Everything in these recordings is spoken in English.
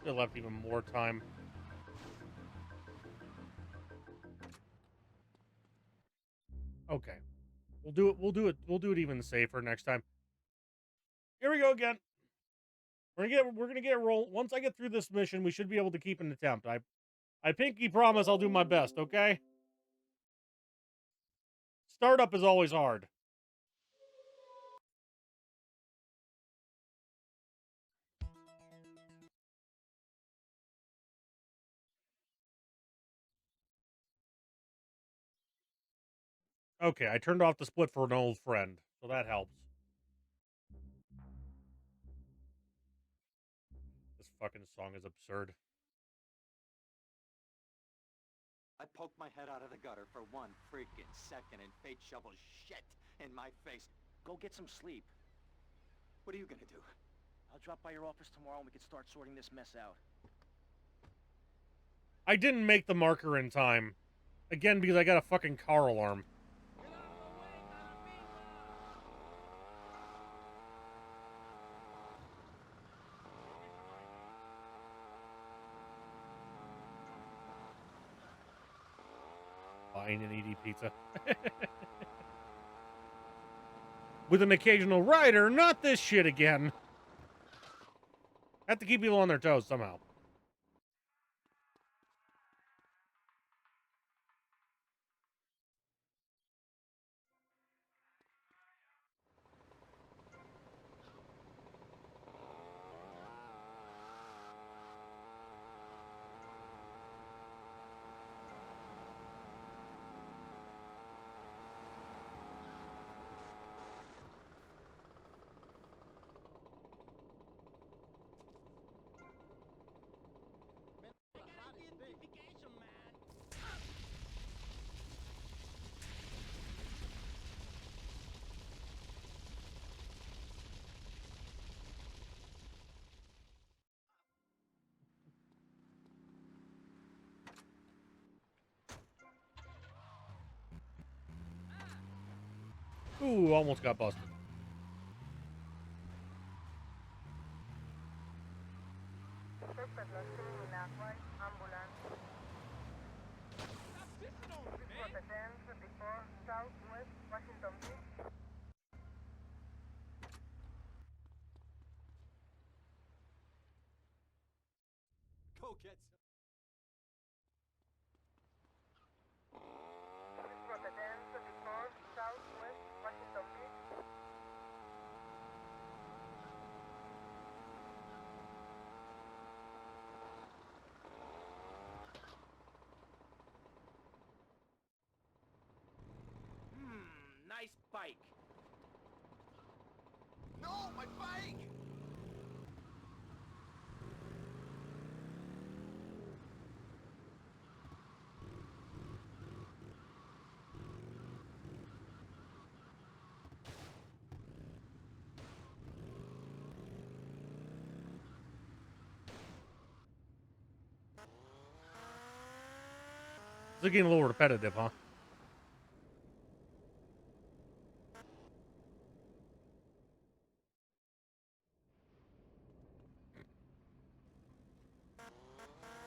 They left even more time. Okay. We'll do it. We'll do it even safer next time. Here we go again. We're gonna get roll. Once I get through this mission, we should be able to keep an attempt. I pinky promise I'll do my best, okay? Startup is always hard. Okay, I turned off the split for an old friend, so that helps. This fucking song is absurd. I poked my head out of the gutter for 1 freaking second and fate shovels shit in my face. Go get some sleep. What are you gonna do? I'll drop by your office tomorrow and we can start sorting this mess out. I didn't make the marker in time. Again, because I got a fucking car alarm. Buying an ED pizza. With an occasional rider, not this shit again. Have to keep people on their toes somehow. Ooh, almost got busted. Go get some. Nice bike. No, my bike! It's getting a little repetitive, huh?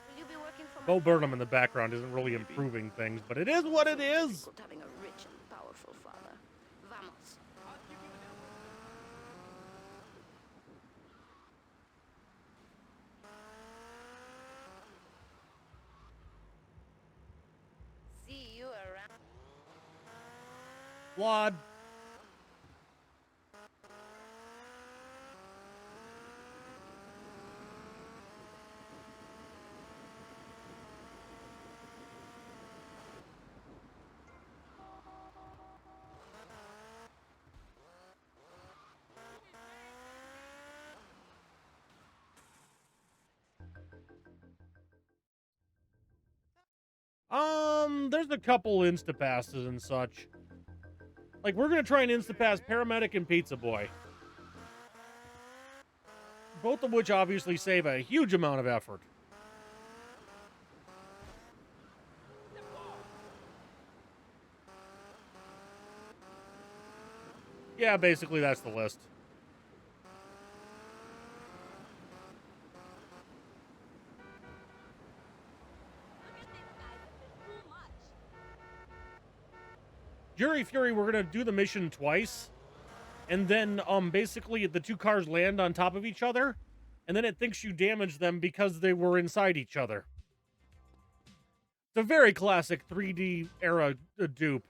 Will you be working for Bo my Burnham in the background isn't really improving things, but it is what it is. difficult having a rich and powerful father. Vamos. See you around. Flawed. There's a couple Instapasses and such. Like, we're gonna try and Instapass Paramedic and Pizza Boy. Both of which obviously save a huge amount of effort. Yeah, basically that's the list. Jury Fury, we're gonna do the mission twice, and then basically the two cars land on top of each other, and then it thinks you damaged them because they were inside each other. It's a very classic 3D era dupe,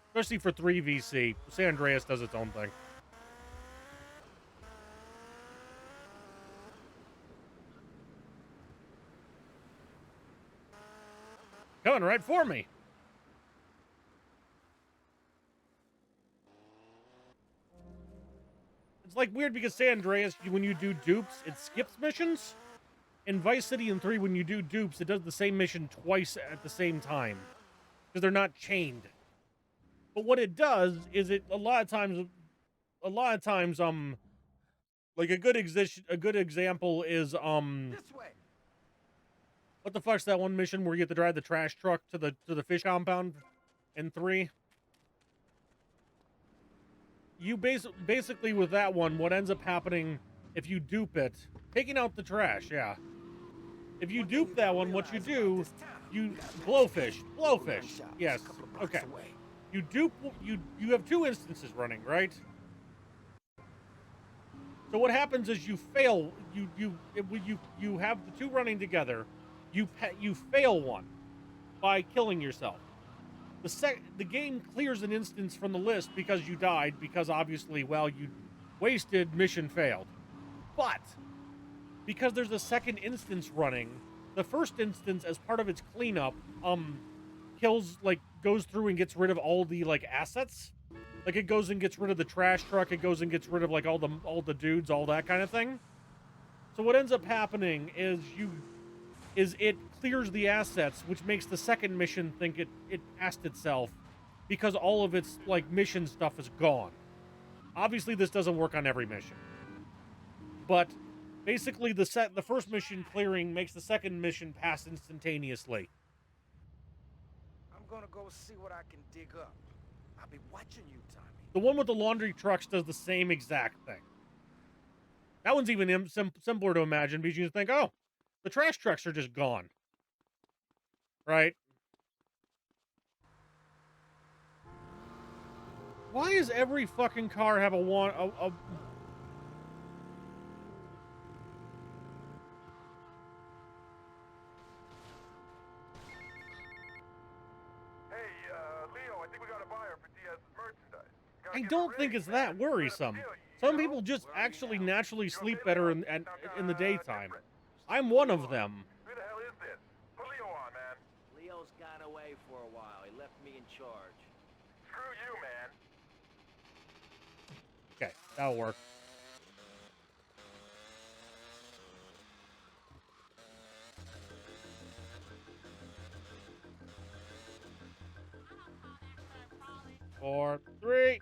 especially for 3VC. San Andreas does its own thing. Coming right for me. It's like weird because San Andreas, when you do dupes, it skips missions. In Vice City and 3, when you do dupes, it does the same mission twice at the same time because they're not chained. But what it does is it a lot of times, like a good example is This way. what the fuck's that one mission where you get to drive the trash truck to the fish compound in 3? You basically with that one, what ends up happening if you dupe it, taking out the trash, yeah. If you dupe that one, what you do, you blowfish, yes, okay. You dupe, you have 2 instances running, right? So what happens is you fail, you have the 2 running together, you fail one by killing yourself. The game clears an instance from the list because you died, because obviously, well, you wasted, mission failed. But because there's a second instance running, the first instance, as part of its cleanup, goes through and gets rid of all the assets. Like it goes and gets rid of the trash truck, it goes and gets rid of all the dudes, all that kind of thing. So what ends up happening is it clears the assets, which makes the second mission think it passed itself because all of its mission stuff is gone. Obviously this doesn't work on every mission. But basically the first mission clearing makes the second mission pass instantaneously. I'm gonna go see what I can dig up. I'll be watching you, Tommy. The one with the laundry trucks does the same exact thing. That one's even simpler to imagine because you think, oh, the trash trucks are just gone. Right? Why does every fucking car have a Leo, I think we got a buyer for Diaz's merchandise. I don't think it's that worrisome. Some people just actually naturally sleep better in the daytime. I'm one of them. Who the hell is this? Put Leo on, man. Leo's gone away for a while. He left me in charge. Screw you, man. Okay, that'll work. Four, 3.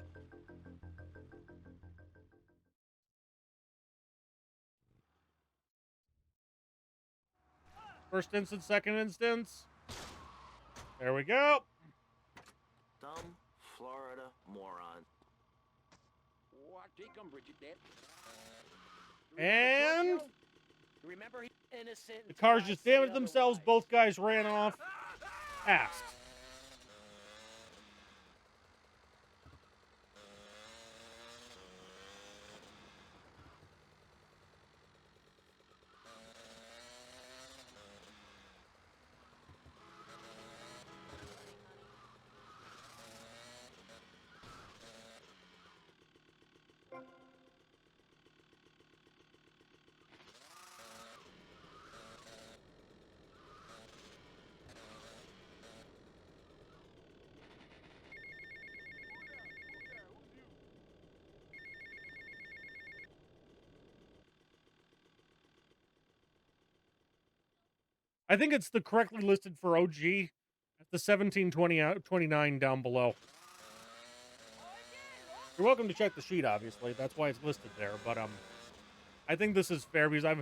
First instance, second instance. There we go. Dumb Florida moron. And Remember, he's innocent. the cars just damaged themselves. Both guys ran off. Passed. I think it's the correctly listed for OG. The 1729 down below. You're welcome to check the sheet, obviously. That's why it's listed there. But I think this is fair because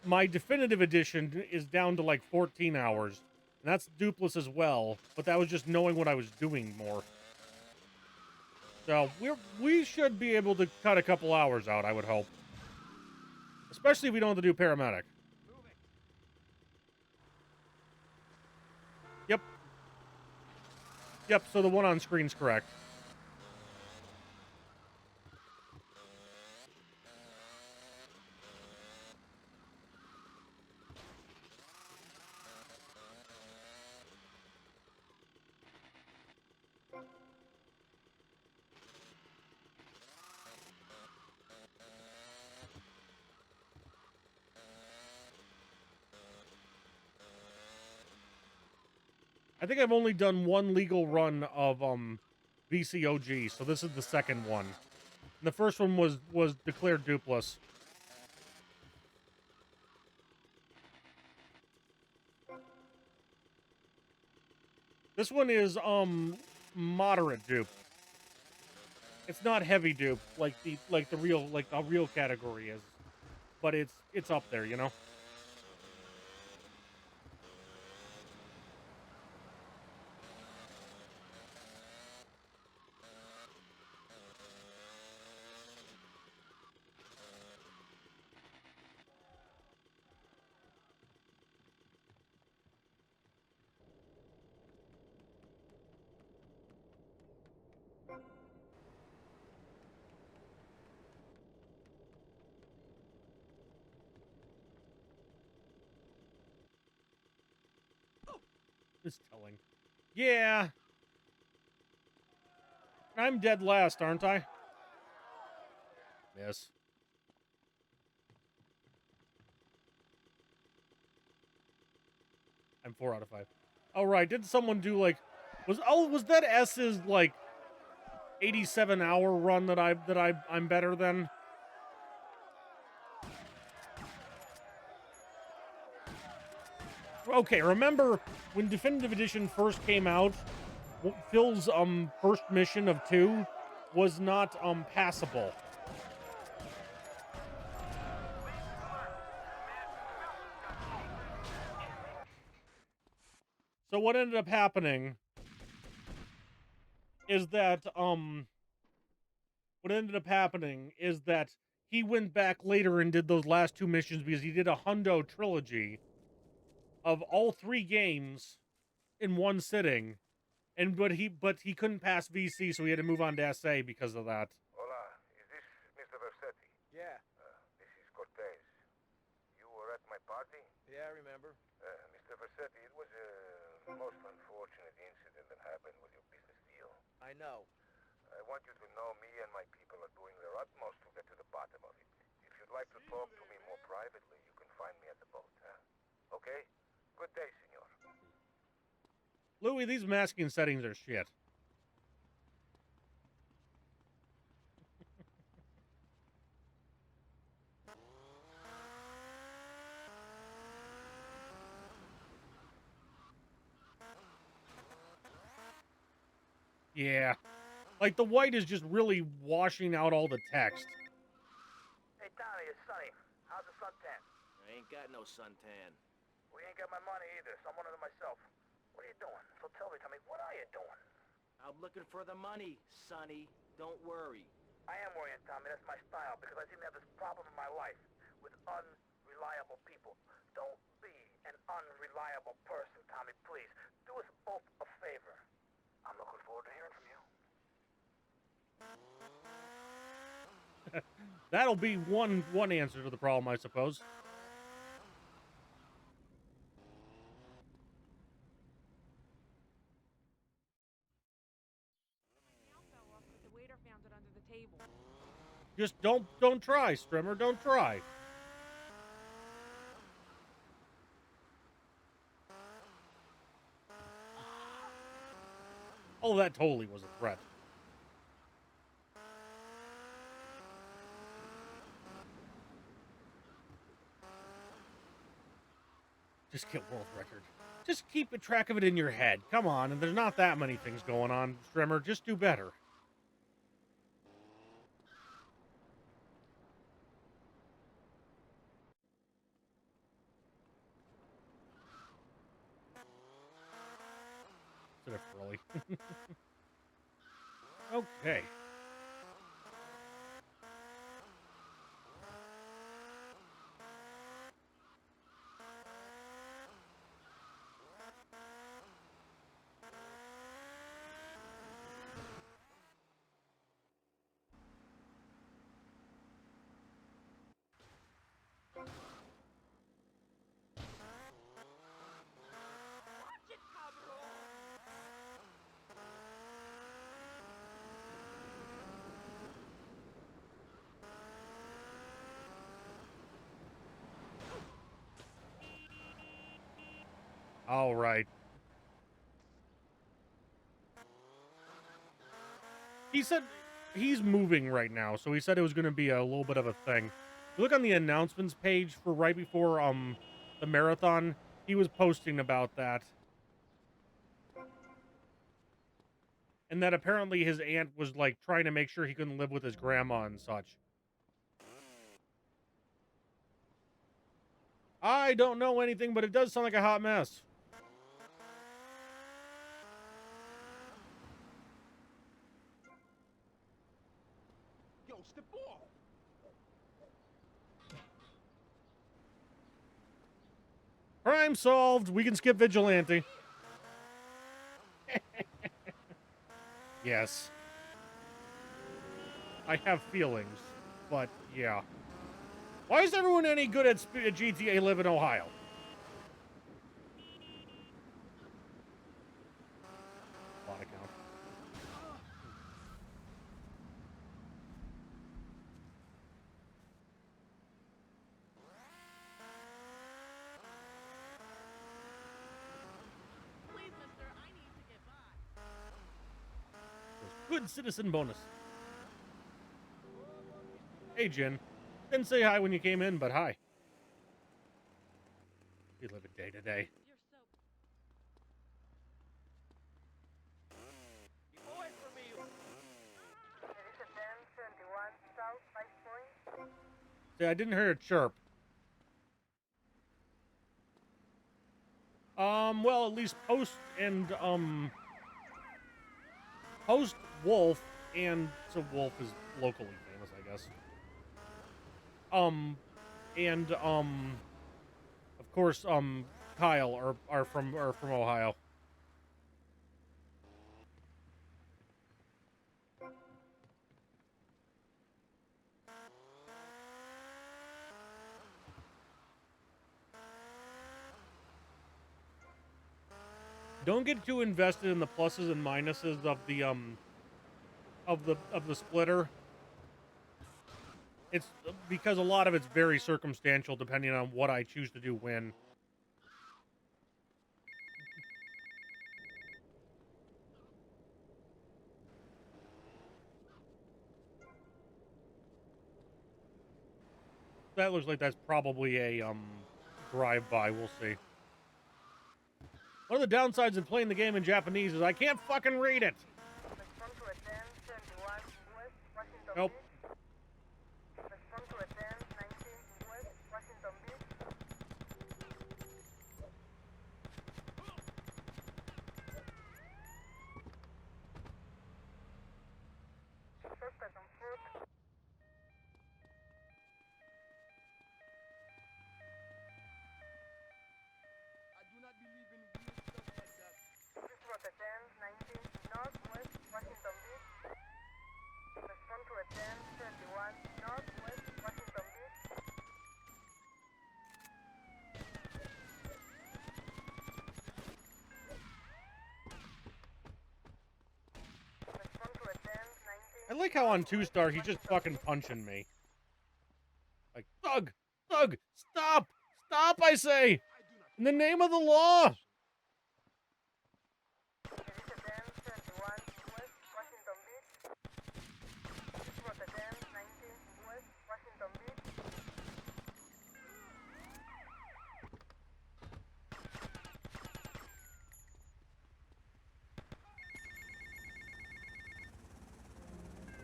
my definitive edition is down to 14 hours. And that's dupless as well. But that was just knowing what I was doing more. So we should be able to cut a couple hours out, I would hope. Especially if we don't have to do paramedic. Yep. Yep, so the one on screen's correct. I think I've only done one legal run of VCOG, so this is the second one. And the first one was declared dupeless. This one is moderate dupe. It's not heavy dupe like the real category is, but it's up there, you know. It's telling. Yeah. I'm dead last, aren't I? Yes. I'm 4 out of 5. Oh, right. Did someone do like was that S's like 87-hour run that I'm better than? Okay, remember when Definitive Edition first came out, Phil's first mission of 2 was not passable. So what ended up happening is that he went back later and did those last 2 missions because he did a Hundo trilogy of all 3 games in one sitting. And but he couldn't pass VC, so he had to move on to SA because of that. Hola, is this Mr. Versetti? Yeah, This is Cortez. You were at my party? yeah, I remember. Mr. Versetti, it was a most unfortunate incident that happened with your business deal. I know. I want you to know me and my people are doing their utmost to get to the bottom of it. If you'd like to talk to me more privately, you can find me at the boat, huh? Okay? Good day, senor. Louis, these masking settings are shit. Yeah. Like, the white is just really washing out all the text. Hey, Tommy, it's Sonny. How's the suntan? I ain't got no suntan. We ain't got my money either, so I'm one of them myself. What are you doing? So tell me, Tommy, what are you doing? I'm looking for the money, Sonny. Don't worry. I am worrying, Tommy. That's my style, because I seem to have this problem in my life with unreliable people. Don't be an unreliable person, Tommy, please. Do us both a favor. I'm looking forward to hearing from you. That'll be one answer to the problem, I suppose. The waiter found it under the table. Just don't try, Strimmer. Don't try. Oh, that totally was a threat. Just get world record. Just keep a track of it in your head. Come on, and there's not that many things going on, Strimmer. Just do better. Sort of early. Okay. All right. He said he's moving right now, so he said it was going to be a little bit of a thing. If you look on the announcements page for right before the marathon, he was posting about that. And that apparently his aunt was like trying to make sure he couldn't live with his grandma and such. I don't know anything, but it does sound like a hot mess. Yo, step off. Crime solved. We can skip vigilante. Yes. I have feelings, but yeah. Why is everyone any good at GTA live in Ohio? Bot account. Please, mister, I need to get by. Good citizen bonus. Hey, Jen. Didn't say hi when you came in, but hi. You live a day to day. You're so... Keep away from me. Elisa 1071 South 5 Point. See, I didn't hear a chirp. Well, at least Post Wolf, and so Wolf is locally famous, I guess. And of course, Kyle are from Ohio. Don't get too invested in the pluses and minuses of the splitter. It's because a lot of it's very circumstantial depending on what I choose to do when. That looks like that's probably a drive-by. We'll see. One of the downsides of playing the game in Japanese is I can't fucking read it. Respond to a 1071 West Washington Nope. Beach. Respond to a 1019 West Washington Beach. Suspect on foot. I do not believe in weird stuff like that. This was a 1019 Northwest Washington Beach. Respond to a 1071 Northwest Washington Beach. Respond to a 1019. I like how on 2-star he's just fucking punching me. Like, Thug, stop! Stop, I say! In the name of the law! Elisa 1071 West Washington Beach. This was a 1019 West Washington Beach.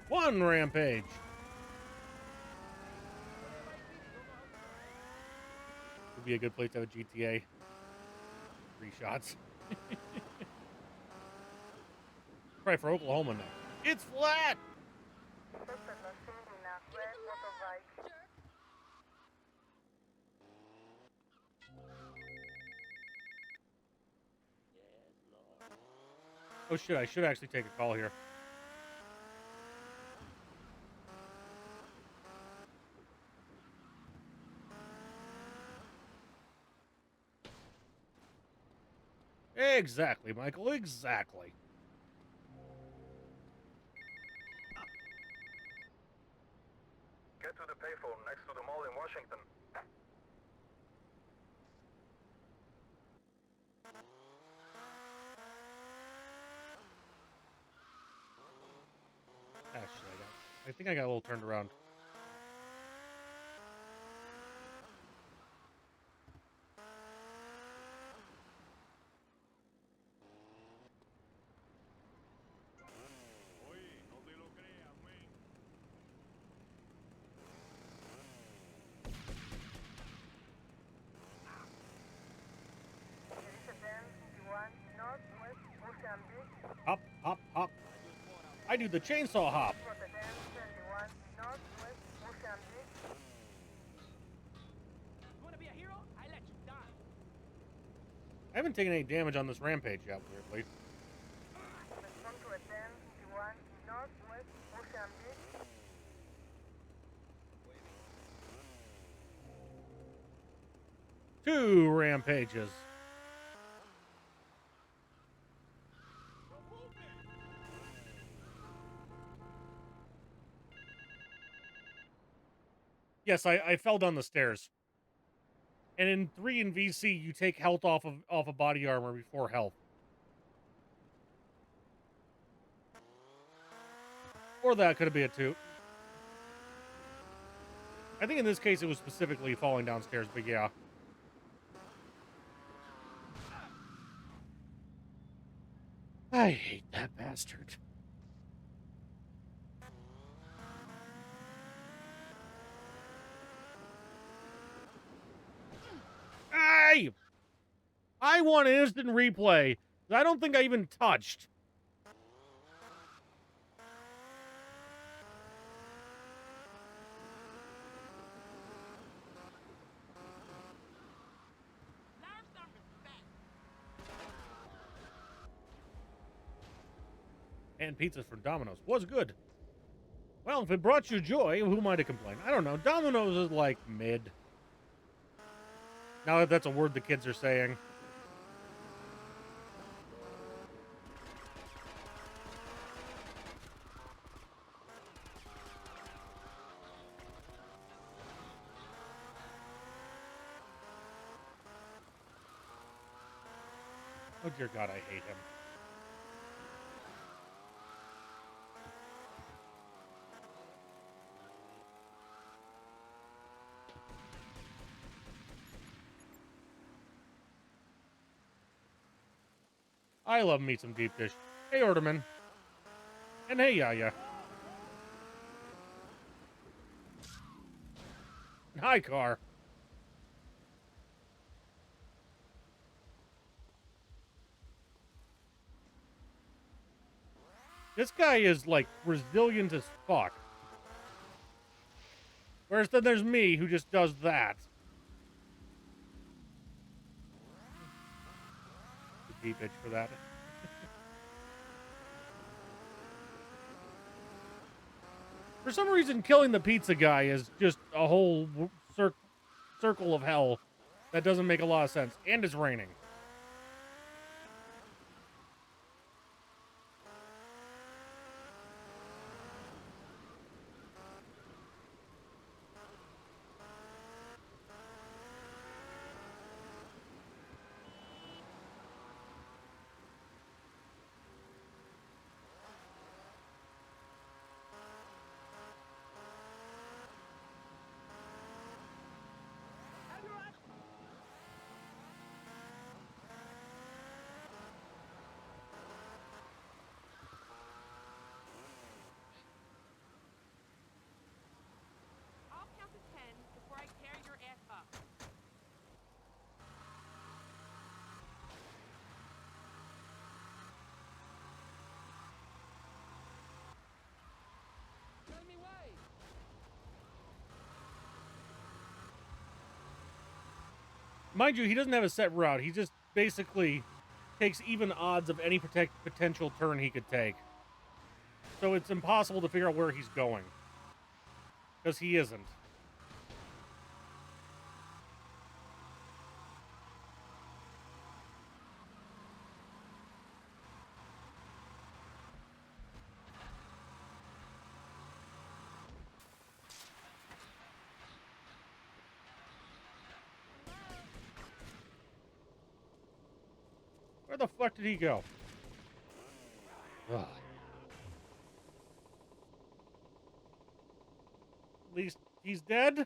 One rampage. Would be a good place to have a GTA. 3 shots. Try for Oklahoma now. It's flat! Suspect was seen in a red motorbike. Oh shit, I should actually take a call here. Exactly, Michael, exactly. Get to the payphone next to the mall in Washington. think I got a little turned around. Hop, hop, hop. I do the chainsaw hop. You wanna be a hero? I let you die. I haven't taken any damage on this rampage yet, weirdly. Two rampages. Yes, I fell down the stairs. And in 3 in VC, you take health off of body armor before health. Or that could be a 2. I think in this case it was specifically falling downstairs, but yeah. I hate that bastard. Hey! I want an instant replay. I don't think I even touched. Learn some respect. And pizza from Domino's was good. Well, if it brought you joy, who am I to complain? I don't know. Domino's is like mid. Now that that's a word the kids are saying. Oh dear God, I hate him. I love me some deep dish. Hey, Orderman. And hey, Yaya. Hi, car. This guy is, like, resilient as fuck. Whereas then there's me, who just does that. The deep itch for that. For some reason, killing the pizza guy is just a whole circle of hell that doesn't make a lot of sense. And it's raining. I'll count to 10 before I tear your ass up. Tell me why. Mind you, he doesn't have a set route. He just basically takes even odds of any potential turn he could take. So it's impossible to figure out where he's going. Because he isn't. Where the fuck did he go? Ugh. least he's dead. I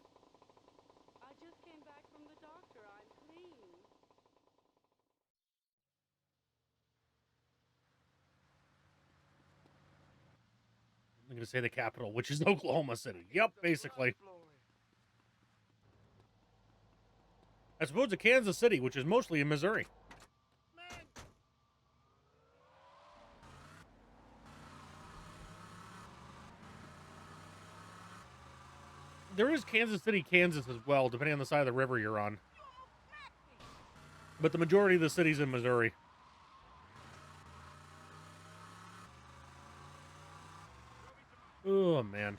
just came back from the doctor. I'm clean. I'm going to say the capital, which is Oklahoma City. Yep, basically. As opposed to Kansas City, which is mostly in Missouri. There is Kansas City, Kansas as well, depending on the side of the river you're on. But the majority of the city's in Missouri. Oh, man.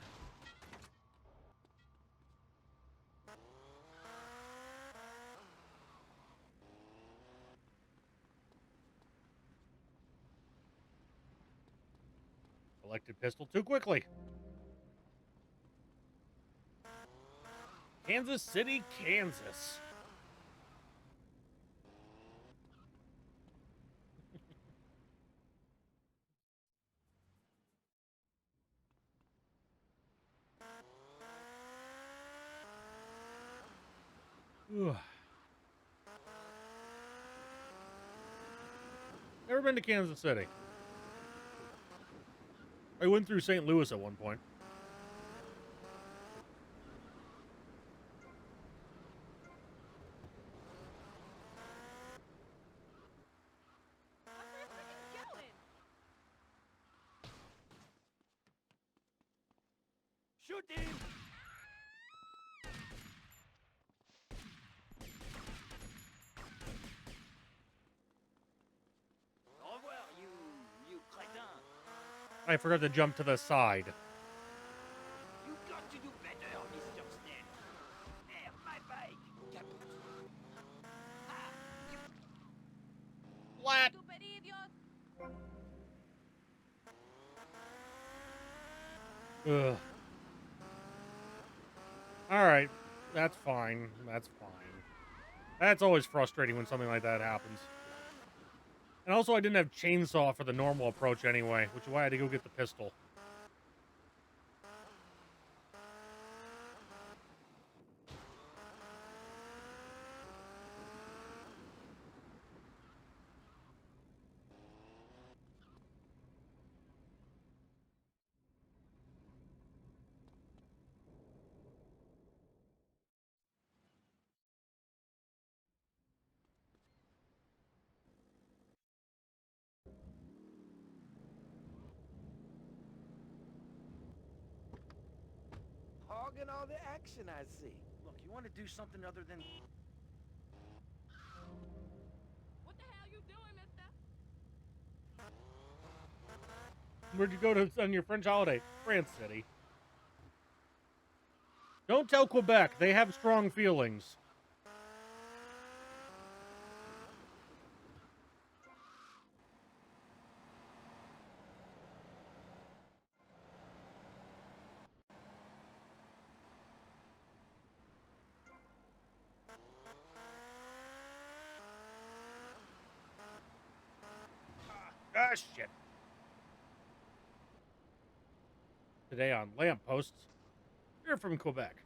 Collected pistol too quickly. Kansas City, Kansas. Ugh. Never been to Kansas City. I went through St. Louis at one point. Where's this freaking going? Shoot him! Au revoir, you crétin. I forgot to jump to the side. You got to do better, Mr. Snell. There, my bike. Caput. Ah, you Flat. Stupid idiot. Ugh. Alright. That's fine. That's fine. That's always frustrating when something like that happens. And also, I didn't have chainsaw for the normal approach anyway, which is why I had to go get the pistol. hogging all the action, I see. Look, you want to do something other than... What the hell you doing, mister? Where'd you go to on your French holiday? France City. Don't tell Quebec. They have strong feelings. Ah, shit. Today on Lampposts, you're from Quebec.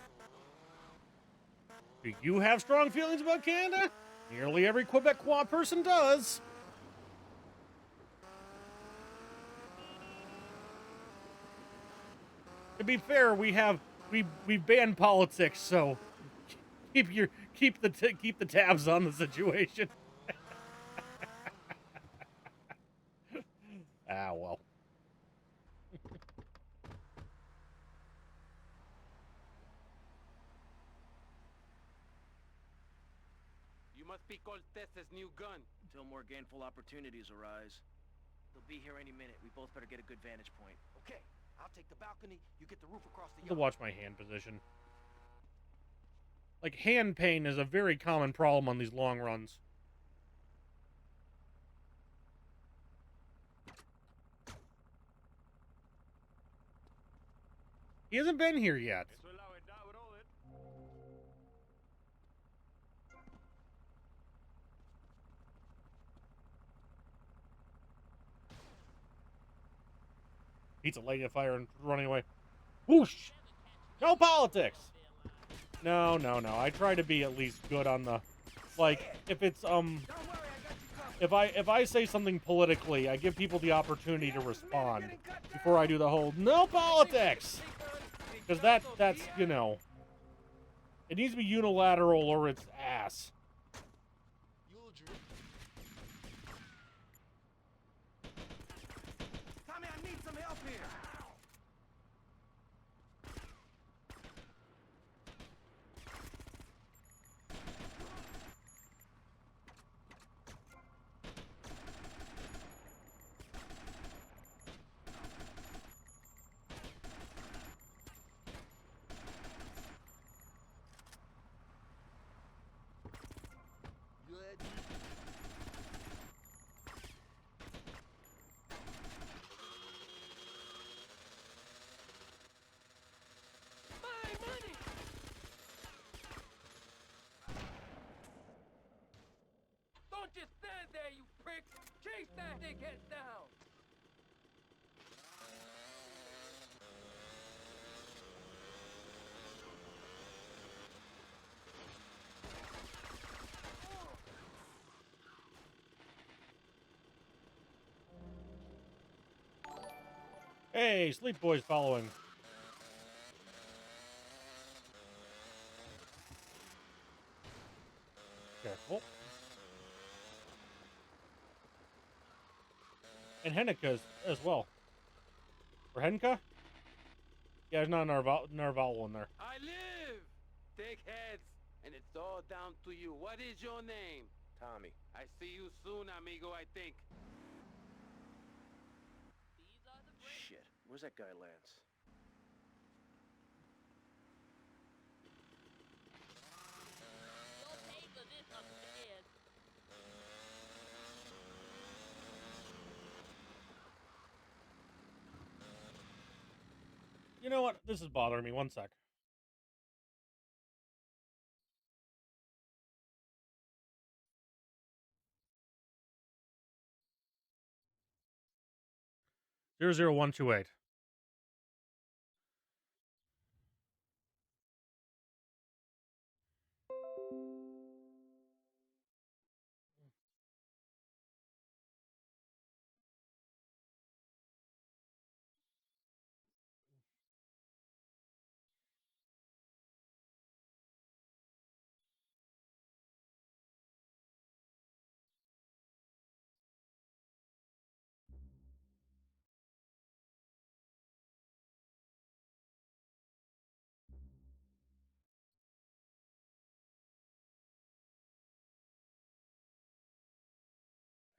Do you have strong feelings about Canada? Nearly every Quebecois person does. To be fair, we banned politics, so keep the tabs on the situation. Ah, well. You must be Cortez's new gun. Until more gainful opportunities arise. They'll be here any minute. We both better get a good vantage point. Okay, I'll take the balcony. You get the roof across the I have to yard. watch my hand position. Like, hand pain is a very common problem on these long runs. He hasn't been here yet. Pizza lighting a fire and running away. Whoosh! No politics. No, no, no. I try to be at least good on the, like, if it's if I say something politically, I give people the opportunity to respond before I do the whole no politics, because that's you know, it needs to be unilateral or it's ass. Tommy, I need some help here. Don't just stand there, you prick! Chase that dickhead down! Hey, Sleep Boy's following. Careful. And Hennika as well. Or Henka? Yeah, there's not an Narval in there. I live! Dickheads! And it's all down to you. What is your name? Tommy. I see you soon, amigo, I think. Shit, where's that guy Lance? You know what? This is bothering me. One sec. Zero zero 128.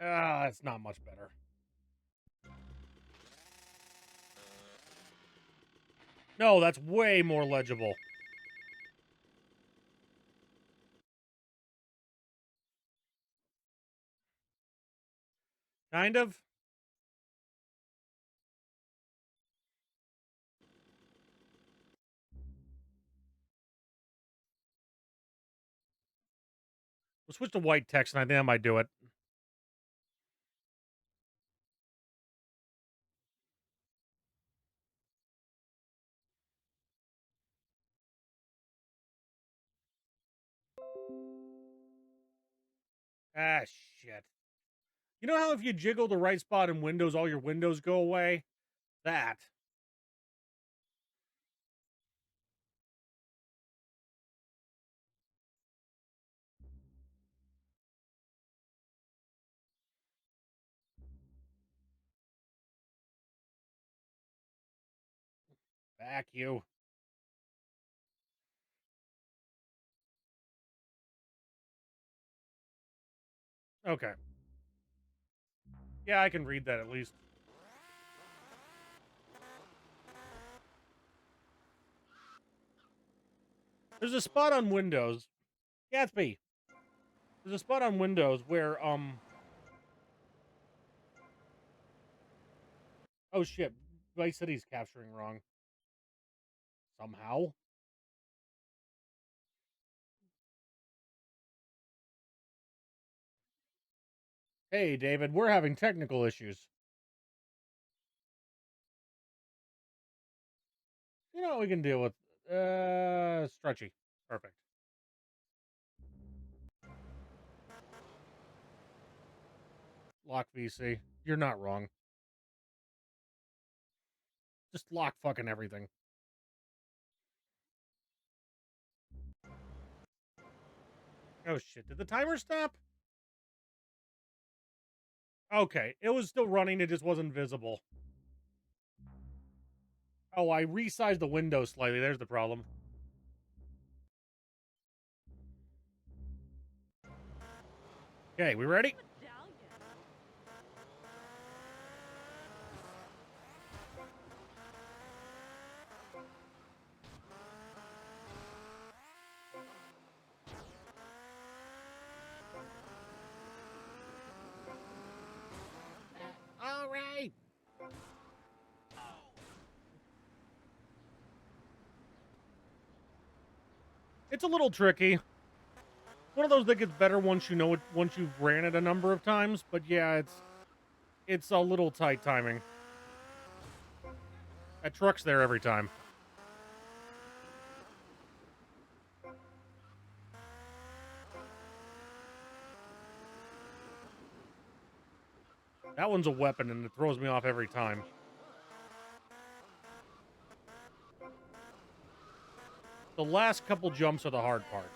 Ah, it's not much better. No, that's way more legible. Kind of. We'll switch to white text, and I think I might do it. Ah, shit. You know how if you jiggle the right spot in Windows, all your windows go away? That. Back you. Okay. Yeah, I can read that at least. There's a spot on Windows. Gatsby. There's a spot on Windows where, oh shit. Vice City's capturing wrong. Somehow. Hey, David, we're having technical issues. You know what we can deal with? Stretchy. Perfect. Lock VC. You're not wrong. Just lock fucking everything. Oh shit, did the timer stop? Okay, it was still running, it just wasn't visible. Oh, I resized the window slightly, there's the problem. Okay, we ready? All right. It's a little tricky. One of those that gets better once you know it, once you've ran it a number of times. But yeah, it's a little tight timing. That truck's there every time. That one's a weapon, and it throws me off every time. The last couple jumps are the hard part.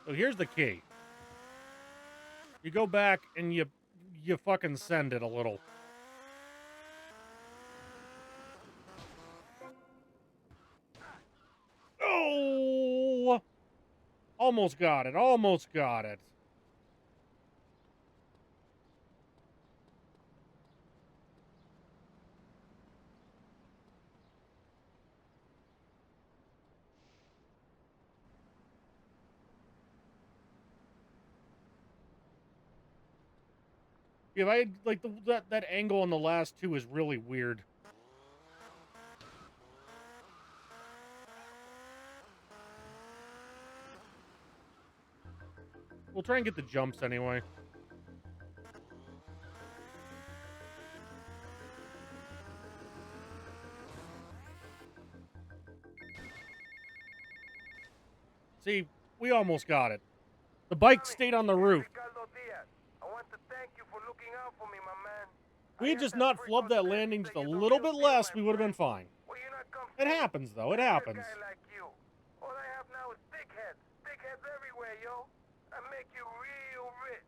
So here's the key. You go back and you fucking send it a little. Oh! Almost got it. Almost got it. Yeah, I like that angle on the last two is really weird. We'll try and get the jumps anyway. See, we almost got it. The bike stayed on the roof. I want to thank you for looking out for me, my man. We had just not flubbed that landing just a little bit less, we would have been fine. Well, you're not come It happens, though. It happens. guy like you. All I have now is dickheads. Dickheads everywhere, yo. I make you real rich.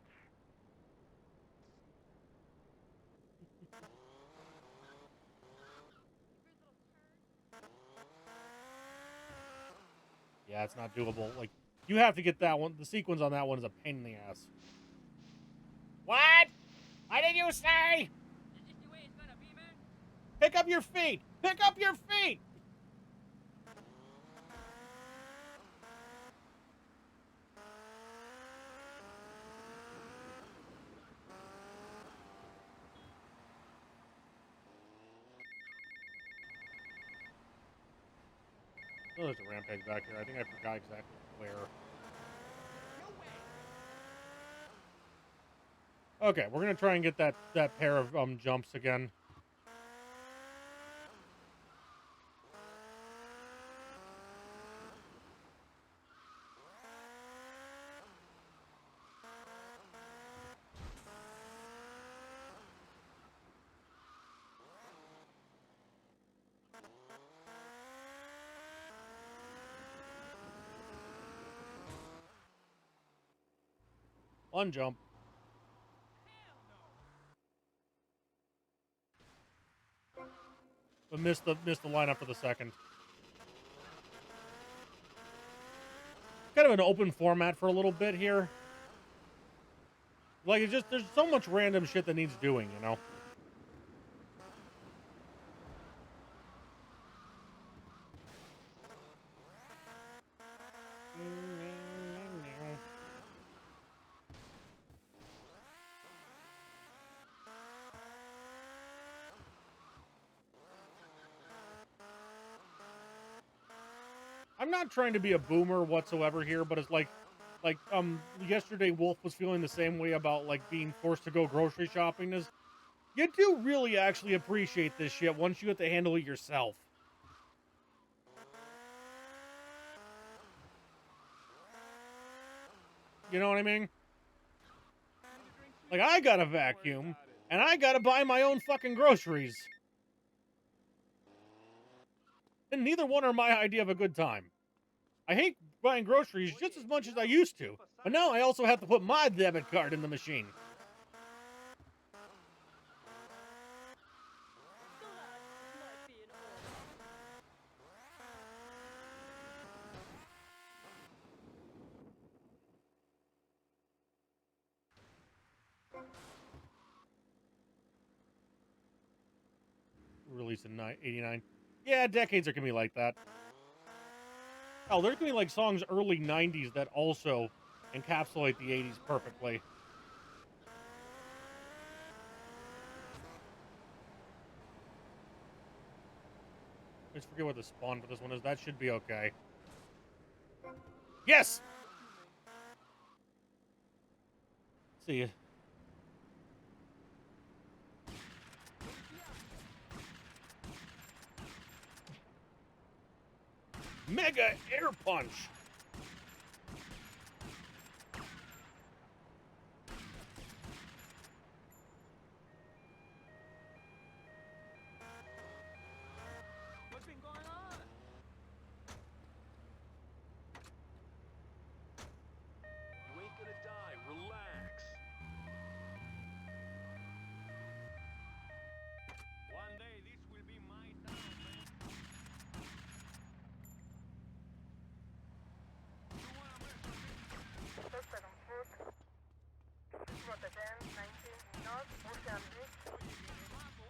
Yeah, it's not doable. Like, you have to get that one. The sequence on that one is a pain in the ass. What? What did you say? Is this the way it's gonna be, man? Pick up your feet! Pick up your feet! Oh, there's a rampage back here. I think I forgot exactly where. Okay, we're gonna try and get that pair of jumps again. One jump. But missed the lineup for the second. Kind of an open format for a little bit here. Like, it's just, there's so much random shit that needs doing, you know? I'm I'm not trying to be a boomer whatsoever here, but it's like yesterday Wolf was feeling the same way about like being forced to go grocery shopping. Is you do really actually appreciate this shit once you get to handle it yourself. You know what I mean? Like, I got a vacuum, and I gotta buy my own fucking groceries. And neither one are my idea of a good time. I hate buying groceries just as much as I used to, but now I also have to put my debit card in the machine. Released in 89. Yeah, decades are gonna be like that. Oh, there's gonna be like songs early 90s that also encapsulate the 80s perfectly. Let's forget what the spawn for this one is. That should be okay. Yes! See ya. Mega Air Punch! What's been going on? You ain't gonna die. Relax. One day this will be my town, man. You wanna mess with me? Suspect on foot. Please rotate 19 north, Ocean Beach.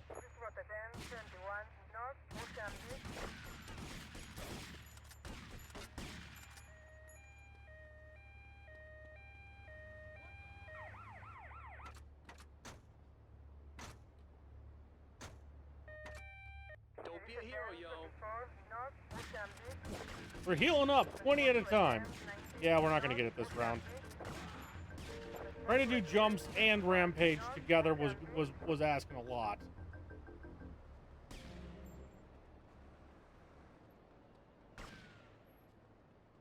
Please rotate 21 north, Ocean Beach. Don't be a hero, yo. 34 north, Ocean Beach. We're healing up 20 at a time. Yeah, we're not going to get it this round. Trying to do jumps and rampage together was asking a lot.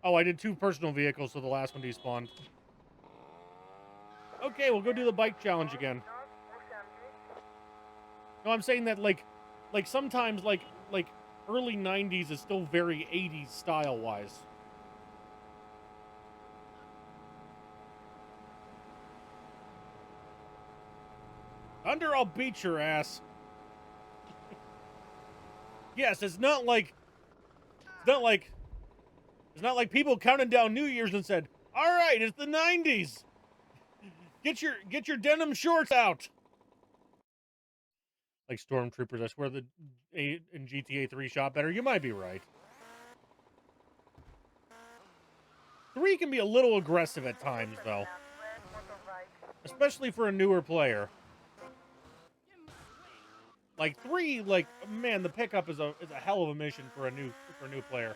Oh, I did 2 personal vehicles, so the last one despawned. Okay, we'll go do the bike challenge again. No, I'm saying that like sometimes like early 90s is still very 80s style wise. Thunder, I'll beat your ass. Yes, it's not like people counted down New Year's and said, "All right, it's the 90s. Get your denim shorts out." Like stormtroopers, I swear in GTA 3 shot better. You might be right. 3 can be a little aggressive at times, though, especially for a newer player. Like 3, like man, the pickup is a hell of a mission for a new player.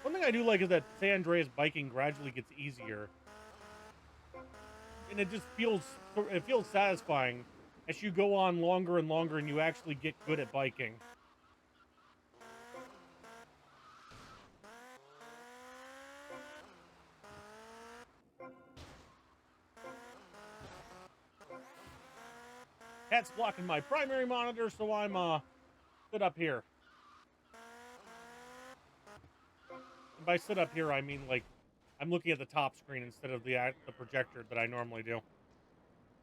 One thing I do like is that San Andreas biking gradually gets easier, and it feels satisfying as you go on longer and longer, and you actually get good at biking. Cat's blocking my primary monitor, so I'm sit up here. And by sit up here, I mean like I'm looking at the top screen instead of the projector that I normally do,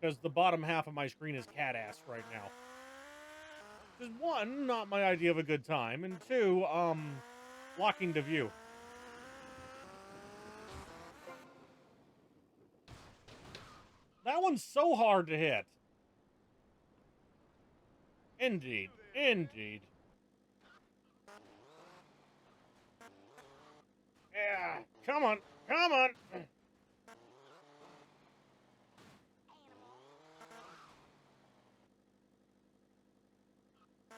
because the bottom half of my screen is cat ass right now. Which is 1, not my idea of a good time, and 2, blocking the view. That one's so hard to hit. Indeed. Indeed. Yeah. Come on. Come on.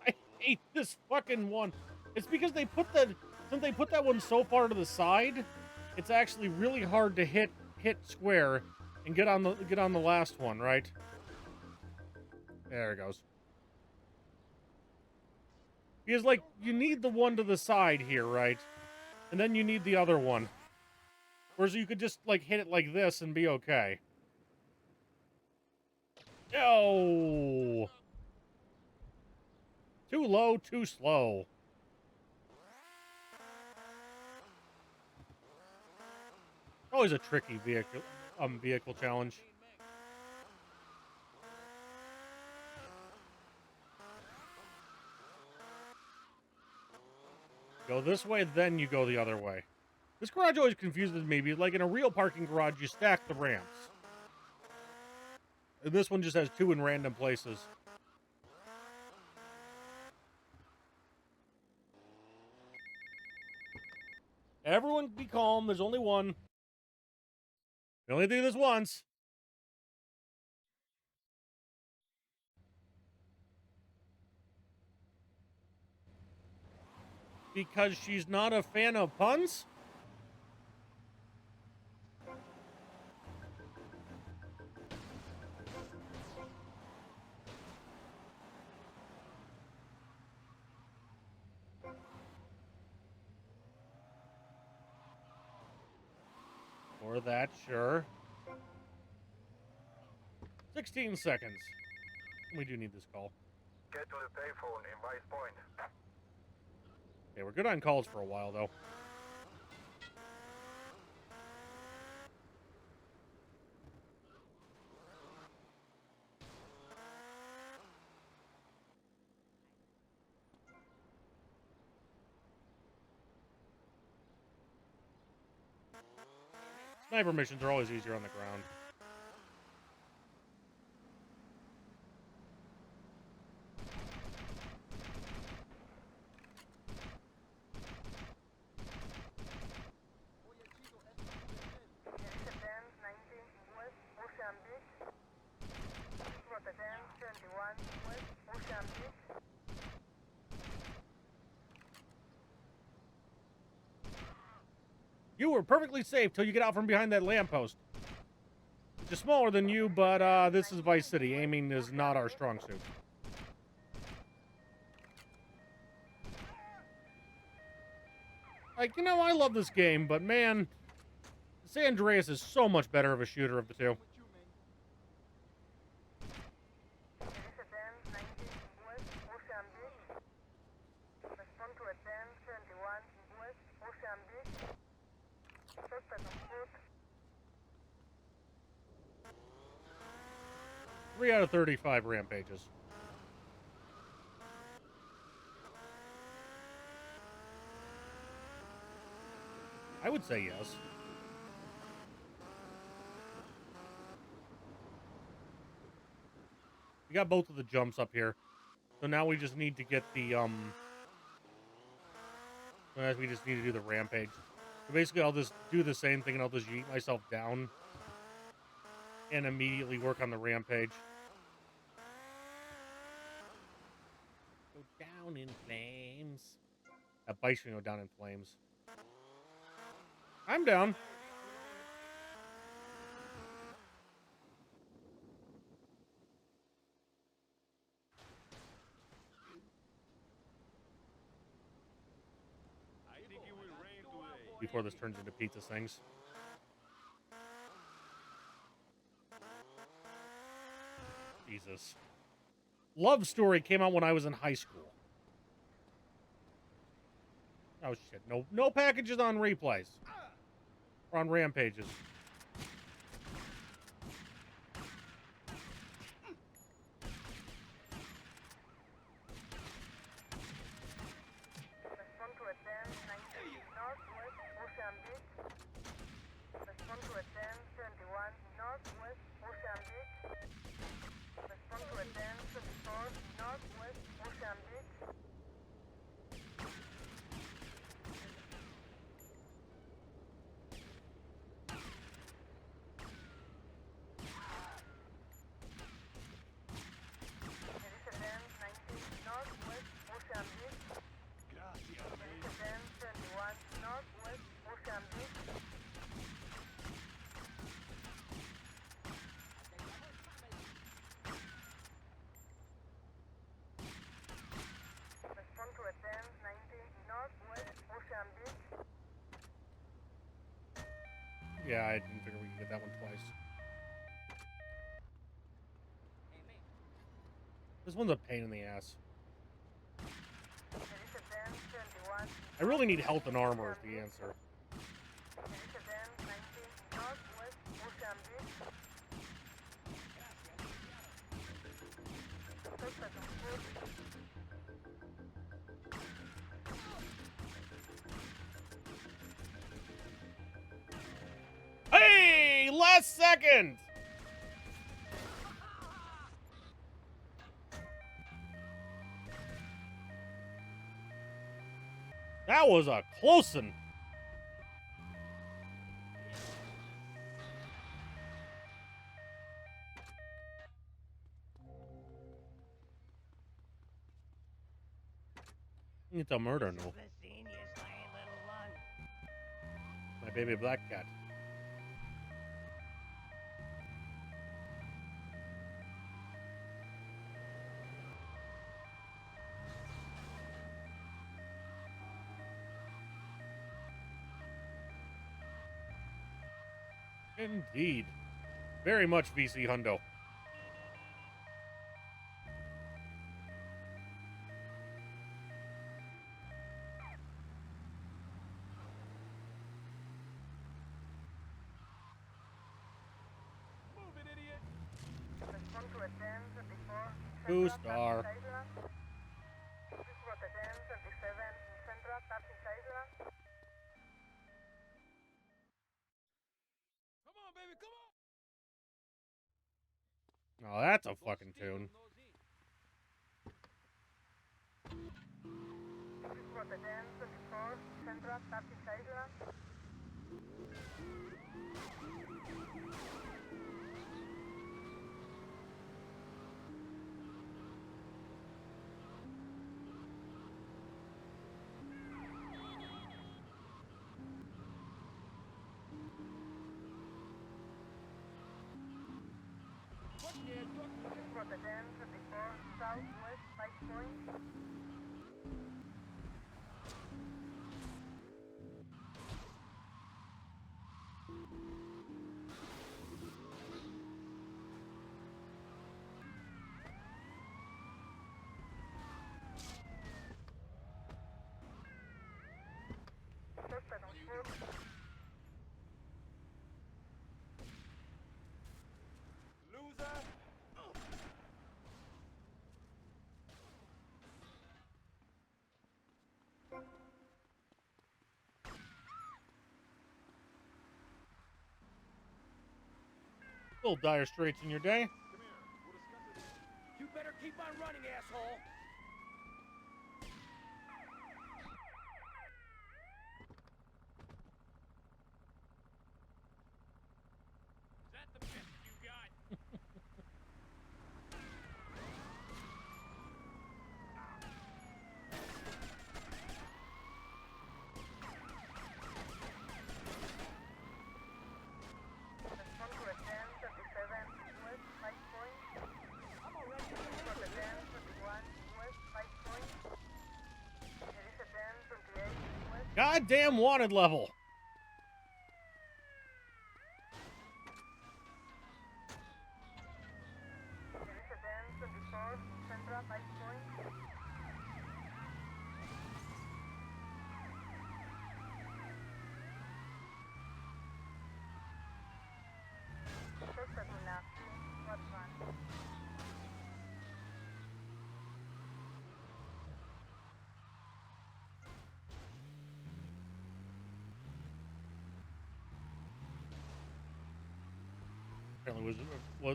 I hate this fucking one. It's because they put that, since they put that one so far to the side, it's actually really hard to hit square and get on the last one, right? There it goes. Because like you need the one to the side here, right? And then you need the other one. Whereas you could just like hit it like this and be okay. No. Too low, too slow. Always a tricky vehicle challenge. Go this way, then you go the other way. This garage always confuses me, because like in a real parking garage, you stack the ramps. And this one just has two in random places. Everyone be calm, there's only one. We only do this once. Because she's not a fan of puns? Or that, sure. 16 seconds. We do need this call. Get to the payphone in Vice Point. Okay, we're good on calls for a while, though. Sniper missions are always easier on the ground. You were perfectly safe till you get out from behind that lamppost. Which is smaller than you, but this is Vice City. Aiming is not our strong suit. Like, you know, I love this game, but man, San Andreas is so much better of a shooter of the two. Three out of 35 rampages. I would say yes. We got both of the jumps up here. So now we just need to get the, we just need to do the rampage. So basically, I'll just do the same thing and I'll just yeet myself down. And immediately work on the rampage. Go down in flames. That bike's gonna go down in flames. I'm down. I think it will rain today. Before this turns into pizza things. Jesus. Love Story came out when I was in high school. Oh shit. No packages on replays. Or on rampages. Respond to a 10-19 northwest Ocean Beach. Respond to a 10-21 northwest Ocean Beach. Yeah, I didn't figure we could get that one twice. This one's a pain in the ass. I really need health and armor is the answer. Hey, last second. That was a close one. It's a murder, no. My baby black cat. Indeed. Very much VC Hundo. Move it, idiot. 2-star. Come on, baby, come on. Oh, that's a fucking tune. Loser. Little dire straits in your day. Come here. We'll discuss it. You better keep on running, asshole. Is that the best you got? Goddamn wanted level.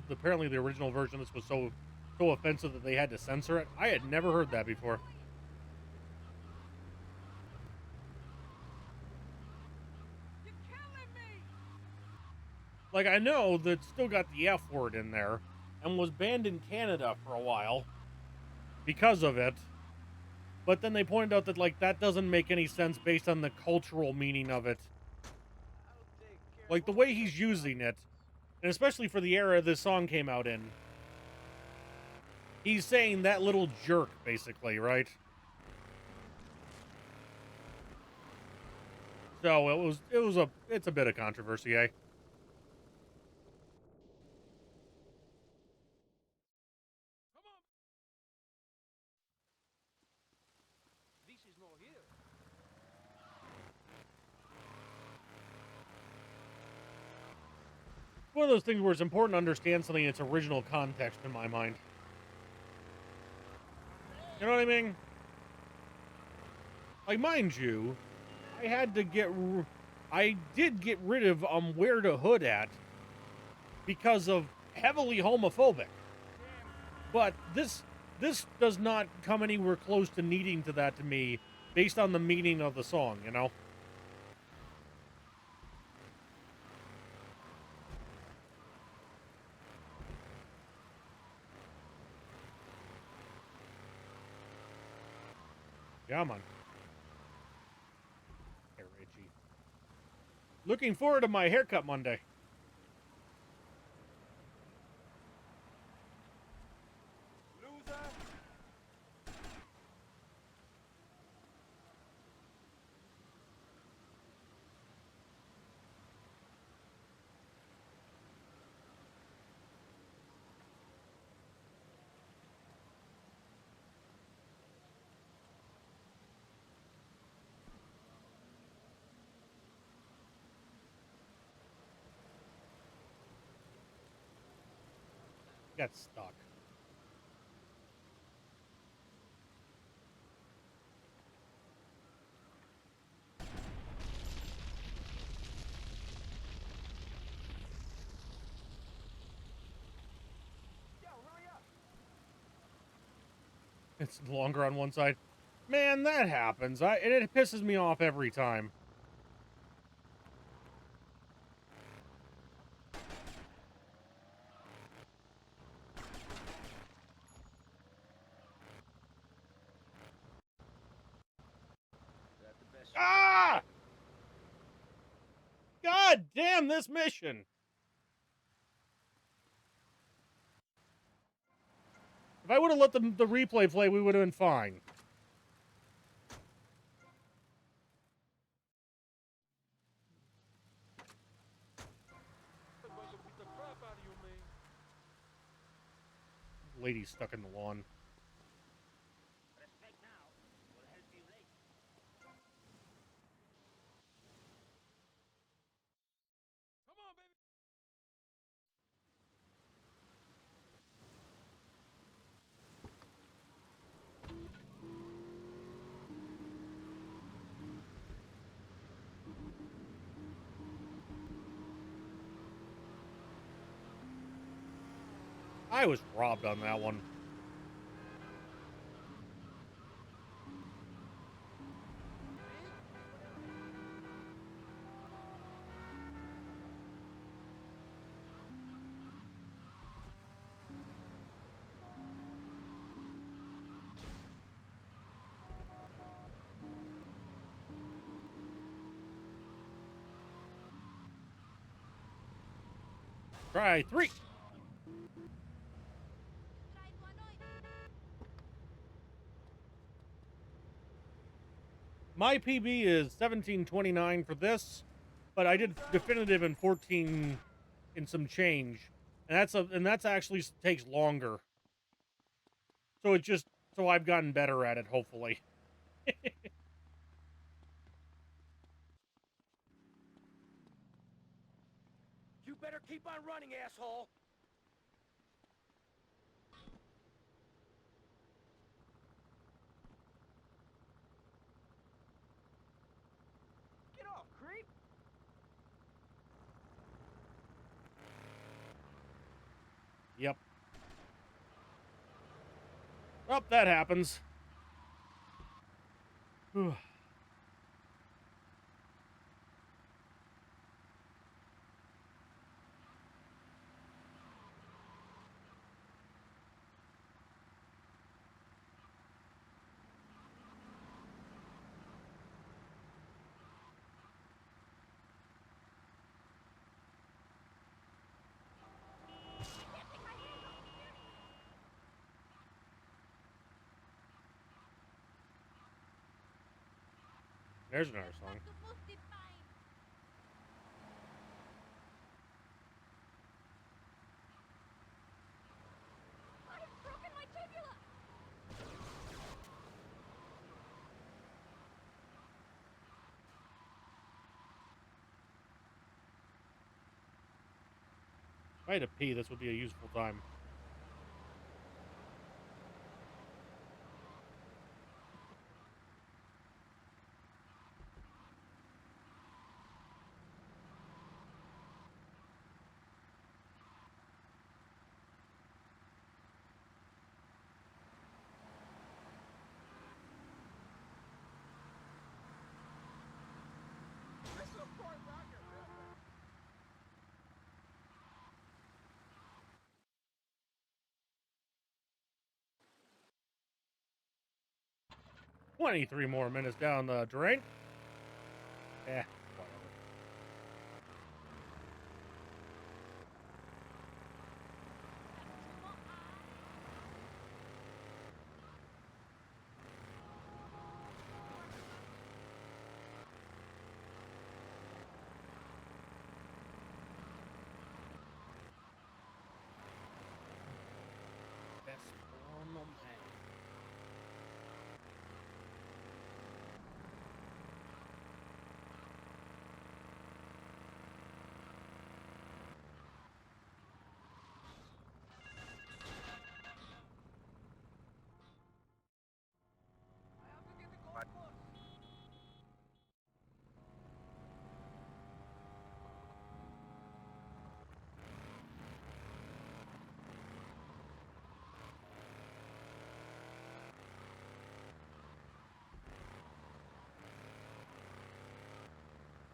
Apparently the original version of this was so offensive that they had to censor it. I had never heard that before. You're killing me! Like, I know that still got the F word in there and was banned in Canada for a while because of it. But then they pointed out that, like, that doesn't make any sense based on the cultural meaning of it. Like, the way he's using it, and especially for the era this song came out in, he's saying that little jerk, basically, right? So it's a bit of controversy, eh? one of those things where it's important to understand something in its original context in my mind. You know what I mean? Like, mind you, I had to I did get rid of Where to Hood at because of heavily homophobic. But this does not come anywhere close to needing to that to me based on the meaning of the song, you know? Yeah, man. Hair itchy. Looking forward to my haircut Monday. Loser! Got stuck. It's longer on one side. Man, that happens. And it pisses me off every time. Ah! God damn this mission! If I would have let the replay play, we would have been fine. I'm about to beat the crap out of you, man. Lady's stuck in the lawn. Come on, baby. I was robbed on that one. Try 3. My PB is 1729 for this, but I did definitive in 14 in some change, and that's actually takes longer. So so I've gotten better at it, hopefully. You better keep on running, asshole! Get off, creep! Yep. Well, that happens. Whew. There's another song. I've broken my tibia! If I had to pee, this would be a useful time. This is a part rocket, man. 23 more minutes down the drain. Eh, whatever. Best form of man. I have to get the gold plus.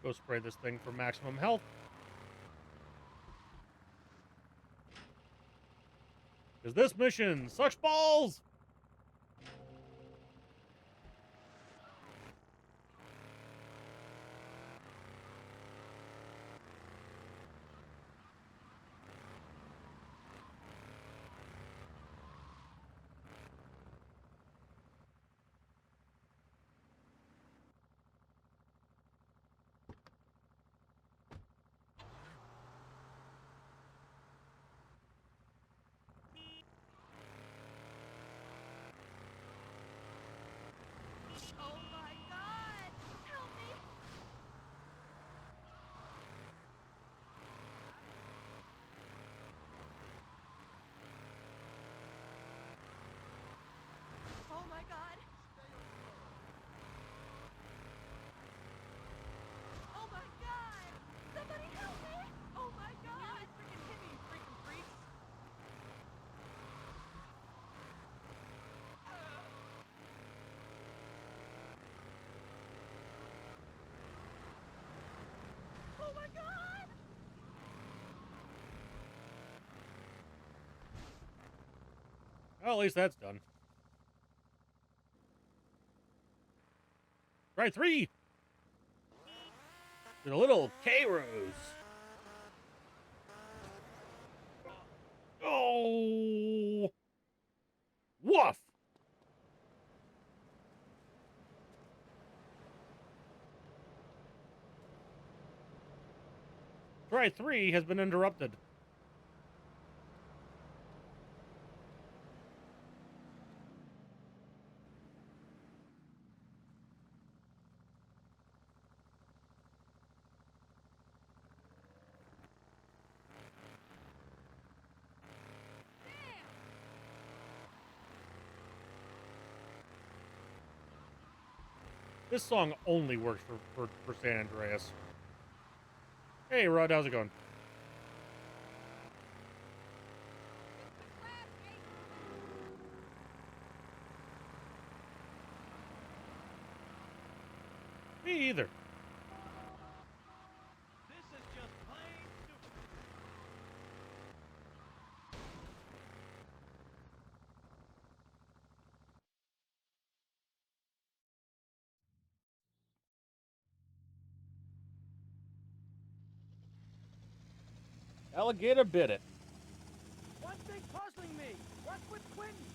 Go spray this thing for maximum health. Because this mission sucks balls! Oh my god! Help me! Oh my god! Oh my god! Somebody help me! Oh my god! Freaking hit me, you freaking freaks! Oh my god! Well, at least that's done. Try 3! There's a little K-Rose. Oh! Woof! Try 3 has been interrupted. This song only works for San Andreas. Hey, Rod, how's it going? Me either. This is just plain stupid. Alligator bit it. One thing puzzling me. What's with Quentin?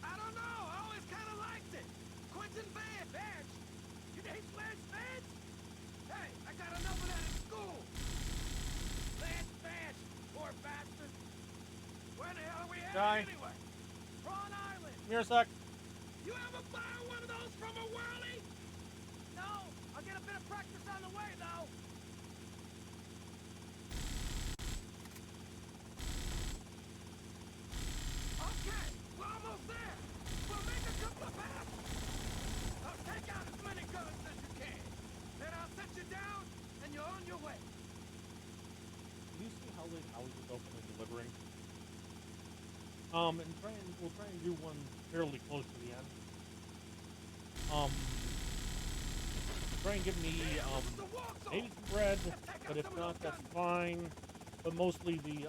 I don't know. I always kind of liked it. Quentin Vance. You name Lance Vance? Hey, I got enough of that in school. Lance Vance, poor bastard. Where the hell are we headed Guy. anyway? Prawn Island. Come here a sec. You ever borrow one of those from a whirly? No, I'll get a bit of practice on the way, though. And we'll try and do one fairly close to the end. Try and give me maybe some bread, but if not, that's fine. But mostly the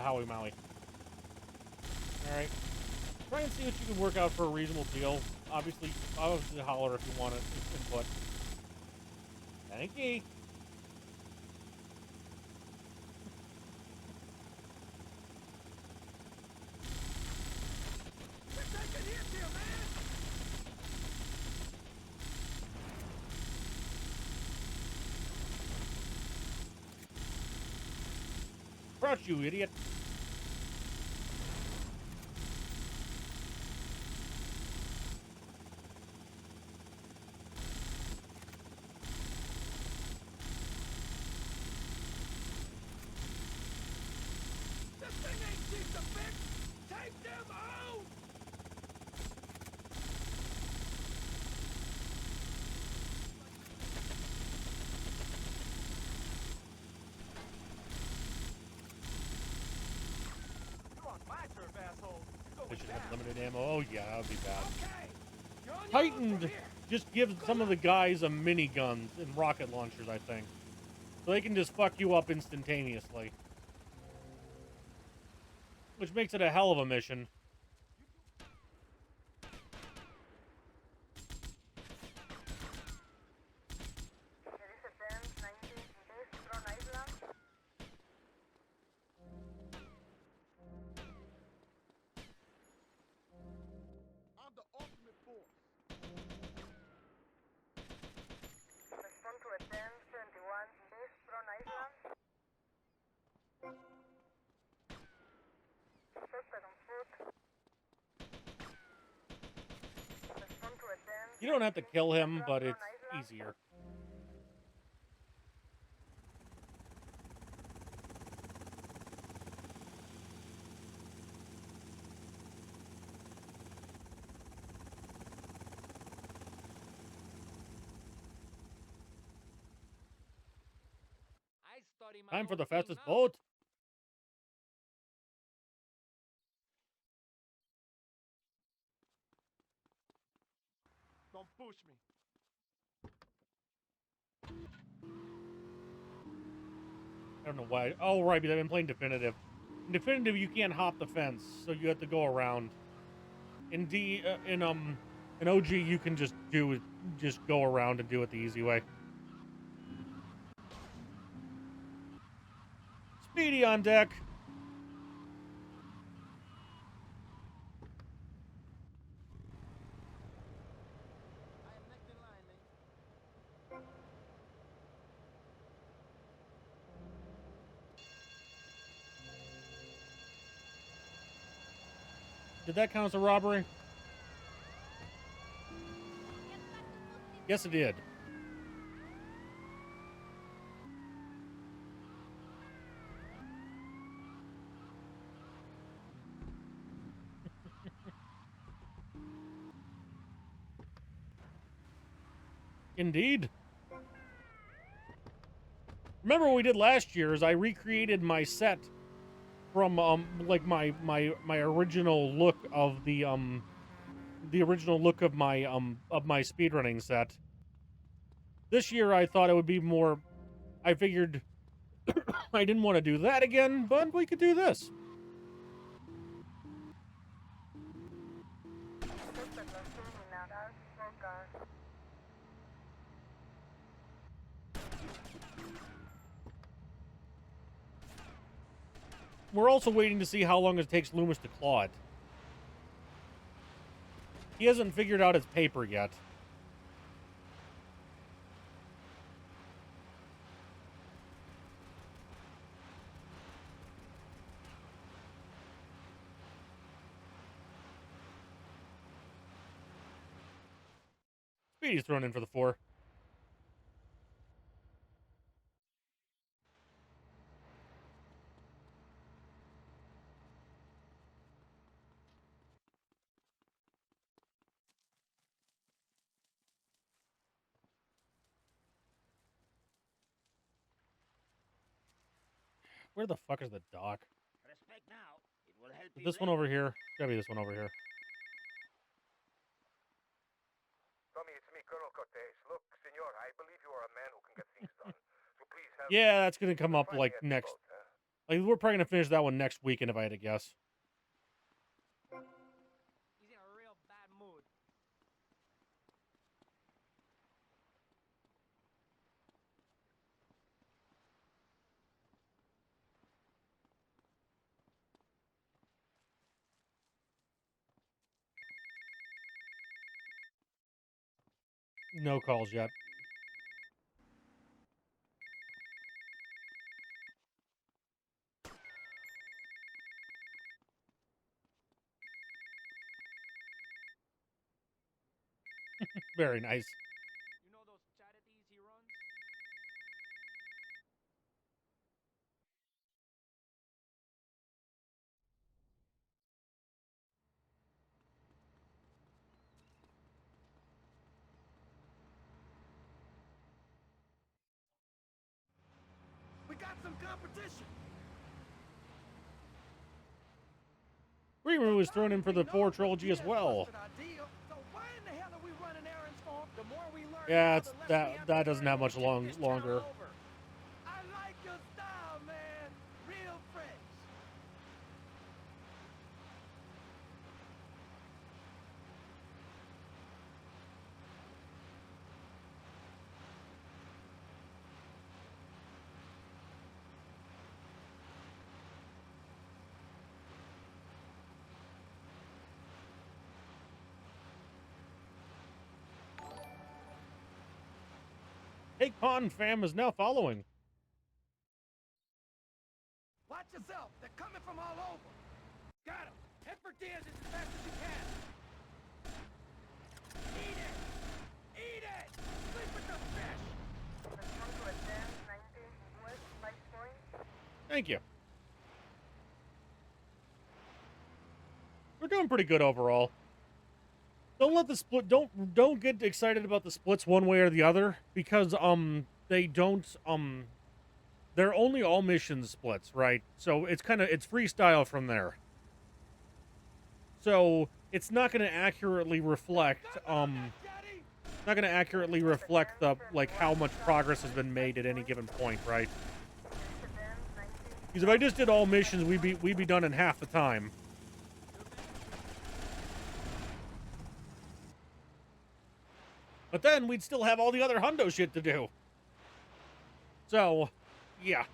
Howie Maui. All right. Try and see what you can work out for a reasonable deal. Obviously holler if you want it input. Thank you. Crouch, you idiot. This thing ain't cheap to fix! Take them out! You're on my turf, asshole. You're They going should have down. limited ammo. Oh yeah, that would be bad. Okay! You're on your own Heightened from here. just gives some of the guys a minigun and rocket launchers, I think. So they can just fuck you up instantaneously. Which makes it a hell of a mission. I'm the ultimate force. You don't have to kill him, but it's easier. I study my Time for own the thing fastest now. boat. Don't push me. I don't know why. Oh, right, because I've been playing Definitive. In Definitive, you can't hop the fence, so you have to go around. In in OG, you can just go around and do it the easy way. Speedy on deck. I am next in line, mate. Did that count as a robbery? Yes, it did. Indeed. Remember what we did last year is I recreated my set from like my original look of the original look of my speedrunning set. This year I thought it would be more. I figured I didn't want to do that again, but we could do this. We're also waiting to see how long it takes Loomis to claw it. He hasn't figured out his paper yet. Speedy's thrown in for the 4. Where the fuck is the dock? Respect now. It will help This one over here. Gotta be this one over here. Tommy, it's me, Colonel Cortez. Look, senor, I believe you are a man who can get things done. So please help me. Yeah, that's gonna come up Find me like at the next. boat, huh? Like we're probably gonna finish that one next weekend if I had to guess. He's in a real bad mood. No calls yet. Very nice. You know those charities he runs? We got some competition. Reamer was thrown in for the 4 trilogy as well. So why in the hell are we running errands for him? The more we learn, Yeah, now, it's the less we that have that to doesn't learn have much when we long get this channel longer. over. I like your style, man. Real fresh. Hey, Con fam is now following. Watch yourself. They're coming from all over. Got him. Head for Diaz as fast as you can. Eat it. Eat it. Sleep with the fish. Thank you. We're doing pretty good overall. Don't let the split. Don't get excited about the splits one way or the other because they don't they're only all mission splits, right? So it's freestyle from there. So it's not going to accurately reflect the like how much progress has been made at any given point, right? Because if I just did all missions, we'd be done in half the time. But then we'd still have all the other hundo shit to do. So, yeah.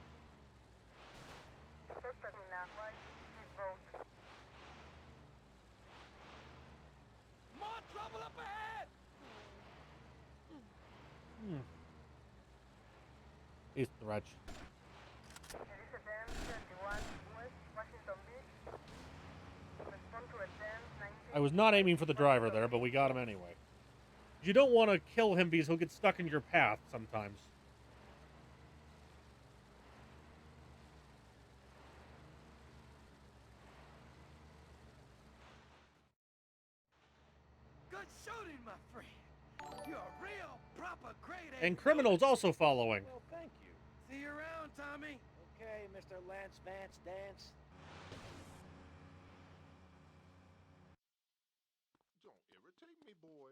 More trouble up ahead. He's the wretch. I was not aiming for the driver there, but we got him anyway. You don't want to kill him because he'll get stuck in your path sometimes. Good shooting, my friend. You're a real proper grade A. And criminals also following. Well, thank you. See you around, Tommy. Okay, Mr. Lance Vance Dance. Don't irritate me, boy.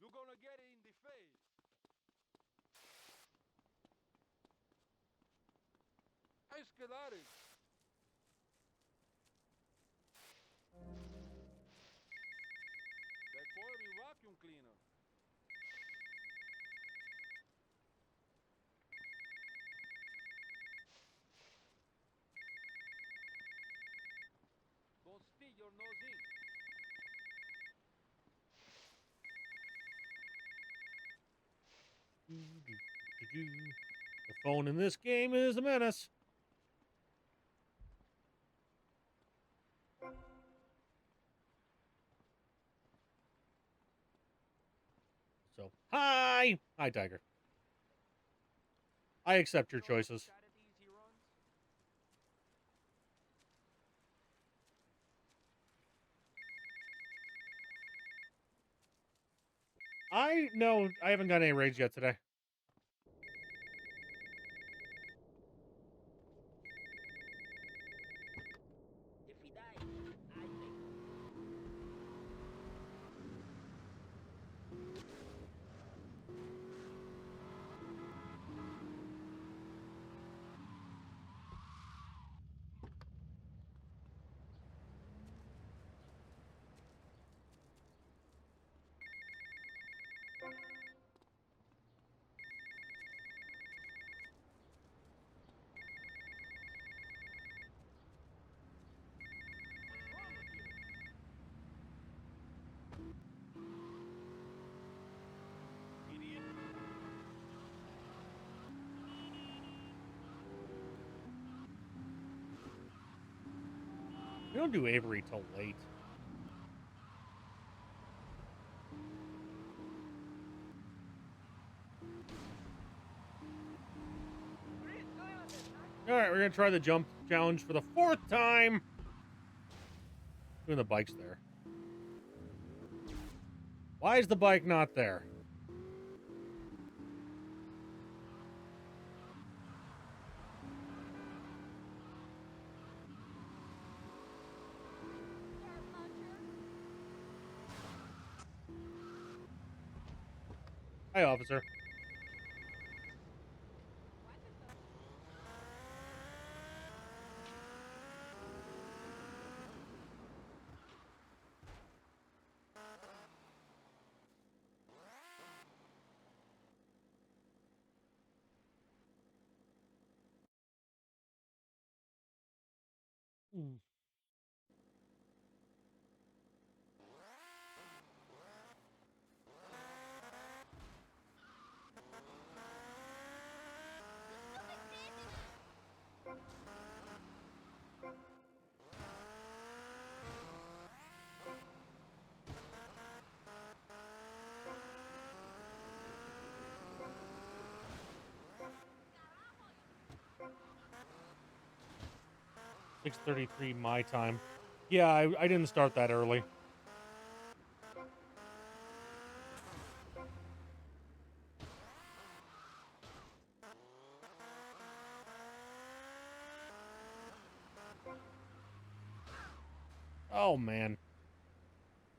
You're gonna get it in the face. Escalares. That for me vacuum cleaner. Don't speak your nose in. The phone in this game is a menace. So, hi! Hi, Tiger. I accept your choices. Charities he runs? No, I haven't got any raids yet today. We don't do Avery till late. All right, we're gonna try the jump challenge for the 4th time. Doing the bike's there. Why is the bike not there? Hi, officer. Hmm. $6:33 my time. Yeah, I didn't start that early. Oh man.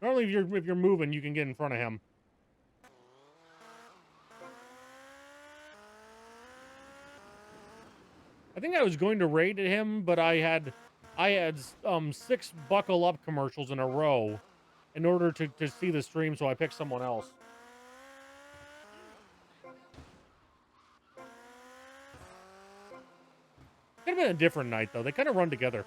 Normally if you're moving, you can get in front of him. I think I was going to raid him, but I had 6 buckle up commercials in a row in order to see the stream, so I picked someone else. Could have been a different night though. They kind of run together.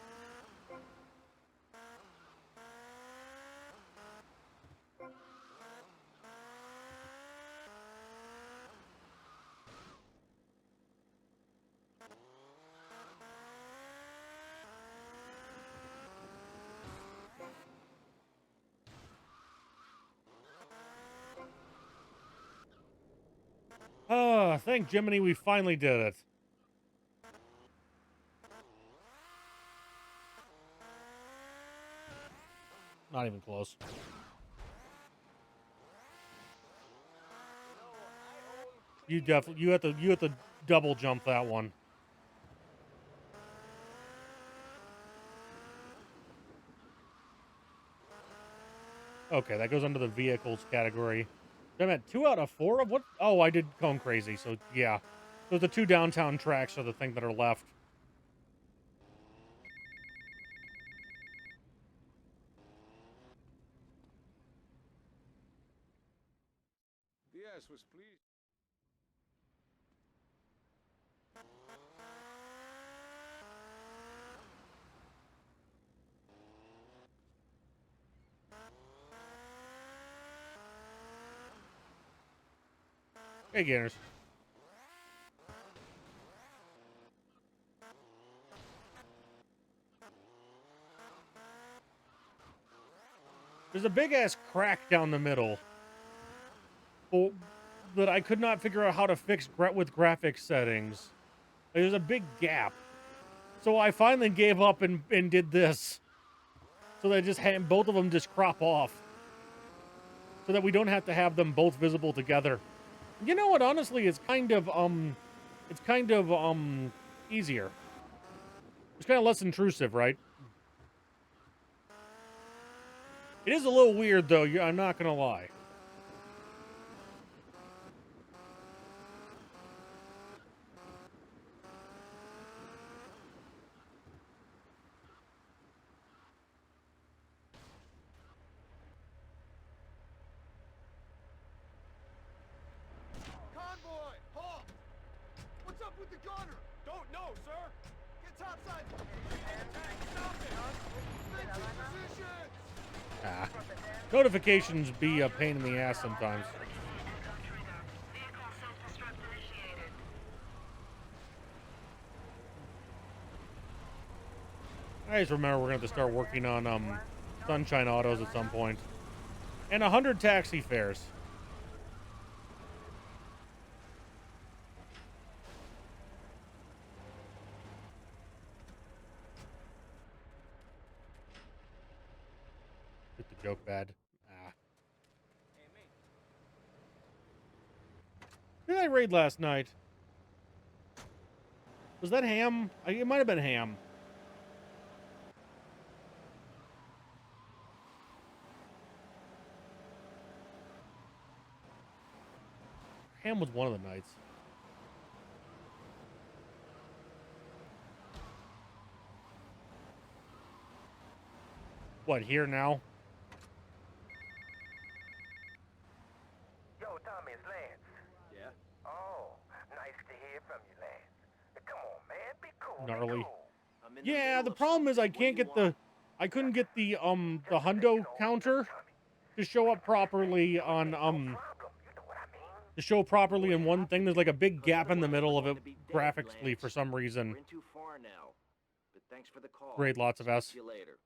Oh, thank Jiminy, we finally did it. Not even close. You have to double jump that one. Okay, that goes under the vehicles category. I'm at 2 out of 4 of what? Oh, I did Cone Crazy, so yeah. So the 2 downtown tracks are the thing that are left. Yes, was pleased. Hey, Gainers. There's a big-ass crack down the middle that I could not figure out how to fix with graphics settings. There's a big gap. So I finally gave up and did this. So that both of them just crop off. So that we don't have to have them both visible together. You know what? Honestly, it's kind of easier. It's kind of less intrusive, right? It is a little weird, though. I'm not gonna lie. Convoy! Halt! What's up with the gunner? Don't know, sir. Get topside. Stop it, Hund. Fix positions! Ah. Notifications be a pain in the ass sometimes. I just remember we're gonna have to start working on Sunshine Autos at some point. And 100 taxi fares. Get the joke bad. Ah. Who did I raid last night? Was that Ham? It might have been Ham. Ham was one of the nights. What, here now? Yo, Tommy, it's Lance. Yeah? Oh, nice to hear from you, Lance. Come on, man, be cool. Gnarly. Be cool. I'm in Yeah, middle the of problem is I something. What can't do you get the... want? I couldn't get the hundo counter to show up properly on, No problem. You know what I mean? to show properly in one thing. There's like a big Because gap in the otherwise middle we're of going it to be dead, graphically Lance. for some reason. We're in too far now. But thanks for the call. Grade lots of S. See you later.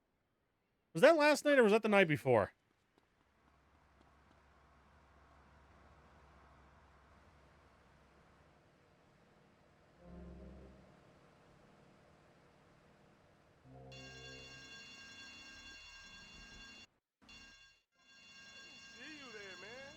Was that last night or was that the night before? See you there, man.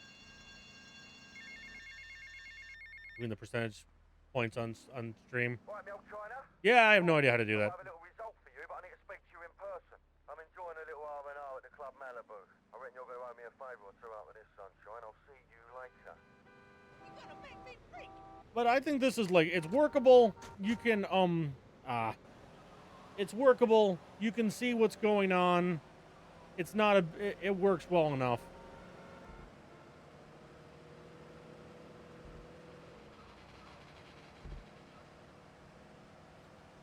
Doing the percentage points on stream. Right, Milk China? Yeah, I have no idea how to do I that. have a little result for you, but I need to speak to you in person. I'm enjoying a little R&R at the Club Malibu. I reckon you're going to owe me a favour or two after this, sunshine. I'll see you later. You're gonna make me freak. But I think this is like, it's workable. You can, it's workable. You can see what's going on. It's not it works well enough.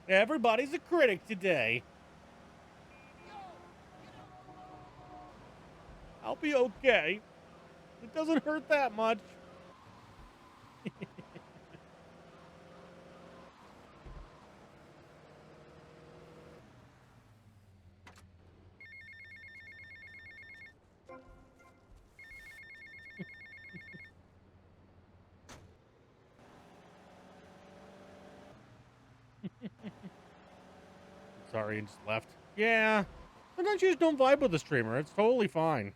Everybody's a critic today. I'll be okay. It doesn't hurt that much. Sorry, and just left. Yeah. Sometimes you just don't vibe with the streamer. It's totally fine.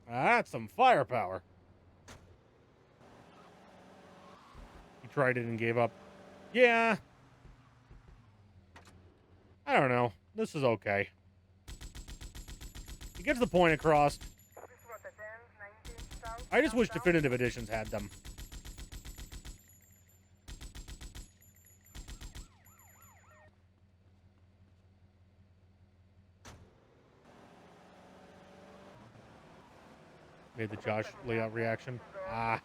That's some firepower. He tried it and gave up. Yeah. I don't know. This is okay. He gets the point across. I just wish definitive editions had them. Made the Josh layout reaction. Ah.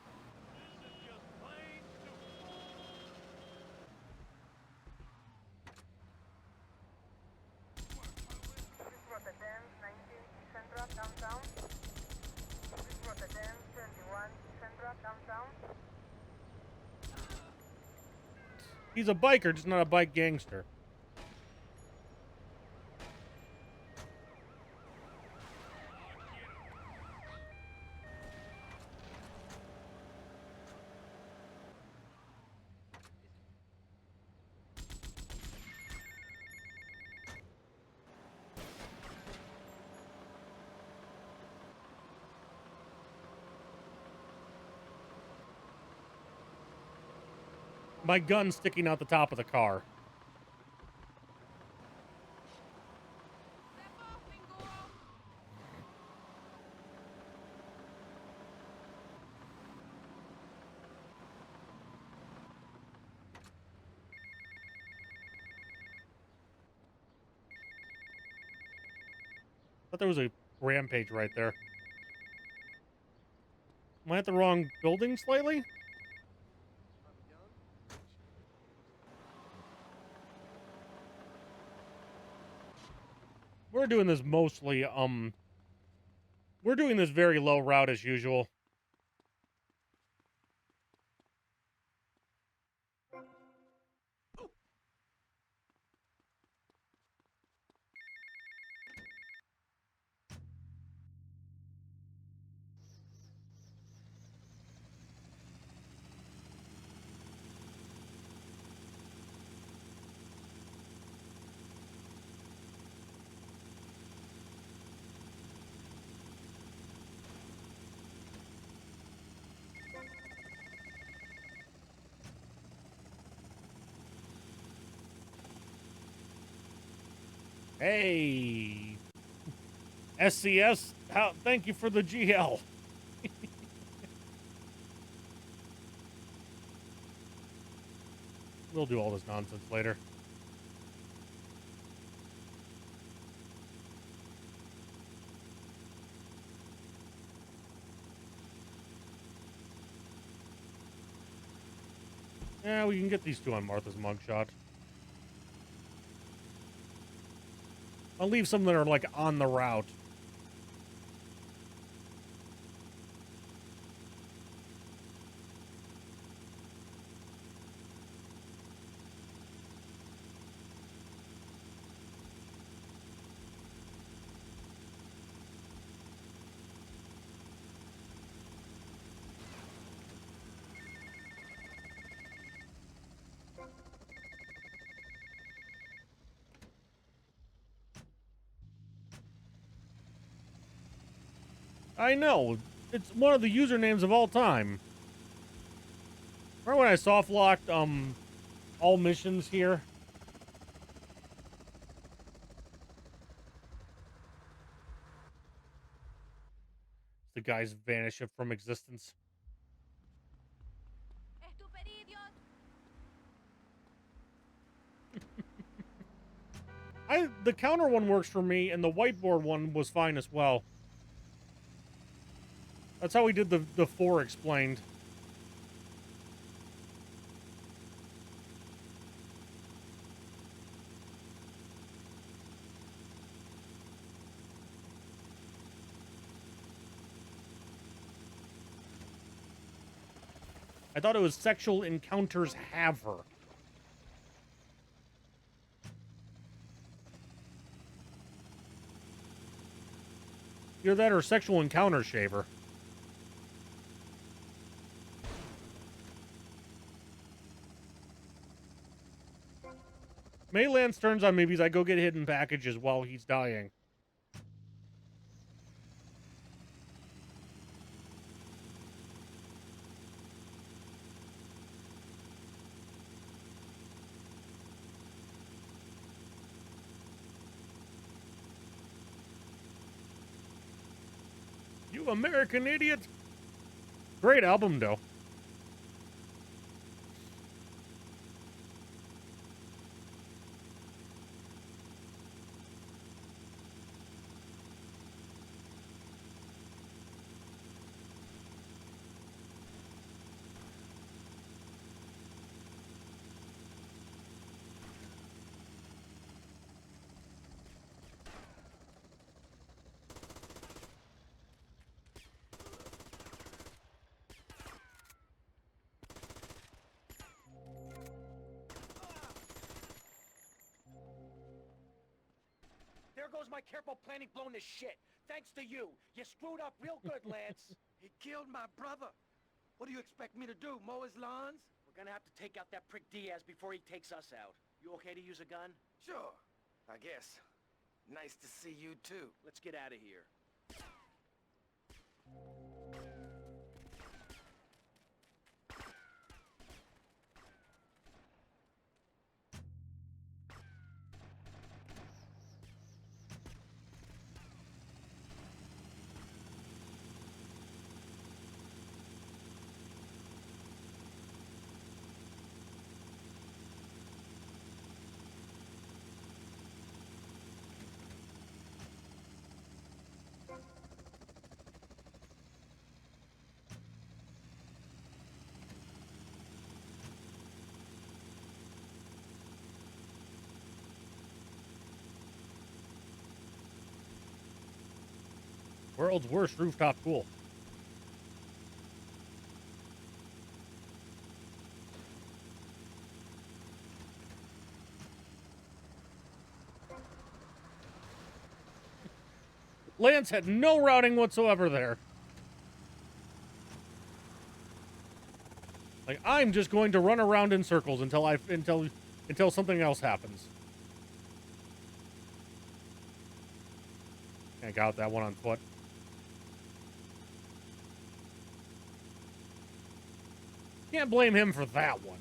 He's a biker, just not a bike gangster. My gun's sticking out the top of the car. Step off, Bingo. Thought there was a rampage right there. Am I at the wrong building slightly? We're doing this mostly, we're doing this very low route as usual. Hey, SCS, thank you for the GL. We'll do all this nonsense later. Yeah, we can get these two on Martha's mugshot. I'll leave some that are, like, on the route. I know. It's one of the usernames of all time. Remember when I soft locked all missions here? The guys vanish from existence. Estuperidios. The counter one works for me, and the whiteboard one was fine as well. That's how we did the 4 explained. I thought it was Sexual Encounters Haver. Either that or Sexual Encounter Shaver. May Lance turns on me because I go get hidden packages while he's dying. You American idiot! Great album, though. There goes my careful planning blown to shit. Thanks to you. You screwed up real good, Lance. He killed my brother. What do you expect me to do, mow his lawns? We're gonna have to take out that prick Diaz before he takes us out. You okay to use a gun? Sure, I guess. Nice to see you too. Let's get out of here. World's worst rooftop pool. Lance had no routing whatsoever there. Like, I'm just going to run around in circles until something else happens. I got that one on foot. Can't blame him for that one.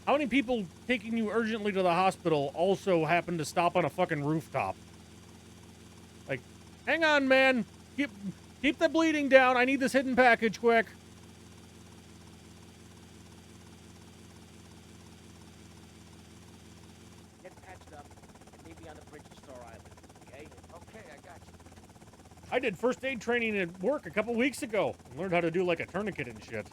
How many people taking you urgently to the hospital also happen to stop on a fucking rooftop? Like, hang on, man. Keep the bleeding down. I need this hidden package quick. Get patched up and meet me on the bridge to Star Island, okay? Okay, I got you. I did first aid training at work a couple weeks ago. And learned how to do like a tourniquet and shit.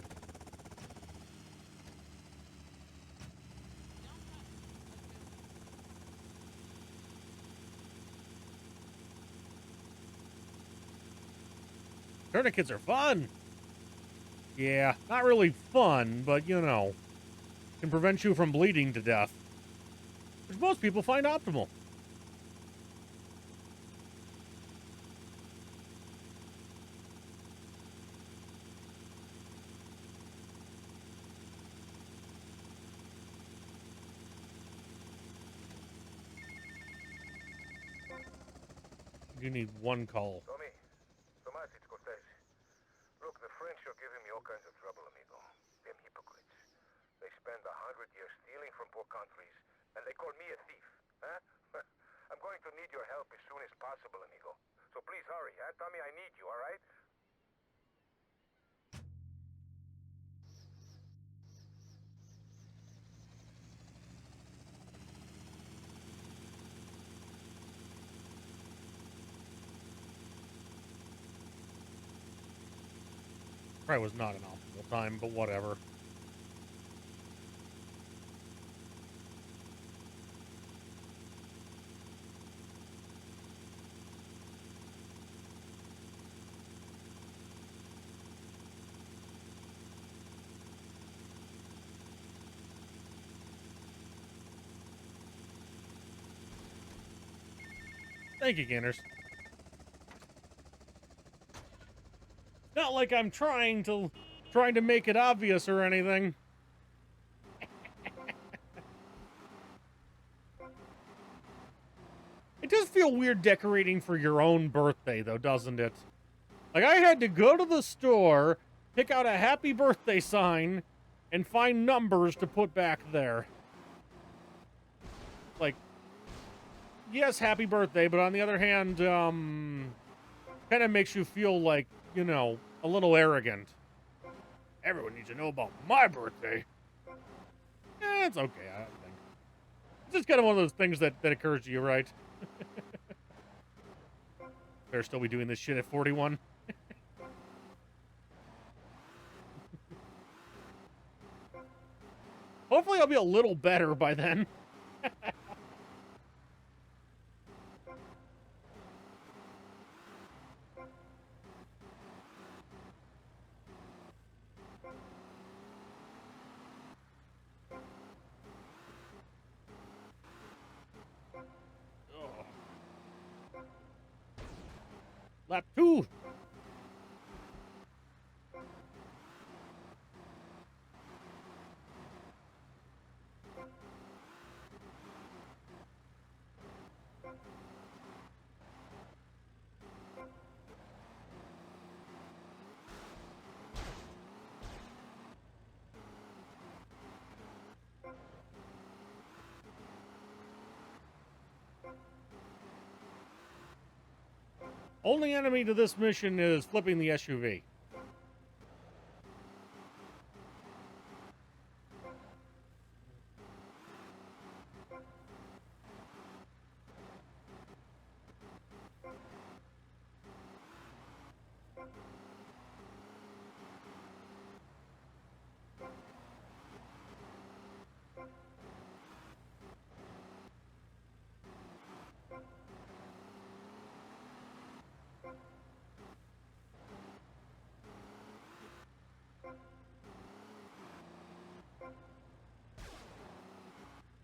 Tourniquets are fun. Yeah, not really fun, but you know, can prevent you from bleeding to death, which most people find optimal. You need one call. Tommy, Tomas, it's Cortez. Look, the French are giving me all kinds of trouble, amigo. Them hypocrites. They spend 100 years stealing from poor countries, and they call me a thief, huh? I'm going to need your help as soon as possible, amigo. So please hurry, huh? Tommy, I need you, all right? Probably was not an optimal time, but whatever. Thank you, Ganners. Not like I'm trying to make it obvious or anything. It does feel weird decorating for your own birthday, though, doesn't it? Like, I had to go to the store, pick out a happy birthday sign, and find numbers to put back there. Like, yes, happy birthday, but on the other hand, kind of makes you feel like, you know, a little arrogant. Everyone needs to know about my birthday. Eh, it's okay, I think. It's just kind of one of those things that occurs to you, right? Better still be doing this shit at 41. Hopefully I'll be a little better by then. Lap 2. Only enemy to this mission is flipping the SUV.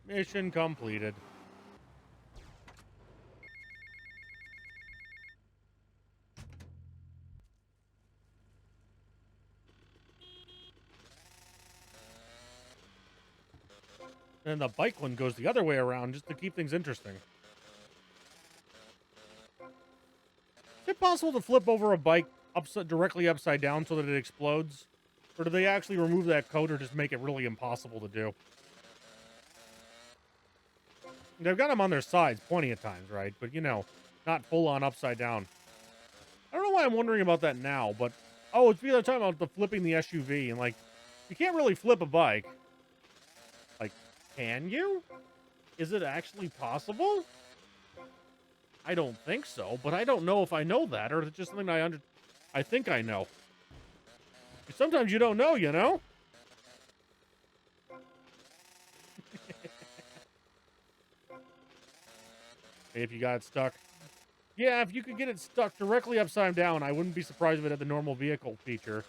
Mission completed. And the bike one goes the other way around just to keep things interesting. Is it possible to flip over a bike directly upside down so that it explodes? Or do they actually remove that code or just make it really impossible to do? They've got them on their sides plenty of times, right? But, you know, not full-on upside down. I don't know why I'm wondering about that now, but... Oh, it's because I'm talking about the flipping the SUV, and, like, you can't really flip a bike. Like, can you? Is it actually possible? I don't think so, but I don't know if I know that, or it's just something I think I know. Sometimes you don't know, you know? If you got it stuck. Yeah, if you could get it stuck directly upside down, I wouldn't be surprised if it had the normal vehicle feature.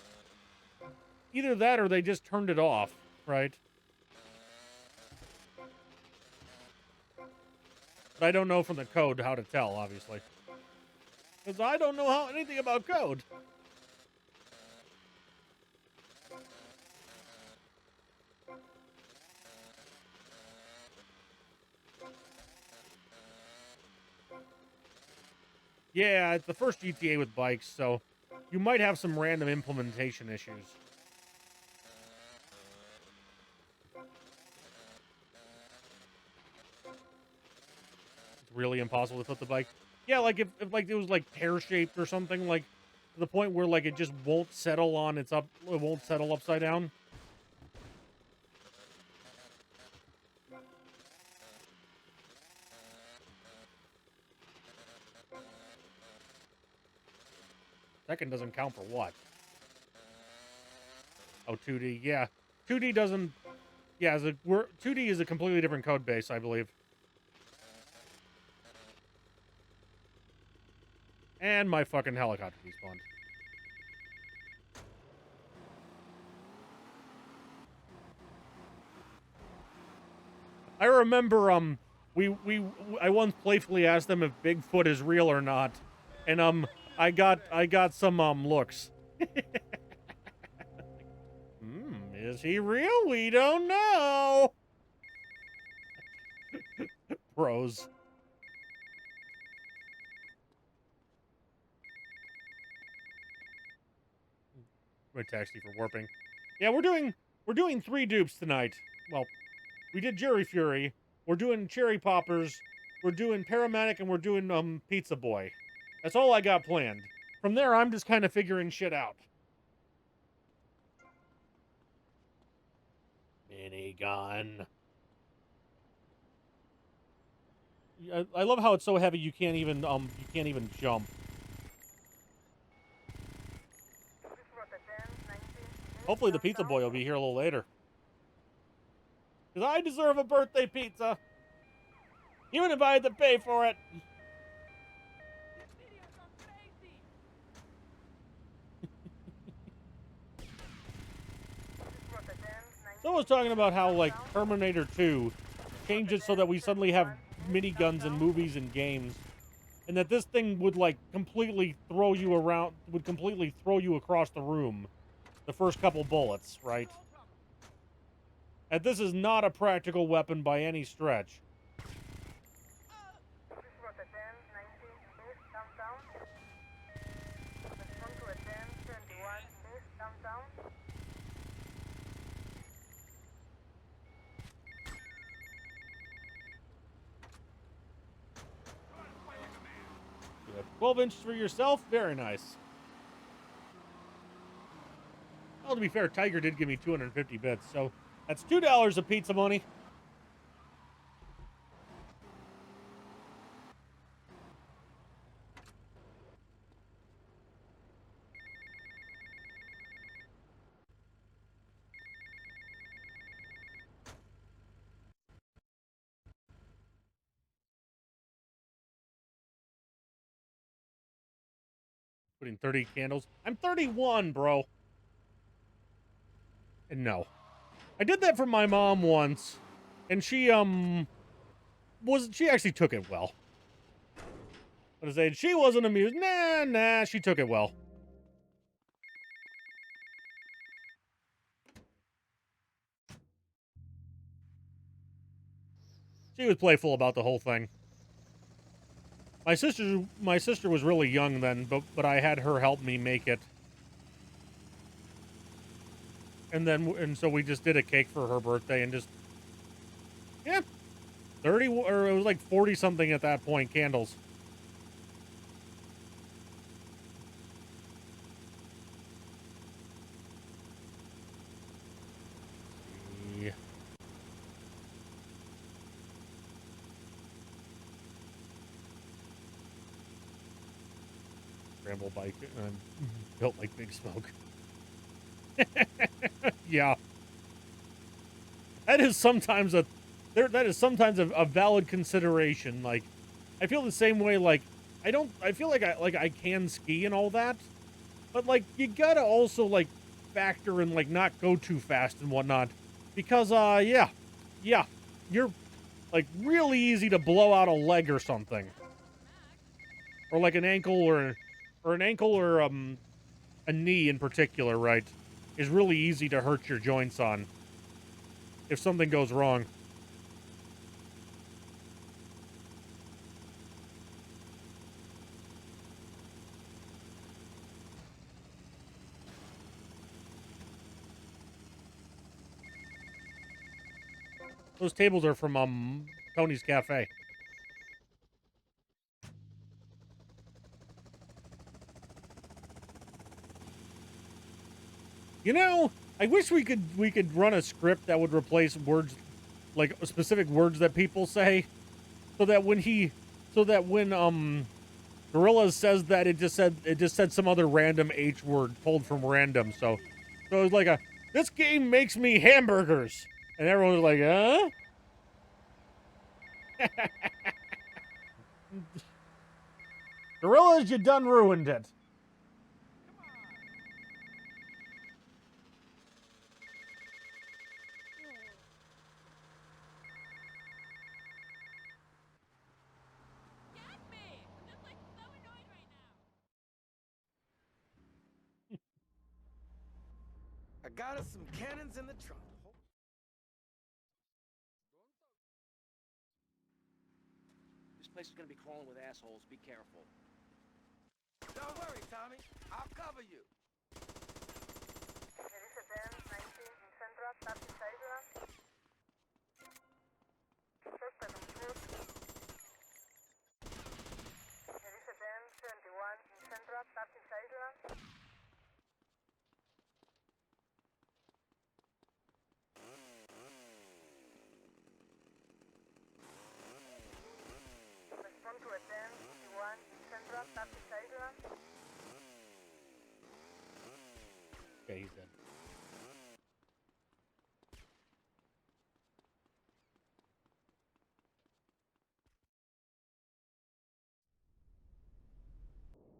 Either that or they just turned it off, right? But I don't know from the code how to tell, obviously. Because I don't know anything about code. Yeah, it's the first GTA with bikes, so you might have some random implementation issues. It's really impossible to flip the bike. Yeah, like if like it was like pear-shaped or something, like to the point where like it just won't settle on it won't settle upside down. Second doesn't count for what? Oh, 2D, yeah. 2D doesn't... Yeah, 2D is a completely different code base, I believe. And my fucking helicopter despawned. I remember, I once playfully asked them if Bigfoot is real or not. And, I got some, looks. Is he real? We don't know. Pros. I'm gonna text you for warping. Yeah, we're doing 3 dupes tonight. Well, we did Jury Fury. We're doing Cherry Poppers. We're doing Paramedic, and we're doing Pizza Boy. That's all I got planned. From there, I'm just kind of figuring shit out. Minigun. I love how it's so heavy you can't even jump. Hopefully the pizza boy will be here a little later. Because I deserve a birthday pizza. Even if I had to pay for it. Someone was talking about how, like, Terminator 2 changed it so that we suddenly have miniguns in movies and games. And that this thing would, like, completely throw you across the room. The first couple bullets, right? And this is not a practical weapon by any stretch. You have 12 inches for yourself? Very nice. Well, to be fair, Tiger did give me 250 bits, so that's $2 of pizza money. Putting 30 candles. I'm 31, bro. And no. I did that for my mom once, and she actually took it well. But I said she wasn't amused. Nah, she took it well. She was playful about the whole thing. My sister was really young then, but I had her help me make it. And so we just did a cake for her birthday and just, yeah. 30, or it was like 40 something at that point, candles. Yeah. Scramble bike, built like Big Smoke. Yeah. That is sometimes a valid consideration. Like, I feel the same way. Like, I feel like I can ski and all that, but like, you gotta also like factor in like not go too fast and whatnot, because yeah, you're like really easy to blow out a leg or something, or like an ankle or a knee in particular, right, is really easy to hurt your joints on if something goes wrong. Those tables are from Tony's Cafe. You know, I wish we could run a script that would replace words, like specific words that people say, so that when Gorillas says that, it just said some other random H word pulled from random. So it's like this game makes me hamburgers, and everyone's like, huh? Gorillas, you done ruined it. Get me! I'm just like so annoyed right now. I got us some cannons in the trunk. This place is gonna be crawling with assholes. Be careful. Don't worry, Tommy. I'll cover you. Okay, he's dead.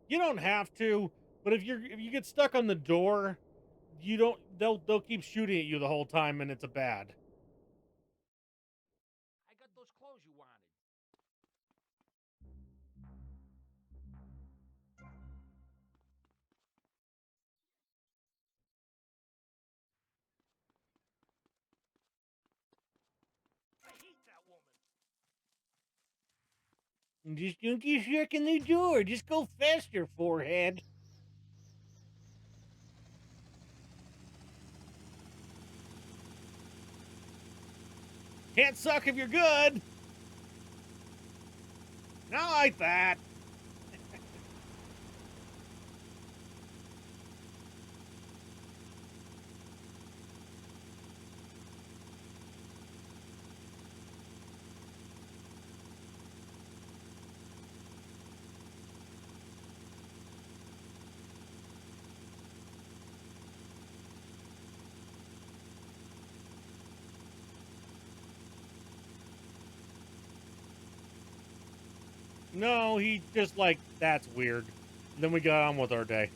You don't have to, but if you get stuck on the door, you don't. They'll keep shooting at you the whole time, and it's a bad. I got those clothes you wanted. I hate that woman. Just don't get stuck in the door. Just go faster, forehead. Can't suck if you're good. Not like that. No, he just like, that's weird. And then we got on with our day.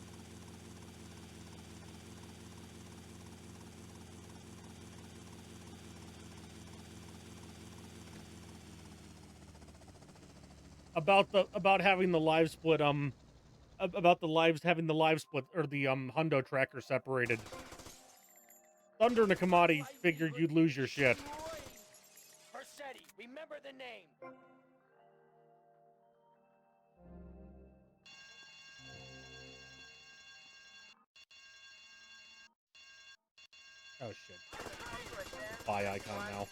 About having the live split, about the lives having the live split, or the hundo tracker separated. Thunder Nakamati figured you'd lose your shit. Versetti, remember the name. Oh shit. Buy icon now.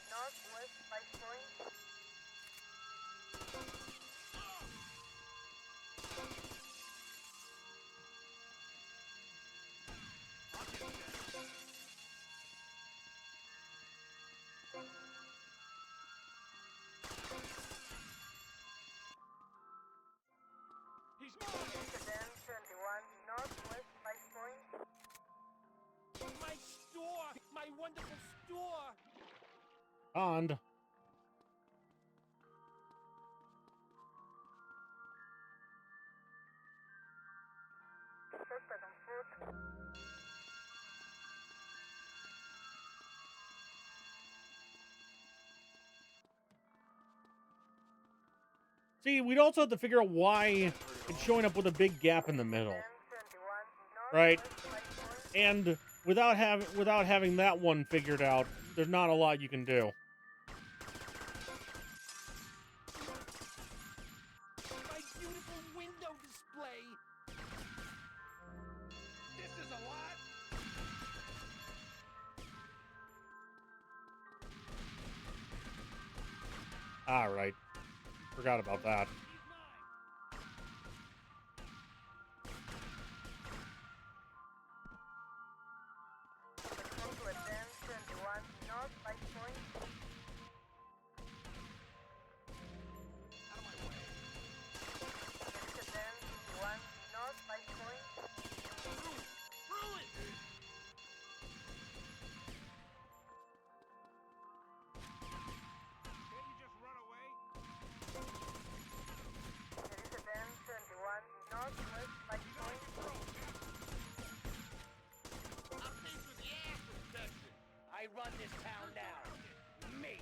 wonderful store. Hund. Suspect on foot. See, we'd also have to figure out why it's showing up with a big gap in the middle, 1071 right? northwest 5 And without having that one figured out, there's not a lot you can do. My beautiful window display. This is a lot. All right, forgot about that. Control to a 1071 north 5 point. There is a 1071 north 5 point. Through it. Can't you just run away? There is a 1071 northwest 5 point. I'm faced with the ass infection. I run this town now. Me.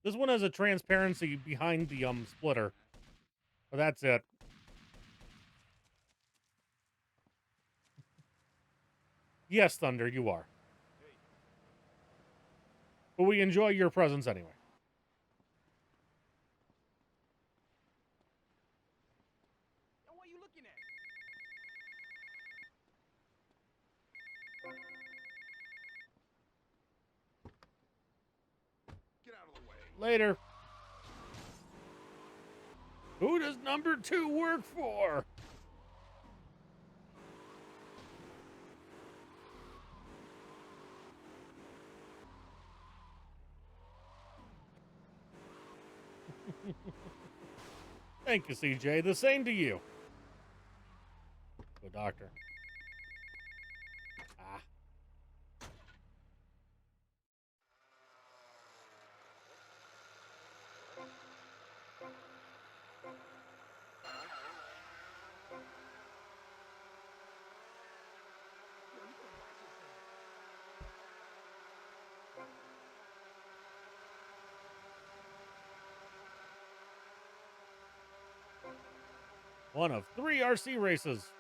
This one has a transparency behind the splitter, but that's it. Yes, Thunder, you are. But we enjoy your presence anyway. Now what are you looking at? Get out of the way. Later. Who does number 2 work for? Thank you, CJ. The same to you. Good doctor. Ah. One of 3 RC races.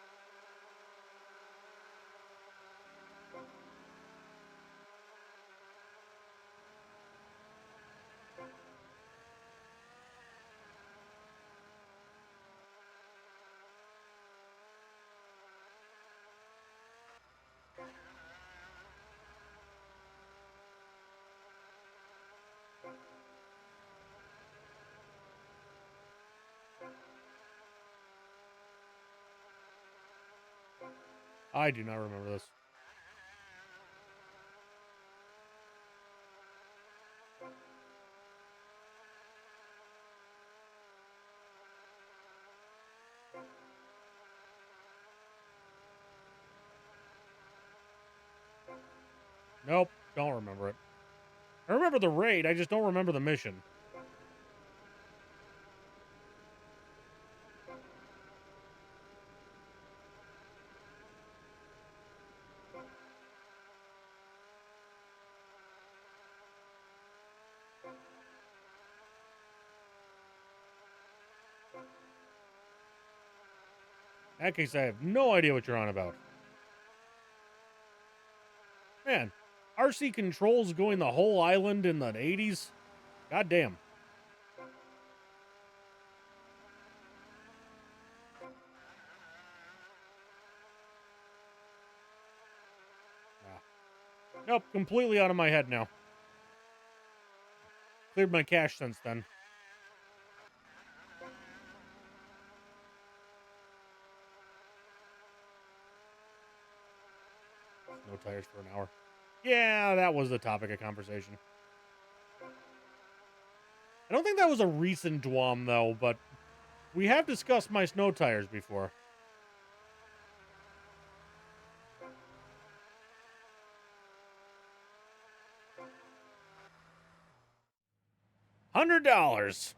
I do not remember this. Nope, don't remember it. I remember the raid, I just don't remember the mission. In that case, I have no idea what you're on about. Man, RC controls going the whole island in the 80s? God damn. Nope, completely out of my head now. Cleared my cache since then. No tires for an hour. Yeah, that was the topic of conversation. I don't think that was a recent Dwam, though, but we have discussed my snow tires before. $100.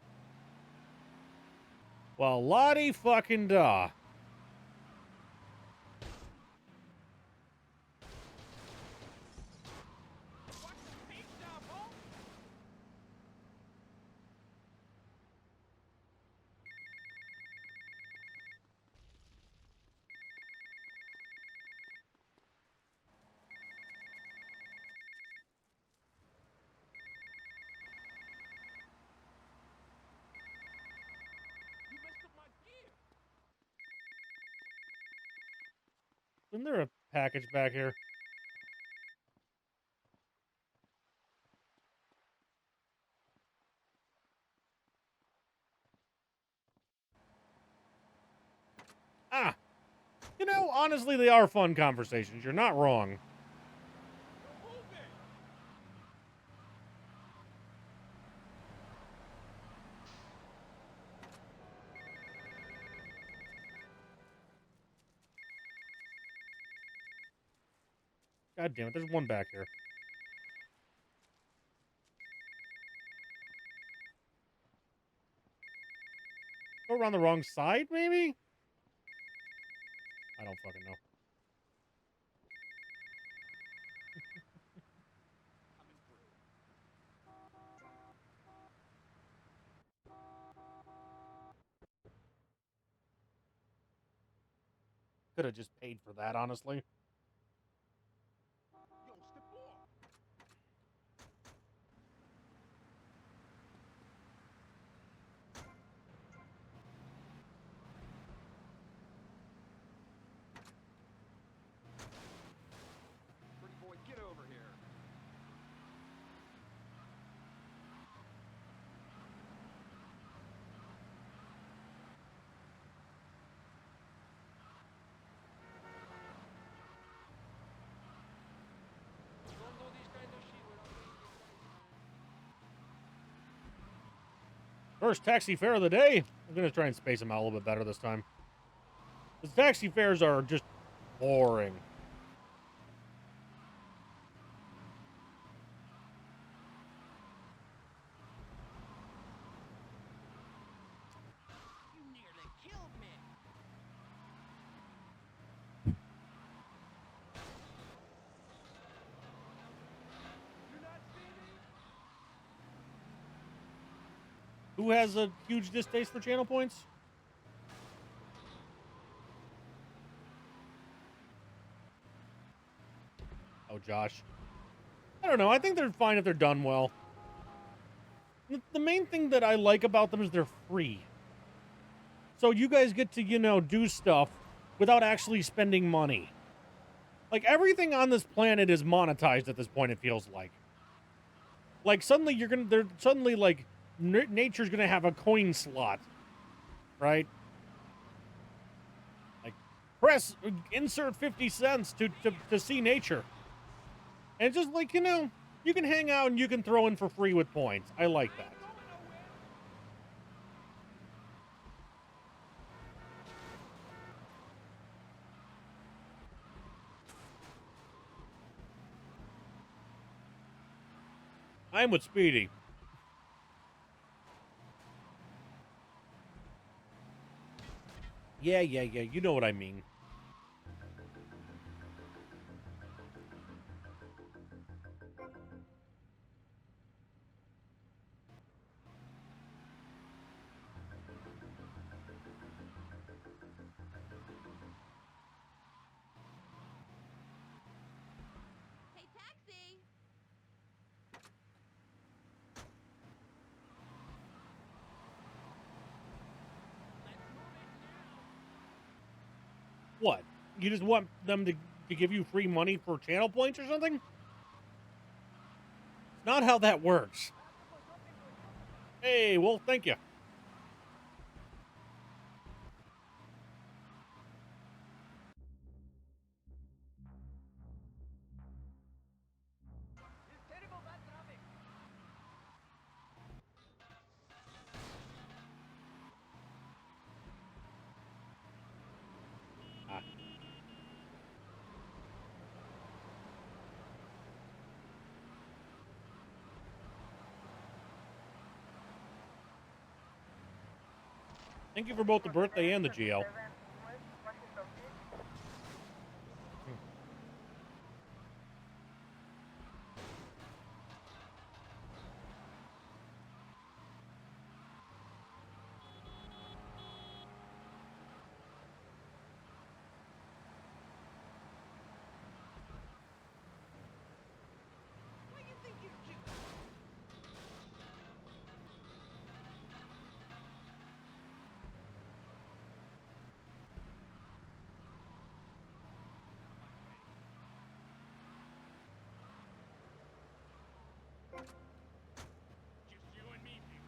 Well, Lottie fucking da. You messed up my gear. Isn't there a package back here? Ah! You know, honestly, they are fun conversations. You're not wrong. Move it. God damn it, there's one back here. Go around the wrong side, maybe? I don't fucking know. Coming through. Could have just paid for that, honestly. Yo, step off. Pretty boy, get over here. Don't do this kind of shit without paying the First taxi fare of the day. I'm going to try and space them out a little bit better this time. The taxi fares are just boring. You nearly killed me. You not see me? Who has a huge distaste for channel points? Oh, Josh. I don't know. I think they're fine if they're done well. The main thing that I like about them is they're free. So you guys get to, you know, do stuff without actually spending money. Like, everything on this planet is monetized at this point, it feels like. Like, suddenly like, nature's gonna have a coin slot. Right? Like, press, insert 50 cents to see nature. And it's just like, you know, you can hang out and you can throw in for free with points. I like that. I'm with Speedy. Yeah. You know what I mean. Hey, taxi! What? You just want them to give you free money for channel points or something? It's not how that works. Hey, well, thank you. Ah. Thank you for both the birthday and the GL. What do you think you do? Just you and me, big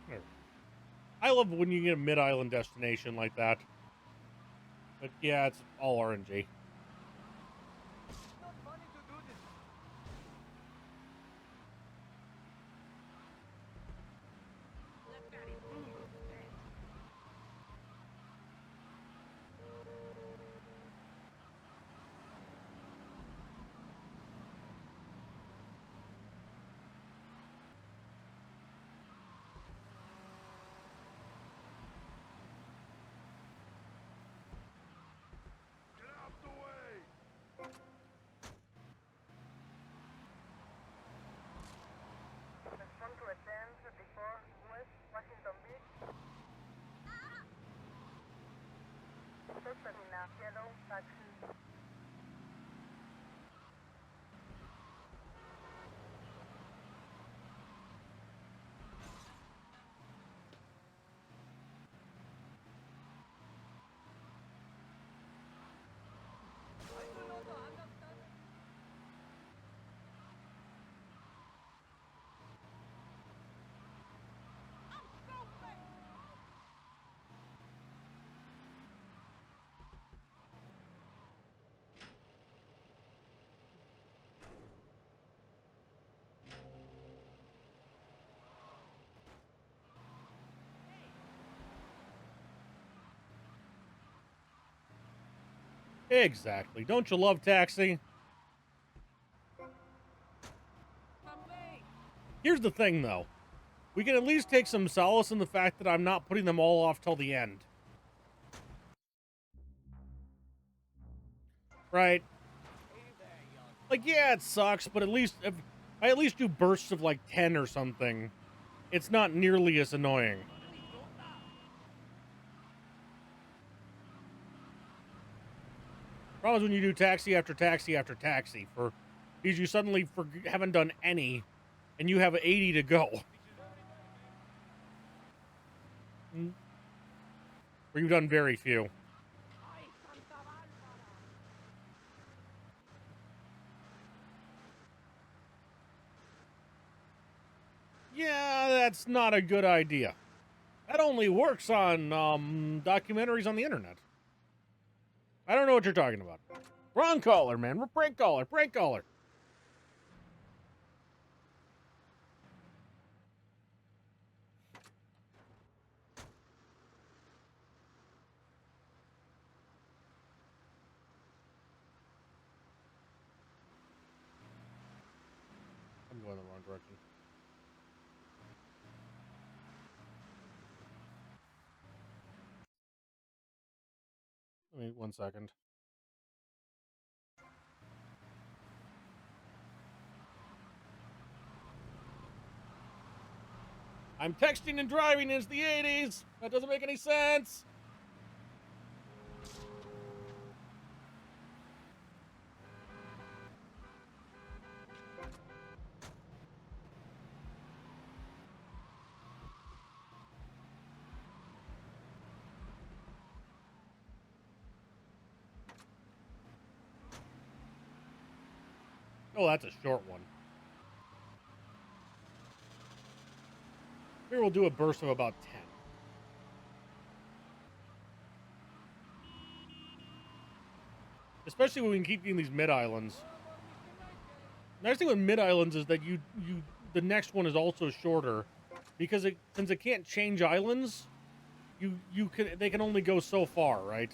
boy. I love when you get a mid-island destination like that. But yeah, it's all RNG. It's not funny to do this. Get out the way! Respond to a 1054 West Washington Beach. Suspect in a yellow taxi. I do not understand. Exactly. Don't you love Taxi? Here's the thing, though. We can at least take some solace in the fact that I'm not putting them all off till the end. Right? Like, yeah, it sucks, but at least if I at least do bursts of like 10 or something, it's not nearly as annoying. Problem is when you do taxi after taxi after taxi for because you suddenly haven't done any, and you have 80 to go. Or you've done very few. Yeah, that's not a good idea. That only works on documentaries on the internet. I don't know what you're talking about. Wrong caller, man. We're prank caller. Prank caller. I'm going the wrong direction. Wait 1 second. I'm texting and driving is the 80s. That doesn't make any sense. Oh, that's a short one. Here we'll do a burst of about 10. Especially when we can keep getting these mid-islands. Nice thing with mid-islands is that the next one is also shorter. Because since it can't change islands, they can only go so far, right?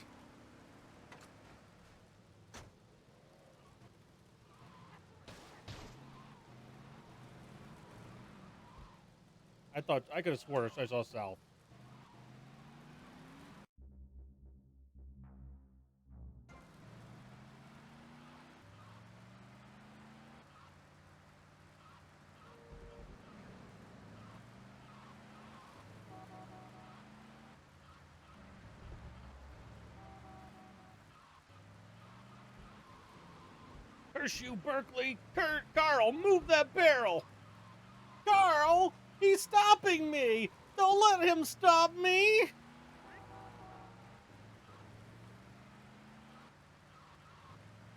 I thought I could have sworn I saw south. Curse you, Berkeley! Carl, move that barrel! Carl, he's stopping me! Don't let him stop me!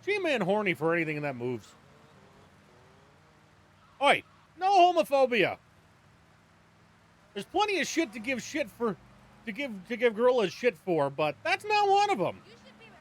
G-Man horny for anything that moves. Oi, no homophobia. There's plenty of shit to give shit for, to give gorillas shit for, but that's not one of them. You should be replaced.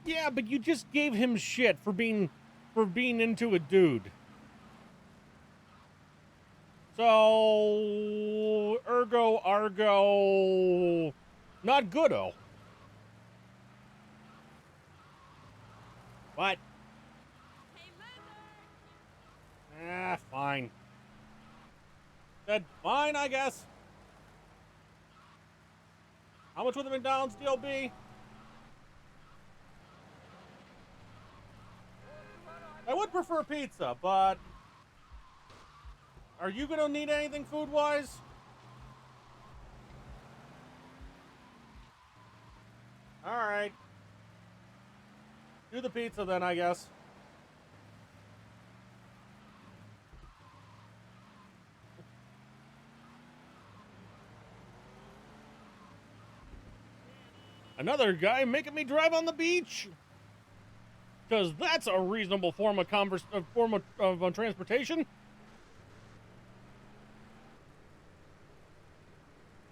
Yeah, but you just gave him shit for being into a dude. So ergo argo, not goodo. What? Hey, lizard! Ah, fine. Said fine, I guess. How much would the McDonald's deal be? I would prefer pizza, but are you gonna need anything food-wise? All right. Do the pizza then, I guess. Another guy making me drive on the beach. Because that's a reasonable form of transportation.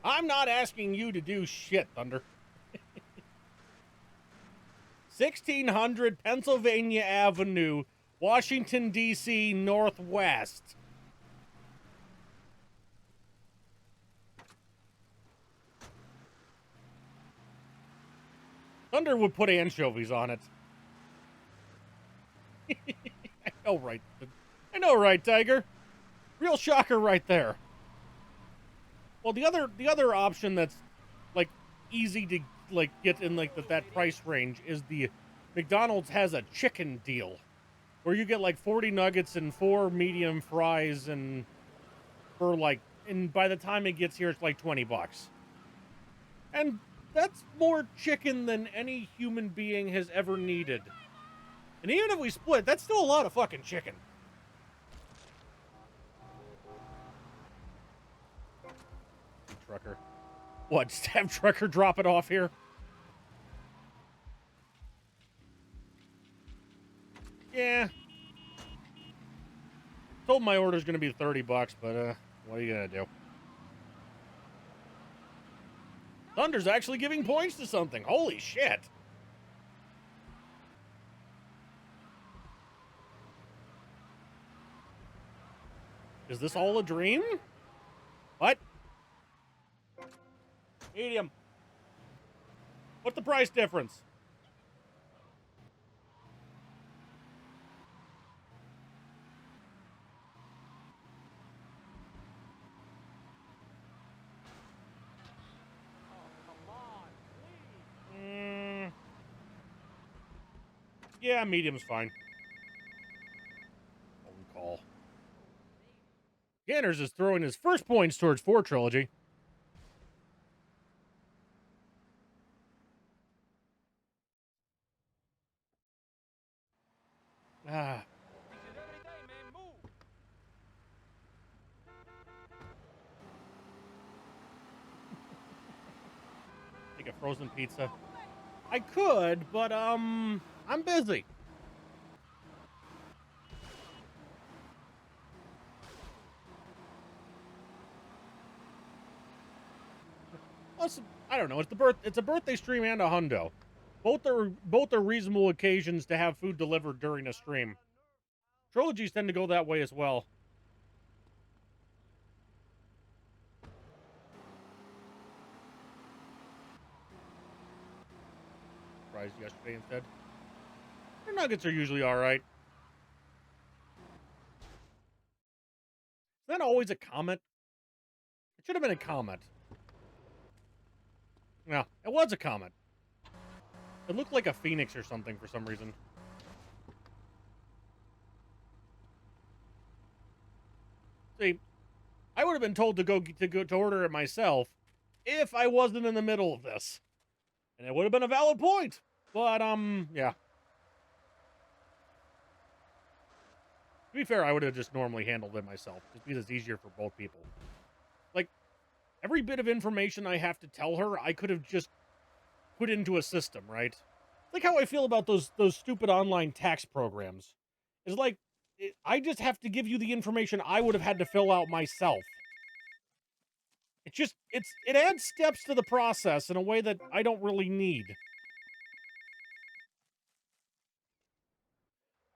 I'm not asking you to do shit, Thunder. 1600 Pennsylvania Avenue, Washington, D.C., Northwest. Thunder would put anchovies on it. I know, right, Tiger? Real shocker right there. Well, the other option that's like easy to like get in like that price range is the McDonald's has a chicken deal where you get like 40 nuggets and 4 medium fries and for like, and by the time it gets here it's like $20. And that's more chicken than any human being has ever needed. And even if we split, that's still a lot of fucking chicken. Trucker. What, just have Trucker drop it off here? Yeah. Told my order's gonna be $30, but what are you gonna do? Thunder's actually giving points to something. Holy shit. Is this all a dream? What? Medium. What's the price difference? Yeah, medium's fine. Phone call. Ganners is throwing his first points towards 4 Trilogy. Ah. Every day, man, move. frozen pizza. I could, but I'm busy. Plus, I don't know. It's a birthday stream and a hundo. Both are reasonable occasions to have food delivered during a stream. Trilogies tend to go that way as well. Fries yesterday instead. Their nuggets are usually all right. Is that always a comment? It should have been a comment. No, it was a comment. It looked like a phoenix or something for some reason. See, I would have been told to order it myself if I wasn't in the middle of this, and it would have been a valid point. But yeah. To be fair, I would have just normally handled it myself, just because it's easier for both people. Like, every bit of information I have to tell her, I could have just put into a system, right? Like how I feel about those stupid online tax programs. It's like, I just have to give you the information I would have had to fill out myself. It adds steps to the process in a way that I don't really need.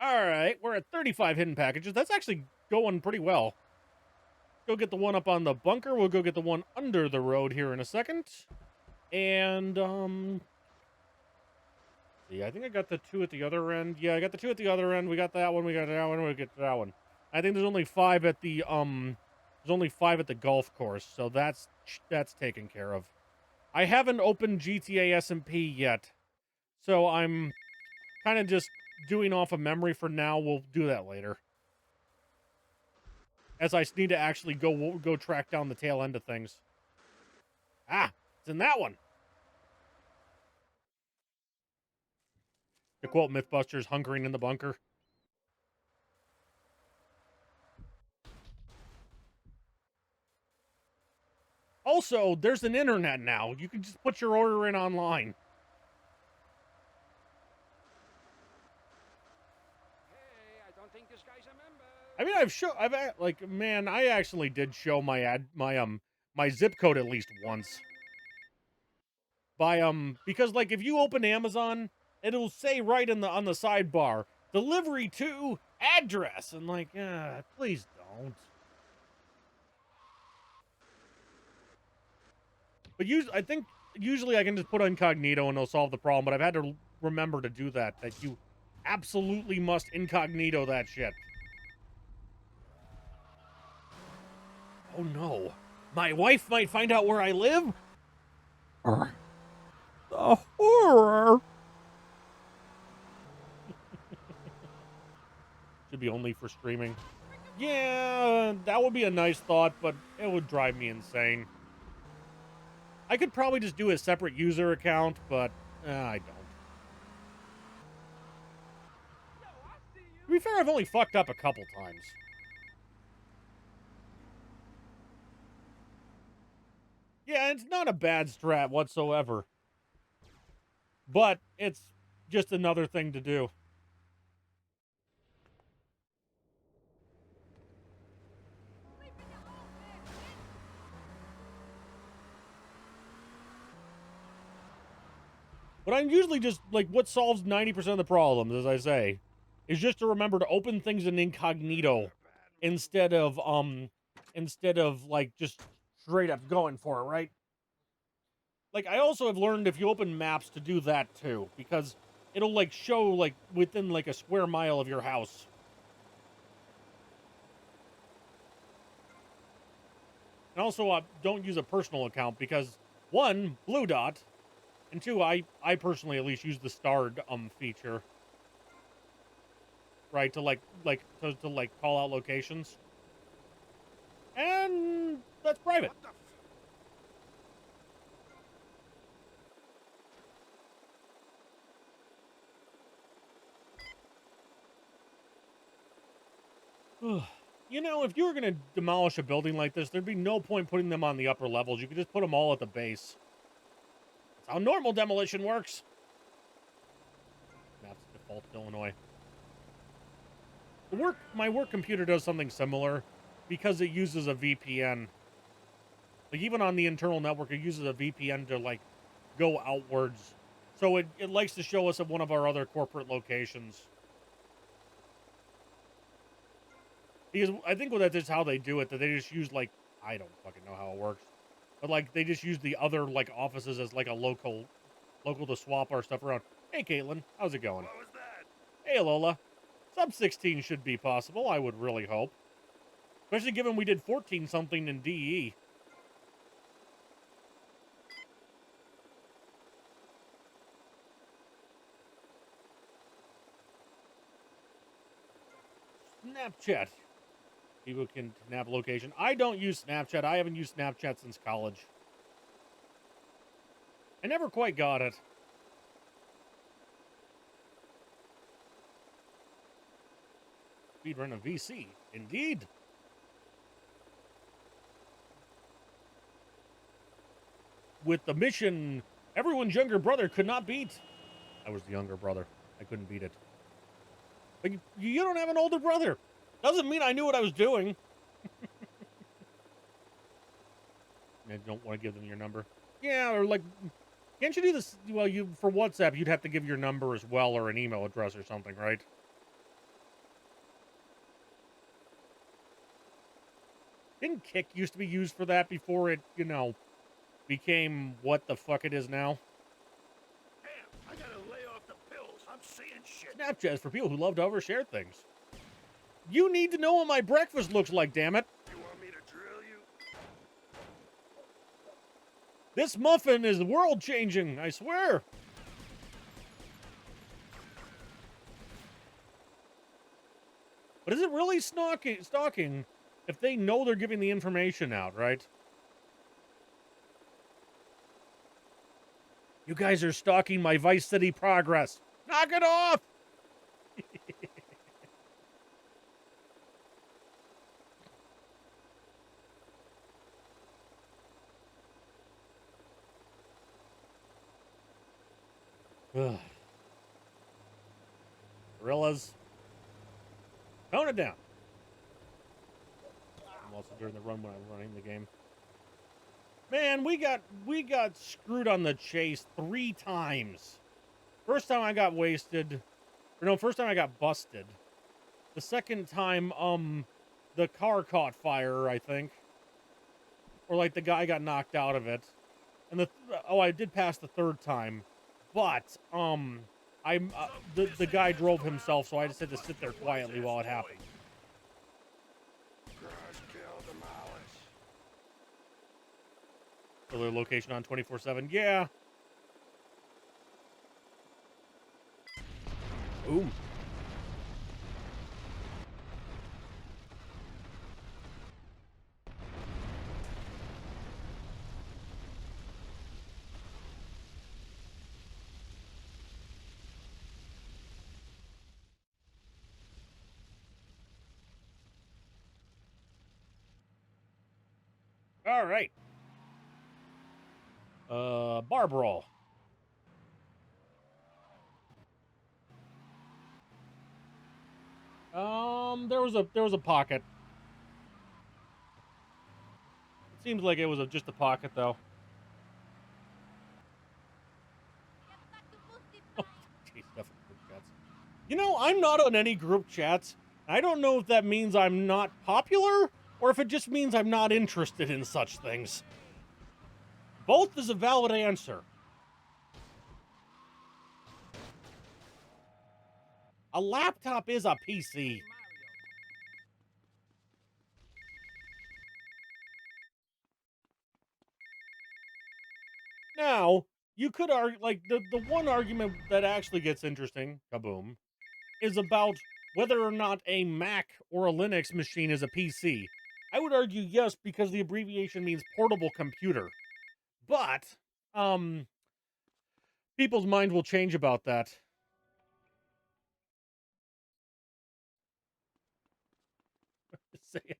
All right, we're at 35 hidden packages. That's actually going pretty well. Go get the one up on the bunker. We'll go get the one under the road here in a second. And, see, I think I got the two at the other end. Yeah, I got the two at the other end. We got that one. We got that one. We get that one. I think there's only 5 at the, there's only 5 at the golf course. So that's taken care of. I haven't opened GTA SMP yet. So I'm kind of just doing off of memory for now. We'll do that later. As I need to actually go track down the tail end of things. Ah, it's in that one. To quote Mythbusters, hunkering in the bunker. Also, there's an internet now. You can just put your order in online. Hey, I don't think this guy's a member. I mean, I actually did show my zip code at least once. Because like if you open Amazon, it'll say right on the sidebar, delivery to address, and like, please don't. But I think usually I can just put incognito and it'll solve the problem, but I've had to remember to do that you absolutely must incognito that shit. Oh no. My wife might find out where I live? The horror! Should be only for streaming. Yeah, that would be a nice thought, but it would drive me insane. I could probably just do a separate user account, but I don't. To be fair, I've only fucked up a couple times. Yeah, it's not a bad strat whatsoever. But it's just another thing to do. But I'm usually just, like, what solves 90% of the problems, as I say, is just to remember to open things in incognito instead of, like, just straight up going for it, right? Like, I also have learned if you open maps to do that, too, because it'll, like, show, like, within, like, a square mile of your house. And also, don't use a personal account, because, 1, blue dot, and 2, I personally at least use the starred feature, right, to to call out locations, and that's private. You know, if you were gonna demolish a building like this, there'd be no point putting them on the upper levels. You could just put them all at the base. That's how normal demolition works. That's default Illinois. My work computer does something similar because it uses a VPN. Like, even on the internal network, it uses a VPN to, like, go outwards. So it likes to show us at one of our other corporate locations. Because I think that is how they do it, that they just use, like, I don't fucking know how it works. But, like, they just use the other, like, offices as, like, a local to swap our stuff around. Hey, Caitlin, how's it going? What was that? Hey, Lola. Sub 16 should be possible, I would really hope. Especially given we did 14-something in DE. Snapchat. People can snap location. I don't use Snapchat. I haven't used Snapchat since college. I never quite got it. Speedrun of VC. Indeed. With the mission everyone's younger brother could not beat. I was the younger brother. I couldn't beat it. But you don't have an older brother. Doesn't mean I knew what I was doing. I don't want to give them your number. Yeah, or like, can't you do this? Well, for WhatsApp, you'd have to give your number as well, or an email address or something, right? Didn't Kik used to be used for that before it, became what the fuck it is now? Damn, I gotta lay off the pills. I'm seeing shit. Snapchat is for people who love to overshare things. You need to know what my breakfast looks like, damn it. You want me to drill you? This muffin is world-changing, I swear. But is it really stalking if they know they're giving the information out, right? You guys are stalking my Vice City progress. Knock it off! Gorillas. Tone it down. I'm also during the run when I'm running the game. Man, we got screwed on the chase 3 times. First time I got wasted. Or no, first time I got busted. The second time, the car caught fire, I think. Or like the guy got knocked out of it. And I did pass the third time. But, the guy drove himself, so I just had to sit there quietly while it happened. Crush, kill, demolish. So their location on 24/7. Yeah. Boom. All right. Bar brawl. There was a pocket. It seems like it was just a pocket, though. Oh, geez, definitely group chats. I'm not on any group chats. I don't know if that means I'm not popular or if it just means I'm not interested in such things. Both is a valid answer. A laptop is a PC. Now, you could argue, like, the one argument that actually gets interesting, kaboom, is about whether or not a Mac or a Linux machine is a PC. I would argue yes, because the abbreviation means portable computer. But, people's mind will change about that. Just say it.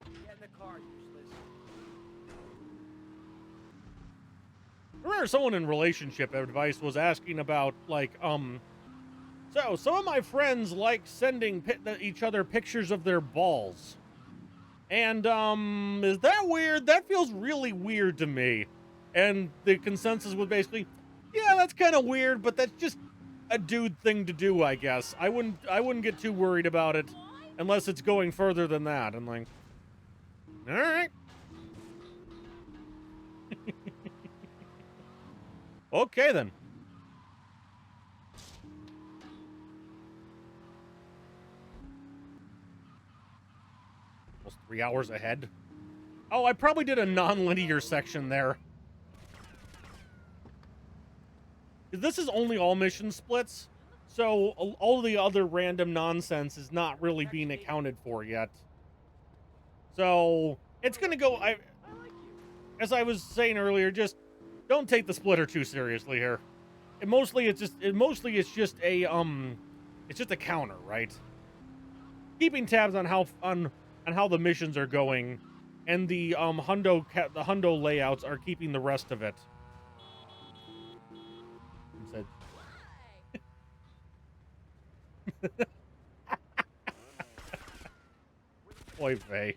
Get in the car, useless. I remember someone in relationship advice was asking about, like, so some of my friends like sending each other pictures of their balls. And, is that weird? That feels really weird to me. And the consensus was basically, yeah, that's kind of weird, but that's just a dude thing to do, I guess. I wouldn't get too worried about it unless it's going further than that. I'm like, all right. Okay, then. Almost 3 hours ahead. Oh, I probably did a non-linear section there. This is only all mission splits, so all the other random nonsense is not really being accounted for yet. So it's gonna go. As I was saying earlier, just don't take the splitter too seriously here. It's just a counter, right? Keeping tabs on how the missions are going, and the hundo layouts are keeping the rest of it. Said. Boy, Vay.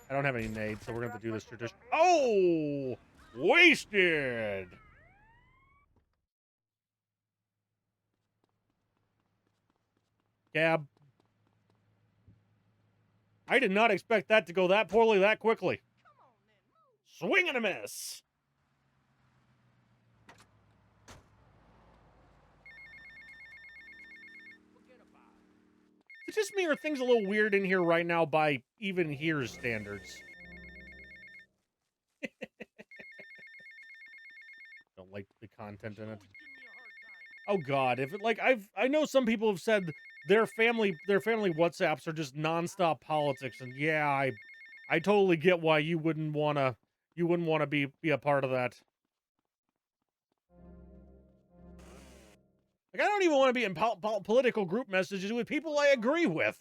I don't have any nades, so we're gonna have to do this tradition. Oh, wasted. Gab. I did not expect that to go that poorly that quickly. Swing and a miss. It's just me, or things a little weird in here right now by even here's standards. Don't like the content in it. Oh God, if it, like I know some people have said their family WhatsApps are just nonstop politics, and yeah, I totally get why you wouldn't wanna be a part of that. Like, I don't even want to be in political group messages with people I agree with.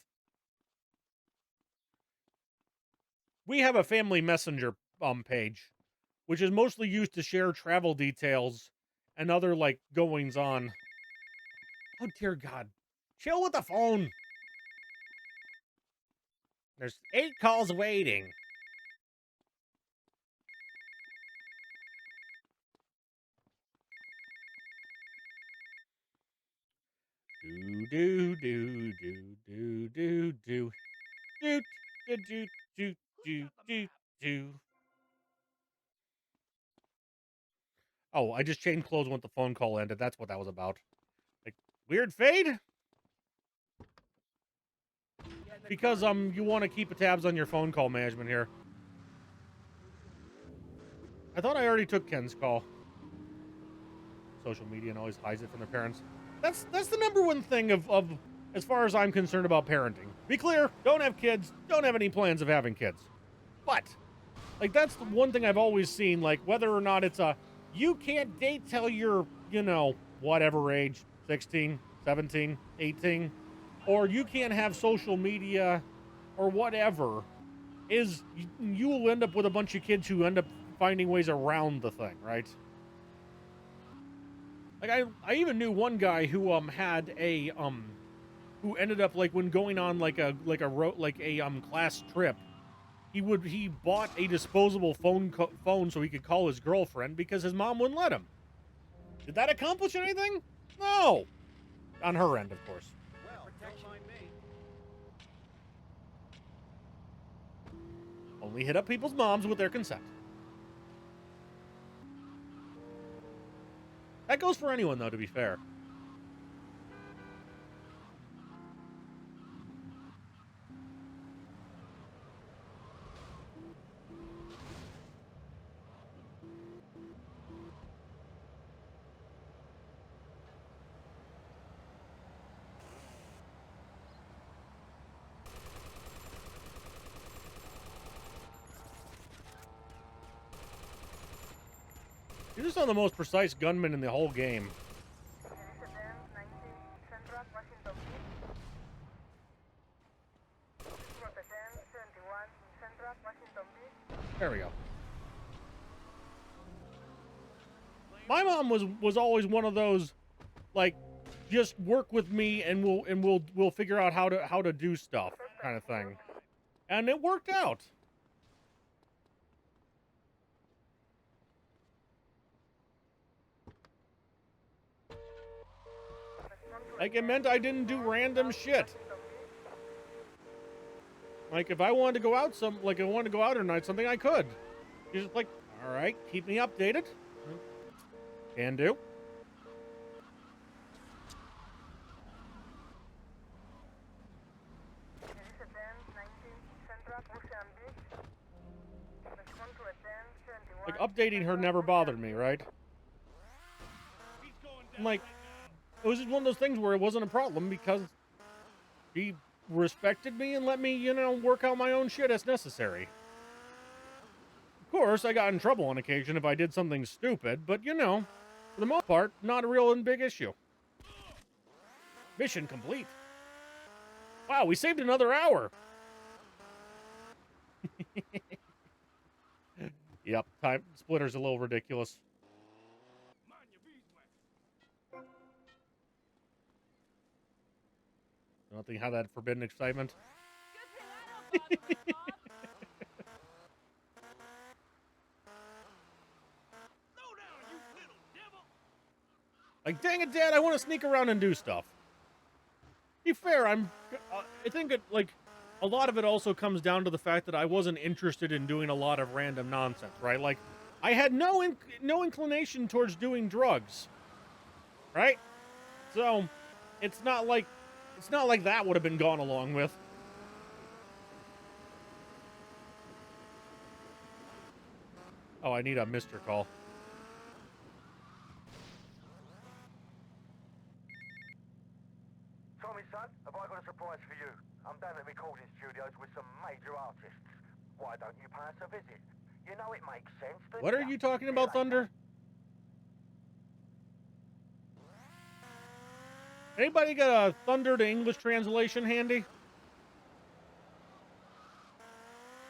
We have a family messenger page, which is mostly used to share travel details and other, like, goings on. Oh, dear God. Chill with the phone. There's 8 calls waiting. Do do do do do do do do do do do do do. Oh, I just changed clothes when the phone call ended. That's what that was about. Like, weird fade? Because you want to keep tabs on your phone call management here. I thought I already took Ken's call. Social media and always hides it from their parents. That's the number one thing of as far as I'm concerned about parenting. Be clear, don't have kids, don't have any plans of having kids. But, like, that's the one thing I've always seen, like, whether or not it's you can't date till you're, whatever age, 16, 17, 18, or you can't have social media or whatever, is you will end up with a bunch of kids who end up finding ways around the thing, right? Like, I even knew one guy who had a who ended up, like, when going on like a class trip, he bought a disposable phone so he could call his girlfriend because his mom wouldn't let him. Did that accomplish anything? No. On her end, of course. Well, don't mind me. Only hit up people's moms with their consent. That goes for anyone, though, to be fair. You're just on the most precise gunman in the whole game. There we go. My mom was always one of those, like, just work with me and we'll figure out how to do stuff kind of thing, and it worked out. Like, it meant I didn't do random shit. Like, if I wanted to go out I wanted to go out tonight, something I could. She's just like, all right, keep me updated. Can do. Like, updating her never bothered me, right? Like, it was just one of those things where it wasn't a problem because she respected me and let me, work out my own shit as necessary. Of course, I got in trouble on occasion if I did something stupid, but, for the most part, not a real and big issue. Mission complete. Wow, we saved another hour. Yep, time splitter's a little ridiculous. Nothing how that forbidden excitement. Like, dang it, Dad, I want to sneak around and do stuff. Be fair, I think a lot of it also comes down to the fact that I wasn't interested in doing a lot of random nonsense, right? Like, I had no inclination towards doing drugs, right? So, it's not like that would have been gone along with. Oh, I need a Mr. call. Tommy, son, have I got a surprise for you? I'm down at the recording studios with some major artists. Why don't you pay us a visit? You know it makes sense, don't What are you talking about, Thunder? Anybody got a Thunder to English translation handy?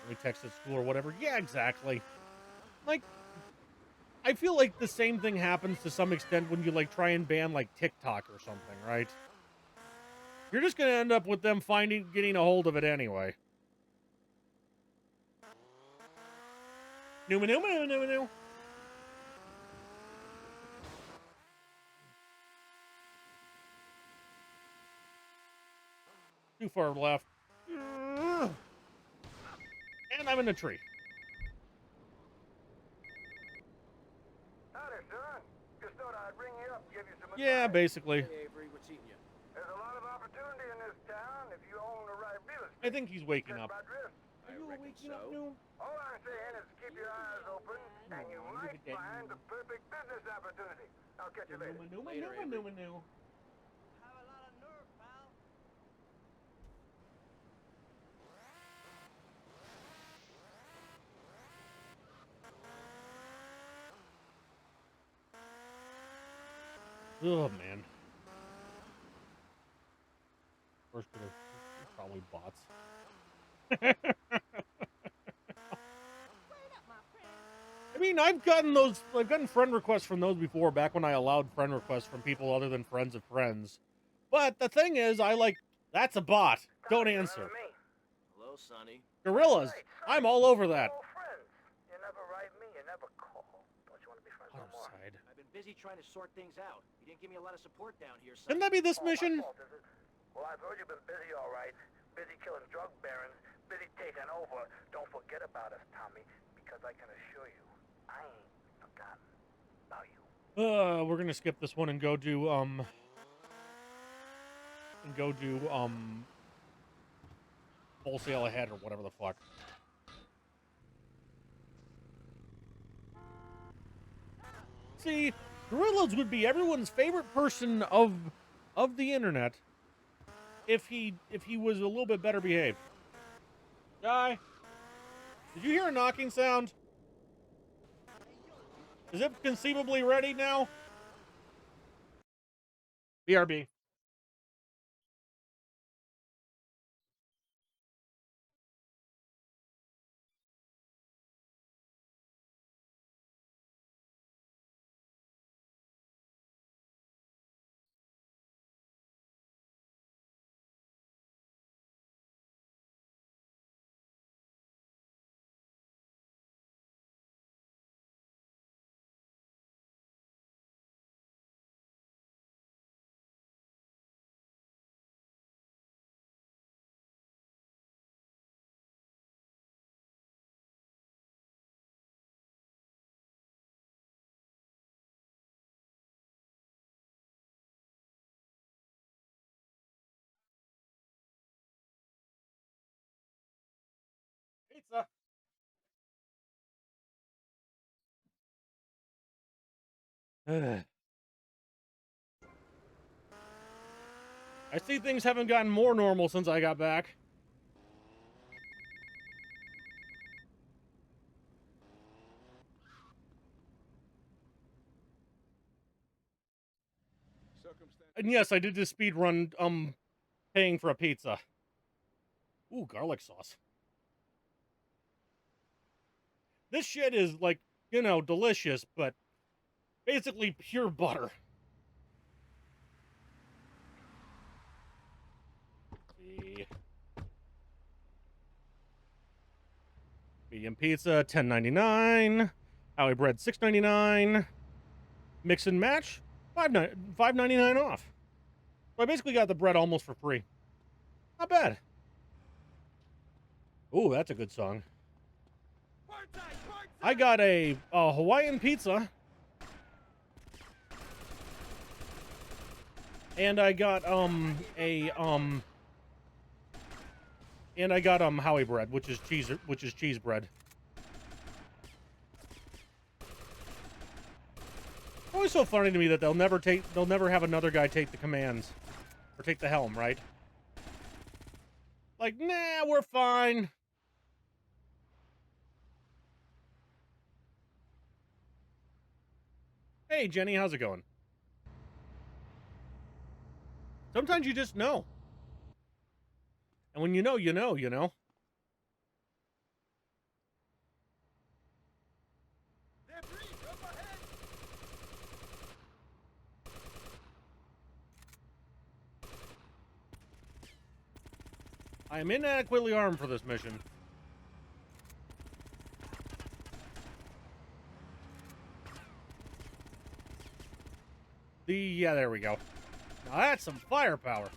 We text at school or whatever. Yeah, exactly. Like, I feel like the same thing happens to some extent when you, like, try and ban, like, TikTok or something, right? You're just gonna end up with them getting a hold of it anyway. Numa. Too far left. And I'm in the tree. Howdy, son. Just thought I'd ring you up, give you some Yeah, advice. basically. Hey, Avery, what's eating you? There's a lot of opportunity in this town if you own the right real estate. I think he's waking Catch up. my drift? I reckon so. All I'm saying is keep your eyes open, and you might find the perfect business opportunity. I'll catch you later. Later, Avery. Have a lot of nerve, pal. Oh, man. First, probably bots. I mean, I've gotten friend requests from those before, back when I allowed friend requests from people other than friends of friends. But the thing is, that's a bot. Don't answer. Hello, Sonny. Gorillas. I'm all over that. We're all friends. You never write me, you never call. Don't you want to be friends no more? Side. I've been busy trying to sort things out. You didn't give me a lot of support down here, son. Shouldn't that be this Oh, my mission? fault, is it? Well, I've heard you've been busy, all right. Busy killing drug barons, busy taking over. Don't forget about us, Tommy, because I can assure you, I ain't forgotten about you. We're gonna skip this one and go do wholesale ahead or whatever the fuck. See, Gorillas would be everyone's favorite person of the internet if he was a little bit better behaved. Guy, did you hear a knocking sound? Is it conceivably ready now? BRB. Pizza. I see things haven't gotten more normal since I got back. And yes, I did this speed run, paying for a pizza. Ooh, garlic sauce. This shit is like, you know, delicious, but basically pure butter. See. Medium pizza, $10.99. Howie bread, $6.99. Mix and match, $5.99 off. So I basically got the bread almost for free. Not bad. Ooh, that's a good song. I got a Hawaiian pizza. And I got Howie bread, which is cheese bread. It's always so funny to me that they'll never have another guy take the commands or take the helm, right? Like, nah, we're fine. Hey, Jenny, how's it going? Sometimes you just know. And when you know, you know, you know. I am inadequately armed for this mission. Yeah, there we go. Now that's some firepower.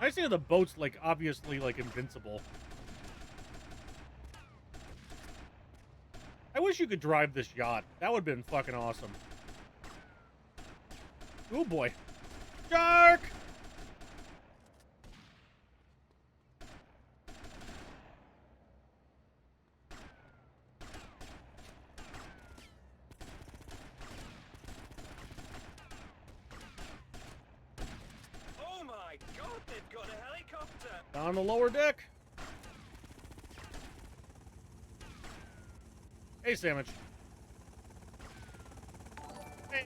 I see the boat's like obviously like invincible. I wish you could drive this yacht. That would have been fucking awesome. Oh boy. Shark! Oh my god, they've got a helicopter! On the lower deck. Hey, Sandwich.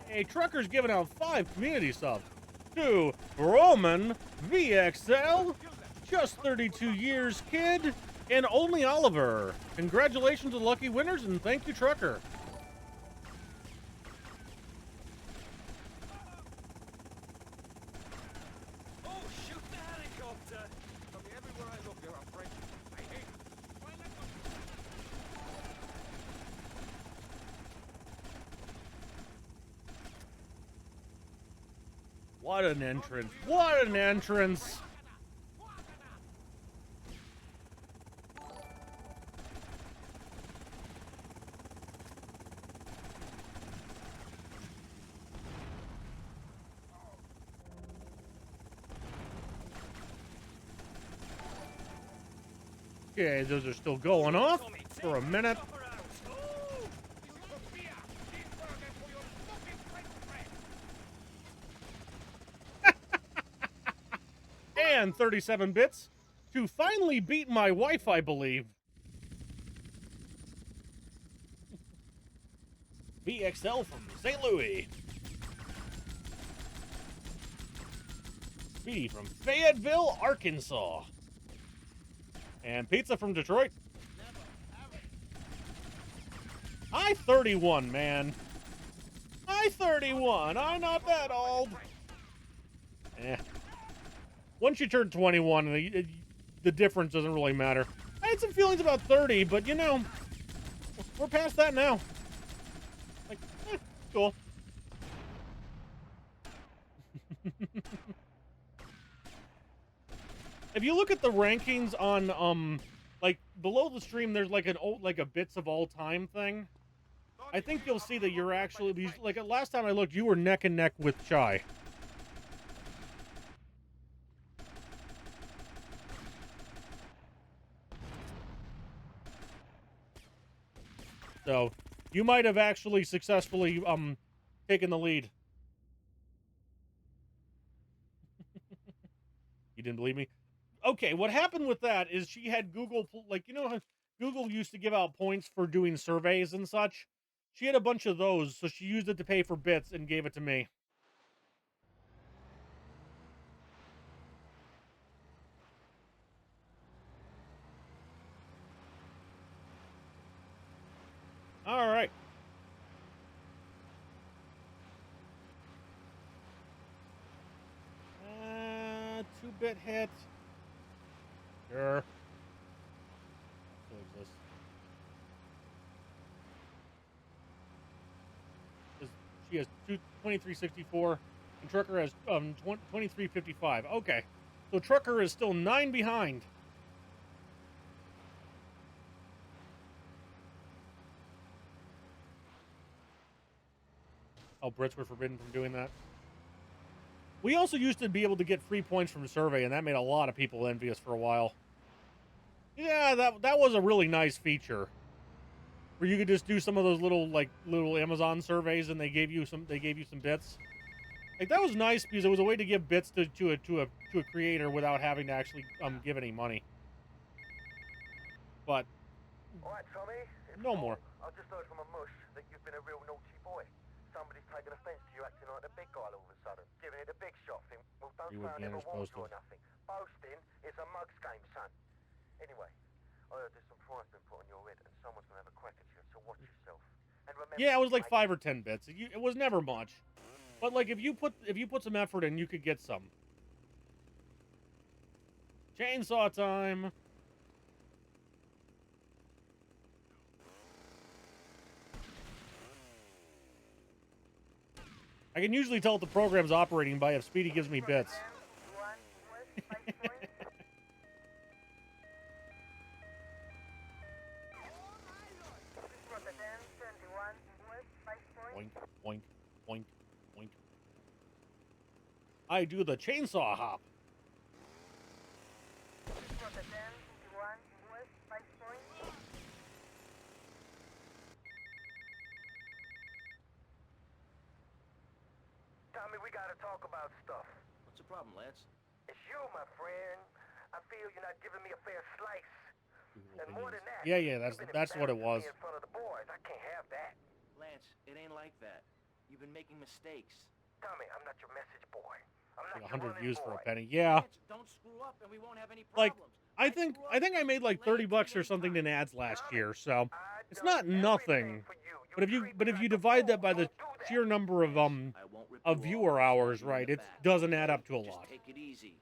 Hey, Trucker's giving out 5 community subs to Roman VXL, just 32 years, kid, and only Oliver. Congratulations to the lucky winners, and thank you, Trucker. Oh, shoot the helicopter! Tell me everywhere I look, you're a French. I hate it. Why let them... What an entrance. What an entrance. Okay, those are still going off for a minute. And 37 bits to finally beat my wife, I believe. VXL from St. Louis. Speedy from Fayetteville, Arkansas. And Pizza from Detroit. I 31, man. I 31. I'm not that old. Eh. Once you turn 21, the difference doesn't really matter. I had some feelings about 30, but you know, we're past that now. Like, cool. If you look at the rankings on like below the stream, there's like a bits of all time thing. I think you'll see that you're actually like last time I looked, you were neck and neck with Chai. So you might have actually successfully taken the lead. You didn't believe me? Okay, what happened with that is she had Google, like, you know how Google used to give out points for doing surveys and such? She had a bunch of those, so she used it to pay for bits and gave it to me. All right. Two-bit hit. Sure. Still exists. She has 2364, and Trucker has 2355. Okay, so Trucker is still 9 behind. Oh, Brits were forbidden from doing that. We also used to be able to get free points from the survey, and that made a lot of people envious for a while. Yeah, that was a really nice feature, where you could just do some of those little Amazon surveys, and they gave you some bits. Like, that was nice because it was a way to give bits to a creator without having to actually give any money. But Alright, Tommy. It's no Paul. more. I just heard from a mush that you've been a real naughty boy. Somebody's taken offense to you acting like the big guy all of a sudden. Giving it a big shot thing. Well, don't You say would I be never warned you posted. or nothing. Boasting is a mug's game, son. Anyway, I heard there's some price been put on your head and someone's gonna have a crack at you, so watch yourself. And remember, Yeah, it was like mate, 5 or 10 bits. It was never much, but like if you put some effort in, you could get some. Chainsaw time. I can usually tell if the program's operating by if Speedy gives me bits. Boink, boink, boink, boink. I do the chainsaw hop. Tommy, we gotta talk about stuff. What's the problem, Lance? It's you, my friend. I feel you're not giving me a fair slice. And more than that, Yeah, you've been that's what it was. embarrassing me in front of the boys. I can't have that. Lance, it ain't like that. You've been making mistakes. Tommy, I'm not your message boy. I'm not Like your 100 running views for a boy. penny. Yeah. Lance, don't screw up and we won't have any Like, problems. I think I made like 30 bucks or something in ads last year, so it's not nothing. But if you divide that by the sheer number of I won't rip you viewer off, hours, stab you in right, the it back. doesn't add up to a Just lot. take it easy.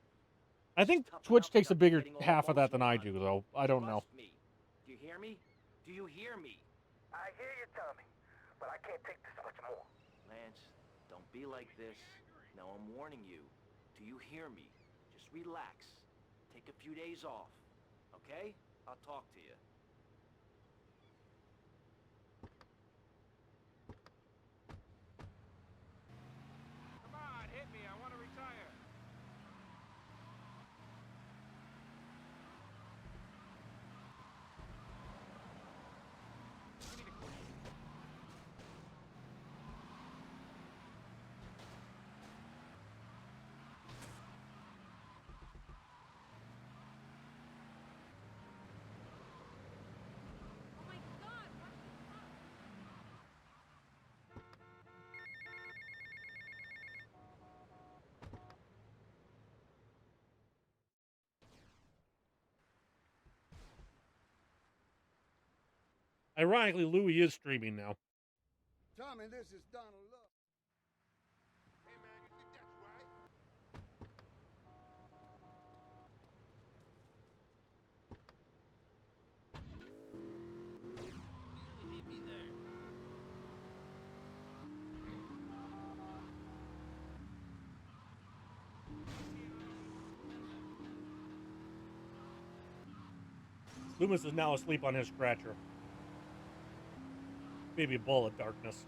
I think Toughen Twitch up takes a without bigger getting all half of that than I emotional do, on though. I don't know. Trust me. Do you hear me? Do you hear me? I hear you, Tommy, but I can't take this much more. Lance, don't be like this. Now I'm warning you. Do you hear me? Just relax. Take a few days off. Okay? I'll talk to you. Come on, hit me. I want to retire. Oh my god, what the fuck? Ironically, Louis is streaming now. Tommy, this is Donald Love. Hey, man, you think that's right? You hit me there. Loomis is now asleep on his scratcher. Maybe a ball of darkness.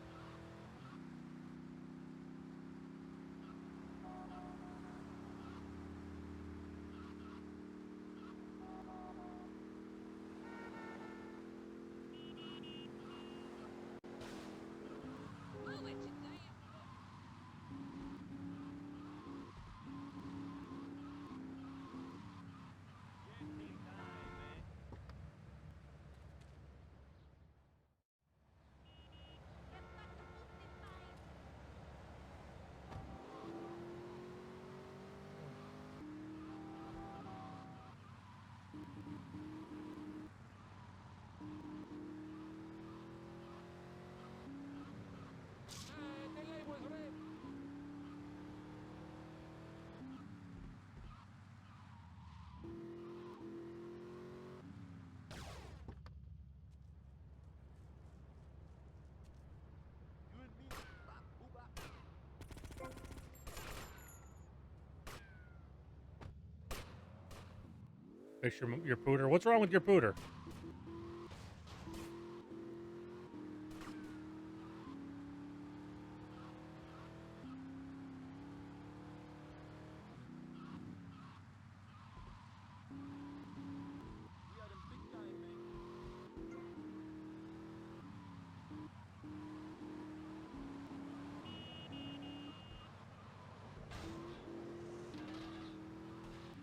Fix your pooter. What's wrong with your pooter?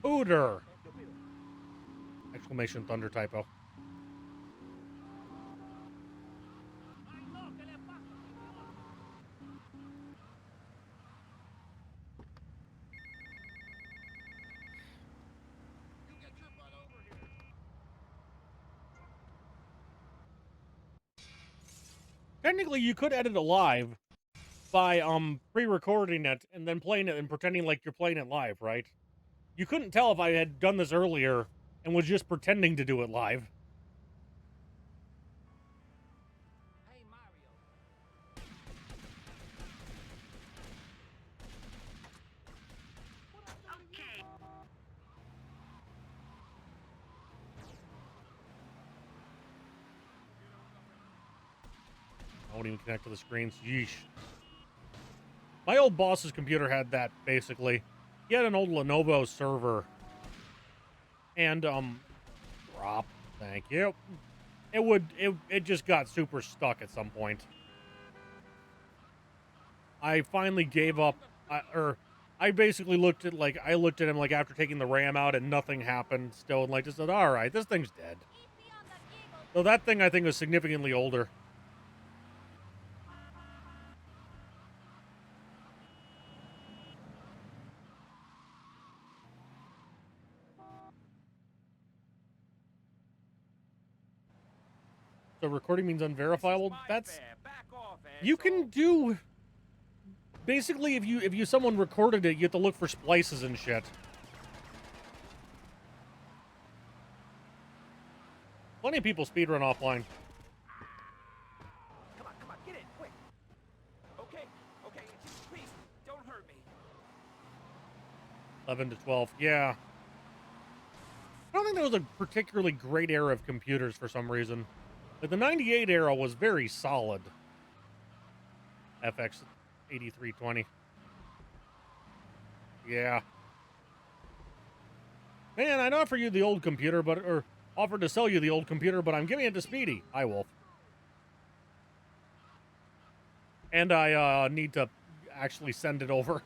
Pooter! Exclamation thunder typo. Technically, you could edit it live by pre-recording it and then playing it and pretending like you're playing it live, right? You couldn't tell if I had done this earlier and was just pretending to do it live. Hey, Mario. Okay. I won't even connect to the screens. Yeesh. My old boss's computer had that, basically. He had an old Lenovo server. And, drop. Thank you. It just got super stuck at some point. I finally gave up, I basically looked at him like after taking the RAM out and nothing happened still, and like just said, all right, this thing's dead. So that thing I think was significantly older. So recording means unverifiable. That's you can do. Basically, if you someone recorded it, you have to look for splices and shit. Plenty of people speedrun offline. Come on, get it, quick. Okay, please, don't hurt me. 11 to 12. Yeah. I don't think there was a particularly great era of computers for some reason. Like the 98 era was very solid. FX 8320. Yeah. Man, I'd offer you the old computer, or offered to sell you the old computer, but I'm giving it to Speedy. Hi, Wolf. And I need to actually send it over.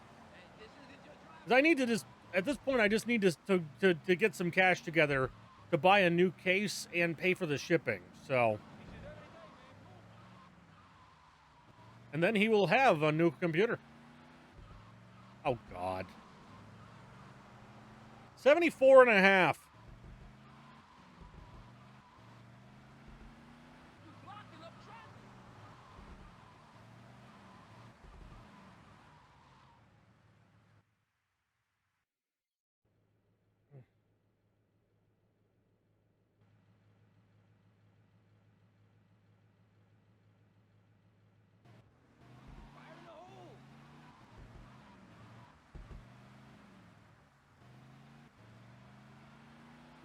'Cause I need to just, at this point, I just need to get some cash together to buy a new case and pay for the shipping. So. And then he will have a new computer. Oh, God. 74 and a half.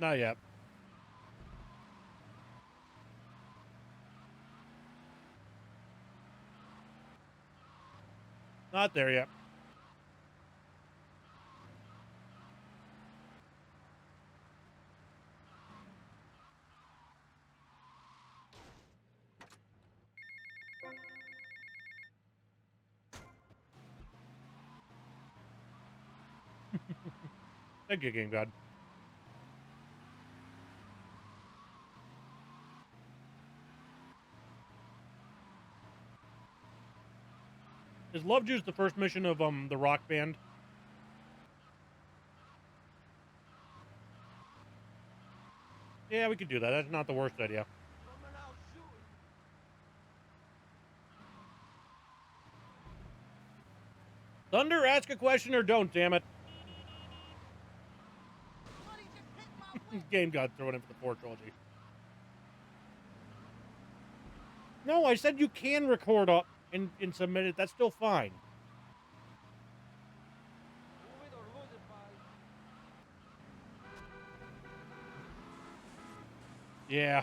Not yet. Not there yet. Thank you, Game God. Is Love Juice the first mission of the Rock Band? Yeah, we could do that. That's not the worst idea. Thunder, ask a question or don't, damn it. Game God throwing in for the 4 trilogy. No, I said you can record up and submit it. That's still fine. Yeah.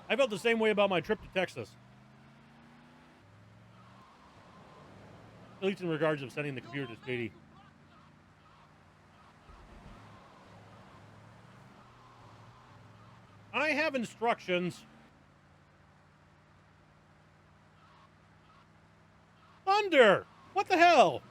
I felt the same way about my trip to Texas. At least in regards of setting the computer to Speedy. I have instructions. Thunder! What the hell?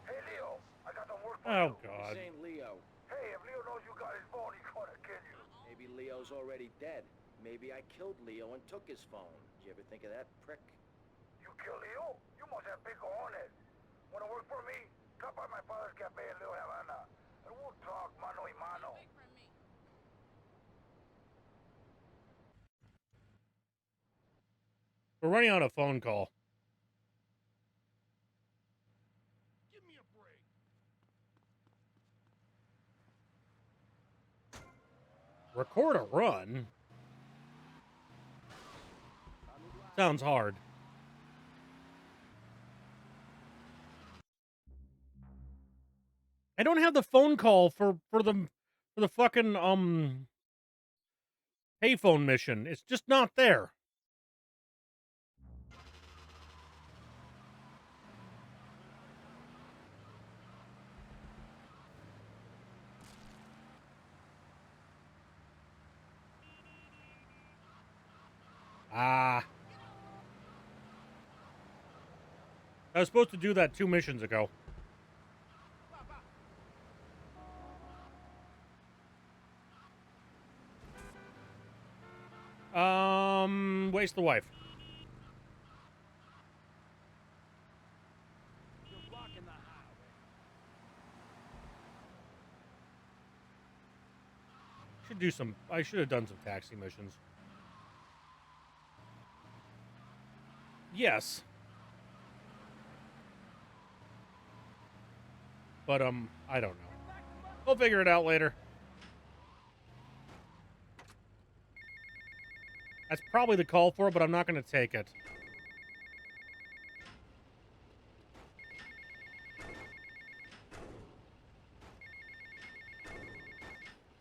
Hey, Leo, I got some work for Oh, you. God. This ain't Leo. Hey, if Leo knows you got his phone, he's gonna kill you. Maybe Leo's already dead. Maybe I killed Leo and took his phone. Did you ever think of that, prick? You kill Leo? You must have big cojones. Wanna work for me? Come by my father's cafe in Little Havana, and we'll talk mano y mano. We're running on a phone call. Give me a break. Record a run? Sounds hard. I don't have the phone call for the fucking payphone mission. It's just not there. Ah. I was supposed to do that 2 missions ago. Waste the wife. You're blocking the highway. I should have done some taxi missions. Yes. But, I don't know. We'll figure it out later. That's probably the call for it, but I'm not going to take it.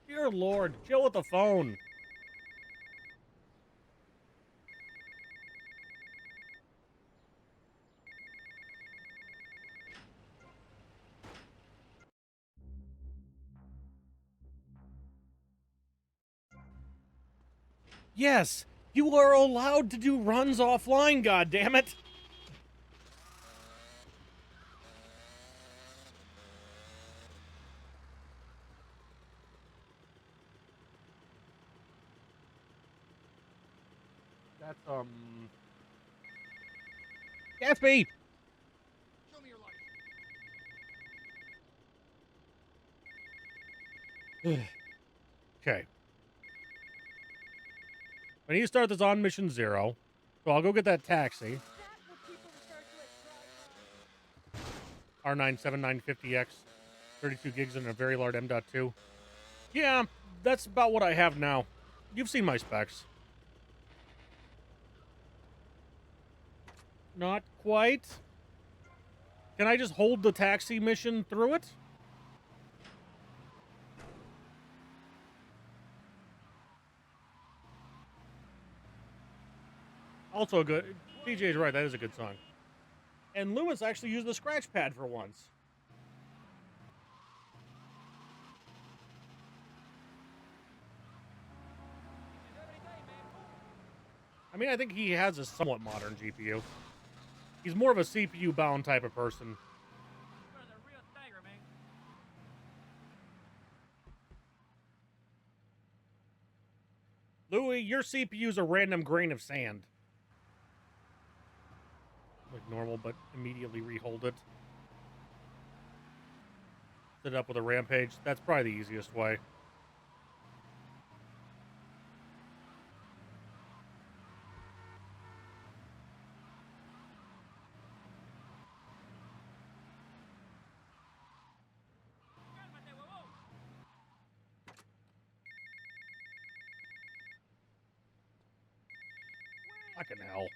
Dear Lord, chill with the phone. Yes, you are allowed to do runs offline, goddammit. That's, Gatsby! Show me your license. Okay. I need to start this on mission 0. So I'll go get that taxi. R97950X. 32 gigs and a very large M.2. Yeah, that's about what I have now. You've seen my specs. Not quite. Can I just hold the taxi mission through it? Also good. DJ's right, that is a good song. And Lewis actually used the scratch pad for once. I mean, I think he has a somewhat modern GPU. He's more of a CPU-bound type of person. Louis, your CPU's a random grain of sand. Like normal, but immediately rehold it. Set it up with a rampage. That's probably the easiest way. Fucking hell.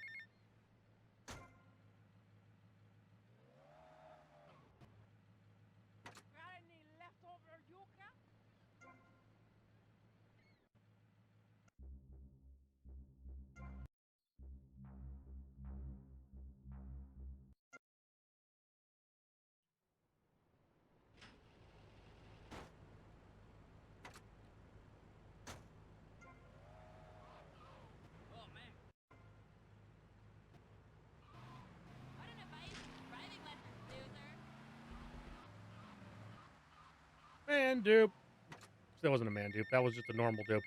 Got any leftover yuca? Oh man. What an advice. Driving lessons, loser. Man dupe. That wasn't a man dupe. That was just a normal dupe.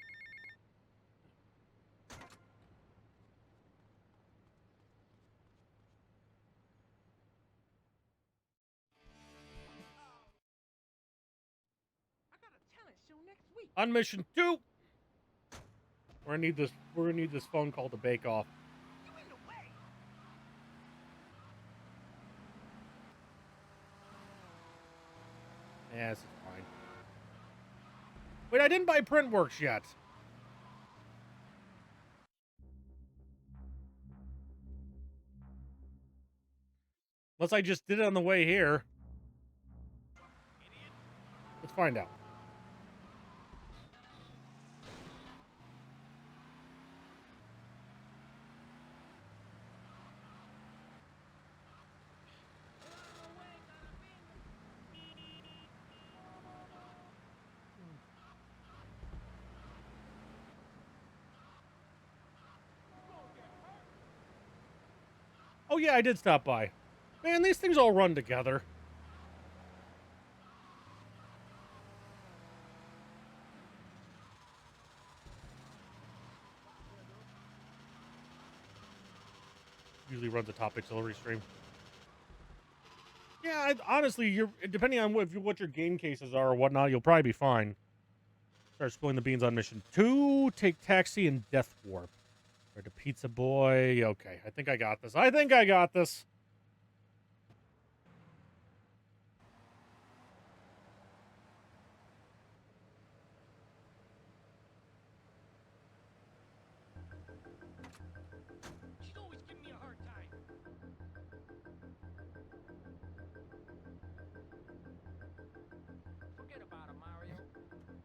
I got a talent show next week. On mission 2. We're gonna need this. We're gonna need this phone call to bake off. You in the way. Yeah, this is fine. Wait, I didn't buy Printworks yet. Unless I just did it on the way here. Let's find out. Oh yeah, I did stop by. Man, these things all run together. Usually runs a top auxiliary stream. Yeah, honestly, you're depending on what your game cases are or whatnot, you'll probably be fine. Start spilling the beans on mission 2. Take taxi and Death Warp. Or to Pizza Boy. Okay, I think I got this. I think I got this. She's always giving me a hard time. Forget about it, Mario. Bitches every day, man.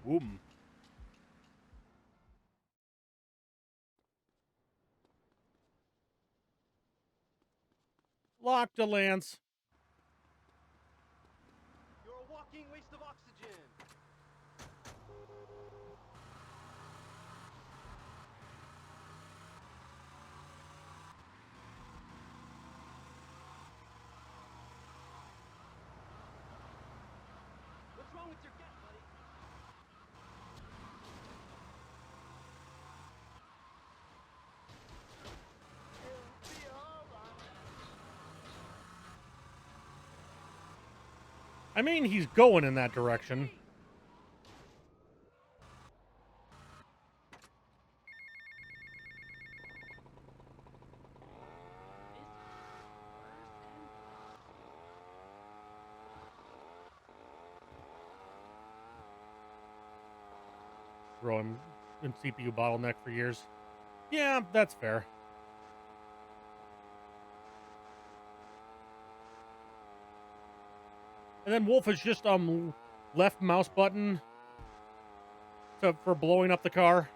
Move. Boom. Lock to Lance. You're a walking waste of oxygen. What's wrong with your gas, buddy? I mean, he's going in that direction. Throw him in CPU bottleneck for years. Yeah, that's fair. And then Wolf is just left mouse button for blowing up the car.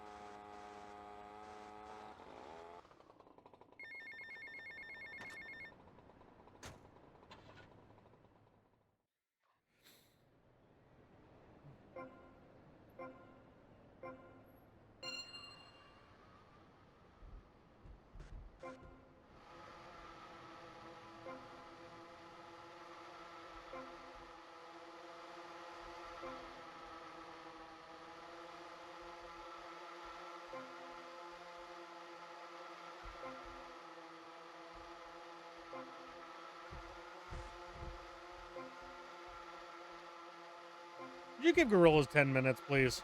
Could you give Gorillas 10 minutes, please?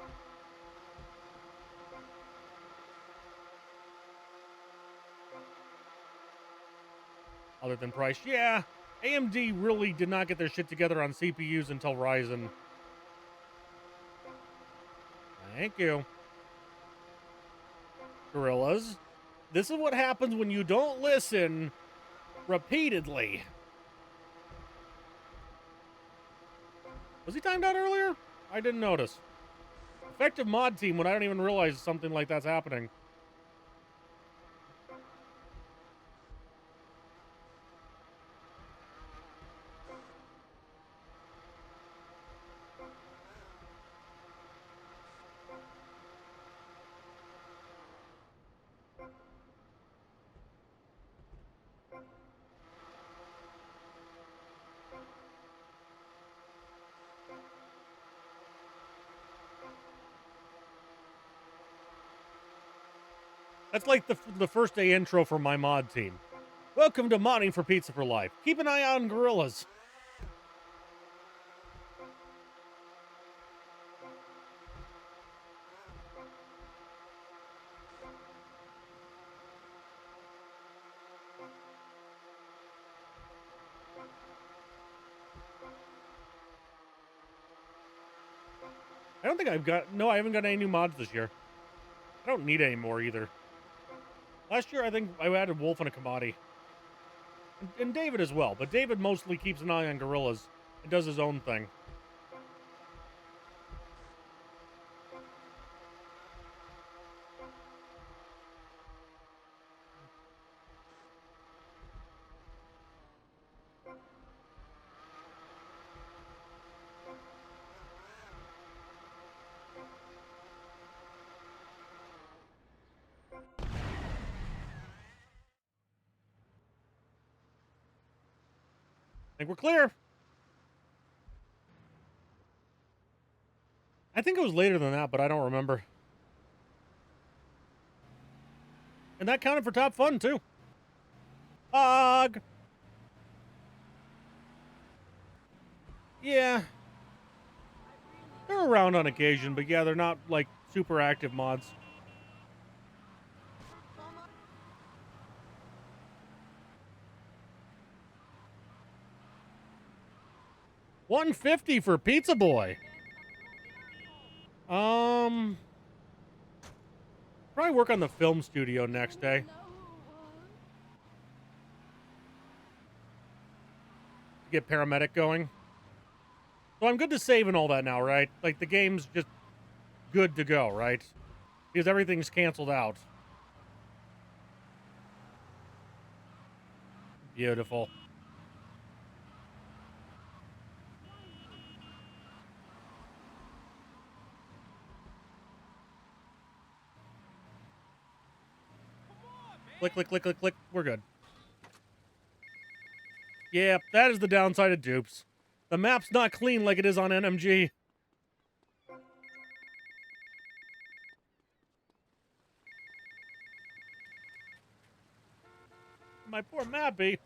Other than price, yeah. AMD really did not get their shit together on CPUs until Ryzen. Thank you. Gorillas. This is what happens when you don't listen repeatedly. Was he timed out earlier? I didn't notice. Effective mod team when I don't even realize something like that's happening. That's like the first day intro for my mod team. Welcome to Modding for Pizza for Life. Keep an eye out on Gorillas. I don't think I've got... No, I haven't got any new mods this year. I don't need any more either. Last year, I think I added Wolf and a Kamadi. And David as well, but David mostly keeps an eye on Gorillas and does his own thing. I think we're clear. I think it was later than that, but I don't remember. And that counted for top fun, too. Hug! Yeah. They're around on occasion, but yeah, they're not, like, super active mods. $150 for Pizza Boy. Probably work on the film studio next day. Get paramedic going. So I'm good to save and all that now, right? Like, the game's just good to go, right? Because everything's canceled out. Beautiful. Click, click, click, click, click. We're good. Yep, that is the downside of dupes. The map's not clean like it is on NMG. My poor Mappy.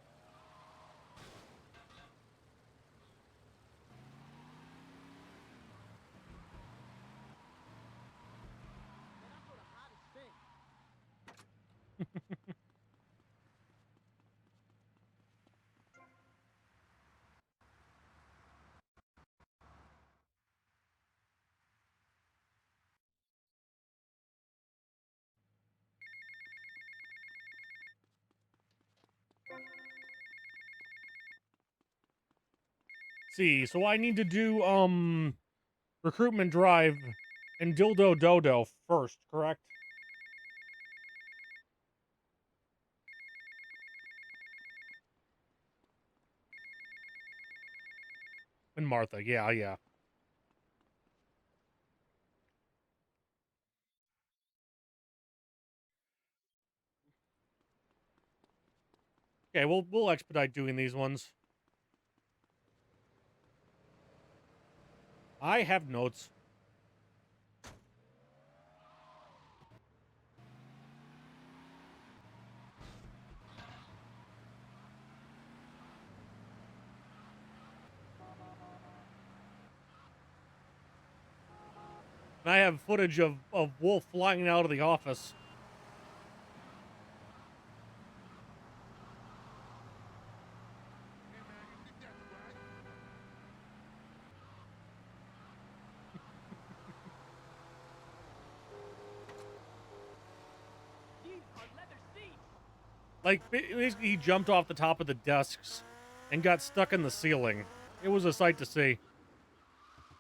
See, so I need to do, recruitment drive and dildo dodo first, correct? And Martha, yeah, yeah. Okay, we'll expedite doing these ones. I have notes. And I have footage of Wolf flying out of the office. These are leather seats. Like, basically, he jumped off the top of the desks and got stuck in the ceiling. It was a sight to see.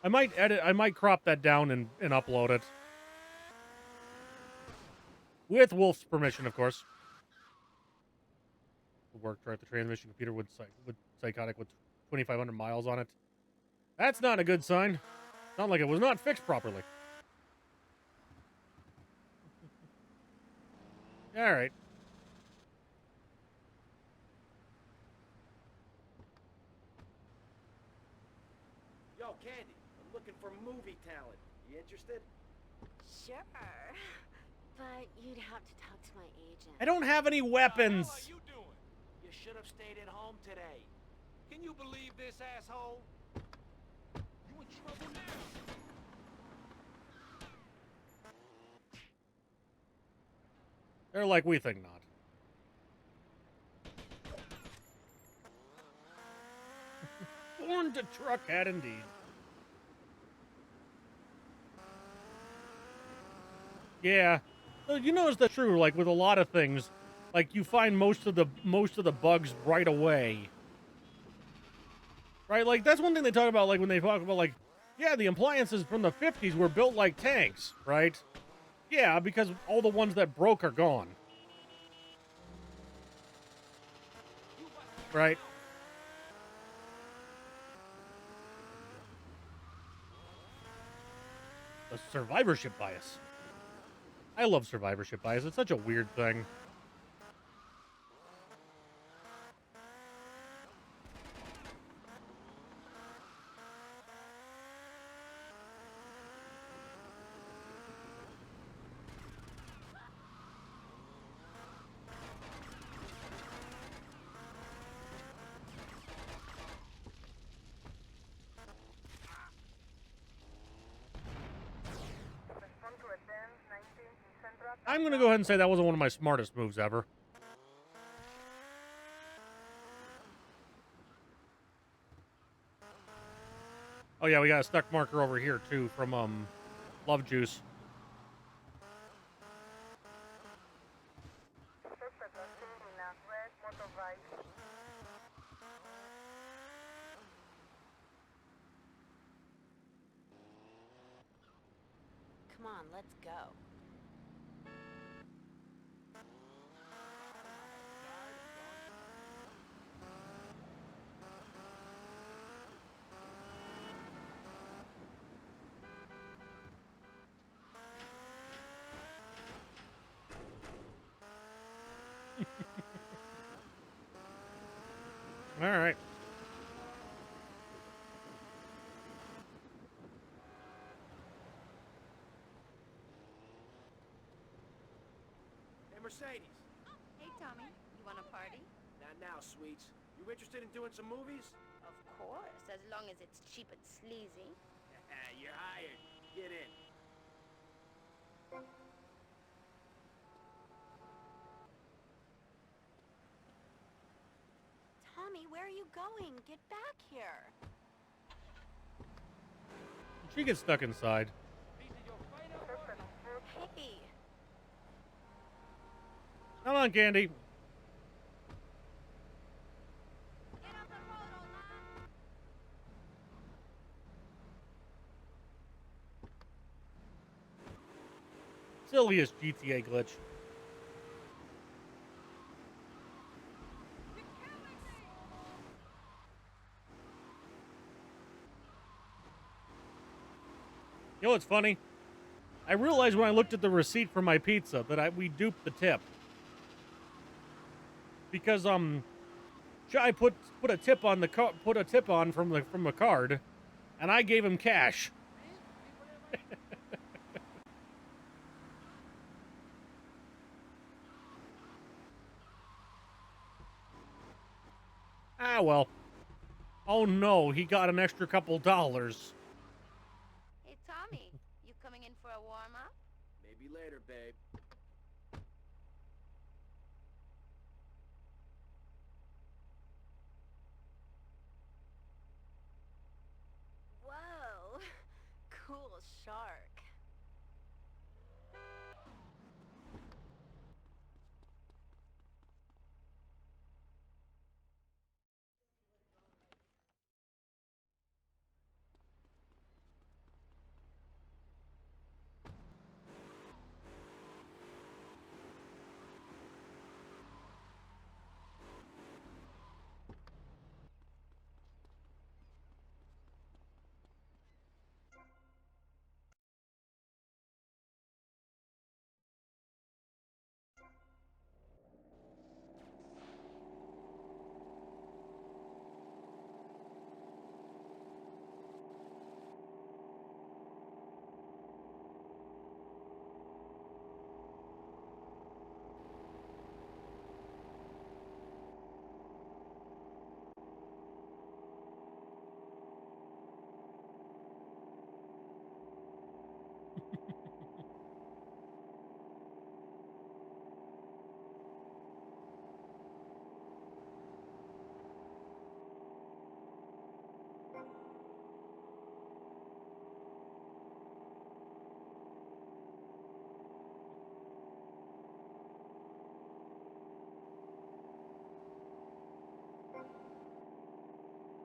I might crop that down and upload it. With Wolf's permission, of course. Worked right, the transmission computer with psychotic with 2,500 miles on it. That's not a good sign. Sound like it was not fixed properly. All right. Yo, Candy, I'm looking for movie talent. You interested? Sure. But you'd have to talk to my agent. I don't have any weapons. What the hell are you doing? You should have stayed at home today. Can you believe this, asshole? You in trouble now. They're like, we think not. Born to truckhead indeed. Yeah. So you notice that's true, like with a lot of things. Like you find most of the bugs right away. Right? Like that's one thing they talk about, like when they talk about like, yeah, the appliances from the 50s were built like tanks, right? Yeah, because all the ones that broke are gone. Right? The survivorship bias. I love survivorship bias. It's such a weird thing. I'm going to go ahead and say that wasn't one of my smartest moves ever. Oh yeah, we got a stuck marker over here too from Love Juice. Come on, let's go. All right. Hey, Mercedes. Hey, Tommy. You want a party? Not now, sweets. You interested in doing some movies? Of course, as long as it's cheap and sleazy. You're hired. Get in. Tommy, where are you going? Get back here. She gets stuck inside. Hey. Come on, Candy. Get off the road, old man. Silliest GTA glitch. You know what's funny? I realized when I looked at the receipt for my pizza that we duped the tip. Because I put a tip on from the card, and I gave him cash. Ah well. Oh no, he got an extra couple dollars. Hey, Tommy. You coming in babe. Whoa. Cool shark.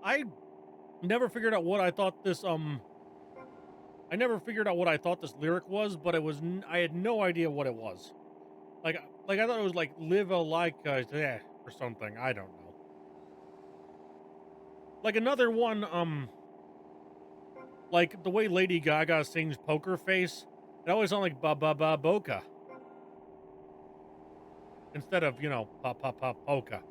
I never figured out what I thought this I never figured out what I thought this lyric was, but it was I had no idea what it was. Like I thought it was like live a like or something. I don't know. Like another one like the way Lady Gaga sings Poker Face, it always sounds like ba ba ba boca instead of, you know, pa pa pa polka.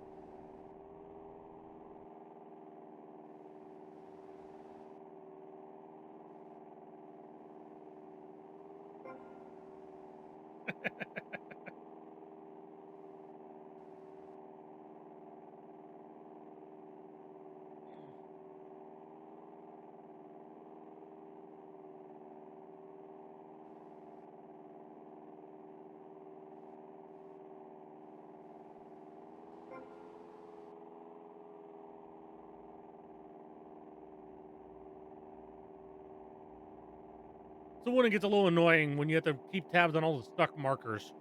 So when it gets a little annoying when you have to keep tabs on all the stuck markers.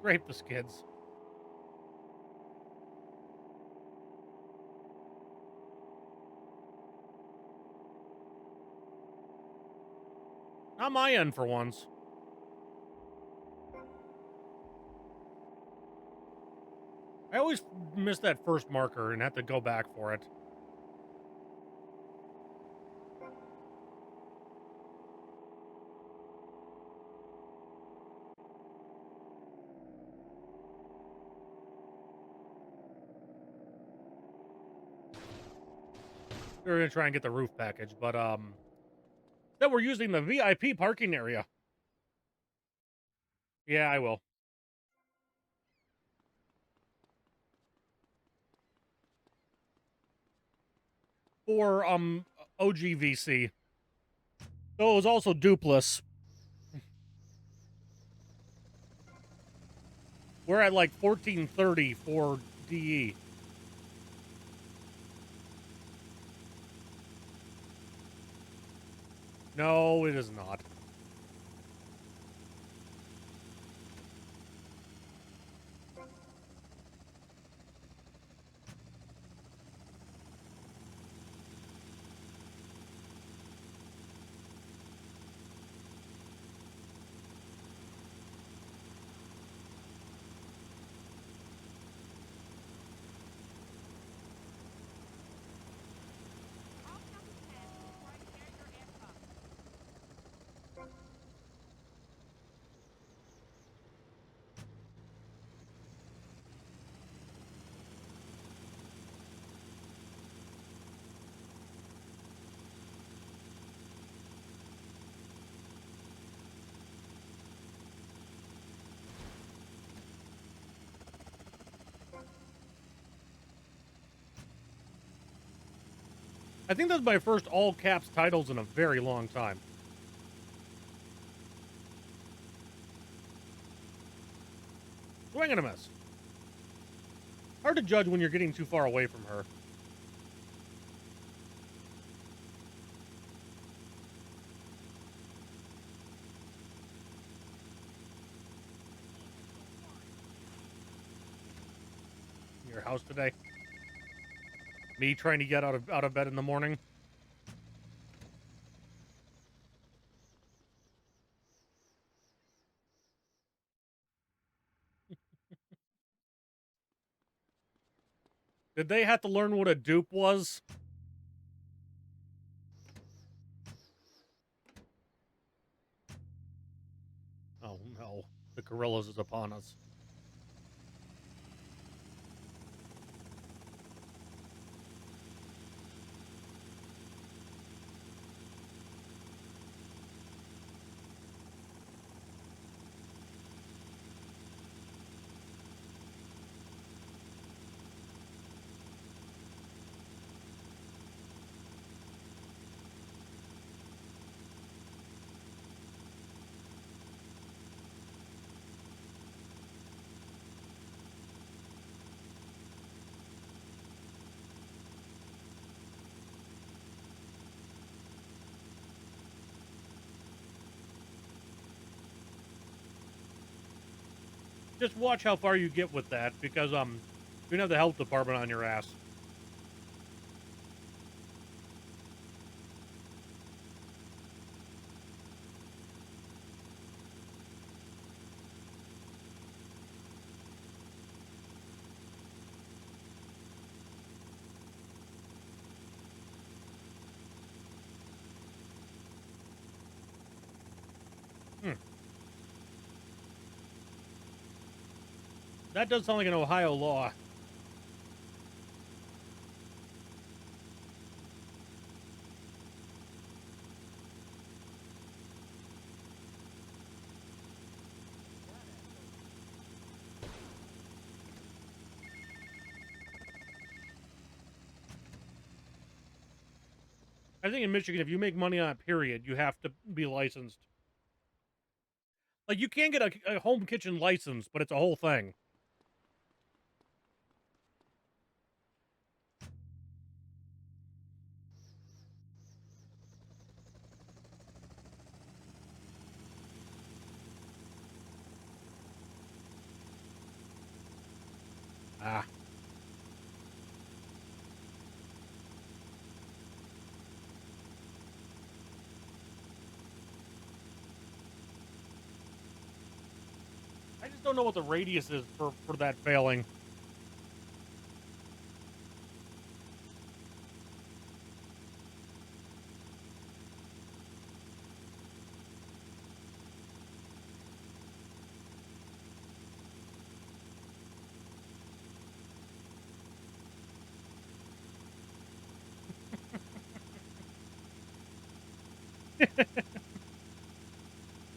Scrape the skids. Not my end for once. I always miss that first marker and have to go back for it. We were gonna try and get the roof package, but then we're using the VIP parking area. Yeah, I will. For OGVC. So it was also dupless. We're at like 1430 for DE. No, it is not. I think that's my first all caps titles in a very long time. Swing and a miss. Hard to judge when you're getting too far away from her. Your house today? Me trying to get out of bed in the morning? Did they have to learn what a dupe was? Oh no, the gorillas is upon us. Just watch how far you get with that, because you're gonna have the health department on your ass. That does sound like an Ohio law. I think in Michigan, if you make money on a period, you have to be licensed. Like, you can get a home kitchen license, but it's a whole thing. Ah. I just don't know what the radius is for that failing.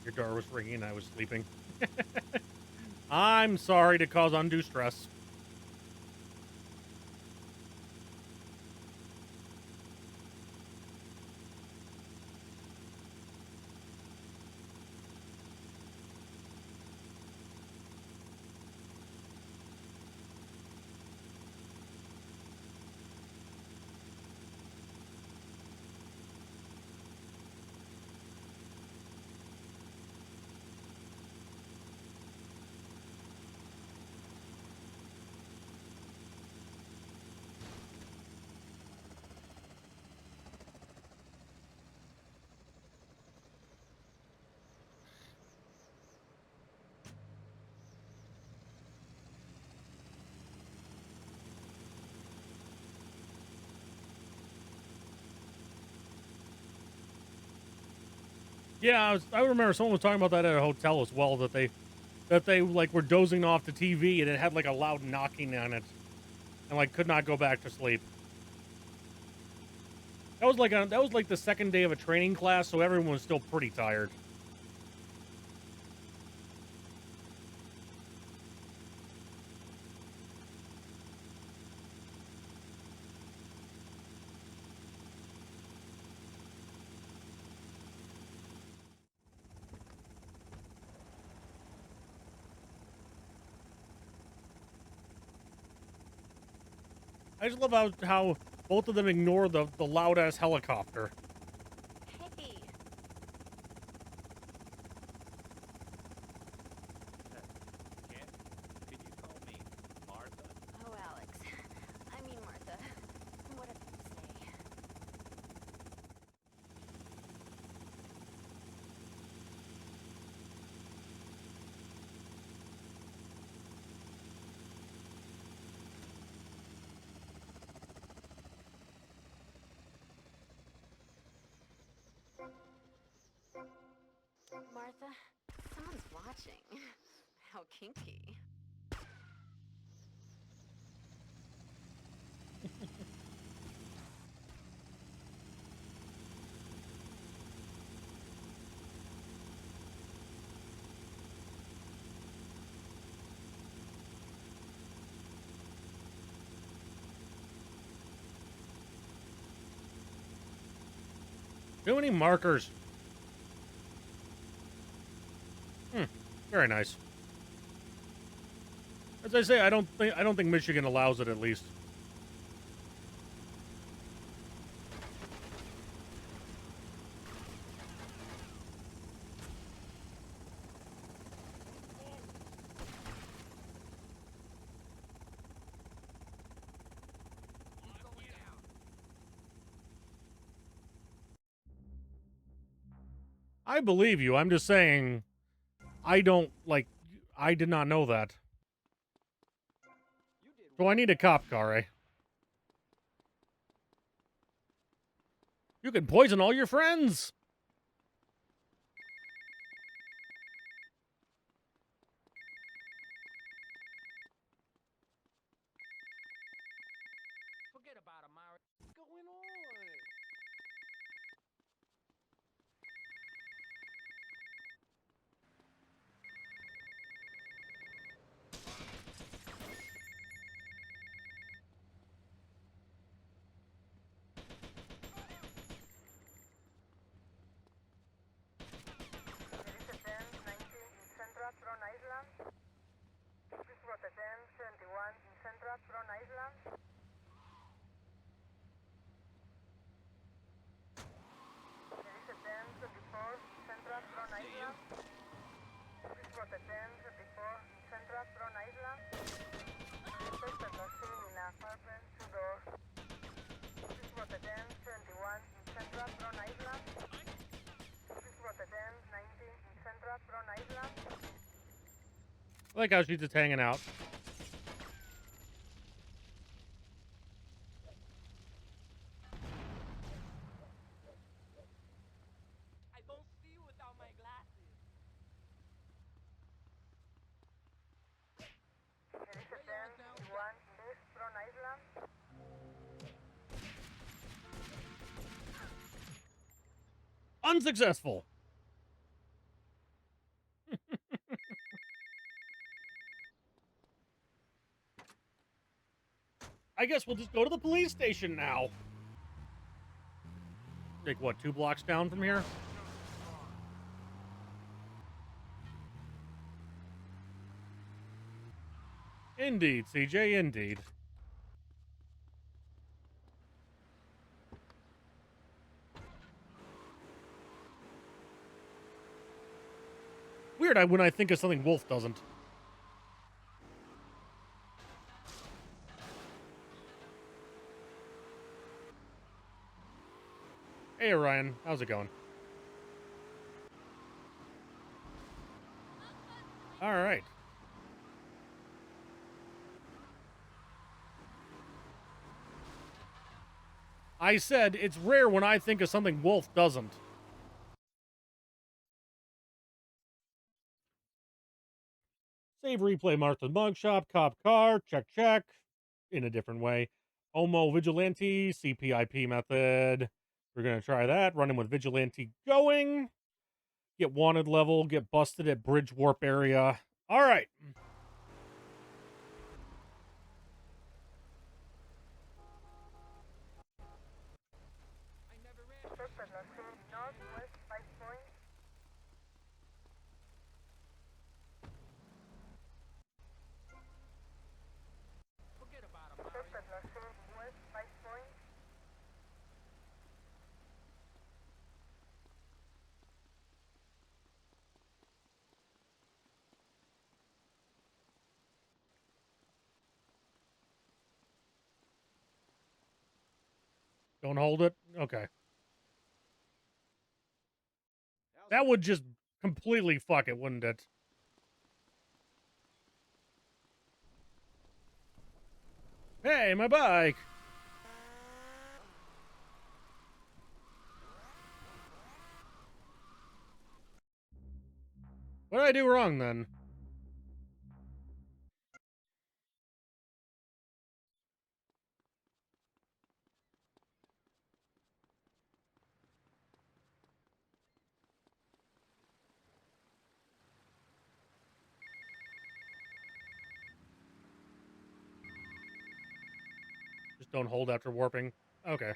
Your door was ringing and I was sleeping. I'm sorry to cause undue stress. Yeah, I remember someone was talking about that at a hotel as well, that they like were dozing off the TV and it had like a loud knocking on it and like could not go back to sleep. That was like the second day of a training class, so everyone was still pretty tired. I just love how both of them ignore the loud ass helicopter. Hey. Ken, could you call me Martha? Oh, Alex. I mean, Martha. Whatever you say. Martha, someone's watching. How kinky. Too many markers. Very nice. As I say, I don't think Michigan allows it, at least. I believe you. I'm just saying, I did not know that. So I need a cop car, eh? You can poison all your friends! Forget about him, Mari. What's going on? I like how she's just hanging out. I don't see without my glasses. Unsuccessful! I guess we'll just go to the police station now. Take, what, 2 blocks down from here? Indeed, CJ, indeed. Weird when I think of something Wolf doesn't. Hey, Ryan. How's it going? All right. I said it's rare when I think of something Wolf doesn't. Save replay, Martha Mugshop, cop car, check. In a different way. Homo Vigilante, CPIP method. We're going to try that. Running with Vigilante going. Get wanted level. Get busted at bridge warp area. All right. I never ran. Forget about him, Mari. Don't hold it? Okay. That would just completely fuck it, wouldn't it? Hey, my bike! What did I do wrong, then? Just don't hold after warping. Okay.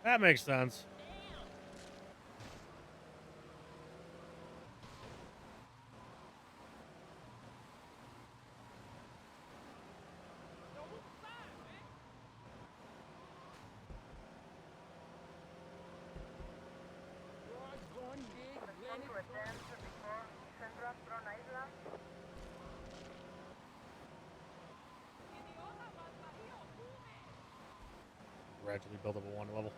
That makes sense. Gradually build up a one level.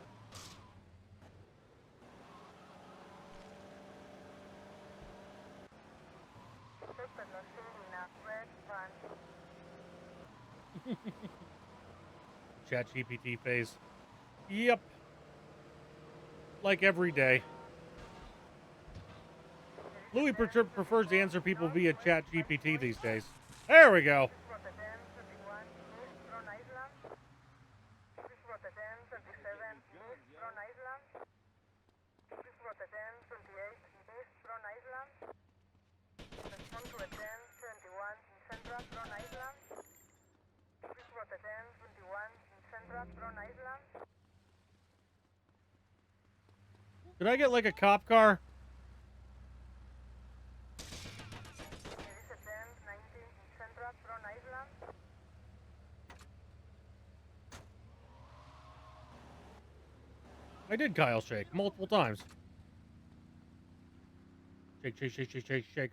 Chat GPT phase. Yep. Like every day. Louis prefers to answer people via Chat GPT these days. There we go. Did I get like a cop car? I did Kyle shake multiple times. Shake, shake, shake, shake, shake, shake.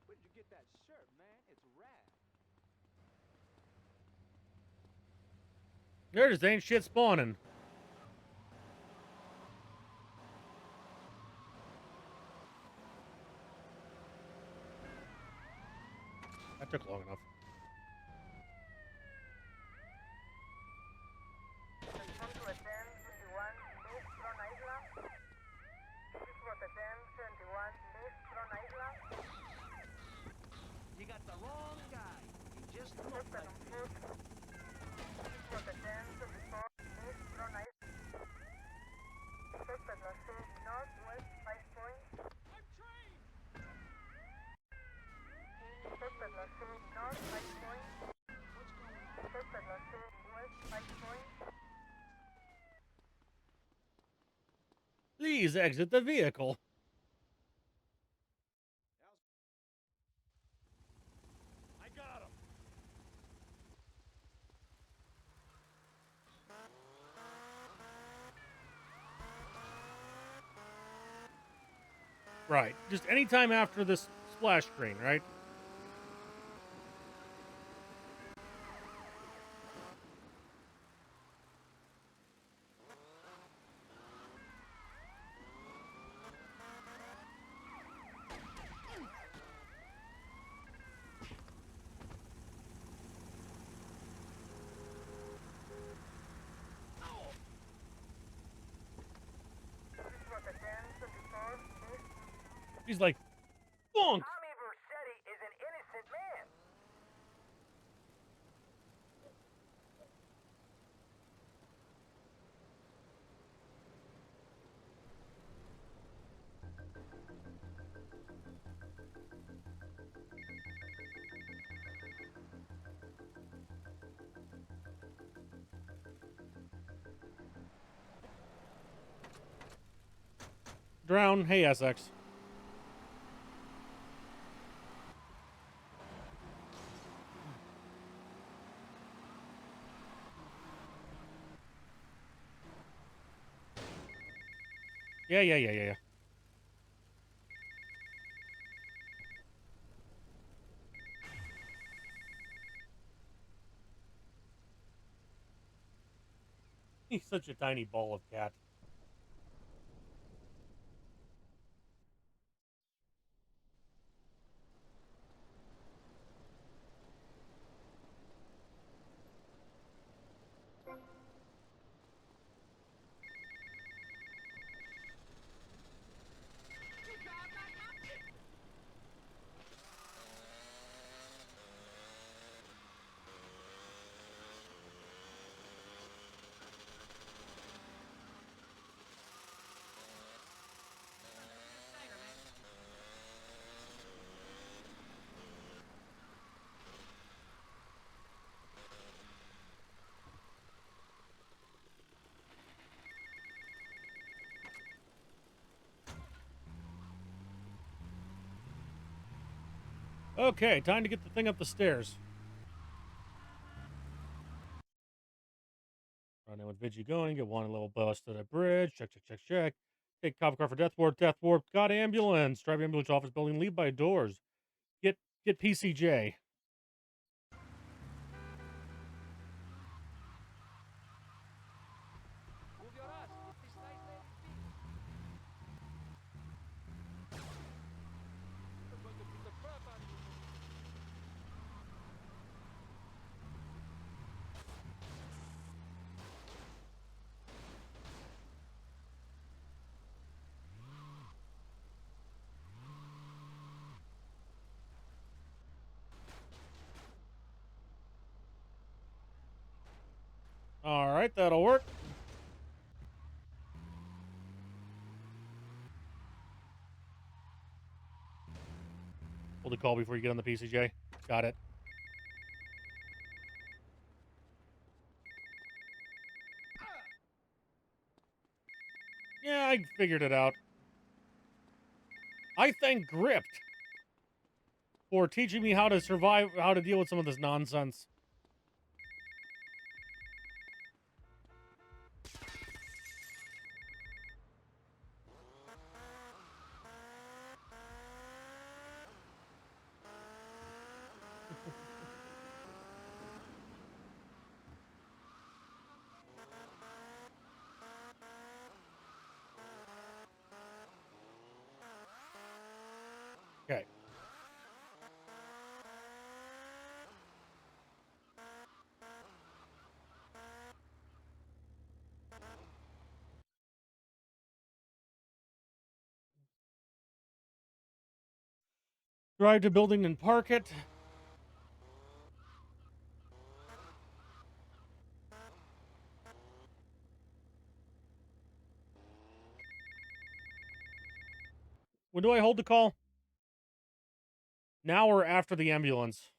Where'd you get that shirt, man? It's rad. There just ain't shit spawning. That took long enough. You got the wrong guy. You just look like me. Please exit the vehicle. I got him. Right. Just anytime after this splash screen, right? He's like, bonk! Tommy Vercetti is an innocent man. Drown. Hey, SX. Yeah. He's such a tiny ball of cat. Okay, time to get the thing up the stairs. Run in with Vigi going. Get one level bust at a bridge. Check. Take cop car for death warp. Death warp. Got ambulance. Drive ambulance to office building. Leave by doors. Get PCJ. Move your ass. Get this nice lady's feet. I'm going to beat the crap out of you. All right, that'll work. Hold the call before you get on the PCJ. Got it. Yeah, I figured it out. I thank Gripped for teaching me how to survive, how to deal with some of this nonsense. Okay. Drive to building and park it. When do I hold the call? Now or after the ambulance?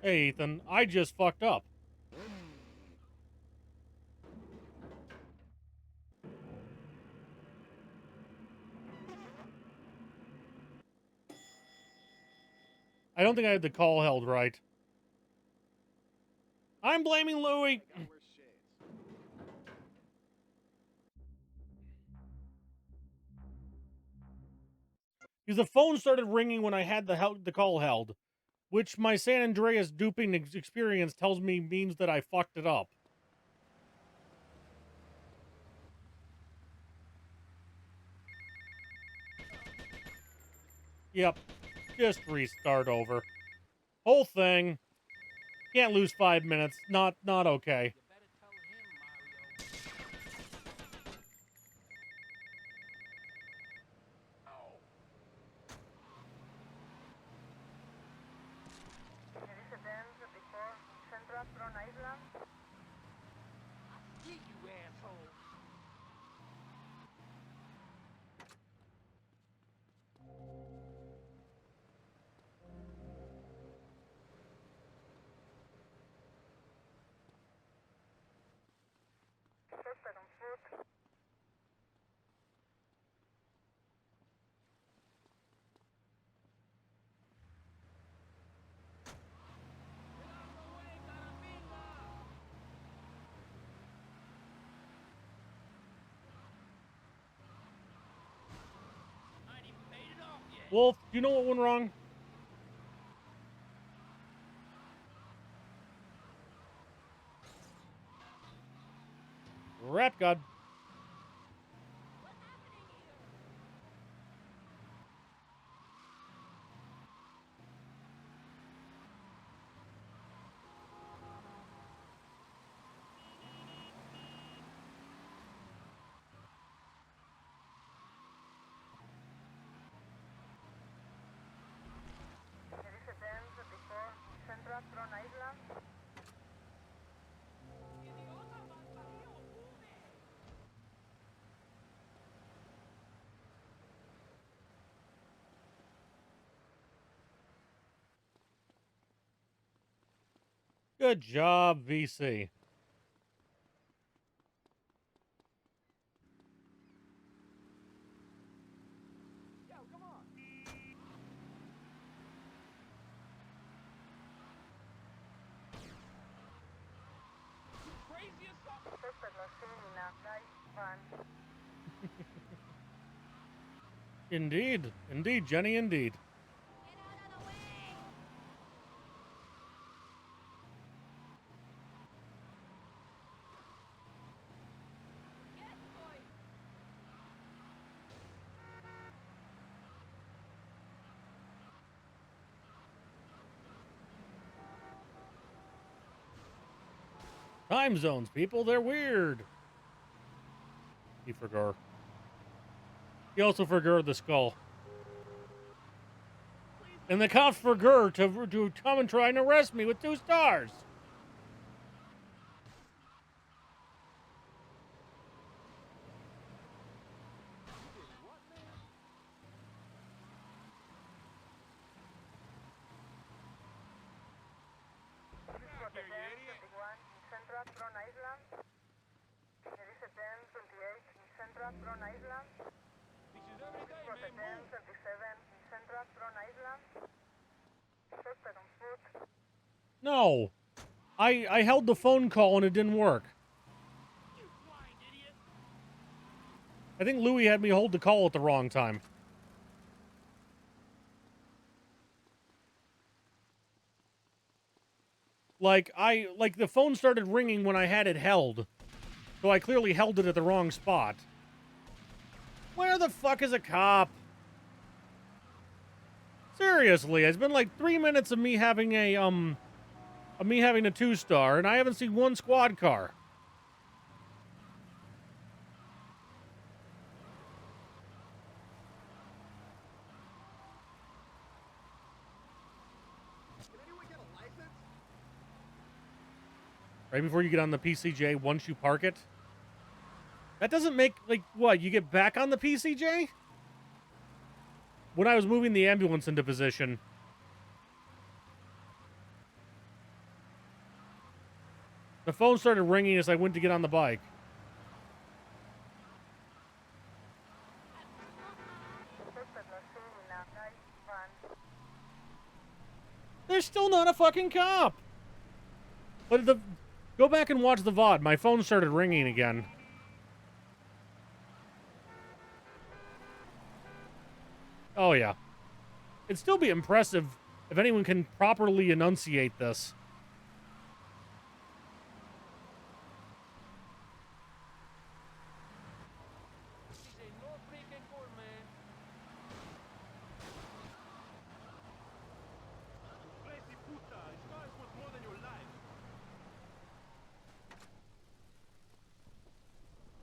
Hey, Ethan, I just fucked up. I don't think I had the call held right. I'm blaming Louie. Because the phone started ringing when I had the call held, which my San Andreas duping experience tells me means that I fucked it up. Yep. Just restart over. Whole thing. Can't lose 5 minutes. Not okay. You better tell him, Mario. See you, asshole. Wolf, do you know what went wrong? Rat God. Good job, VC. Yo, come on. Crazy or something? Indeed. Indeed, Jenny, indeed. Get out of the way! Yes, boy. Time zones, people, they're weird. He forgot. He also forgot the skull. And the cops forgot to come and try and arrest me with 2 stars. This is every day, man. Move. No. I held the phone call and it didn't work. You blind idiot. I think Louis had me hold the call at the wrong time. Like the phone started ringing when I had it held. So I clearly held it at the wrong spot. Where the fuck is a cop? Seriously, it's been like 3 minutes of me having a 2-star, and I haven't seen one squad car. Can anyone get a license? Right before you get on the PCJ, once you park it. That doesn't make, like, what, you get back on the PCJ? When I was moving the ambulance into position. The phone started ringing as I went to get on the bike. There's still not a fucking cop. But go back and watch the VOD. My phone started ringing again. Oh, yeah. It'd still be impressive if anyone can properly enunciate this. This is no freaking cool, man. Crazy puta. This car is worth more than your life.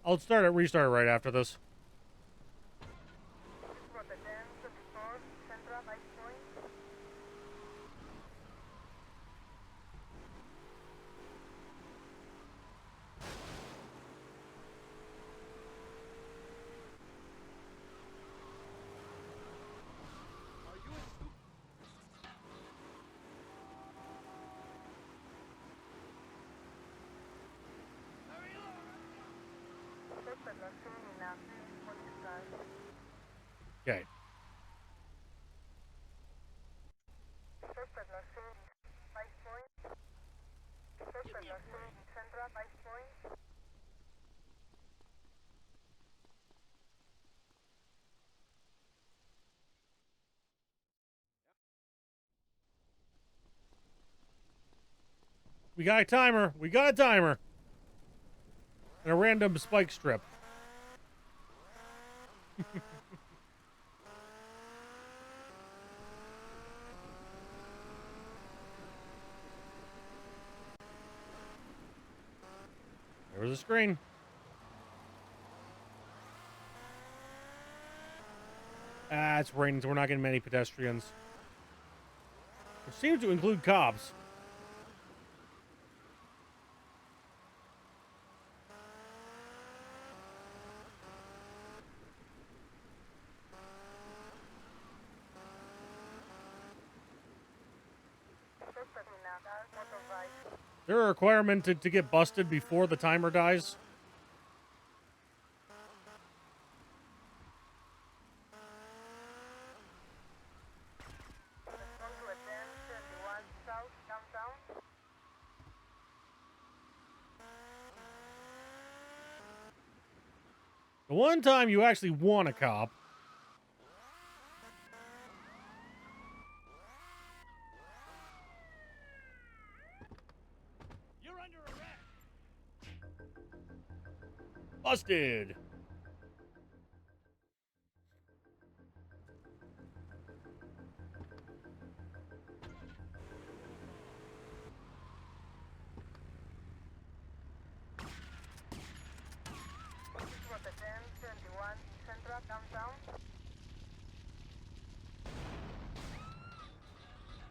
I'll restart right after this. Okay. We got a timer. We got a timer. And a random spike strip. There was a screen. Ah, it's raining, so we're not getting many pedestrians. It seems to include cops. Is there a requirement to get busted before the timer dies? The one time you actually want a cop. You're under arrest. Busted.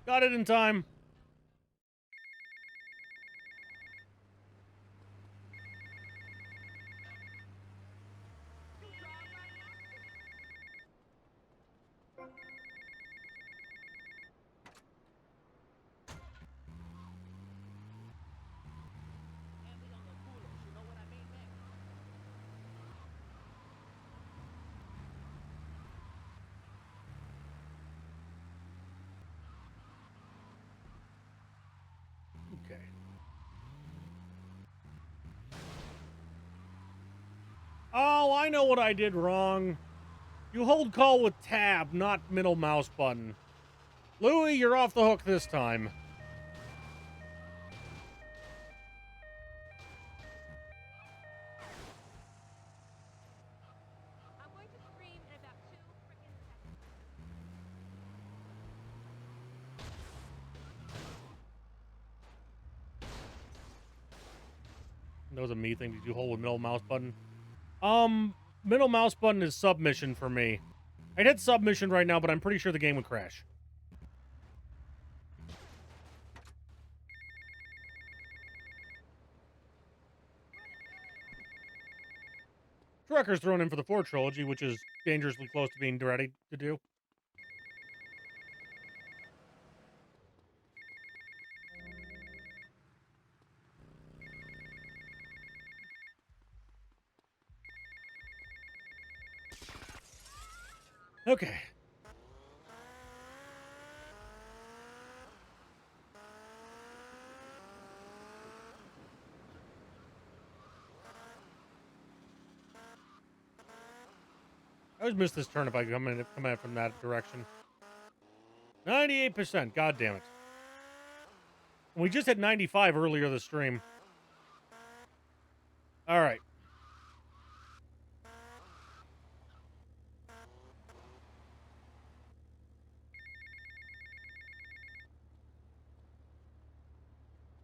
Got it in time. Okay. Oh, I know what I did wrong. You hold call with tab, not middle mouse button. Louie, you're off the hook this time. I'm going to scream in about 2 frickin' seconds. That was a me thing. Did you hold with middle mouse button? Middle mouse button is submission for me. I'd hit submission right now, but I'm pretty sure the game would crash. Trucker's thrown in for the 4 trilogy, which is dangerously close to being ready to do. Okay. I always miss this turn if I come in from that direction. 98%. God damn it. We just hit 95 earlier this stream. All right.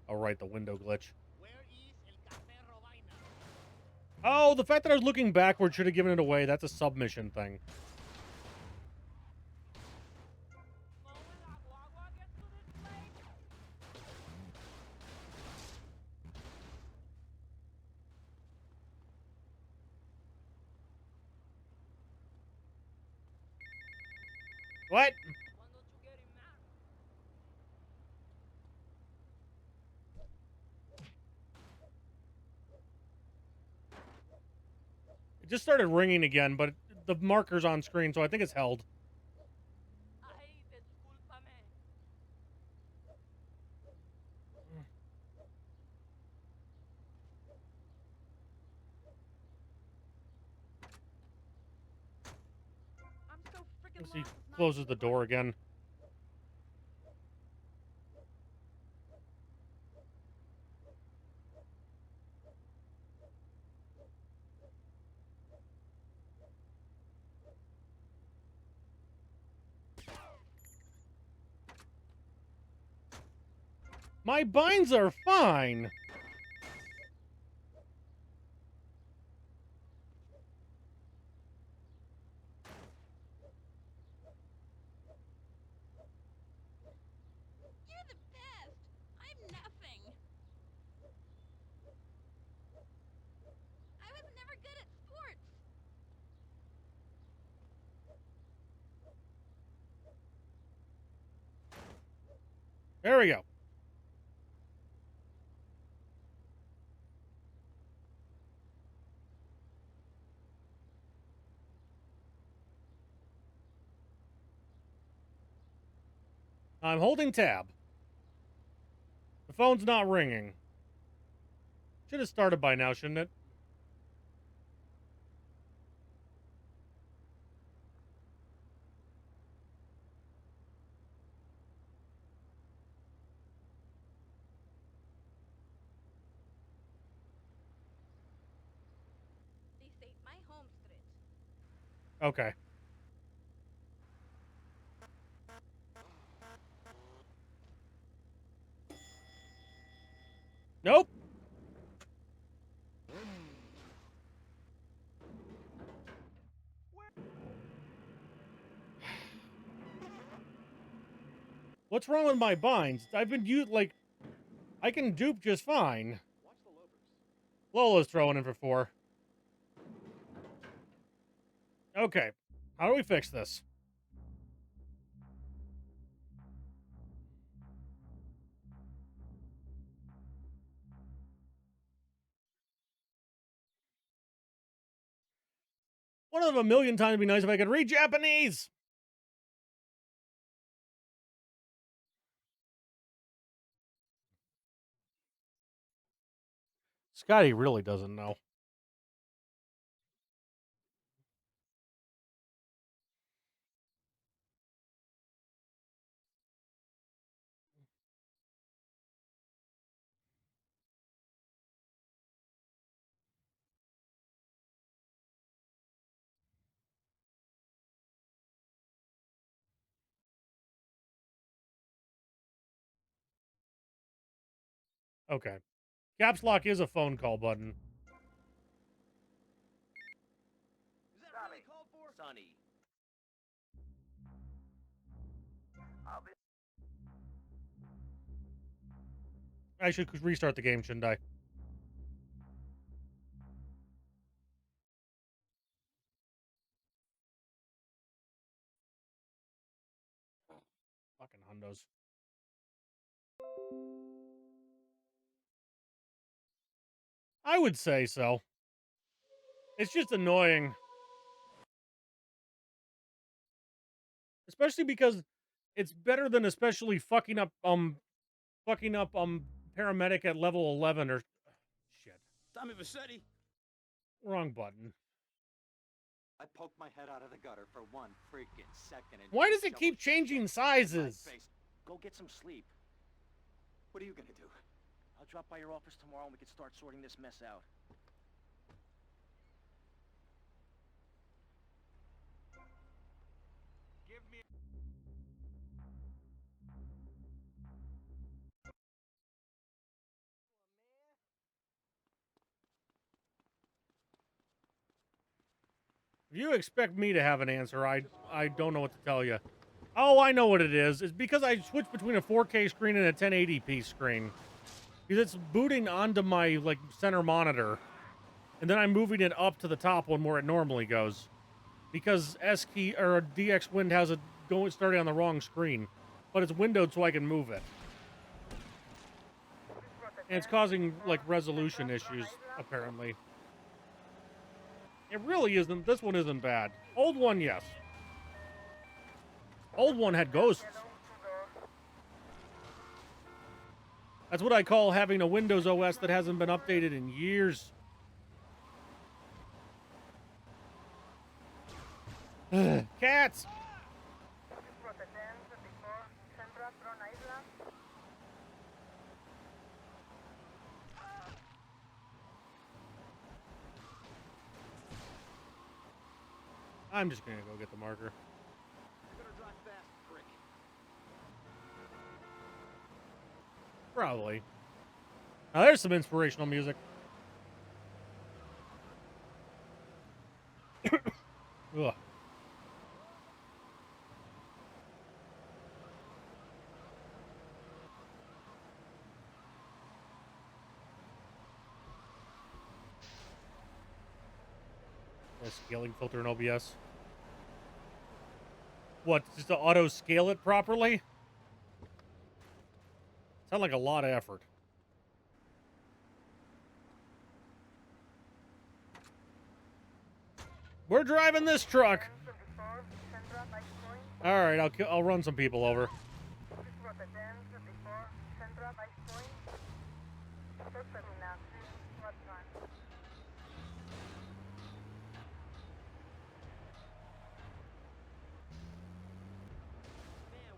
All right, the window glitch. Where is El Café Robaina? Oh, the fact that I was looking backward should have given it away. That's a submission thing. Slow when La Guagua gets to this place. What? Why don't you get him mad? It just started ringing again, but the marker's on screen, so I think it's held. Ay, discúlpame. I'm so freaking As he lost. It's not closes even the funny. door again. My binds are fine. You're the best. I'm nothing. I was never good at sports. There we go. I'm holding tab. The phone's not ringing. Should have started by now, shouldn't it? This ain't my home stretch. Okay. Nope. What's wrong with my binds? I've been like, I can dupe just fine. Watch the loafers. Lola's throwing in for 4. Okay. How do we fix this? One of a million times would be nice if I could read Japanese. Scotty really doesn't know. Okay. Caps lock is a phone call button. Is that really called for? Sonny. I'll be... I should restart the game, shouldn't I? Fucking hundos. I would say so. It's just annoying. Especially because it's better than especially fucking up paramedic at level 11 or shit. Tommy Vassetti. Wrong button. I poked my head out of the gutter for 1 freaking second and Why fate does it keep shoveled changing shit in my sizes? face. Go get some sleep. What are you gonna do? I'll drop by your office tomorrow and we can start sorting this mess out. Give me. If you expect me to have an answer, I don't know what to tell you. Oh, I know what it is. It's because I switched between a 4K screen and a 1080p screen. Because it's booting onto my like center monitor, and then I'm moving it up to the top one where it normally goes. Because S key or DX Wind has it going starting on the wrong screen, but it's windowed so I can move it, and it's causing like resolution issues apparently. It really isn't. This one isn't bad. Old one, yes. Old one had ghosts. That's what I call having a Windows OS that hasn't been updated in years. Cats! I'm just gonna go get the marker. You better drive fast, prick. Probably. Now there's some inspirational music. Ugh. A scaling filter in OBS. What, just to auto scale it properly? Sound like a lot of effort. We're driving this truck. All right, I'll run some people over. Man,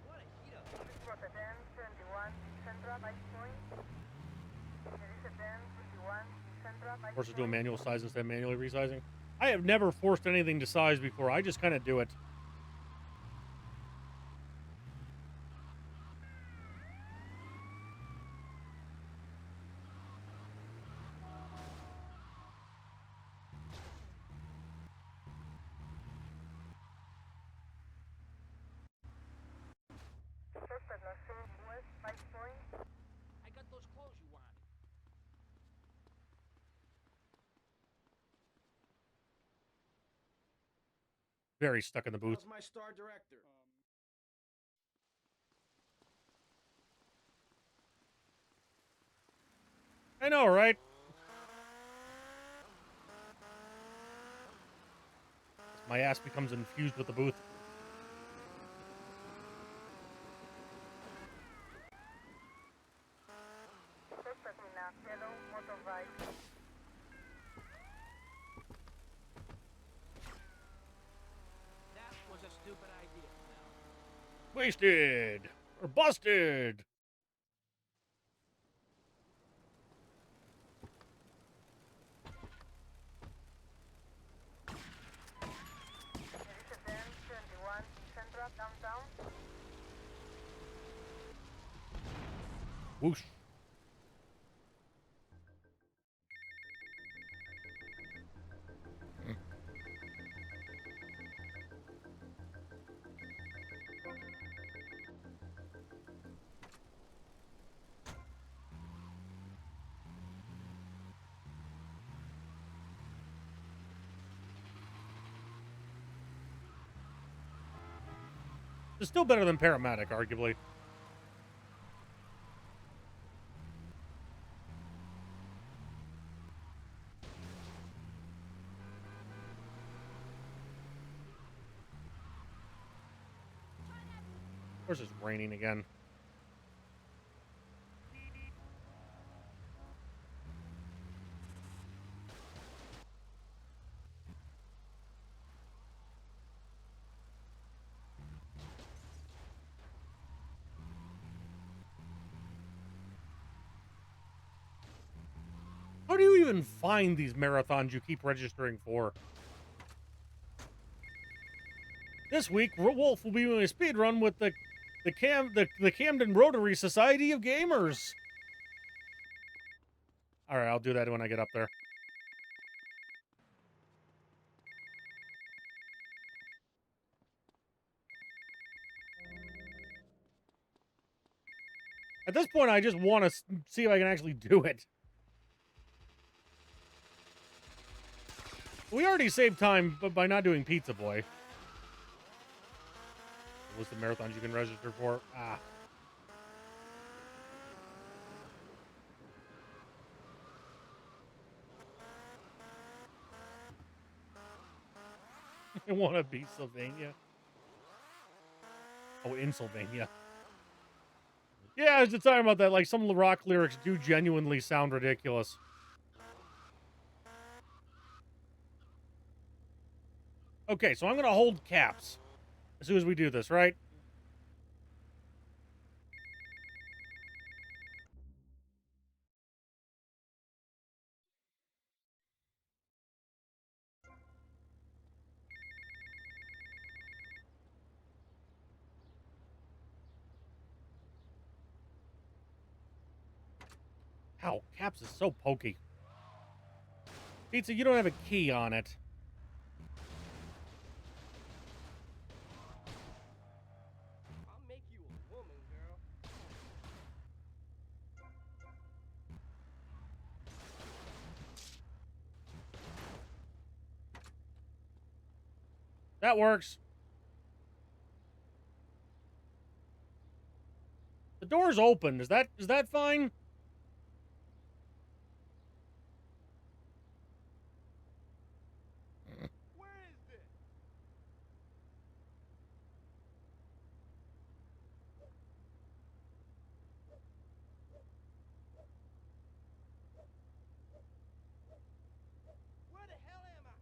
what a heat up. Forced to do a manual size instead of manually resizing. I have never forced anything to size before. I just kind of do it. I got those clothes you wanted. Very stuck in the booth. How's my star director? I know, right? My ass becomes infused with the booth. That was a stupid idea. Wasted or busted. Whoosh. It's still better than paramedic, arguably. Of course, it's raining again. How do you even find these marathons you keep registering for? This week, Wolf will be doing a speed run with the Camden Rotary Society of Gamers. All right, I'll do that when I get up there. At this point, I just want to see if I can actually do it. We already saved time by not doing Pizza Boy. What's the marathons you can register for? Ah. I want to be Sylvania. Oh, in Sylvania. Yeah, I was just talking about that. Like, some rock lyrics do genuinely sound ridiculous. Okay, so I'm going to hold caps as soon as we do this, right? Ow, caps is so pokey. Pizza, you don't have a key on it. I'll make you a woman, girl. That works. The door's open. Is that fine? Where is this? Where the hell am I?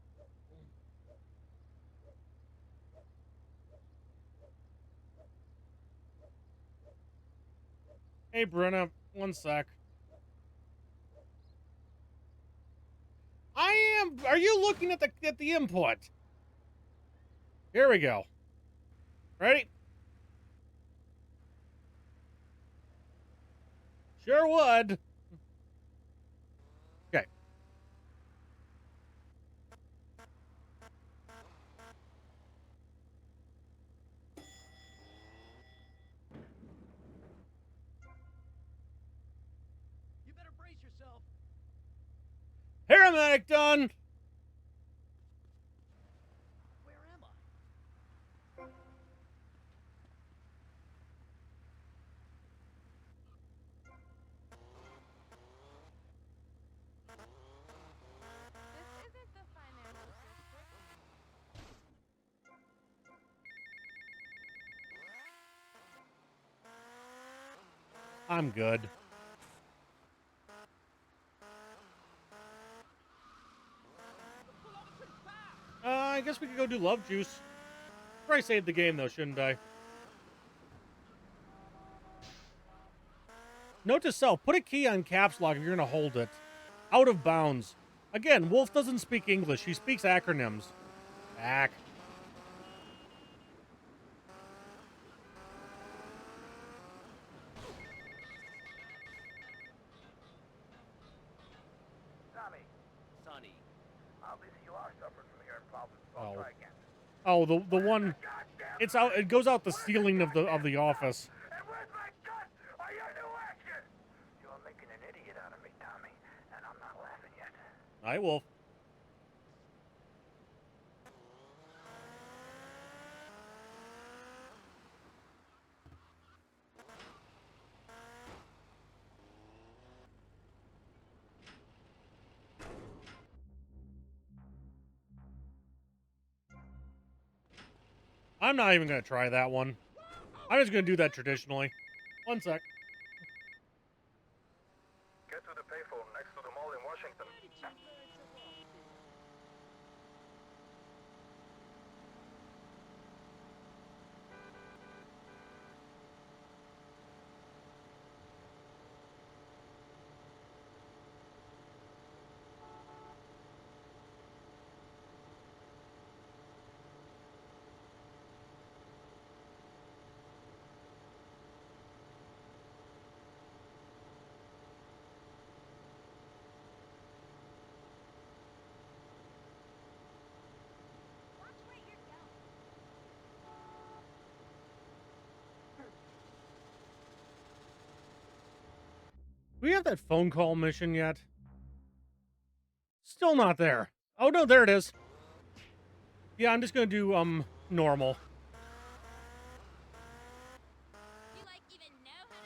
Hey, Brenna, one sec. I am. Are you looking at the input? Here we go. Ready? Sure would. Okay. You better brace yourself. Paramedic done. Where am I? This isn't the financial district. I'm good. I guess we could go do love juice. Probably saved the game though, shouldn't I? Note to self: put a key on caps lock if you're gonna hold it. Out of bounds. Again, Wolf doesn't speak English. He speaks acronyms. Back. Tommy, Sonny. obviously you are suffering from hearing problems. So I'll Oh. try again. Oh, the one. Goddamn It's out. It goes out the ceiling of the office. And where's my gun? Are you new action? You're making an idiot out of me, Tommy, and I'm not laughing yet. Hi, Wolf. I'm not even gonna try that one. I'm just gonna do that traditionally. One sec. Get to the payphone next to the mall in Washington. Watch where you're going. Do we have that phone call mission yet? Still not there. Oh no, there it is. Yeah, I'm just gonna do normal. You like even know how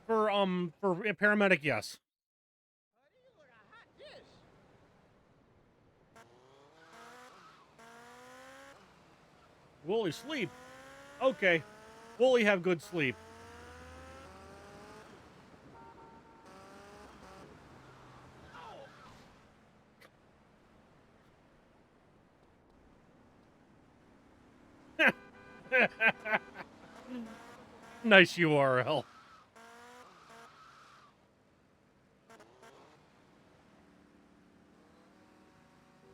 to drive? For paramedic, yes. Wooly sleep. Okay. Wooly have good sleep. Nice URL.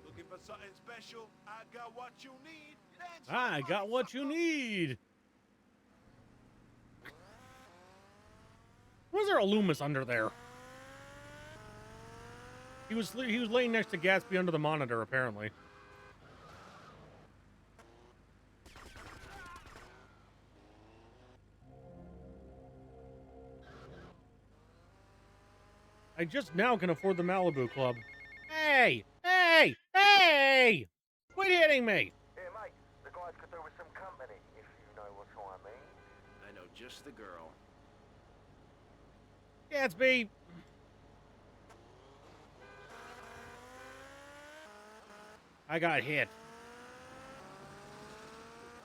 Looking for something special? I got what you need. Thanks for I the got money, what you sucker. need. Was there a Loomis under there? He was laying next to Gatsby under the monitor, apparently. I just now can afford the Malibu Club. Hey! Hey! Hey! Quit hitting me! Hey, mate, the guys could do with some company, if you know what I mean. I know just the girl. Gatsby! I got hit.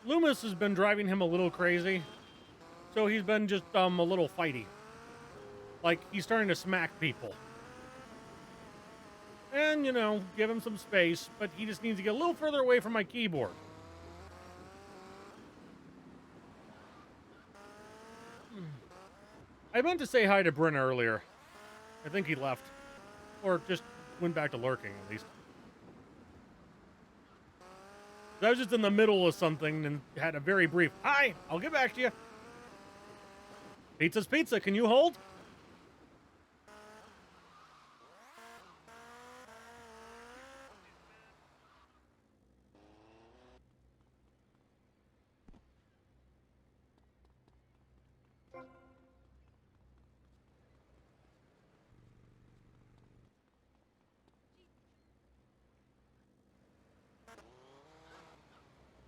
Loomis has been driving him a little crazy, so he's been just a little fighty. Like, he's starting to smack people. And, you know, give him some space, but he just needs to get a little further away from my keyboard. I meant to say hi to Bryn earlier. I think he left. Or just went back to lurking, at least. I was just in the middle of something and had a very brief, hi, I'll get back to you. Pizza's pizza, can you hold?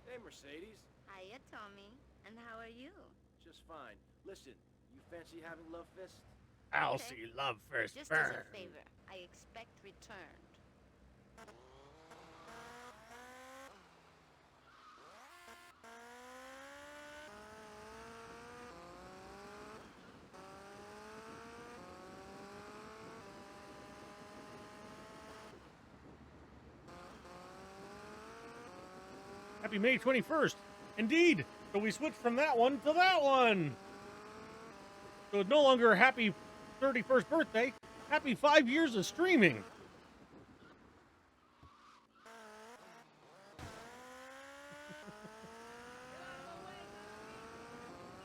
Hey, Mercedes. Hiya, Tommy. And how are you? Just fine. Listen, you fancy having love fist? I'll Okay. see love first Just burn. as a favor, I expect returned. Happy May 21st. Indeed. So we switched from that one to that one. So it's no longer happy 31st birthday. Happy 5 years of streaming.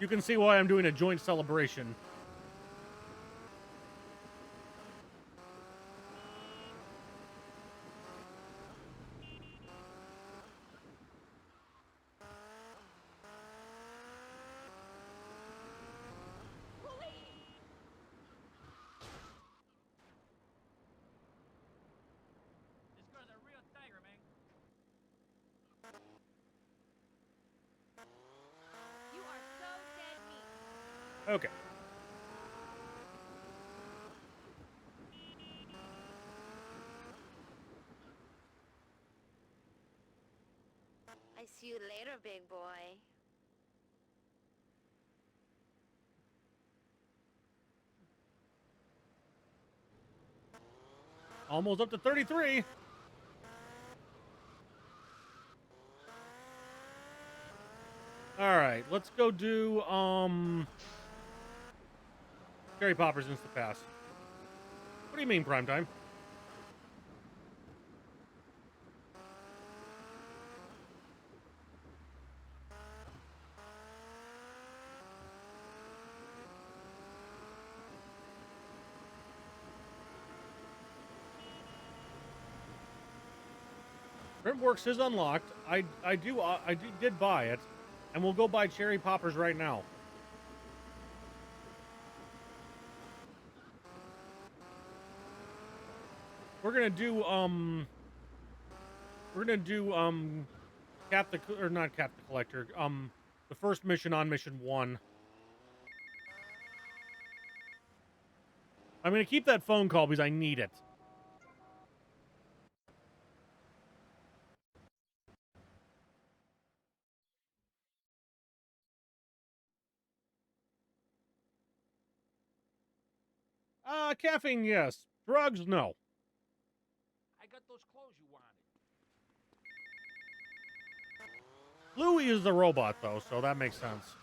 You can see why I'm doing a joint celebration. This girl's a real tiger, man. You are so dead meat. Okay. I see you later, big boy. Almost up to 33. All right, let's go do Cherry Poppers Insta Pass. What do you mean prime time? Printworks is unlocked. I did buy it, and we'll go buy Cherry Poppers right now. We're gonna do Cap the or not Cap the Collector. The first mission on mission 1. I'm gonna keep that phone call because I need it. Caffeine, yes. Drugs, no. I got those clothes you wanted. Louie is the robot, though, so that makes sense.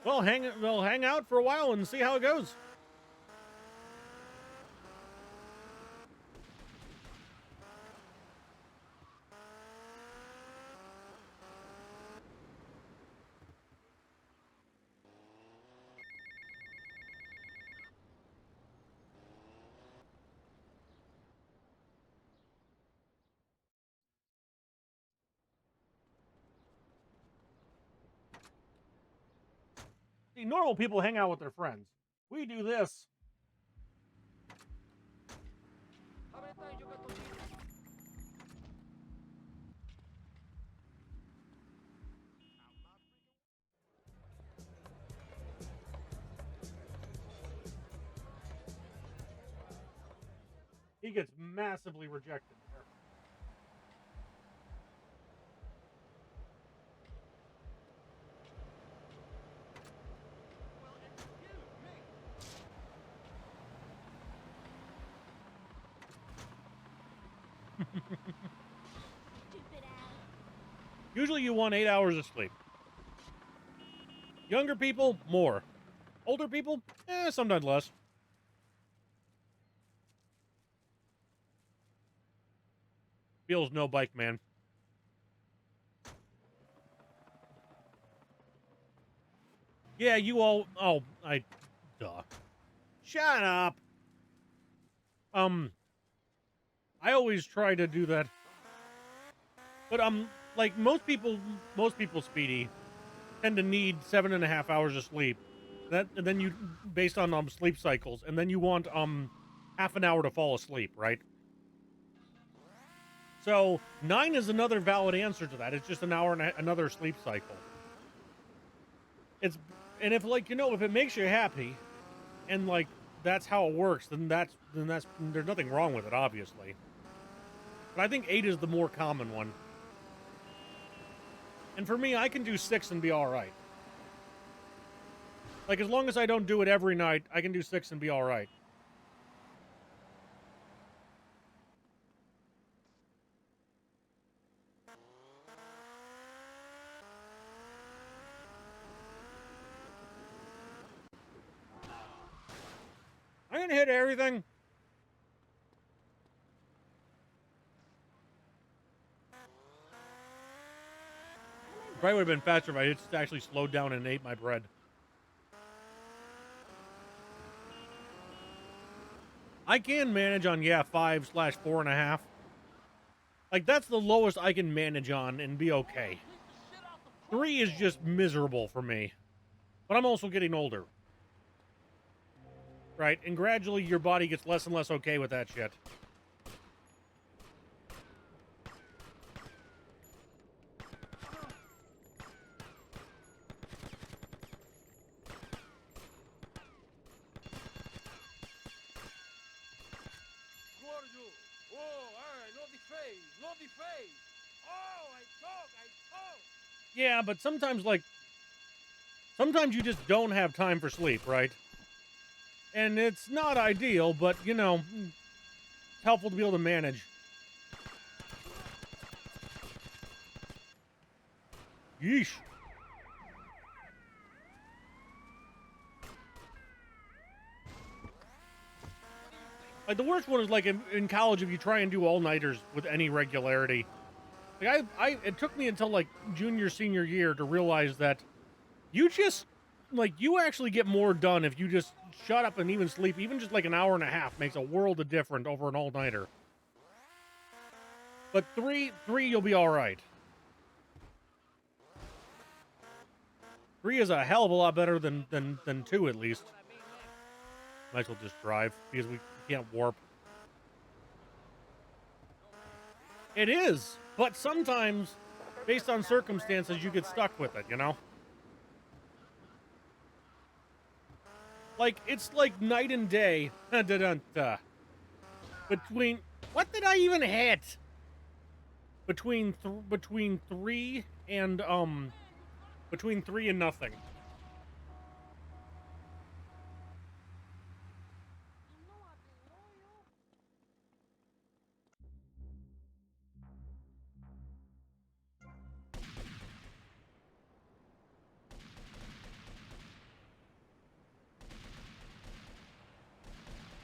Well, we'll hang out for a while and see how it goes. See, normal people hang out with their friends. We do this. How many times you got those ears? He gets massively rejected there. Well, excuse me. Stupid ass. Usually you want 8 hours of sleep. Younger people, more. Older people, sometimes less. Feels no bike, man. Yeah, you all... Oh, duh. Shut up! I always try to do that. But, like, most people, Speedy, tend to need 7.5 hours of sleep. And then you, based on, sleep cycles, and then you want, half an hour to fall asleep, right? So, 9 is another valid answer to that. It's just an hour and another sleep cycle. And if, like, if it makes you happy, and, like, that's how it works, then that's, there's nothing wrong with it, obviously. But I think 8 is the more common one. And for me, I can do 6 and be alright. Like, as long as I don't do it every night, I can do 6 and be alright. I'm gonna hit everything. Probably would have been faster if I had actually slowed down and ate my bread. I can manage on, 5/4.5. Like, that's the lowest I can manage on and be okay. 3 is just miserable for me. But I'm also getting older. Right? And gradually your body gets less and less okay with that shit. Gordo. Oh, all right. No defense. No defense. Oh, I talk. Yeah, but sometimes you just don't have time for sleep, right? And it's not ideal, but, it's helpful to be able to manage. Yeesh. Like, the worst one is, like, in college, if you try and do all-nighters with any regularity. Like, it took me until, like, junior, senior year to realize that you actually get more done if you just shut up and even sleep. Even just, like, an hour and a half makes a world of difference over an all-nighter. But 3, you'll be alright. 3 is a hell of a lot better than 2, at least. Might as well just drive, because we can't warp. It is, but sometimes, based on circumstances, you get stuck with it, Like, it's like night and day. Between... What did I even hit? Between 3 and, Between 3 and nothing.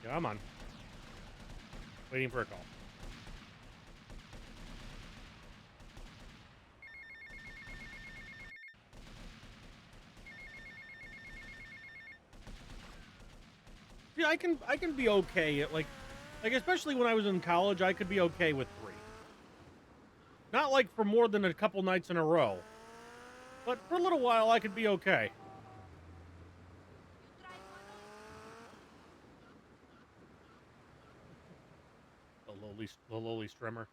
Yeah, I'm on. Waiting for a call. Yeah, I can be okay at like especially when I was in college, I could be okay with 3. Not like for more than a couple nights in a row. But for a little while I could be okay. The lowly strimmer.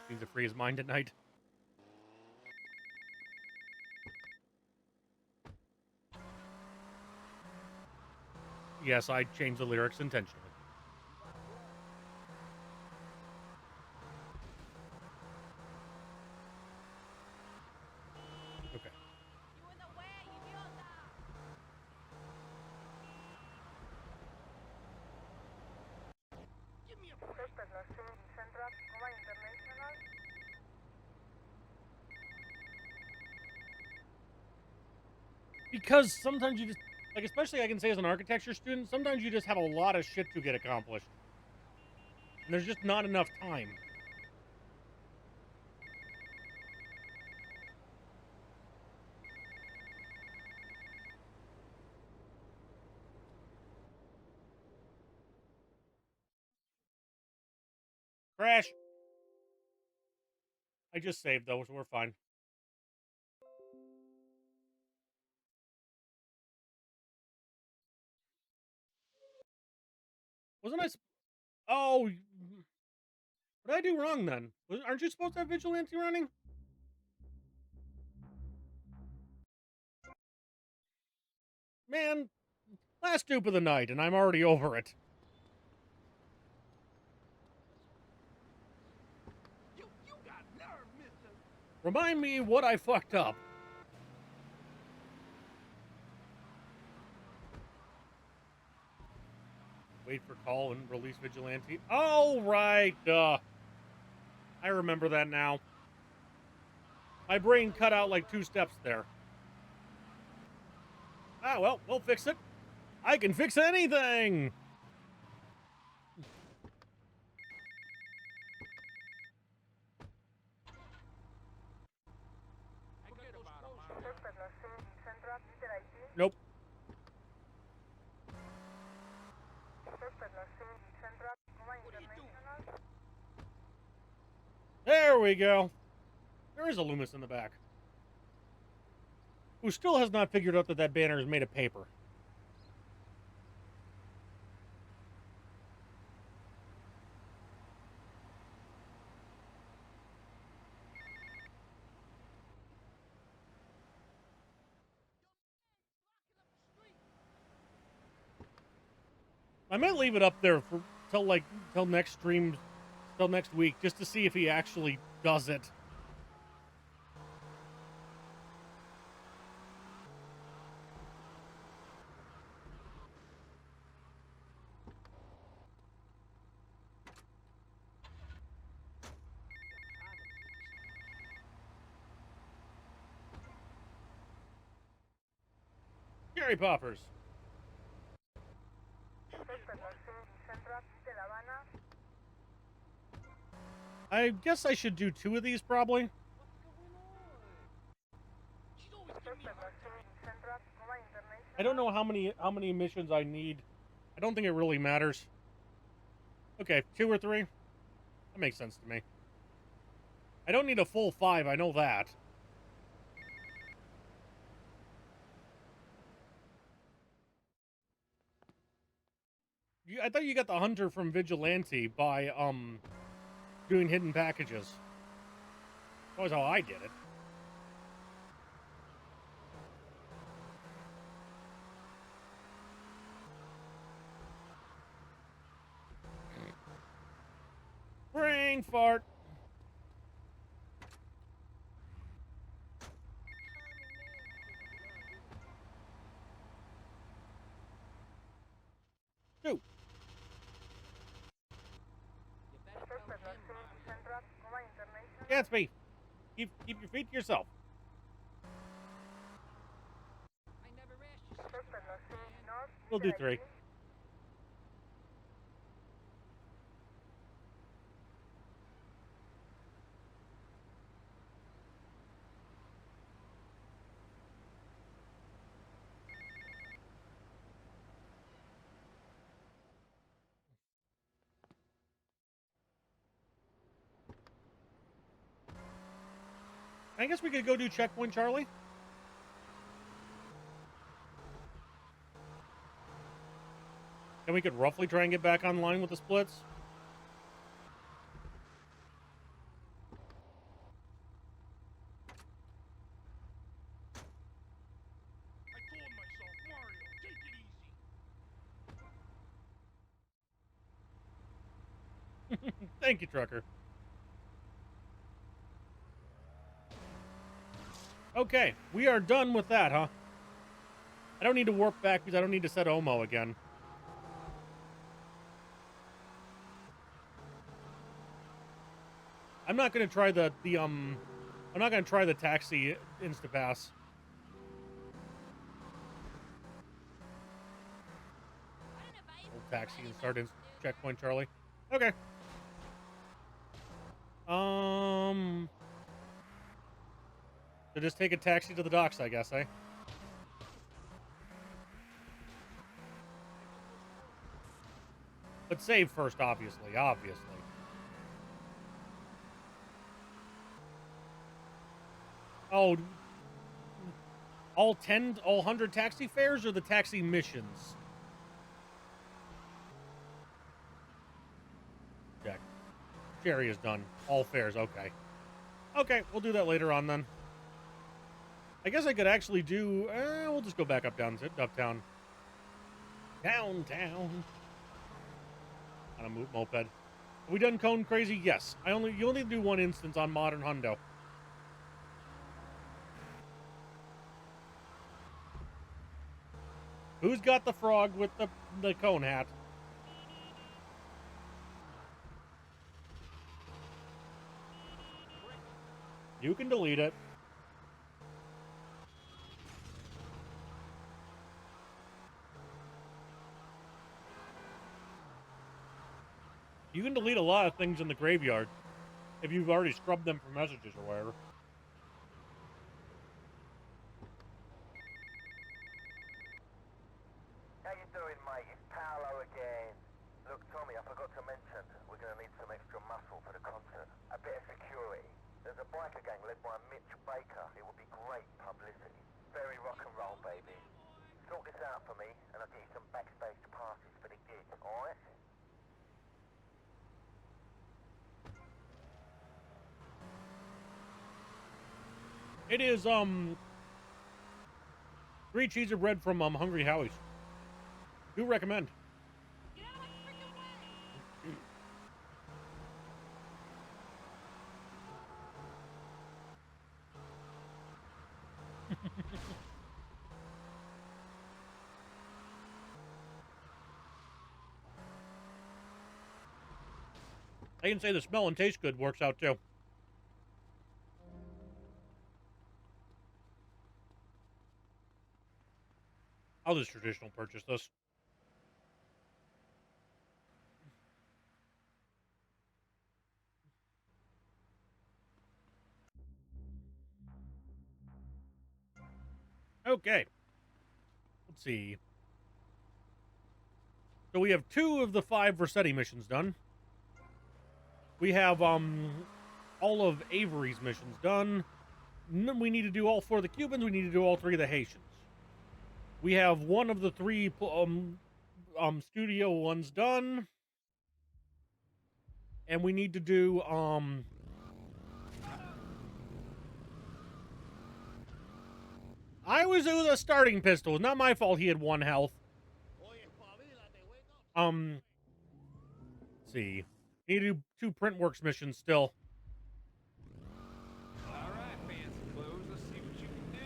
Needs to free his mind at night. Yes, I changed the lyrics intentionally. Okay. You in the way, idiota! Give me a Suspect last seen in Central, Cuba International. Because sometimes you just, like, especially I can say as an architecture student, sometimes you just have a lot of shit to get accomplished. And there's just not enough time. Crash! I just saved, though, so we're fine. Wasn't I... Oh... What did I do wrong, then? Aren't you supposed to have Vigilante running? Man, last dupe of the night, and I'm already over it. You got nerve, mister. Remind me what I fucked up. Wait for call and release Vigilante. Oh, right. I remember that now. My brain cut out like 2 steps there. Ah, well, we'll fix it. I can fix anything! Suspect last seen in Central, Inter IT. Nope. Suspect last seen in Central, Cuba International. There we go. There is a Loomis in the back. Who still has not figured out that that banner is made of paper. I might leave it up there for till next stream, till next week, just to see if he actually does it. Gary Poppers. Suspect last seen in Central, Inter Havana. I guess I should do 2 of these, probably. She's always giving me Suspect a hard last seen time. in Central, Cuba International. I don't know how many missions I need. I don't think it really matters. Okay, 2 or 3? That makes sense to me. I don't need a full 5, I know that. I thought you got the hunter from Vigilante by doing hidden packages. That was how I did it. Brain fart. Gatsby, keep your feet to yourself. I never asked you. We'll do 3. I guess we could go do checkpoint, Charlie. And we could roughly try and get back online with the splits. I told myself, Mario, take it easy. Thank you, trucker. Okay, we are done with that, huh? I don't need to warp back because I don't need to set Omo again. I'm not gonna try I'm not gonna try the taxi Instapass. Old taxi and start in checkpoint, Charlie. Okay. So just take a taxi to the docks, I guess, eh? But save first, obviously. Oh, all 100 taxi fares or the taxi missions? Check. Jerry is done. All fares, okay. Okay, we'll do that later on then. I guess I could actually do... we'll just go back uptown. Downtown. On a moped. Are we done Cone Crazy? Yes. You only do 1 instance on Modern Hundo. Who's got the frog with the cone hat? You can delete it. You can delete a lot of things in the graveyard if you've already scrubbed them for messages or whatever. How you doing, mate? It's Paolo again. Look, Tommy, I forgot to mention, we're going to need some extra muscle for the concert. A bit of security. There's a biker gang led by Mitch Baker. It will be great publicity. Very rock and roll, baby. Sort this out for me, and I'll get you some backstage passes for the gig, alright? It is, 3 cheese of bread from, Hungry Howie's. Do recommend. Get out of my freaking way! I can say the smell and taste good works out too. I'll just traditional purchase this. Okay. Let's see. So we have 2 of the 5 Versetti missions done. We have all of Avery's missions done. We need to do all 4 of the Cubans. We need to do all 3 of the Haitians. We have 1 of the 3 studio ones done. And we need to do I was with a starting pistol. It's not my fault he had 1 health. Let's see. Need to do 2 Printworks missions still. All right, fancy clothes. Let's see what you can do.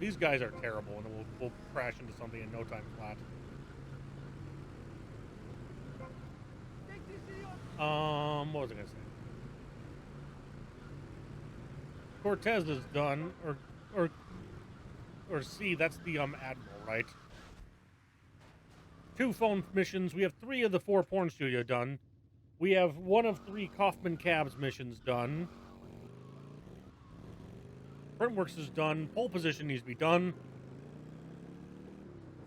These guys are terrible, and we'll crash into something in no time flat. They What was I gonna say? Cortez is done, or C. That's the admiral, right? 2 phone missions. We have 3 of the 4 porn studio done. We have 1 of 3 Kaufman Cabs missions done. Printworks is done. Pole position needs to be done.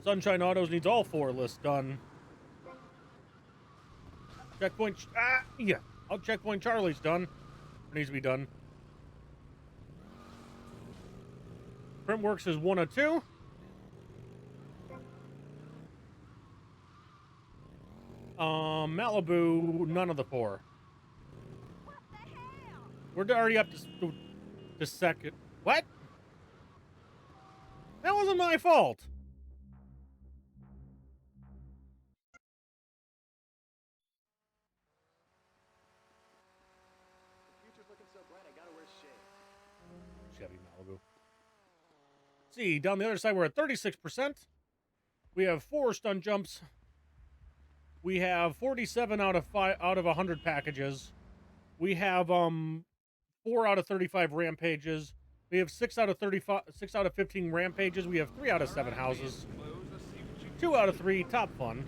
Sunshine Autos needs all 4 lists done. Checkpoint. Yeah. Checkpoint Charlie's done. Needs to be done. Printworks is 1 of 2. Malibu, none of the 4. What the hell? We're already up to second. What? That wasn't my fault. The future's looking so bright, I gotta wear shades. Chevy Malibu. See, down the other side, we're at 36%. We have 4 stunt jumps. We have 47 out of 100 packages. We have 4 out of 35 rampages. We have 6 out of 15 rampages. We have 3 out of 7 houses. 2 out of 3 top fun.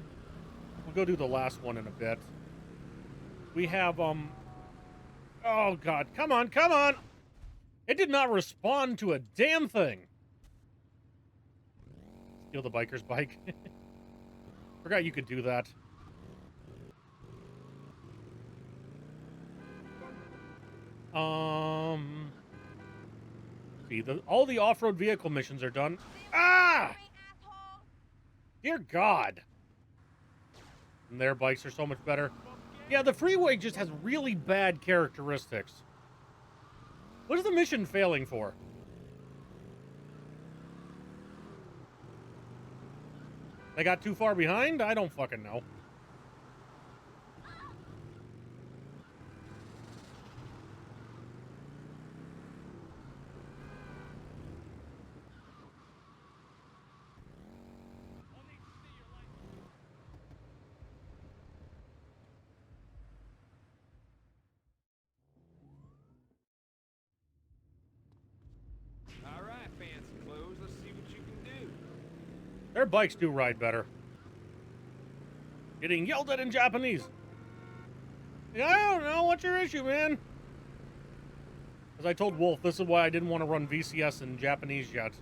We'll go do the last one in a bit. We have oh god, come on, come on! It did not respond to a damn thing. Steal the biker's bike. Forgot you could do that. See, all the off-road vehicle missions are done. Ah! Dear God. And their bikes are so much better. Yeah, the freeway just has really bad characteristics. What is the mission failing for? They got too far behind? I don't fucking know. All right, fancy clothes. Let's see what you can do. Their bikes do ride better. Getting yelled at in Japanese. I don't know. What's your issue, man? As I told Wolf, this is why I didn't want to run VCS in Japanese yet.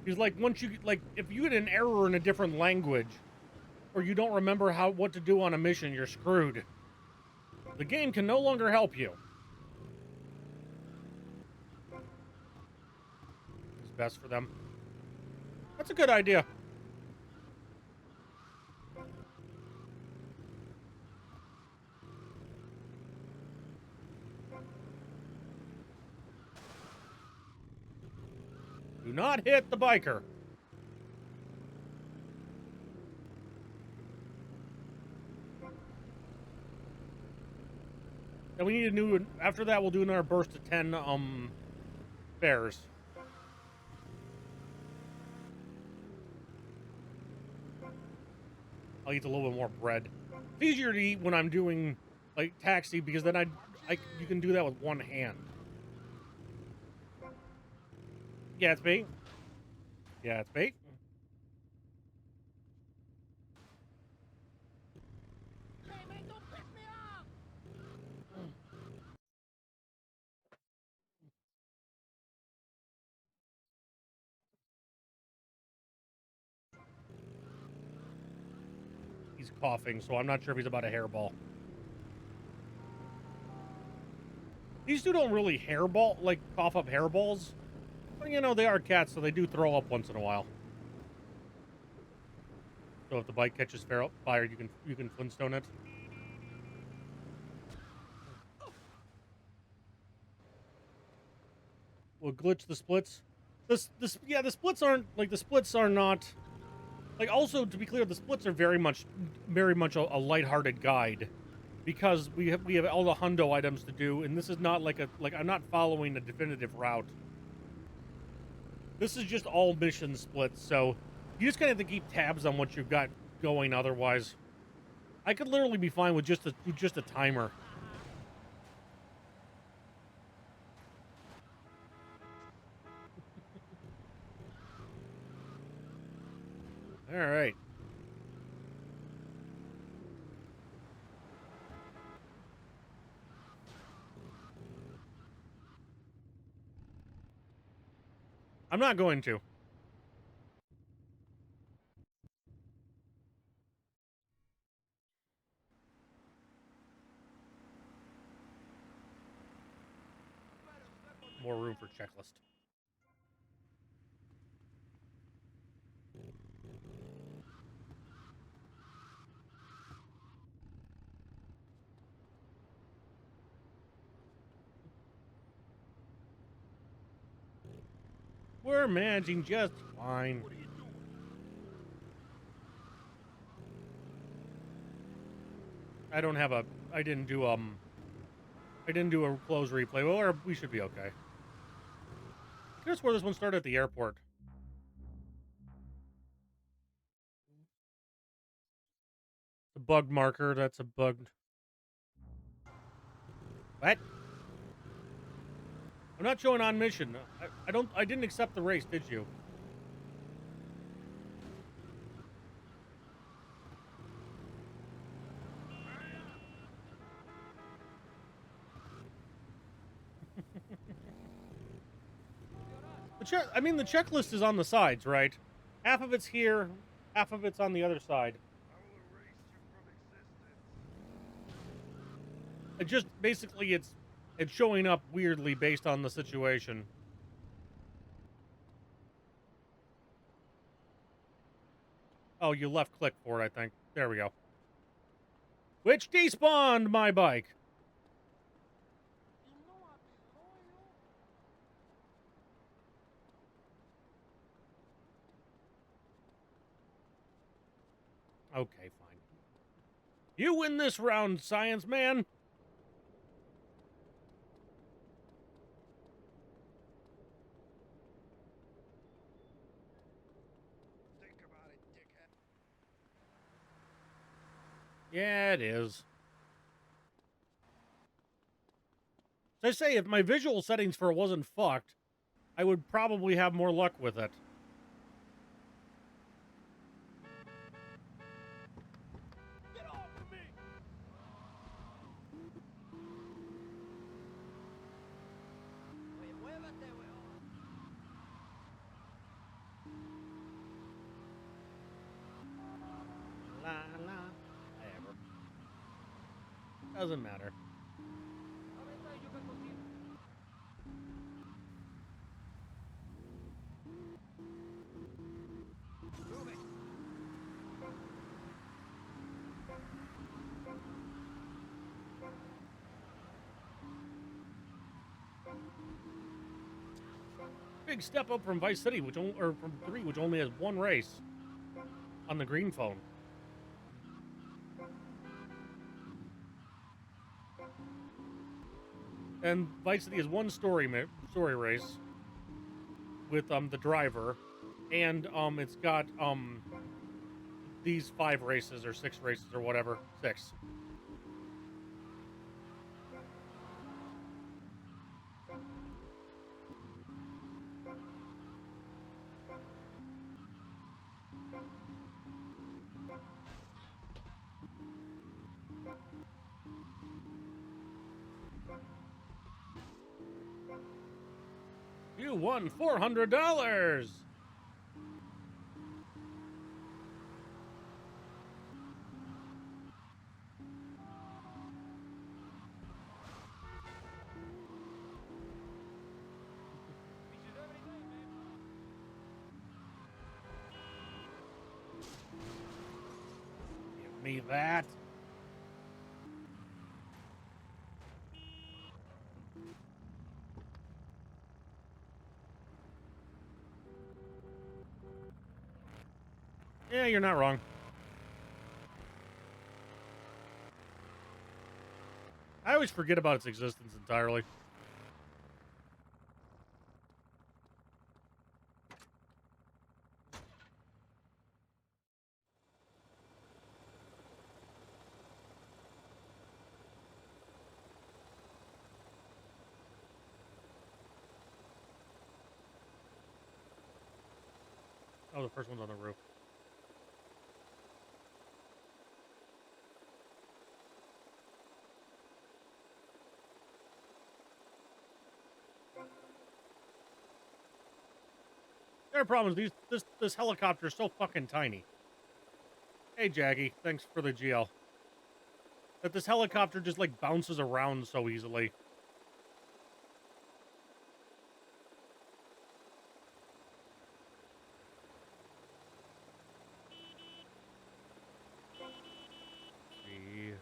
He's like, once you if you get an error in a different language, or you don't remember what to do on a mission, you're screwed. The game can no longer help you. It's best for them. That's a good idea. Do not hit the biker. And we need a new, after that we'll do another burst of 10 bears. I'll eat a little bit more bread. It's easier to eat when I'm doing like taxi, because then you can do that with one hand. Yeah, it's bait. Yeah, it's bait. Hey, man, don't piss me off! He's coughing, so I'm not sure if he's about a hairball. These two don't really cough up hairballs. But, you know, they are cats, so they do throw up once in a while. So if the bike catches fire, you can Flintstone it. We'll glitch the splits. The splits are not. Like, also, to be clear, the splits are very much a lighthearted guide. because we have all the hundo items to do, and this is not like I'm not following a definitive route. This is just all mission splits, so you just kind of have to keep tabs on what you've got going. Otherwise, I could literally be fine with just a timer. All right. I'm not going to. More room for checklist. We're managing just fine. I don't have a. I didn't do a close replay. Well, we should be okay. I could have swore this one started at the airport. The bug marker. That's a bug. What? I'm not showing on mission. I don't. I didn't accept the race. Did you? The checklist is on the sides, right? Half of it's here, half of it's on the other side. It just basically it's showing up weirdly based on the situation. Oh, you left click for it, I think. There we go. Which despawned my bike. Okay, fine. You win this round, science man. Think about it, dickhead. Yeah, it is. As I say, if my visual settings for it wasn't fucked, I would probably have more luck with it. Get off of me! Oye, muévete, weón. La la. Whatever. Doesn't matter. Move it. Big step up from Vice City, or from 3, which only has one race on the green phone. And Vice City has one story race with the driver, and it's got these 5 races or 6 races or whatever. 6. You won $400. Give me that. Yeah, you're not wrong. always forget about its existence entirely. Oh, the first one's on the roof. Their problem is this helicopter is so fucking tiny. Hey, Jaggy, thanks for the GL. That this helicopter just, like, bounces around so easily. Gee.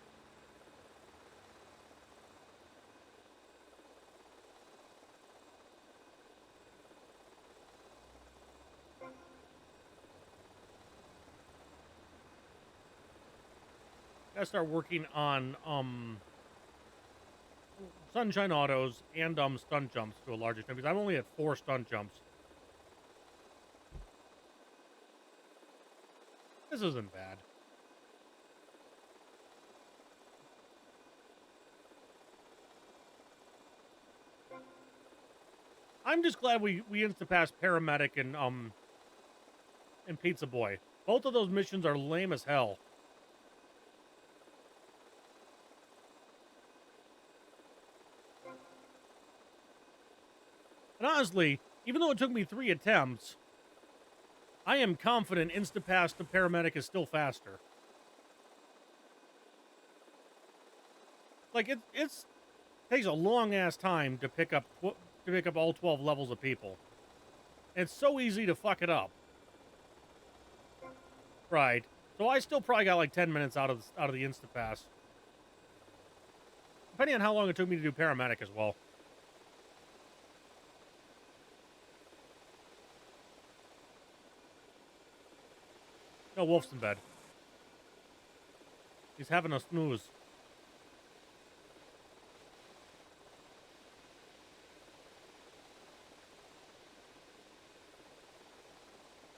Gotta start working on, Sunshine Autos and, stunt jumps to a large extent, because I'm only at 4 stunt jumps. This isn't bad. I'm just glad we insta-passed Paramedic and Pizza Boy. Both of those missions are lame as hell. And honestly, even though it took me 3 attempts, I am confident insta-pass to Paramedic is still faster. Like, it's takes a long-ass time to pick up all 12 levels of people. And it's so easy to fuck it up. Right. So I still probably got like 10 minutes out of the insta-pass. Depending on how long it took me to do Paramedic as well. No, Wolf's in bed. He's having a snooze.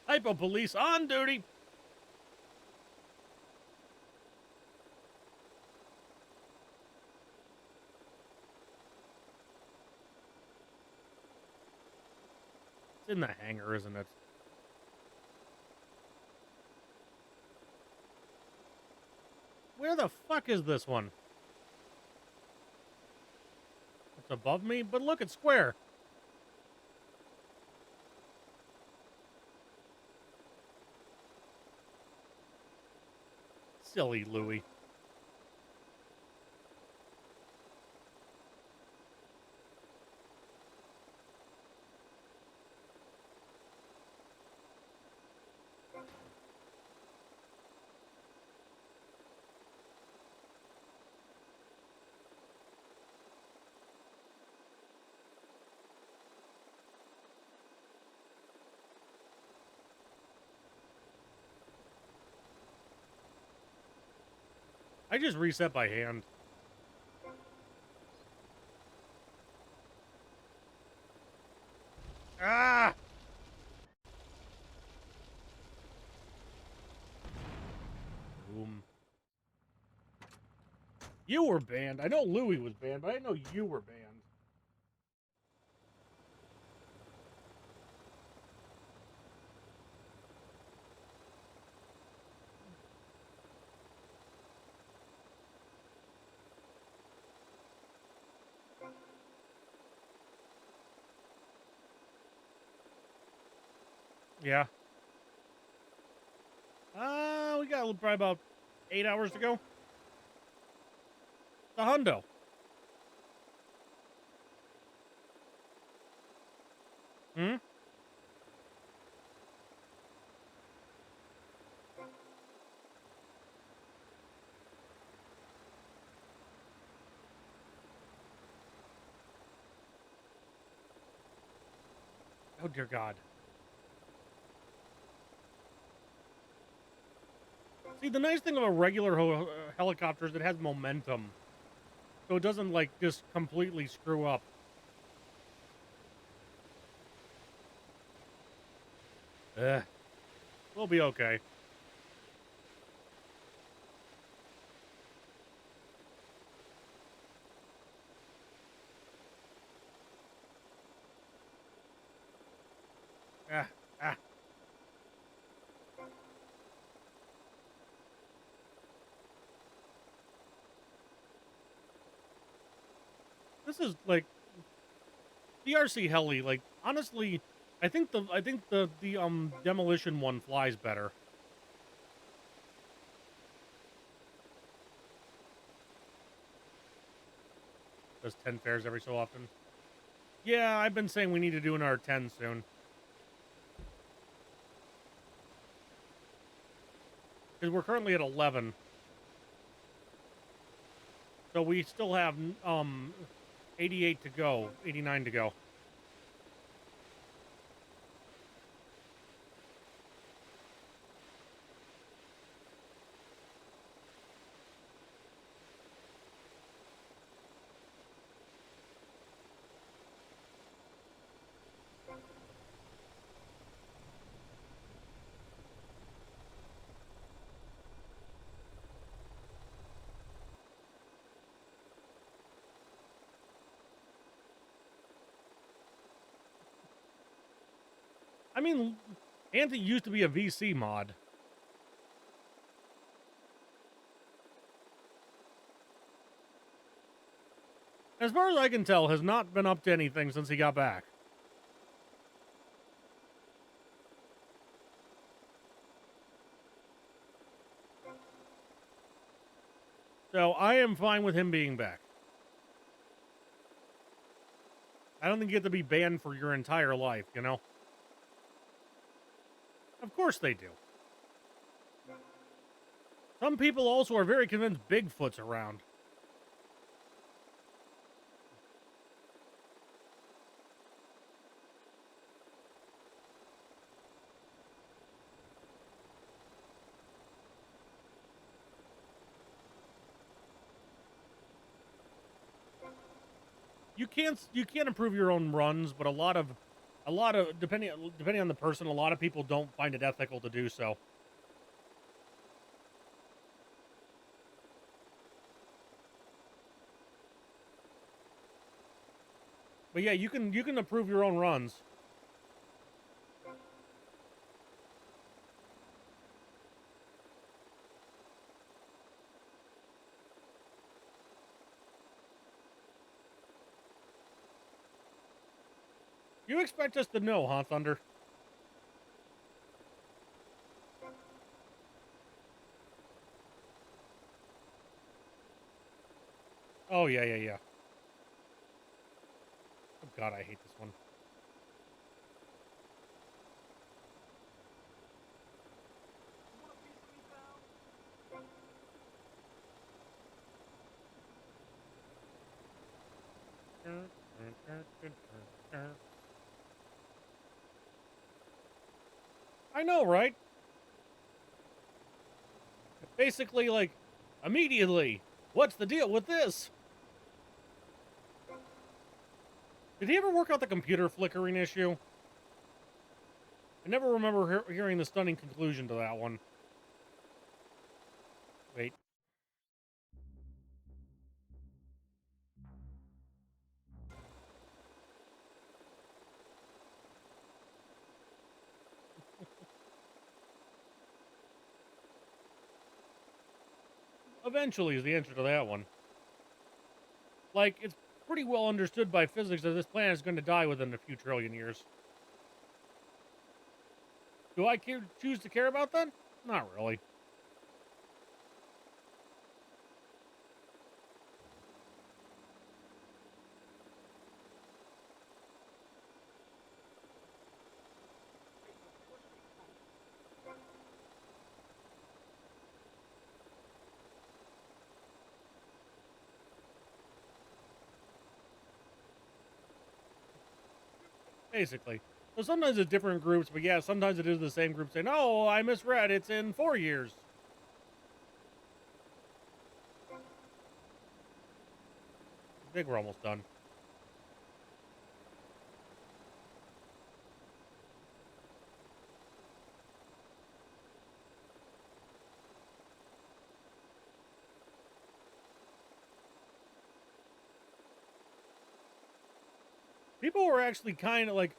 Hypo police on duty. It's in the hangar, isn't it? Where the fuck is this one? It's above me, but look, it's square. Silly Louie. I just reset by hand. Ah! Boom. You were banned. I know Louie was banned, but I didn't know you were banned. Yeah. We got probably about 8 hours to go. The hundo. Hmm? Oh, dear God. See, the nice thing about regular helicopter is it has momentum. so it doesn't like just completely screw up. We'll be okay. Ah, ah. This is like DRC heli. Like honestly, I think the demolition one flies better. Does 10 fares every so often. Yeah, I've been saying we need to do another 10 soon. Because we're currently at 11. So we still have 88 to go, 89 to go. I mean, Anti used to be a VC mod. As far as I can tell, has not been up to anything since he got back. So I am fine with him being back. I don't think you get to be banned for your entire life, you know? Of course they do. Some people also are very convinced Bigfoot's around. You can't improve your own runs, but a lot of depending on the person, a lot of people don't find it ethical to do so. But yeah, you can improve your own runs. You expect us to know, huh, Thunder? Oh, yeah, yeah, yeah. Oh, God, I hate this one. I know, right? Basically, like, immediately. What's the deal with this? Did he ever work out the computer flickering issue? I never remember hearing the stunning conclusion to that one. Wait. Eventually is the answer to that one. Like, it's pretty well understood by physics that this planet is going to die within a few trillion years. Do I choose to care about that? Not really. Basically. So sometimes it's different groups, but yeah, sometimes it is the same group saying, oh, I misread, it's in 4 years. think we're almost done. People were actually kind of like,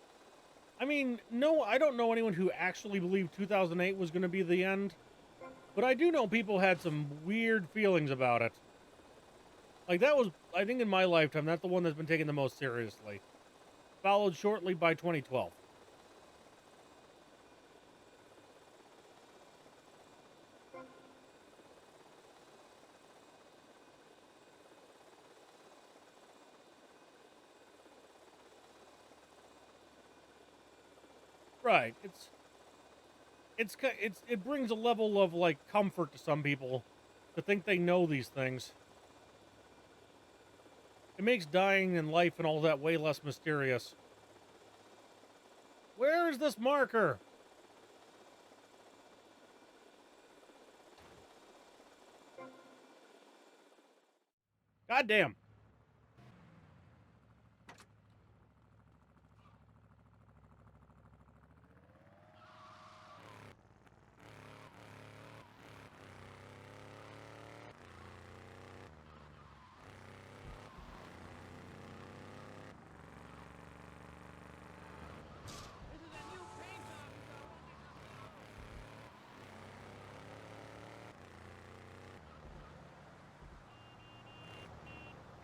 I mean, no, I don't know anyone who actually believed 2008 was going to be the end, but I do know people had some weird feelings about it. Like, that was, I think in my lifetime, that's the one that's been taken the most seriously. Followed shortly by 2012. Right. It brings a level of, like, comfort to some people to think they know these things. It makes dying and life and all that way less mysterious. Where is this marker? Goddamn. This is a new paint job, so I want to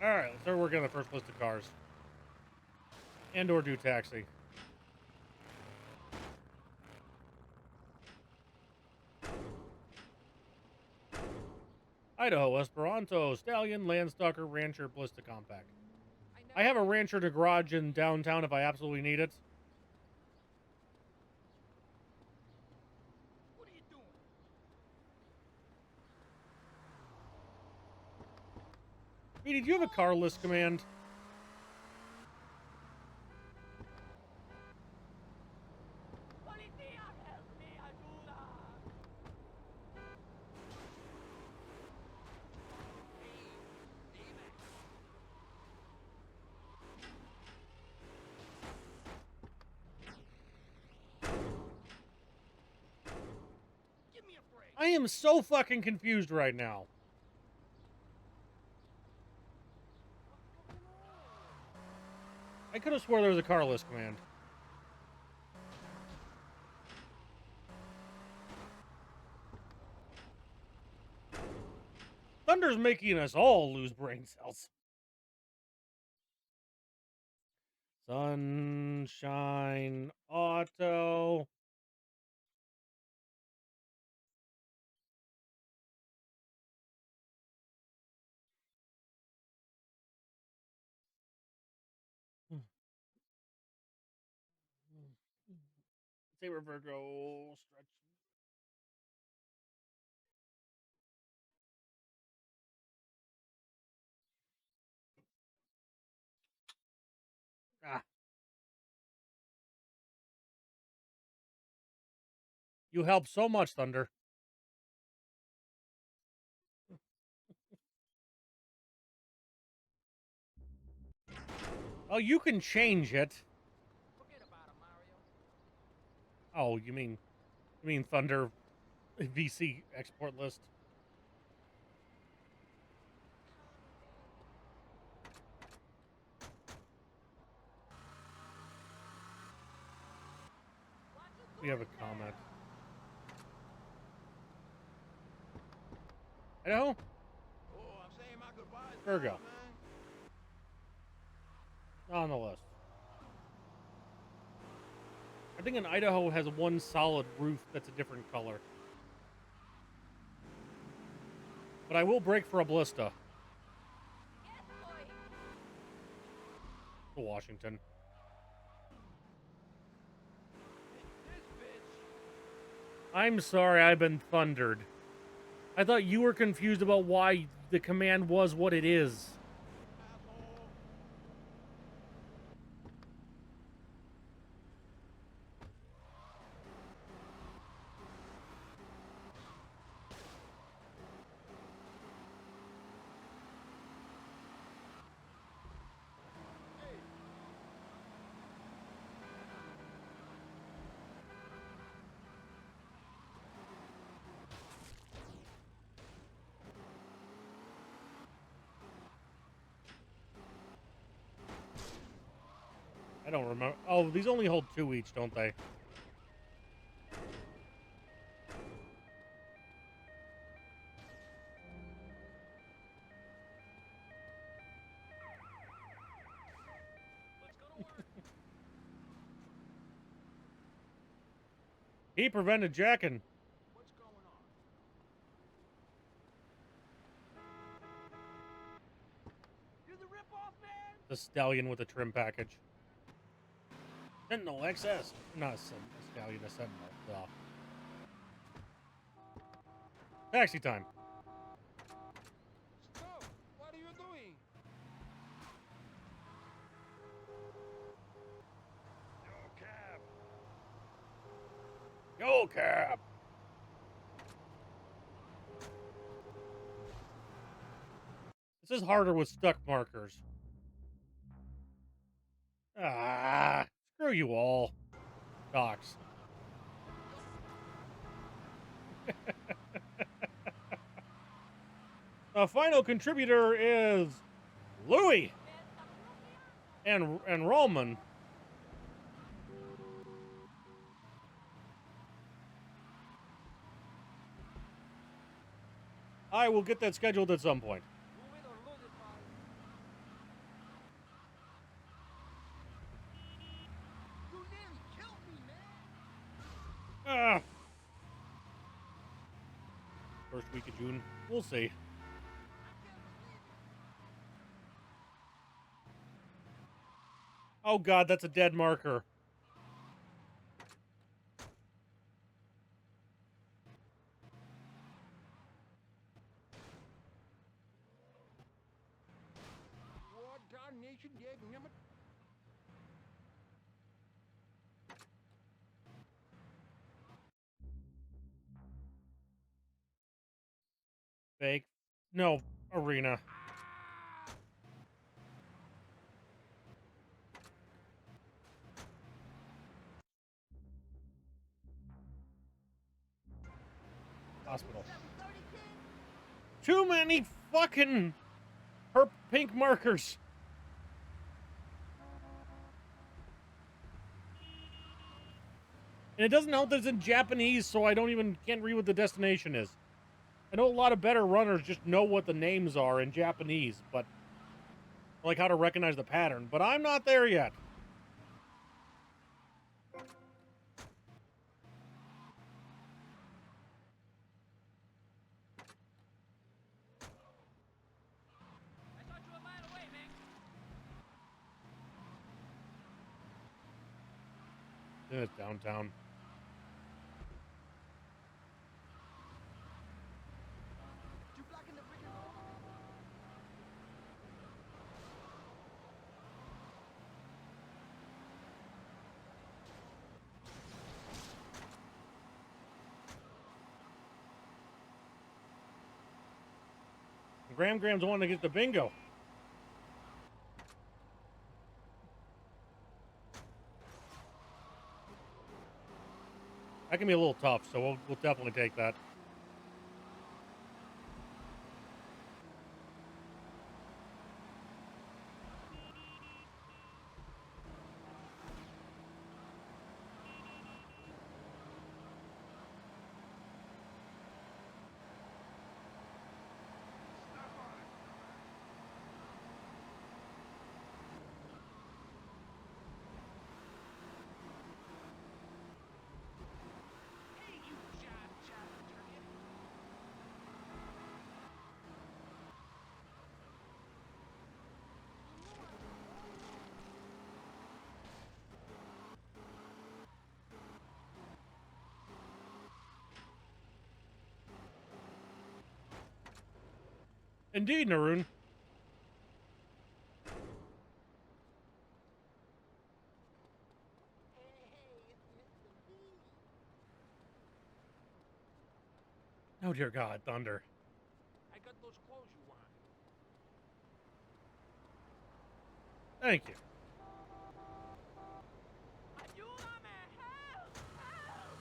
get Alright, let's start working on the first list of cars. And or do taxi. Idaho, Esperanto, Stallion, Landstalker, Rancher, Blista Compact. I have a Rancher to garage in downtown if I absolutely need it. What are you doing? Speedy, do you have a car list command? Policía, help me, ayuda! Give me a break. I am so fucking confused right now. I could have swore there was a car list command. Thunder's making us all lose brain cells. Sunshine Auto. Saber Virgo. Stretch. Ah. You help so much, Thunder. Oh, you can change it. Forget about it, Mario. Oh, you mean Thunder VC export list? We have a comment. Idaho? Oh, I'm saying my goodbyes. Virgo. now, man. On the list. I think in Idaho has one solid roof that's a different color. But I will break for a Blista to Washington. This bitch. I'm sorry I've been thundered. I thought you were confused about why the command was what it is. Asshole. I don't remember. Oh, these only hold 2 each, don't they? He prevented jacking. What's going on? You're the rip-off man? The stallion with a trim package. Sentinel XS. Not a stallion, a sentinel. Ugh. Taxi time. Stop! What are you doing? Yo, cab. This is harder with stuck markers. Ah, screw you all. Docs. The final contributor is Louis and Roman. I will get that scheduled at some point. Move it or lose it, man. You nearly killed me, man! Ah. First week of June. We'll see. Oh god, that's a dead marker. What darnation gave him a... Fake. No, arena. Hospital. Too many fucking pink markers. And it doesn't help that it's in Japanese, so I can't read what the destination is. I know a lot of better runners just know what the names are in Japanese, but like how to recognize the pattern. But I'm not there yet. I thought you were a mile away, man. It's downtown. You blocking the freaking road? Graham's wanting to get the bingo. That can be a little tough, so we'll definitely take that. Indeed, Naroon. Oh dear God, thunder. I got those clothes you want. Thank you. Ayúdame! Help! Help!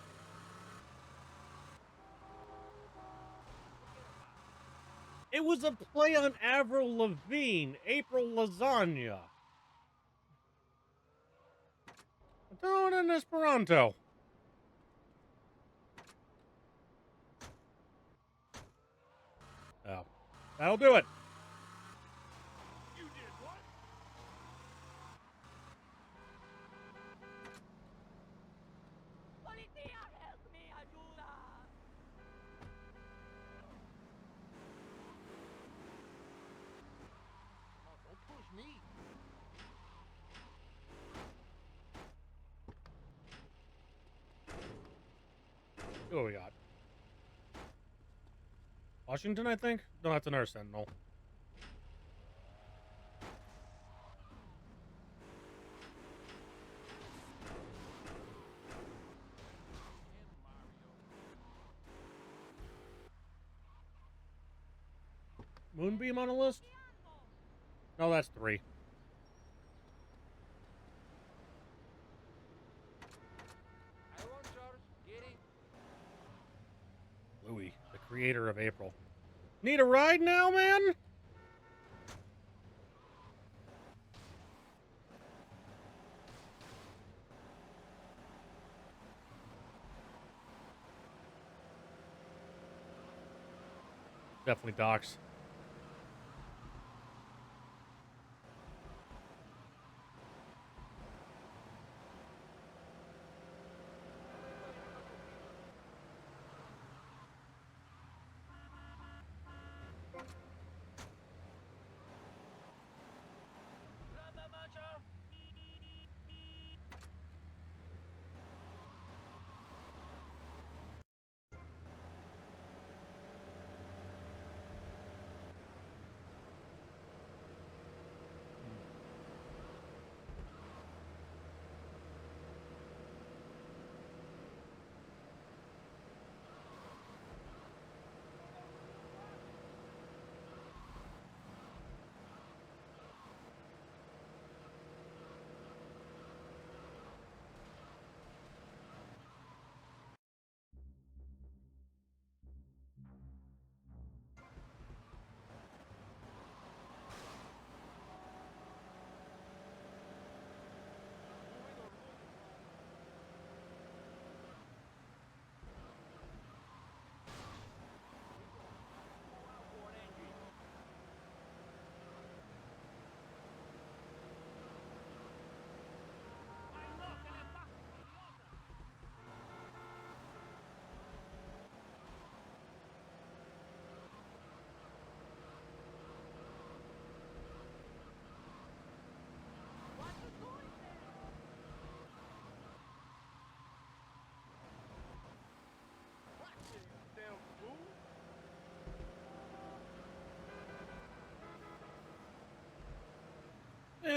It was a play on Avril Lavigne, April Lasagna. Don't in Esperanto. Oh, that'll do it. You did what? Policía, help me, ayuda! Oh, don't push me. Who we got? Washington, I think? No, that's another Sentinel. Moonbeam on the list? No, that's 3. I won't charge. Getting. Louis, the creator of April. Need a ride now, man? Definitely docks. Rata macho.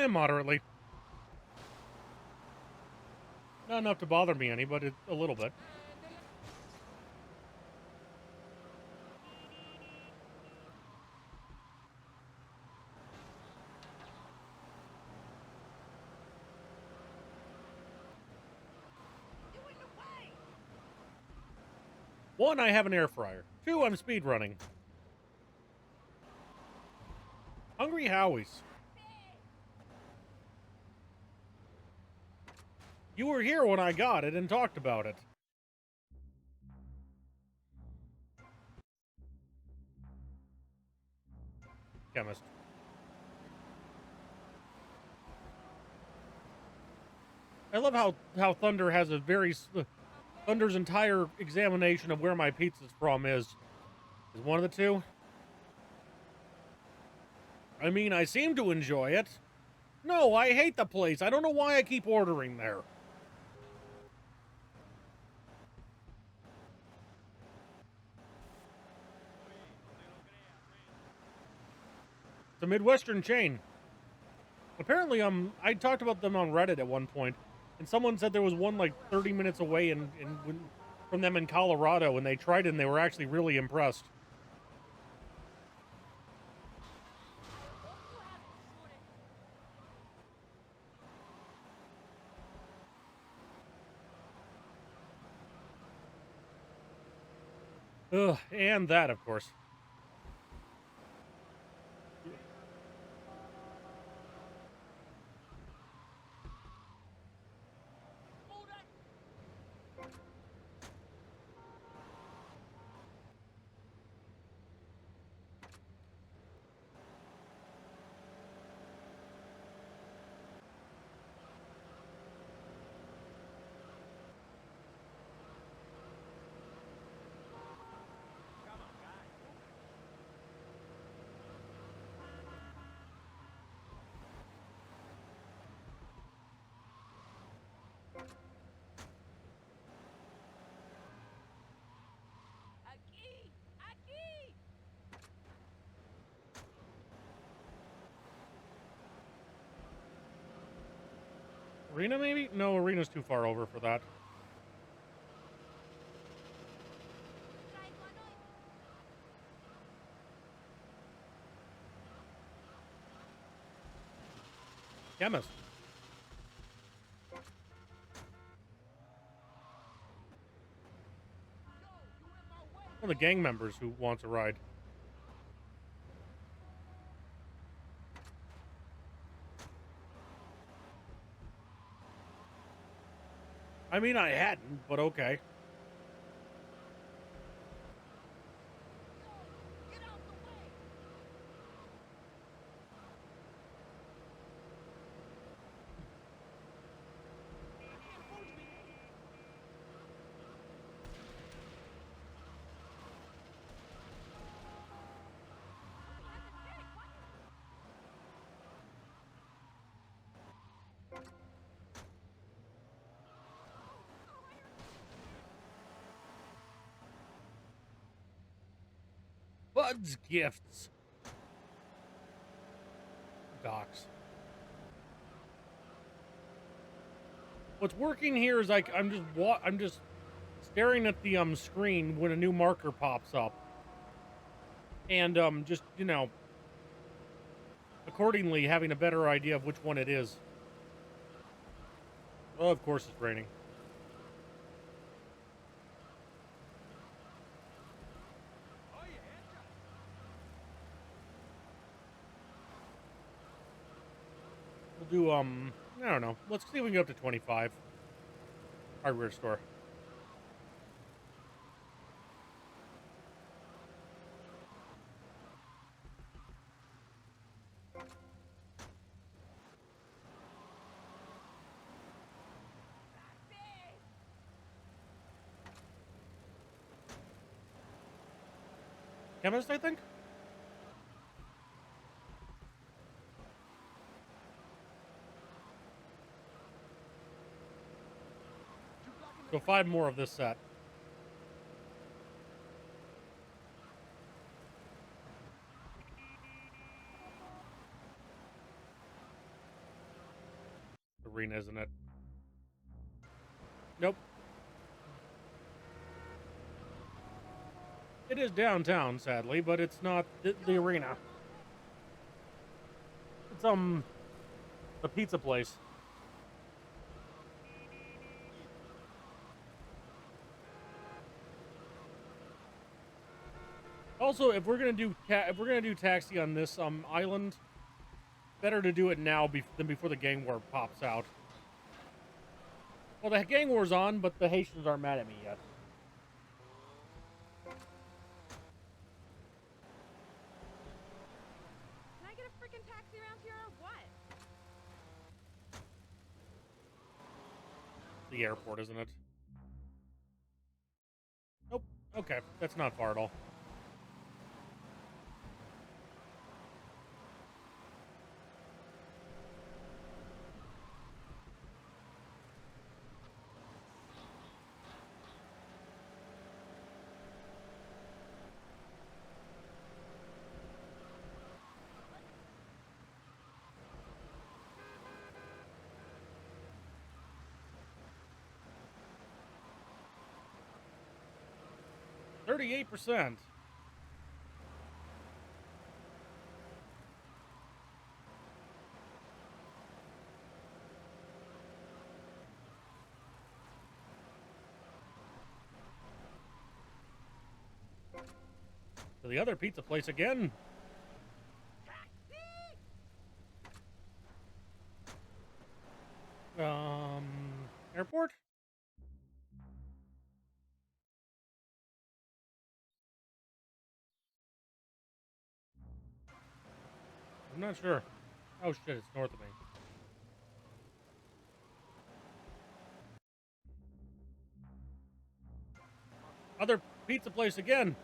Moderately. Not enough to bother me any, but a little bit. One, I have an air fryer. 2, I'm speed running. Hungry Howies. You were here when I got it and talked about it. Chemist. I love how Thunder has a very... Thunder's entire examination of where my pizza's from is one of the two. I mean, I seem to enjoy it. No, I hate the place. I don't know why I keep ordering there. It's a Midwestern chain. Apparently, I talked about them on Reddit at one point, and someone said there was one like 30 minutes away from them in Colorado, and they tried it and they were actually really impressed. Ugh, and that, of course. Arena, maybe? No, arena's too far over for that. Chemist. One of the gang members who wants a ride. I mean, I hadn't, but okay. Bud's gifts. Docs. What's working here is like I'm just staring at the screen when a new marker pops up, and just accordingly having a better idea of which one it is. Well, of course it's raining. We'll do I don't know. Let's see if we can go up to 25. Hardware store. Chemist, I think? So 5 more of this set. Arena, isn't it? Nope. It is downtown, sadly, but it's not the arena. It's a pizza place. Also, if we're gonna do taxi on this island, better to do it now than before the gang war pops out. Well, the gang war's on, but the Haitians aren't mad at me yet. Can I get a freaking taxi around here or what? The airport, isn't it? Nope. Okay, that's not far at all. %. To the other pizza place again. Airport? I'm not sure. Oh shit, it's north of me. Other pizza place again.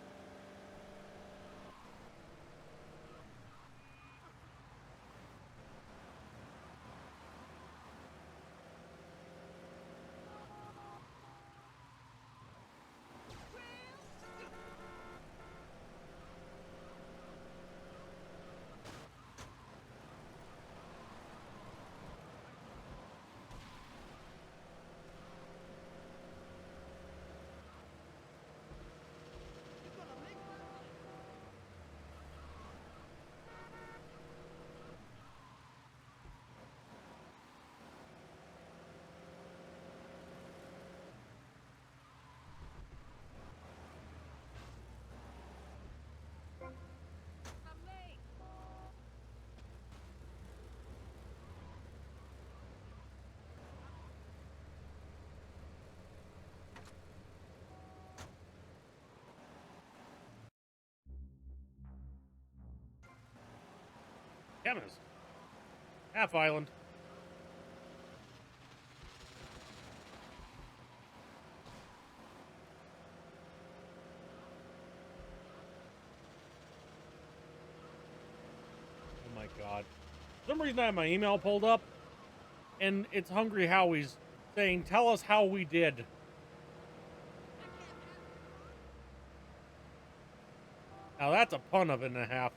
Chemist. Half Island. Oh my god. For some reason I have my email pulled up, and it's Hungry Howie's saying, tell us how we did. Now that's a pun of it and a half.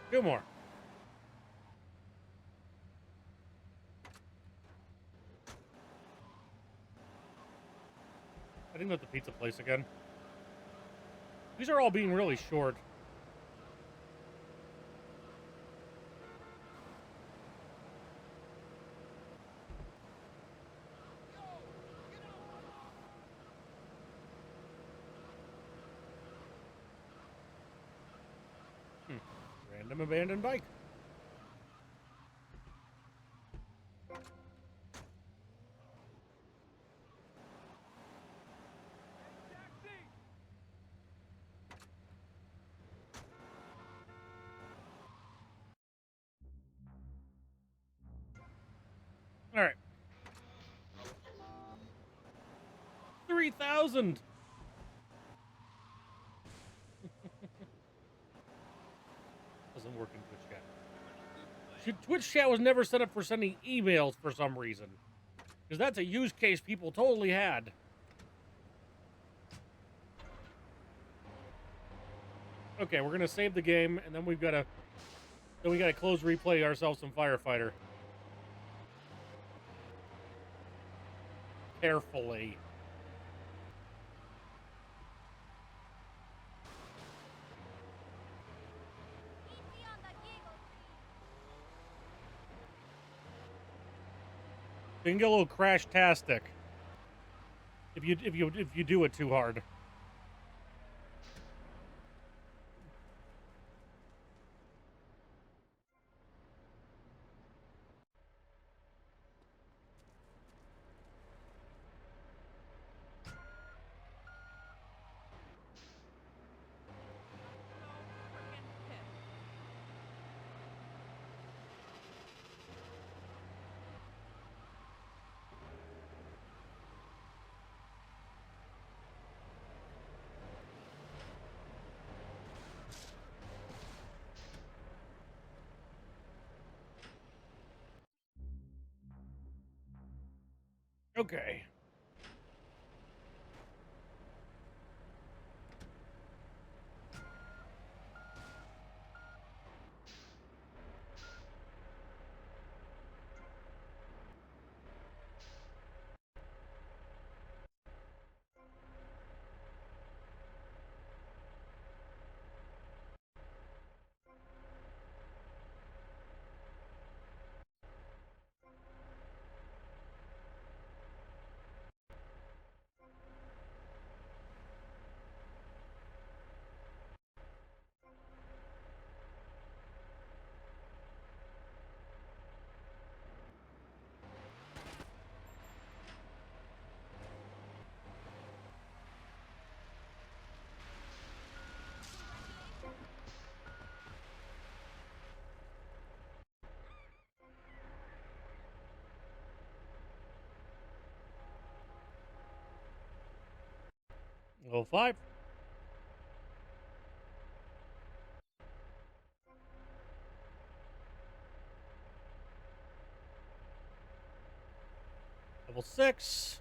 Two more. I think that's the pizza place again. These are all being really short. Random abandoned bike. All right. 3,000. Doesn't work in Twitch chat. Twitch chat was never set up for sending emails for some reason. Because that's a use case people totally had. Okay, we're gonna save the game, and then we gotta close replay ourselves some Firefighter. Carefully. Easy on the giggle, You can get a little crash-tastic if you do it too hard. Okay. Level 5. Level 6.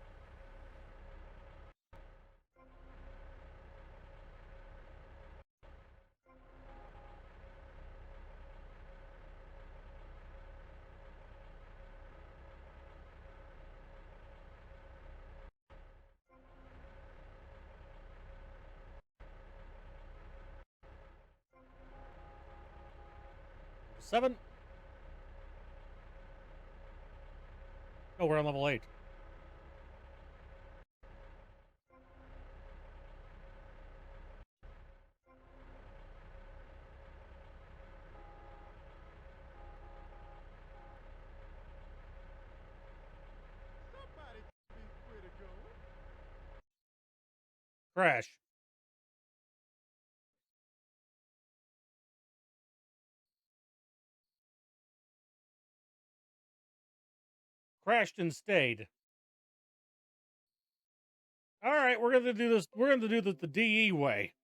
Level 7. Oh, we're on level 8. Somebody me. Crash. Crashed and stayed. All right, we're gonna do this. We're gonna do this the DE way.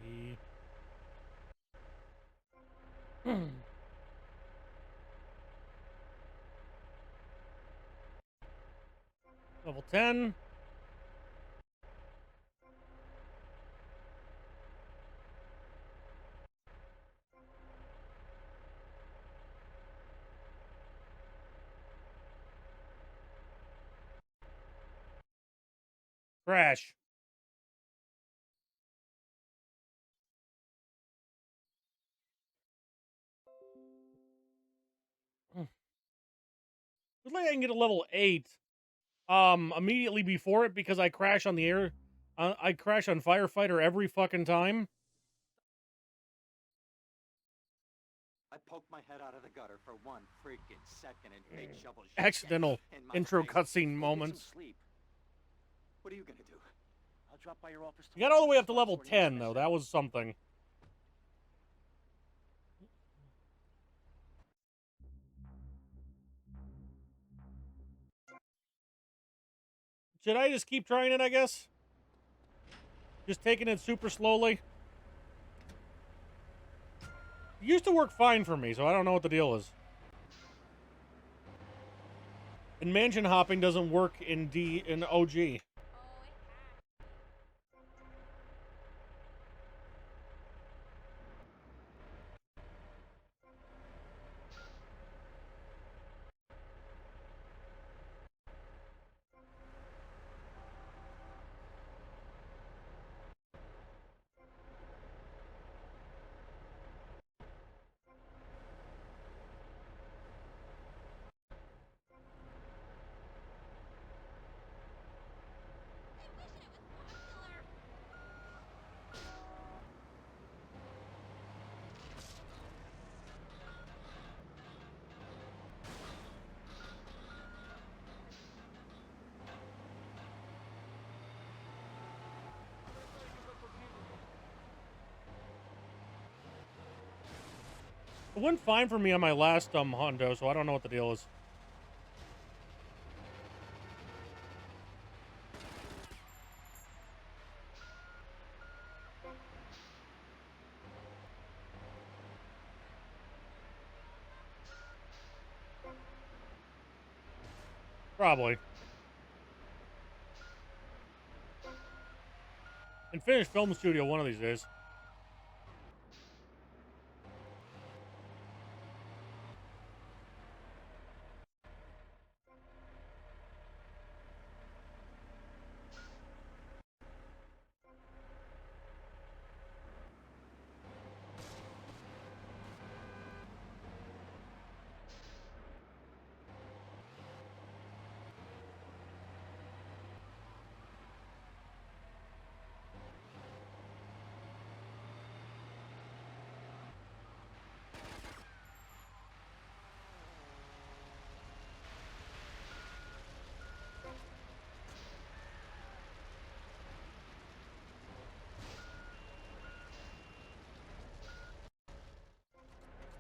See. Level 10. Crash. Looks like I can get a level 8 immediately before it because I crash on the air. I crash on firefighter every fucking time. I poked my head out of the gutter for 1 freaking second and fate shovels Accidental shit in my intro face. cutscene Go moments. Get some sleep. What are you gonna do? I'll drop by your office You got all the way up to tomorrow. level Start sorting 10 this though. mess That out. was something. Should I just keep trying it, I guess? Just taking it super slowly? It used to work fine for me, so I don't know what the deal is. And mansion hopping doesn't work in OG. It went fine for me on my last Hondo, so I don't know what the deal is. Probably. And finish film studio one of these days.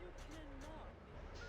You cannot be.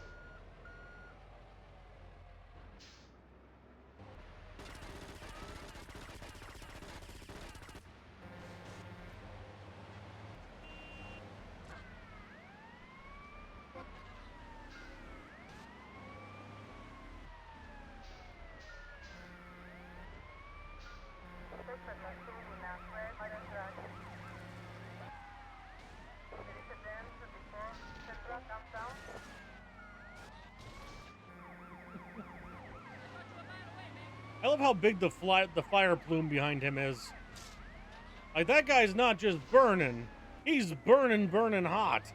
I love how big the fire plume behind him is. Like, that guy's not just burning. He's burning hot.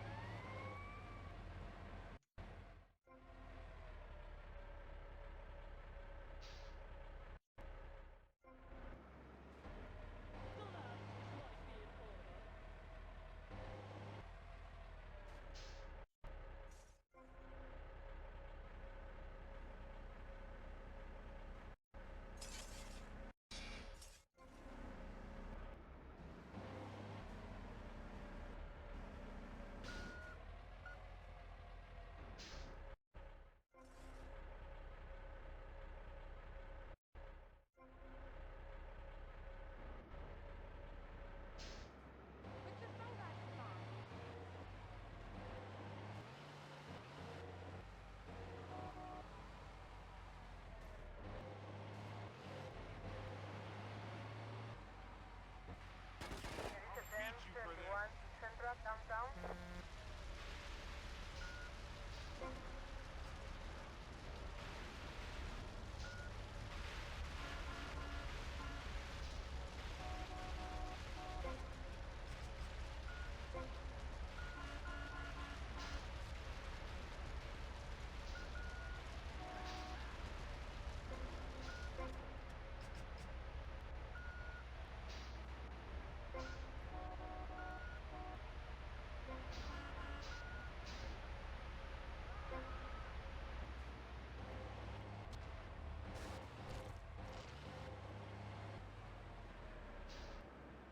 Put your sunglasses on.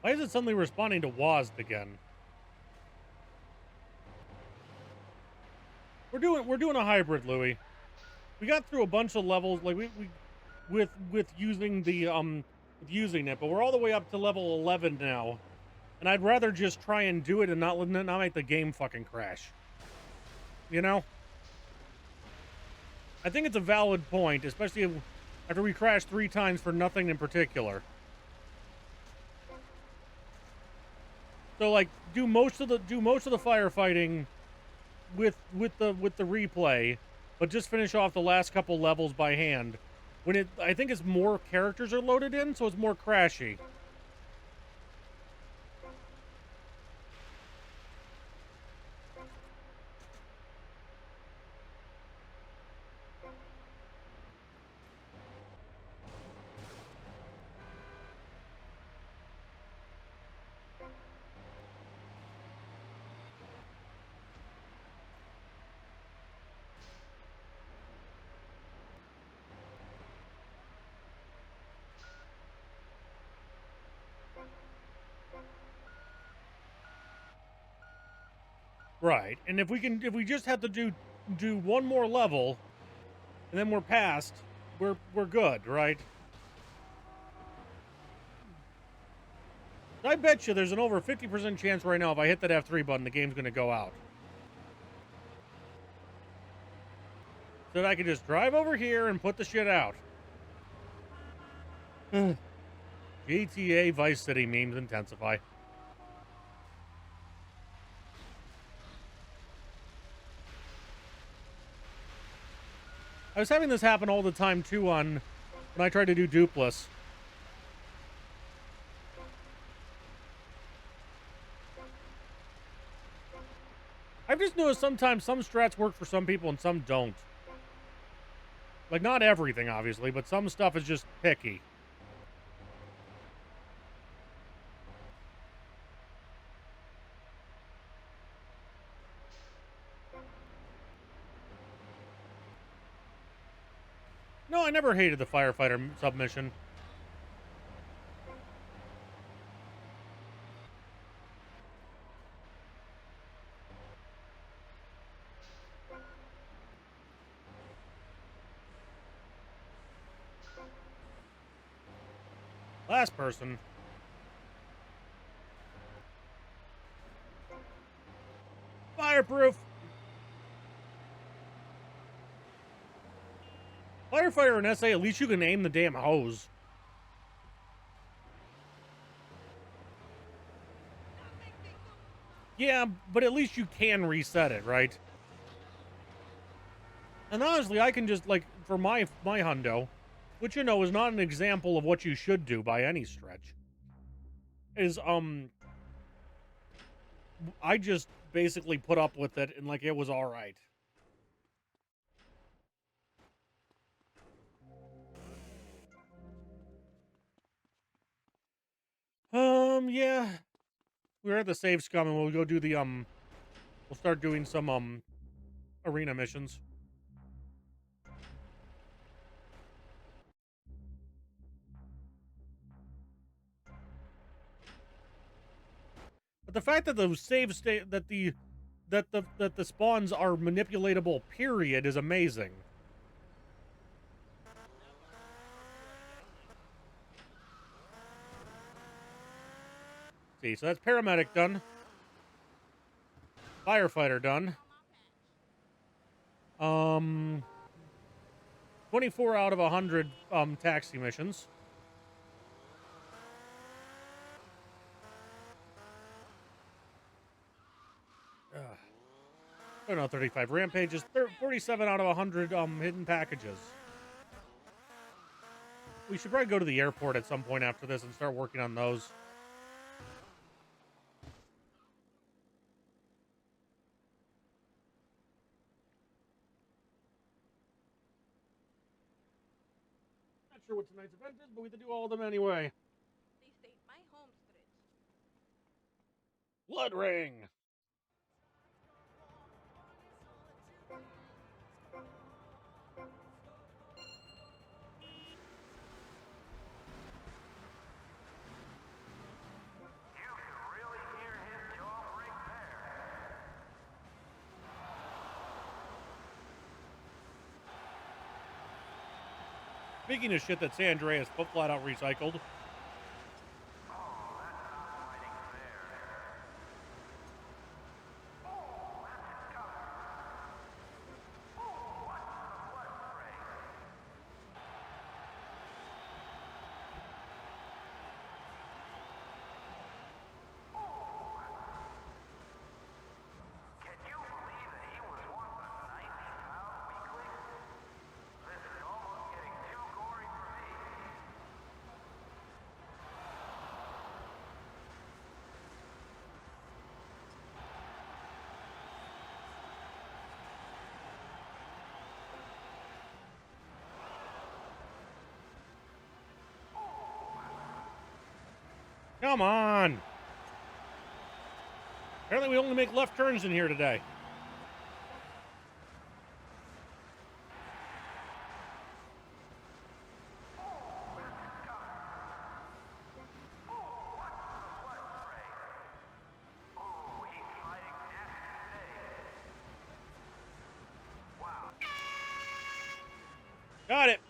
Why is it suddenly responding to WASD again? We're doing a hybrid, Louis. We got through a bunch of levels, like we with using the with using it, but we're all the way up to level 11 now, and I'd rather just try and do it and not make the game fucking crash. You know, I think it's a valid point, especially after we crashed 3 times for nothing in particular. So like, do most of the firefighting with the replay, but just finish off the last couple levels by hand. When I think it's more characters are loaded in, so it's more crashy. Right. And if we just have to do one more level, and then we're past, we're good, right? I bet you there's an over 50% chance right now if I hit that F3 button, the game's going to go out. So that I can just drive over here and put the shit out. GTA Vice City memes intensify. I was having this happen all the time, too, when I tried to do Dupless. I've just noticed sometimes some strats work for some people and some don't. Like, not everything, obviously, but some stuff is just picky. No, I never hated the firefighter submission. Last person. Fireproof. Firefighter and SA, at least you can aim the damn hose. Yeah, but at least you can reset it, right? And honestly, I can just, like, for my hundo, which, you know, is not an example of what you should do by any stretch, is, I just basically put up with it and, like, it was alright. Yeah. We're at the save scum and we'll go do the, we'll start doing some, arena missions. But the fact that the save state, that the spawns are manipulatable, period, is amazing. See, so that's paramedic done. Firefighter done. 24 out of 100 taxi missions. Oh no, 35 rampages. 47 out of 100 hidden packages. We should probably go to the airport at some point after this and start working on those. Not sure what tonight's event is, but we have to do all of them anyway. This ain't my home stretch. Blood ring. Speaking of shit that San Andreas put flat out recycled. Come on. Apparently we only make left turns in here today. Got it.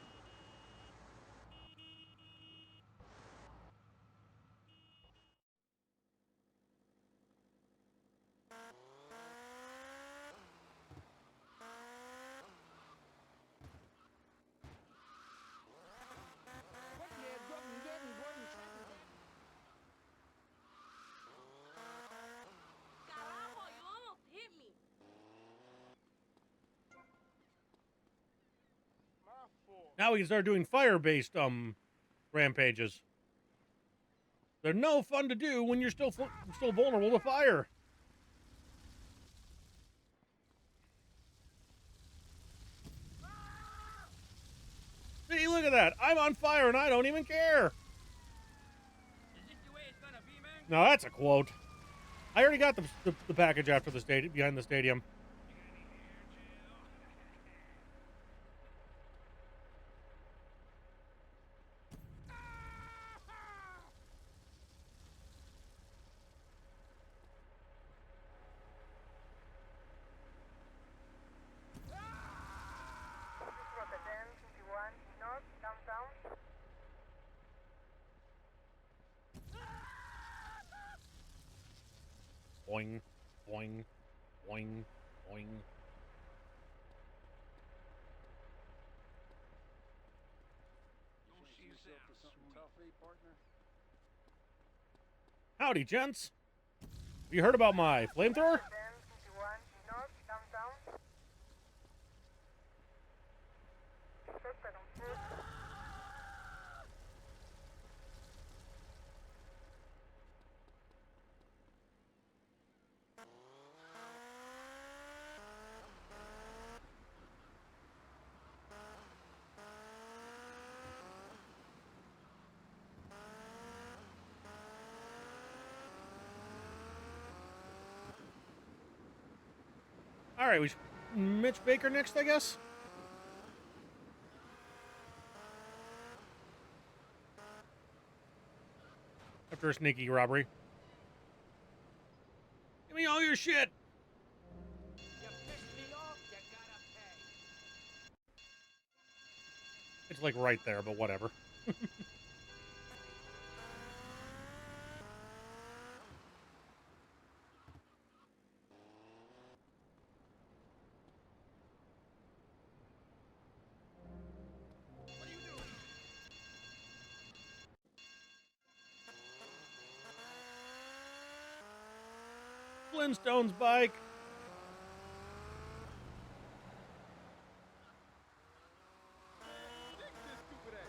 Carajo, you almost hit me. Now we can start doing fire-based rampages. They're no fun to do when you're still vulnerable to fire. See, look at that. I'm on fire and I don't even care. Is this the way it's gonna be, man? Now that's a quote. I already got the package after the stadium, behind the stadium. Route 10, 51 North, downtown. Boing, boing, boing, boing. Howdy, gents. Have you heard about my flamethrower? 10, 51 North, downtown. Suspect on foot. All right, Mitch Baker next, I guess. After a sneaky robbery. Give me all your shit. You pissed me off, you gotta pay. It's like right there, but whatever. What are you doing? Flintstone's bike. Fix this stupid ass.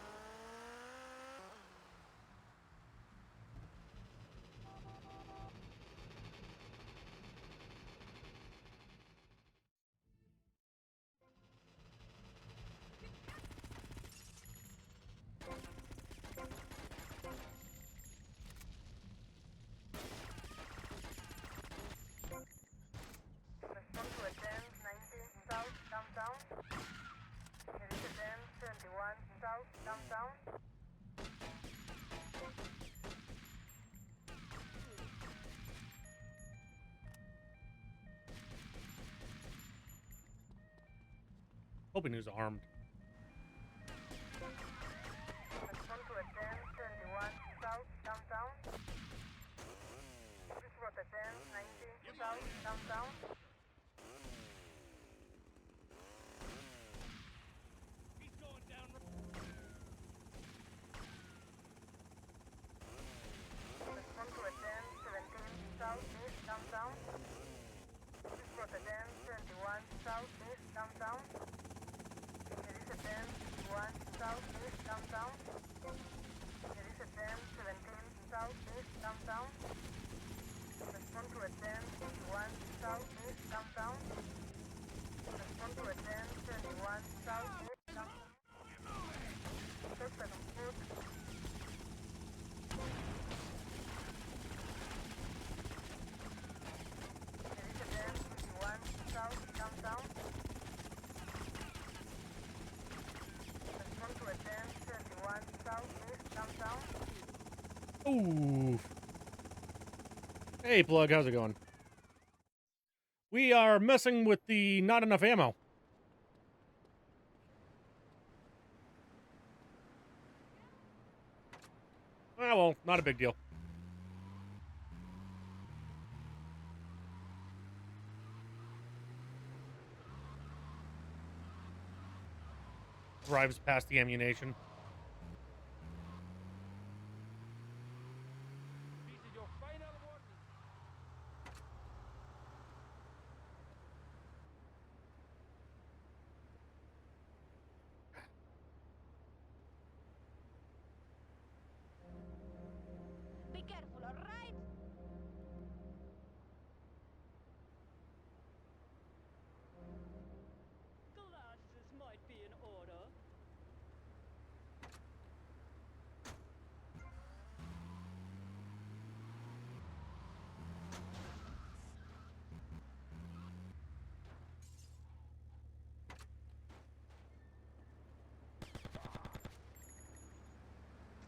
Respond to a 10, 90 South, downtown. There is a 10, 71 South, downtown. Hoping he was armed. Respond to a 10, 71 South, downtown. This route 10, 90 South, downtown. He's going down. Respond to a 10, 17 South, east, downtown. This route 10, 71 South, east, downtown. There is a 10, 51 South, east, downtown. There is a 10, 17 South, east, downtown. Respond to a 10, 51 South, east, downtown. Respond to a 10, 71 South, east, downtown. Suspect on foot. There is a 10, 51 South, downtown. Respond to a 10, 71 South, east, downtown. Ooh. Hey, Plug, how's it going? We are messing with the not enough ammo. Ah, well, not a big deal. Drives past the ammunition. This is your final warning. Be careful, all right? Glasses might be in order.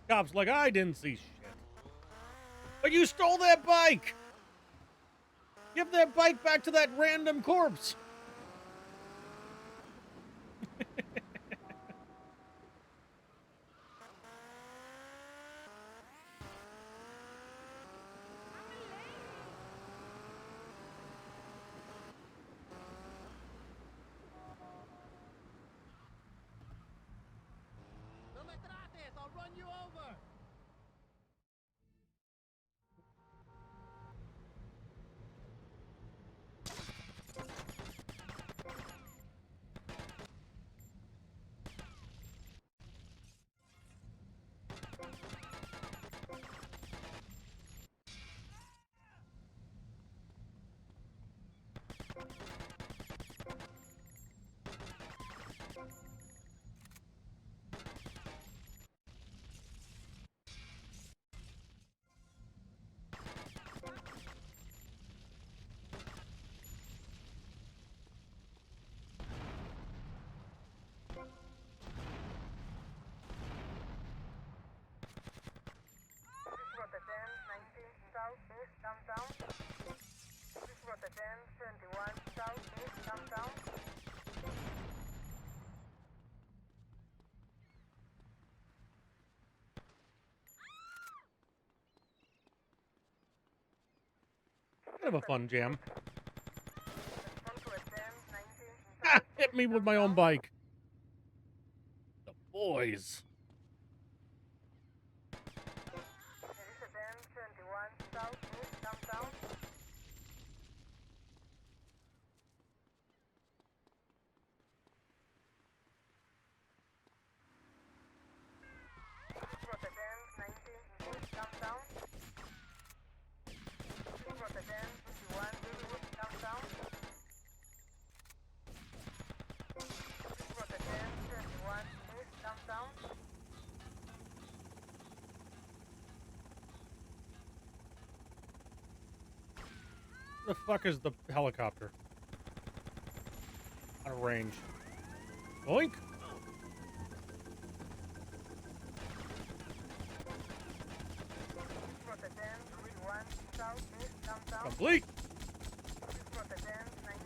Cops like, I didn't see shit. But you stole that bike! Give that bike back to that random corpse! No me trates, I'll run you over. This is Rota 10, 19 Southeast Downtown. This is Rota 10, 71 Southeast Downtown. Kind of a fun jam. Respond to a 10, 19 Ah, hit me with my own bike. The boys. This is 10, 71 Southeast Downtown. This is Rota 10, 19 East Downtown. This is Rota 10, 51 East Downtown. This is Rota 10, 31 East Downtown. The fuck is the helicopter? Out of range. Oink! Rota 10, 31 Southeast Downtown. Complete! This is Rota 10, 19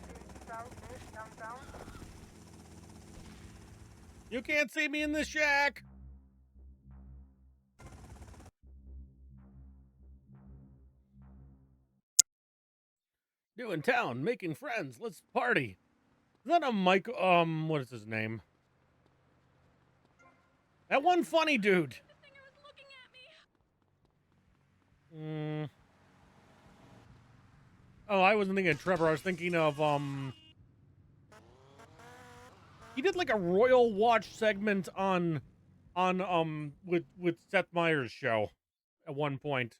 Southeast Downtown. You can't see me in this shack! New in town, making friends, let's party. Is that a Mike, what is his name? That one funny dude. The singer was looking at me. Oh, I wasn't thinking of Trevor, I was thinking of, he did like a Royal Watch segment on with Seth Meyers' show at one point.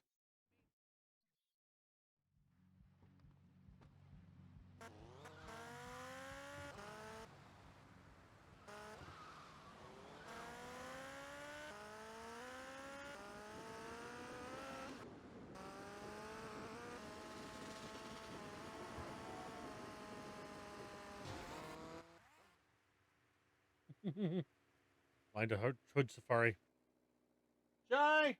Find a hood safari. Jai,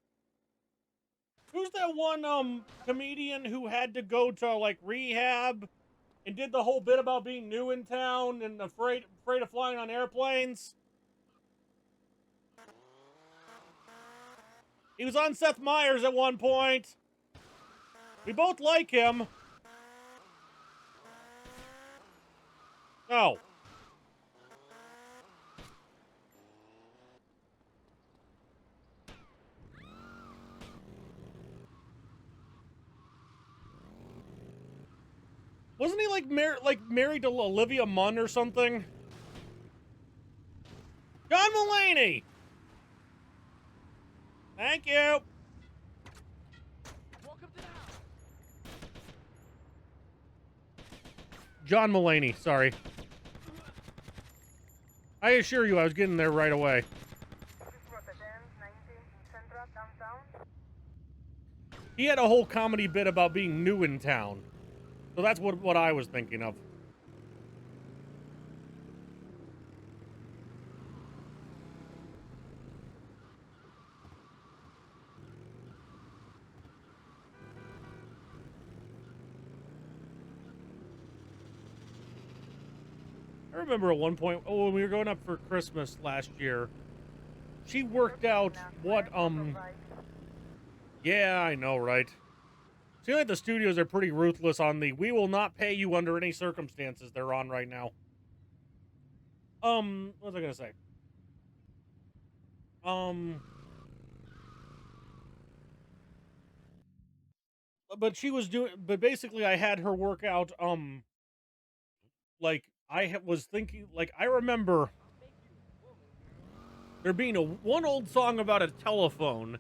who's that one comedian who had to go to like rehab and did the whole bit about being new in town and afraid of flying on airplanes? He was on Seth Meyers at one point. We both like him. Oh. Wasn't he like married to Olivia Munn or something? John Mulaney. Thank you. Welcome to the house. John Mulaney, sorry. I assure you I was getting there right away. He had a whole comedy bit about being new in town. So that's what I was thinking of. I remember at one point, when we were going up for Christmas last year, she worked out what, yeah, I know, right? Seems like the studios are pretty ruthless on the we will not pay you under any circumstances they're on right now. What was I gonna say? But she was doing, but basically I had her work out, like, was thinking, like, I remember there being one old song about a telephone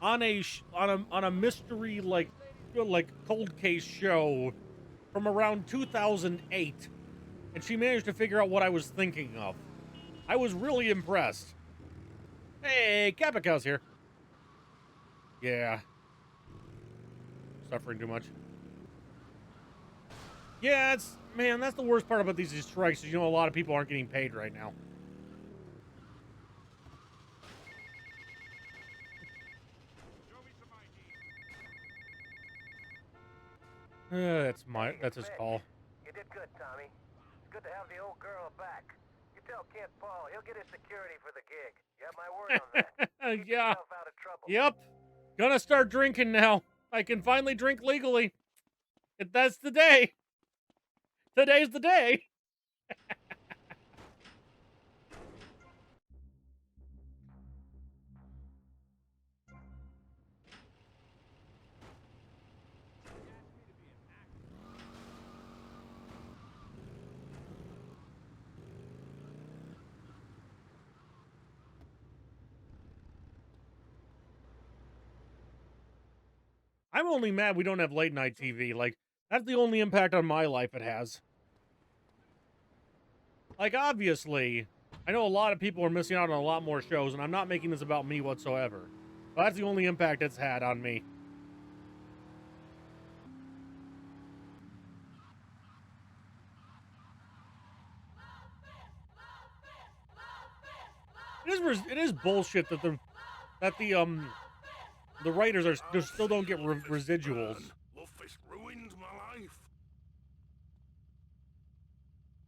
on a mystery, like cold case show from around 2008, and she managed to figure out what I was thinking of. I was really impressed. Hey, Capicow's here. Yeah. Suffering too much. Yeah, man, that's the worst part about these strikes, is a lot of people aren't getting paid right now. That's his call. You did good, Tommy. It's good to have the old girl back. You tell Kid Paul, he'll get his security for the gig. You have my word on that. Keep Yeah. yourself out of trouble. Yep. Gonna start drinking now. I can finally drink legally. That's the day. Today's the day. I'm only mad we don't have late night TV. Like, that's the only impact on my life it has. Like, obviously, I know a lot of people are missing out on a lot more shows, and I'm not making this about me whatsoever. But that's the only impact it's had on me. It is bullshit that the writers still don't get residuals. Love Fist ruined my life.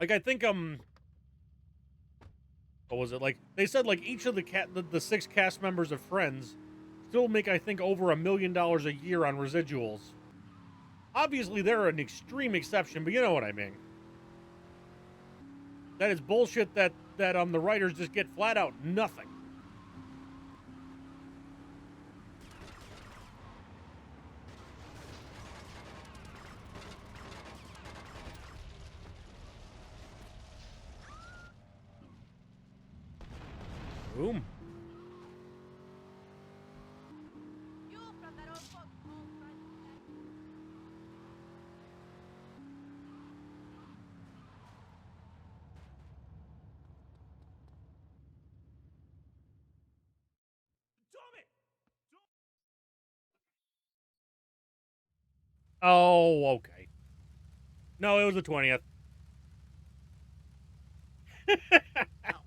Like, I think what was it? Like, they said, like, each of the 6 cast members of Friends still make, I think, over $1 million a year on residuals. Obviously, they're an extreme exception, but you know what I mean. That is bullshit that the writers just get flat out nothing. Boom. Oh, okay. No, it was the 20th. At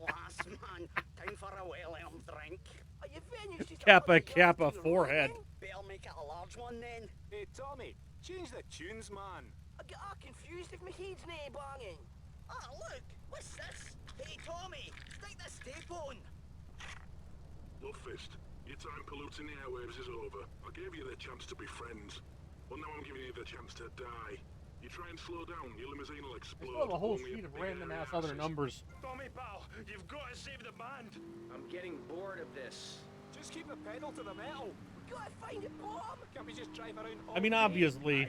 last, man. Time for a well-earned drink. Are you finished? Kappa forehead. Better make it a large one then. Hey, Tommy, change the tunes, man. I get all confused if my head's nae banging. Ah, look, what's this? Hey, Tommy, stick this tape on. Love Fist, Your time polluting the airwaves is over. I gave you the chance to be friends. Well, now I'm giving you the chance to die. You try and slow down, your limousine will I explode. still have a whole Only sheet of big random hairy ass other asses. numbers. Tommy, pal, you've got to save the band. I'm getting bored of this. Just keep the pedal to the metal. We gotta find a bomb. Can't we just drive around all I mean, day? obviously,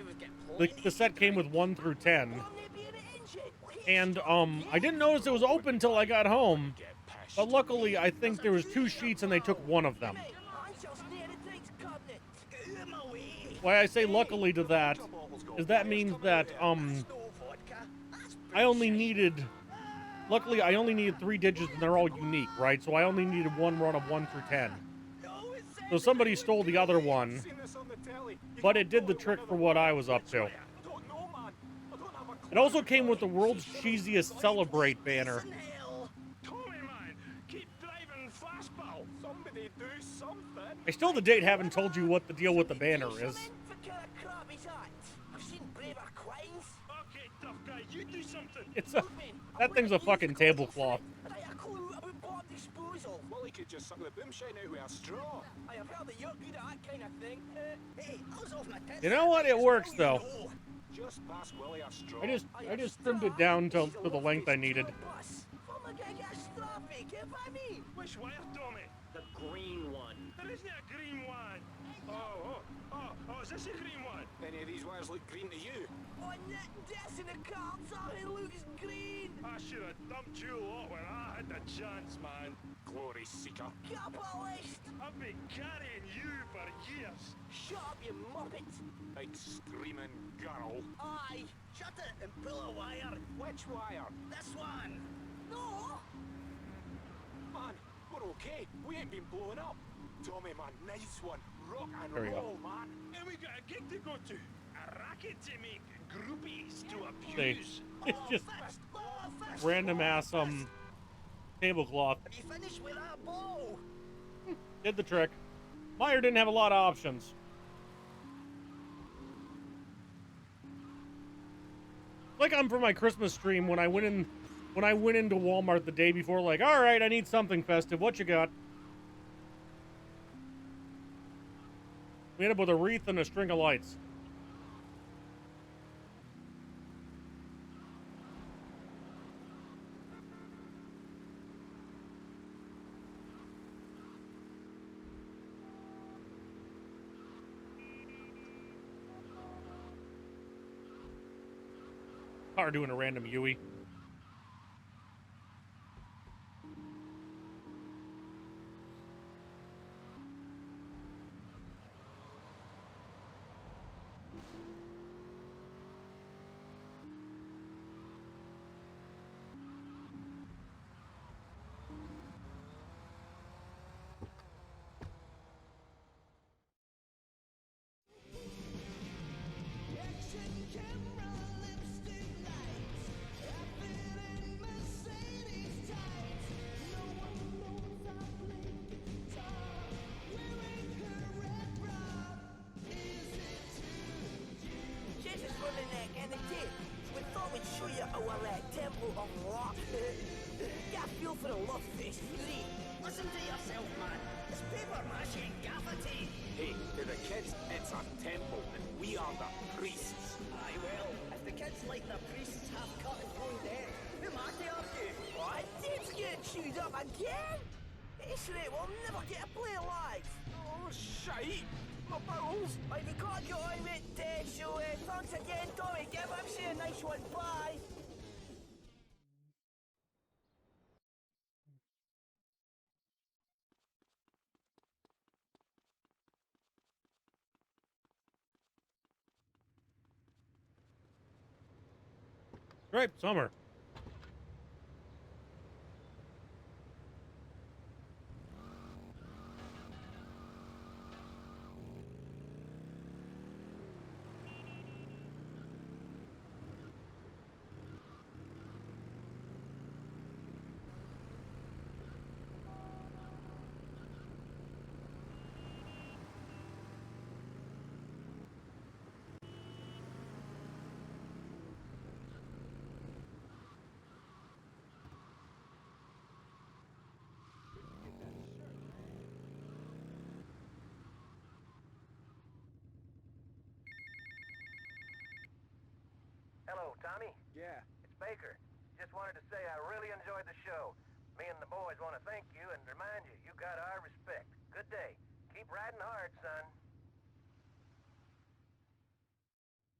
the cassette came with 1 through 10. And, I didn't notice it was open till I got home. But luckily, I think there was 2 sheets and they took one of them. Why I say luckily to that is that means that, I only needed... Luckily, I only needed 3 digits and they're all unique, right? So I only needed one run of 1 through 10. So somebody stole the other one, but it did the trick for what I was up to. It also came with the world's cheesiest Celebrate banner. Tommy, man, keep driving fast, pal. Somebody do something. I still to date haven't told you what the deal with the banner is. Okay, tough guy, you do something. It's a... That thing's a fucking tablecloth. Well, he could just suck the boom shine out with a straw. I have heard that you're good at that kind of thing. Hey, I was off my tits. You know what? It works, though. Just pass Willie a straw. I just trimmed it down to the length I needed. Which wire, Tommy? The green one. There isn't a green one. Oh, is this a green one? Any of these wires look green to you? Oh, that's in the cards, it looks green. I should have dumped you a lot when I had the chance, man. Glory seeker. Capitalist. I've been carrying you for years. Shut up, you muppet. Big screaming girl. Aye. Shut it and pull a wire. Which wire? This one. No. Man, we're okay. We ain't been blown up. Tommy, man, nice one. Rock and There we roll, man. And we got a gig to go to. A racket to make. Groupies to abuse. It's just random ass tablecloth. Have you finished with that ball? Did the trick. Meyer didn't have a lot of options. Like I'm for my Christmas stream when I went into Walmart the day before, like, all right, I need something festive. What you got? We ended up with a wreath and a string of lights. Car doing a random Yui. Temple of Rock. Get a feel for the love face fury. Listen to yourself, man. It's paper mache and gaffer tape. Hey, to the kids, it's a temple, and we are the priests. Aye, well, if the kids like the priests half cut and thrown dead, who am I to argue? What? Dave's getting chewed up again? This rate will never get a play alive. Oh, shite. My bowels. Right, we can't get on with it, so thanks again, Tommy. Give MC a nice one. Bye. Right, summer. Tommy? Yeah. It's Baker. Just wanted to say I really enjoyed the show. Me and the boys want to thank you and remind you, you got our respect. Good day. Keep riding hard, son.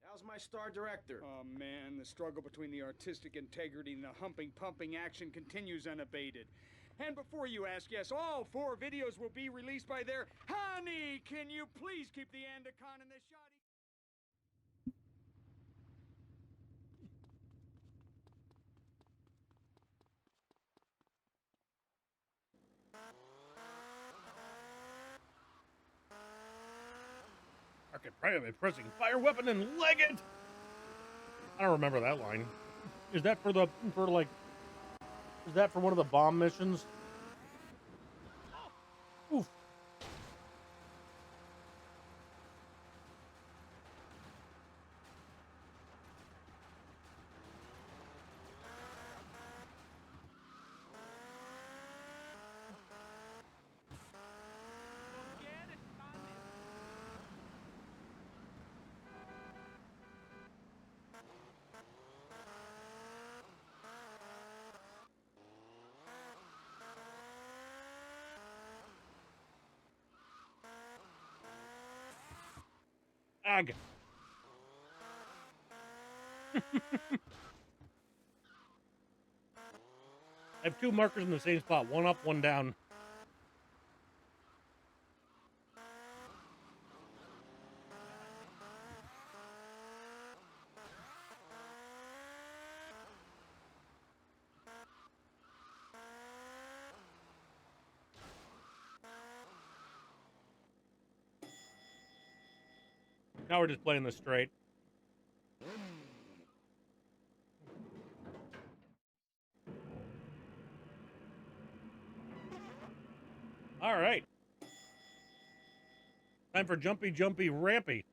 How's my star director? Oh man, the struggle between the artistic integrity and the humping, pumping action continues unabated. And before you ask, yes, all 4 videos will be released by their honey. Can you please keep the Andacon in the shoddy? Target private pressing fire weapon and leg it. I don't remember that line. Is that for like? Is that for one of the bomb missions? Oof. Ag. I have 2 markers in the same spot, one up, one down. Now we're just playing this straight. All right. Time for jumpy, jumpy, rampy.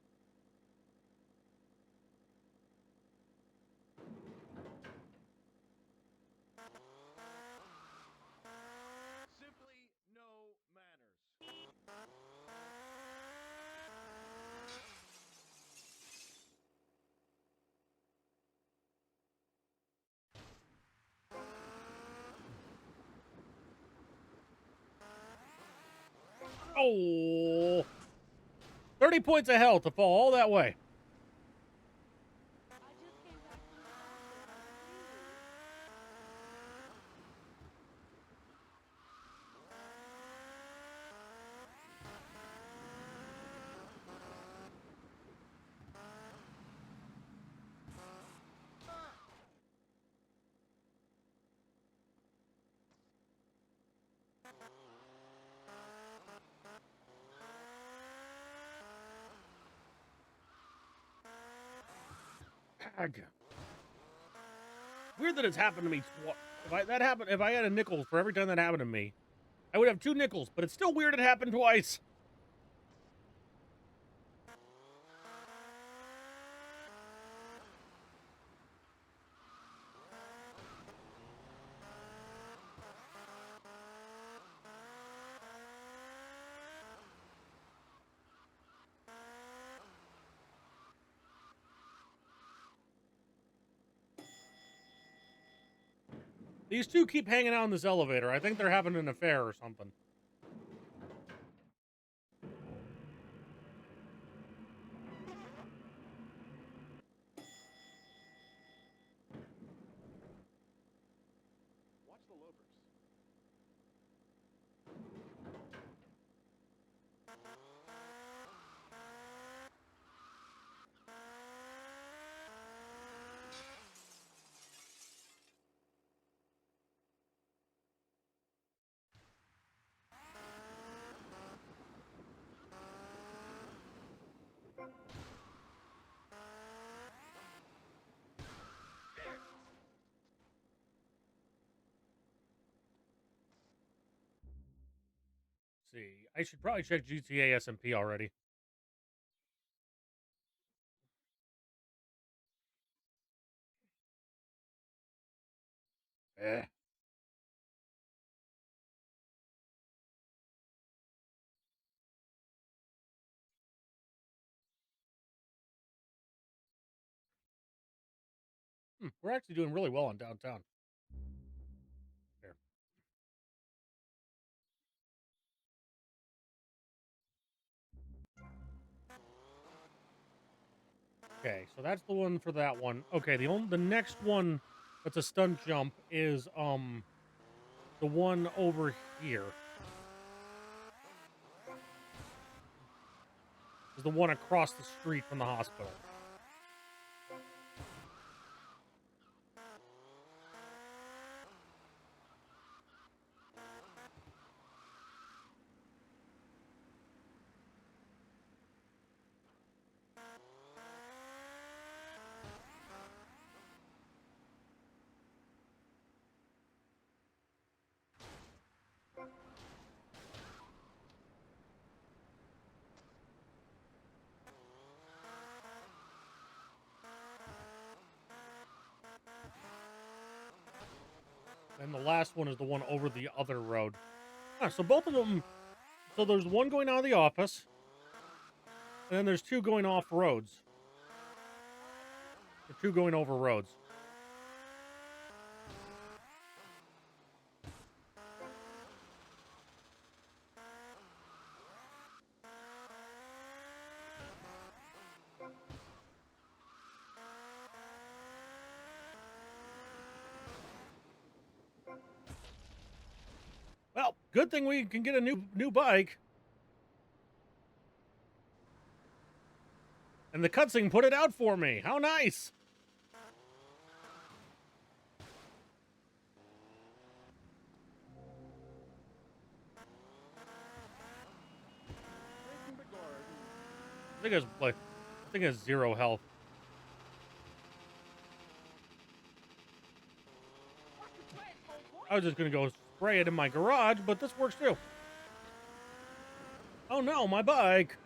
Simply no manners. Oh. 30 points of health to fall all that way. I just came back from the hospital. Ag. Weird that it's happened to me. If I had a nickel for every time that happened to me, I would have 2 nickels. But it's still weird it happened twice. These 2 keep hanging out in this elevator. I think they're having an affair or something. Watch the loafers. See, I should probably check GTA SMP already. Eh. We're actually doing really well in downtown. There. Okay, so that's the one for that one. Okay, the next one that's a stunt jump is the one over here. Is the one across the street from the hospital. And the last one is the one over the other road. So both of them. So there's one going out of the office, and then there's two going off roads. Or two going over roads. Well, good thing we can get a new bike. And the cutscene put it out for me. How nice! I think it's 0 health. I was just gonna go spray it in my garage, but this works too. Oh no, my bike!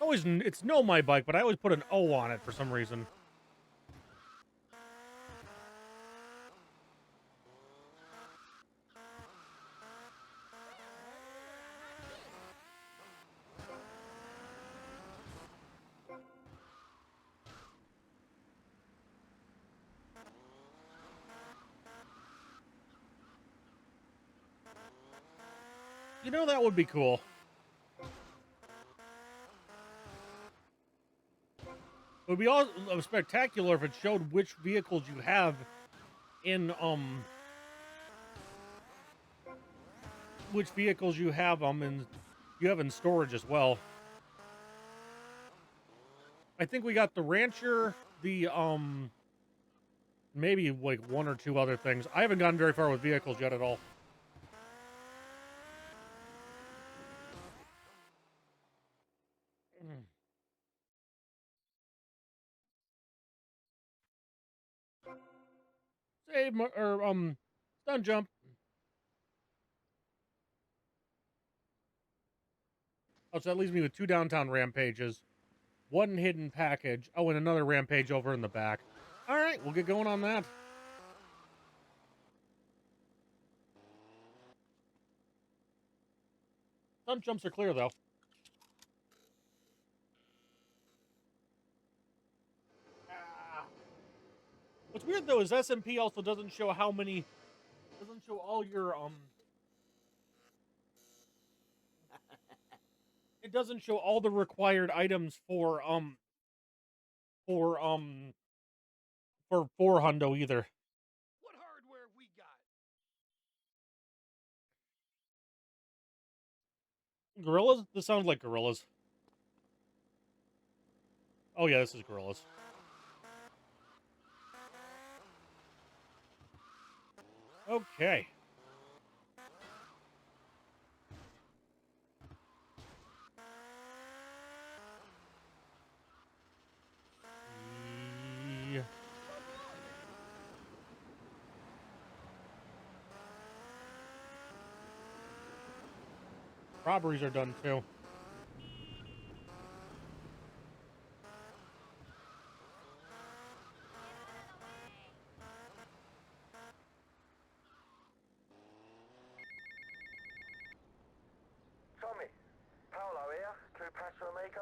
It's no my bike, but I always put an O on it for some reason. You know, that would be cool. It would be all spectacular if it showed which vehicles you have in in storage as well. I think we got the Rancher, the maybe like one or two other things. I haven't gotten very far with vehicles yet at all. Save or stun jump. Oh, so that leaves me with 2 downtown rampages, 1 hidden package. Oh, and another rampage over in the back. All right, we'll get going on that. Some jumps are clear though. What's weird though is SMP also doesn't show doesn't show all your it doesn't show all the required items for for um for Hundo either. What hardware have we got? Gorillas? This sounds like gorillas. Oh yeah, this is gorillas. Okay. Yeah. Robberies are done too. Tommy, Paolo here, True Paso Amigo.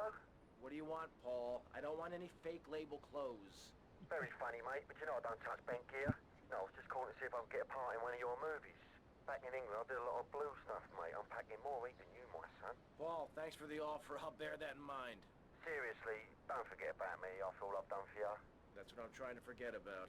What do you want, Paul? I don't want any fake label clothes. Very funny, mate, but you know I don't touch bent gear. No, I was just calling to see if I could get a part in one of your movies. Back in England, I did a lot of blue stuff, mate. I'm packing more ink than you, my son. Paul, thanks for the offer. I'll bear that in mind. Seriously, don't forget about me after all I've done for you. That's what I'm trying to forget about.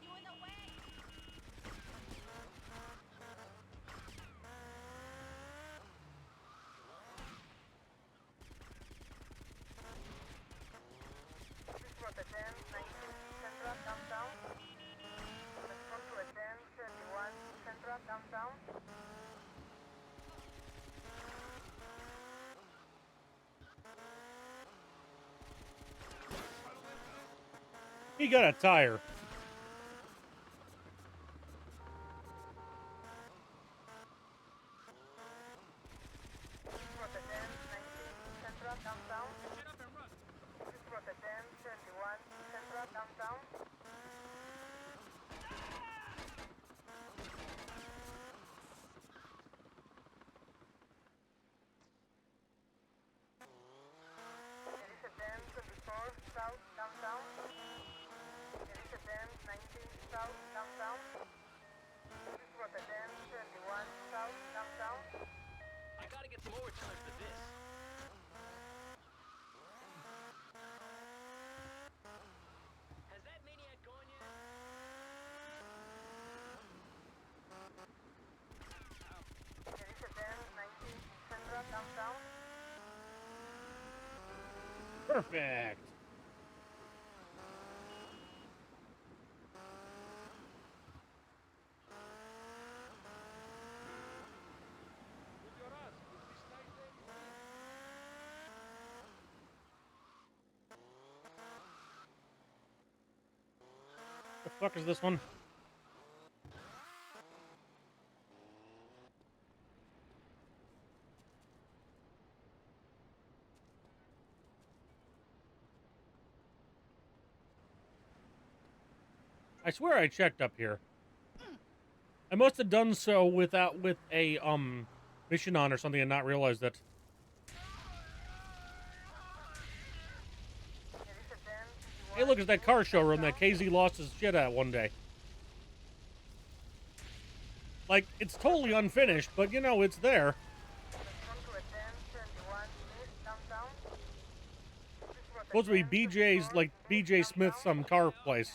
You in the way! This is what the 10, 19, Central, downtown. Respond to a 10, 31, Central, downtown. He got a tire. This is what the 10, 19, Central, downtown. This is what the 10, 71, Central, downtown. There is a 10, 24, south, downtown. There is a 10, 19, south, downtown. This is what the 10, 71, south, downtown. I gotta get some overtime for this. Has that maniac gone yet? There is a 10, 19, Central, downtown. Perfect. With your ass, with this night day. The fuck is this one? I swear I checked up here. I must have done so with a mission on or something and not realized it. Hey, look, it's that car showroom that KZ lost his shit at one day. Like, it's totally unfinished, but you know, it's there. Supposed to be BJ's, like, BJ Smith's car place.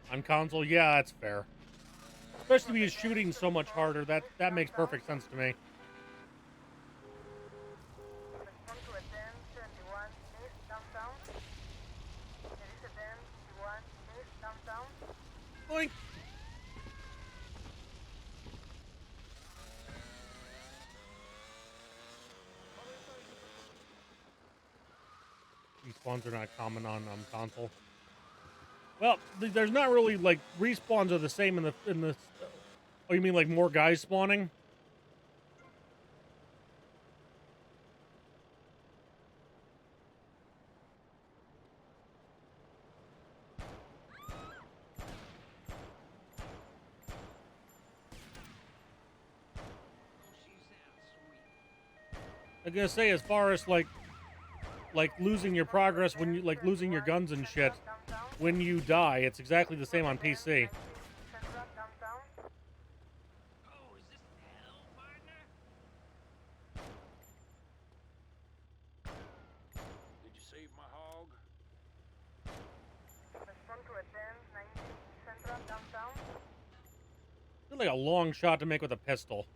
On console, yeah, that's fair. Especially because shooting so much harder, that makes perfect sense to me. Boink. Respawns are not common on console. Well, there's not really, like, respawns are the same in the. Oh, you mean like more guys spawning? I'm gonna say, as far as like losing your progress when you losing your guns and shit when you die, it's exactly the same on PC. Did you save my hog? It's like a long shot to make with a pistol.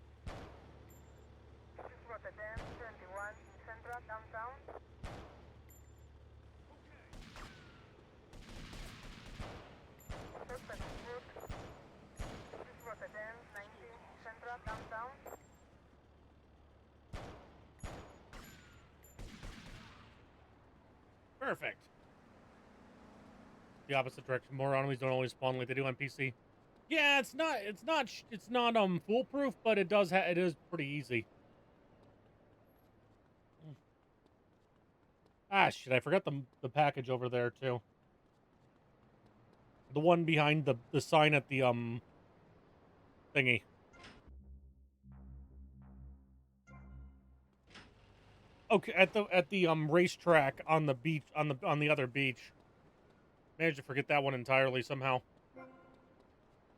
Perfect. The opposite direction. More enemies don't always spawn like they do on PC. Yeah, it's not foolproof, but it is pretty easy. Ah, shit, I forgot the package over there too. The one behind the sign at the thingy. Okay, at the racetrack on the beach on the other beach. Managed to forget that one entirely somehow.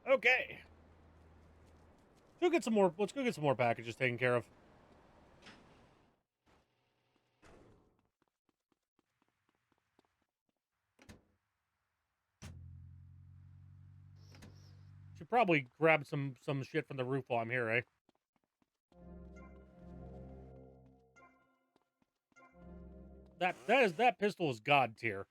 Okay. Let's go get some more packages taken care of. Should probably grab some shit from the roof while I'm here, eh? That pistol is god tier.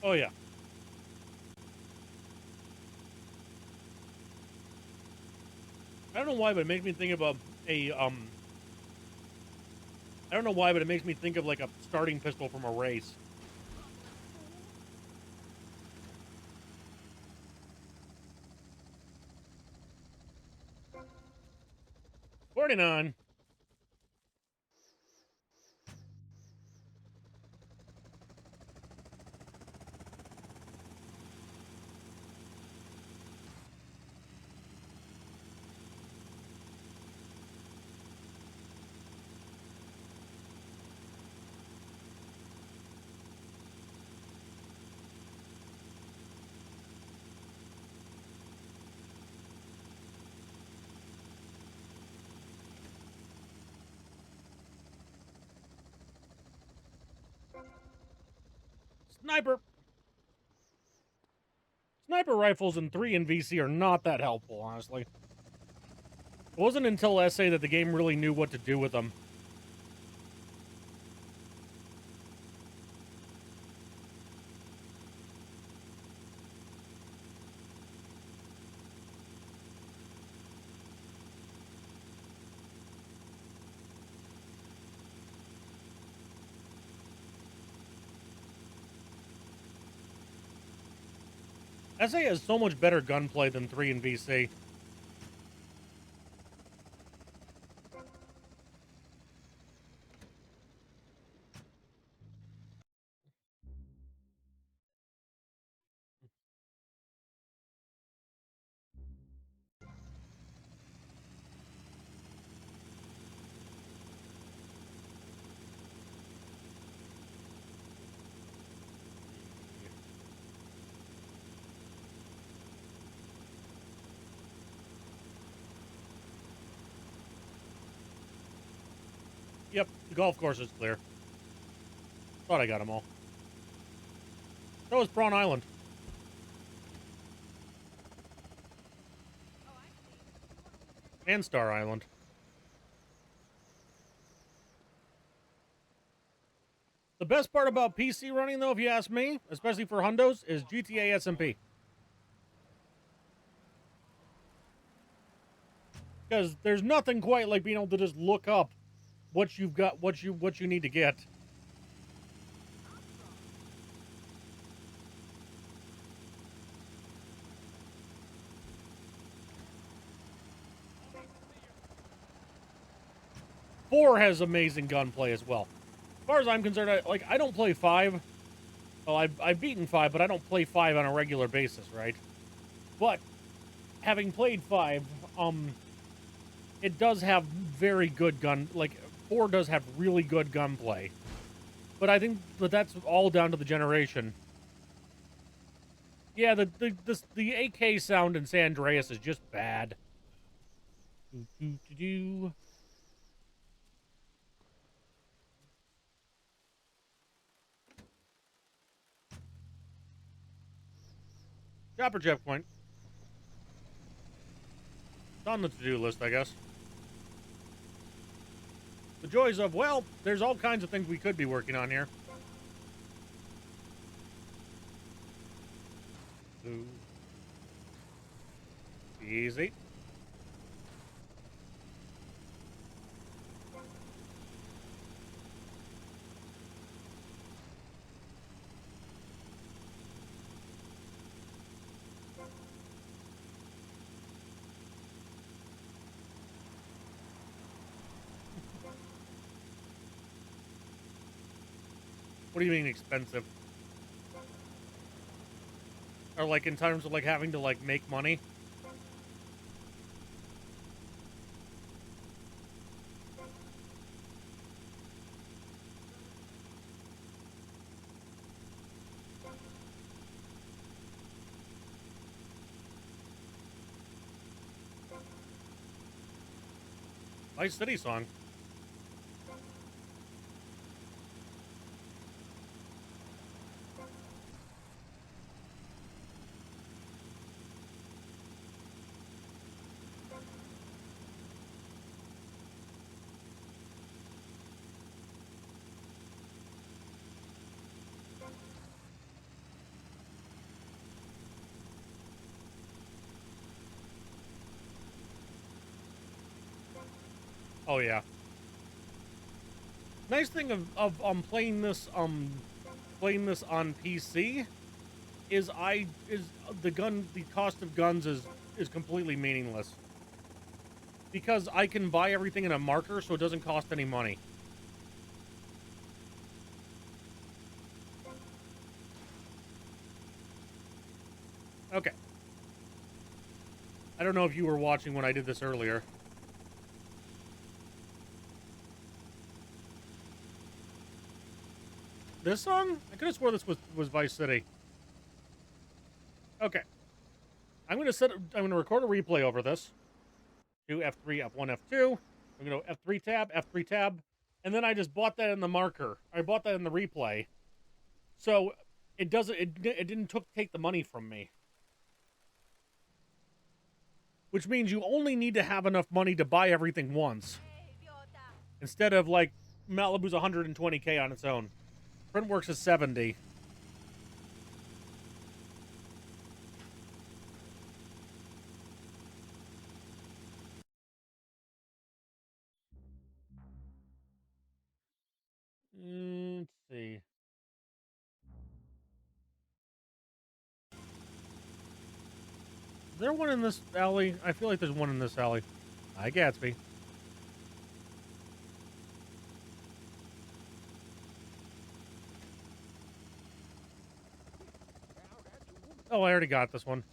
Oh yeah. I don't know why, but it makes me think of I don't know why, but it makes me think of like a starting pistol from a race. $49. Sniper. Sniper rifles in 3 and VC are not that helpful, honestly. It wasn't until SA that the game really knew what to do with them. SA has so much better gunplay than 3 and VC. Yep, the golf course is clear. Thought I got them all. So is Prawn Island. And Star Island. The best part about PC running, though, if you ask me, especially for Hundos, is GTA SMP. Because there's nothing quite like being able to just look up what you've got, what you need to get. Four has amazing gunplay as well. As far as I'm concerned, I don't play 5. Well, I've beaten 5, but I don't play 5 on a regular basis, right? But having played 5, it does have very good gun. Like 4 does have really good gunplay. But I think, but that's all down to the generation. Yeah, the AK sound in San Andreas is just bad. Do, do, do, do. Chopper checkpoint. It's on the to-do list, I guess. The joys of, well, there's all kinds of things we could be working on here. Ooh. Easy. What do you mean expensive? Or like in terms of like having to like make money? Nice City song. Oh yeah. Nice thing of playing this on PC is the cost of guns is completely meaningless. Because I can buy everything in a marker, so it doesn't cost any money. Okay. I don't know if you were watching when I did this earlier. This song? I could have swore this was Vice City. Okay. I'm gonna record a replay over this. Do F3, F1, F2. I'm gonna go F3 tab, and then I just bought that in the marker. I bought that in the replay. So it didn't take the money from me. Which means you only need to have enough money to buy everything once. Instead of like Malibu's 120K on its own. Printworks is 70. Let's see. Is there one in this alley? I feel like there's one in this alley. Hi, Gatsby. Oh, I already got this one.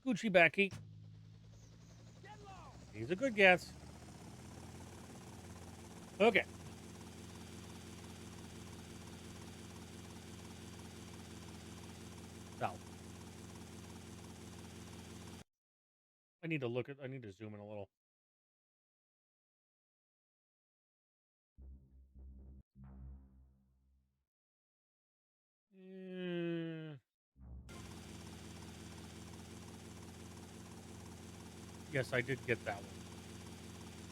Scoochie Backy. He's a good Gats. Okay. South. I need to zoom in a little. Yes, I did get that one.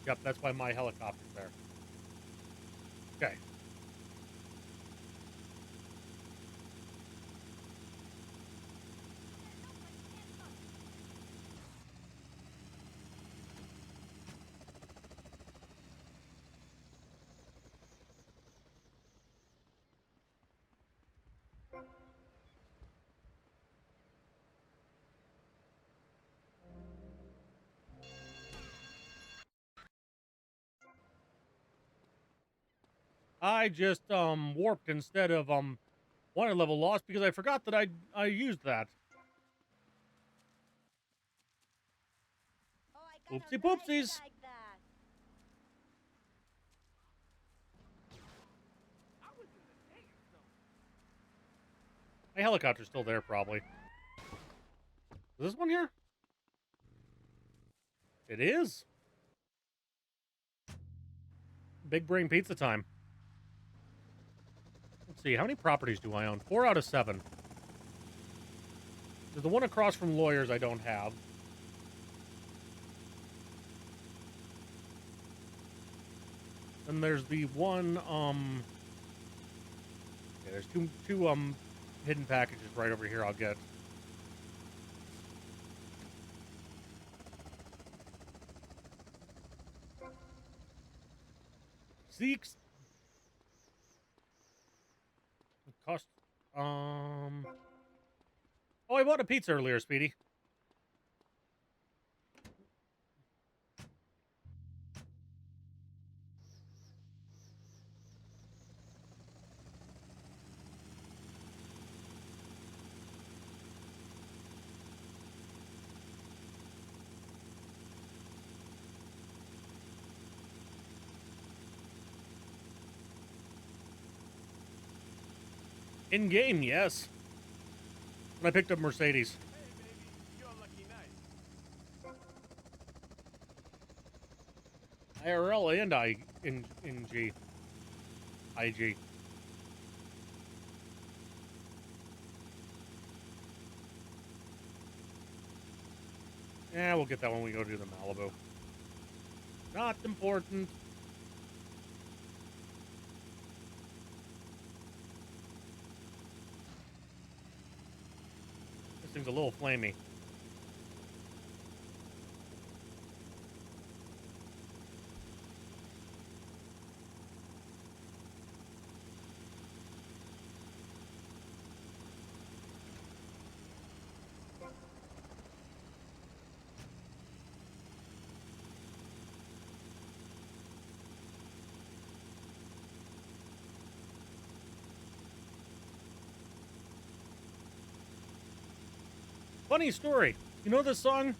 Yep, that's why my helicopter's there. Okay. I just warped instead of wanted level lost because I forgot that I used that. Oopsie poopsies. My helicopter's still there, probably. Is this one here? It is. Big brain pizza time. Let's see, how many properties do I own? 4 out of 7. There's the one across from Lawyers I don't have. And there's the one, yeah, there's two hidden packages right over here I'll get. Zeeks. Cost, oh, I bought a pizza earlier, Speedy. In game, yes. When I picked up Mercedes. Hey, baby, you're lucky night. IRL and IG. IG. Yeah, we'll get that when we go to the Malibu. Not important. This thing's a little flamey. Funny story. You know this song?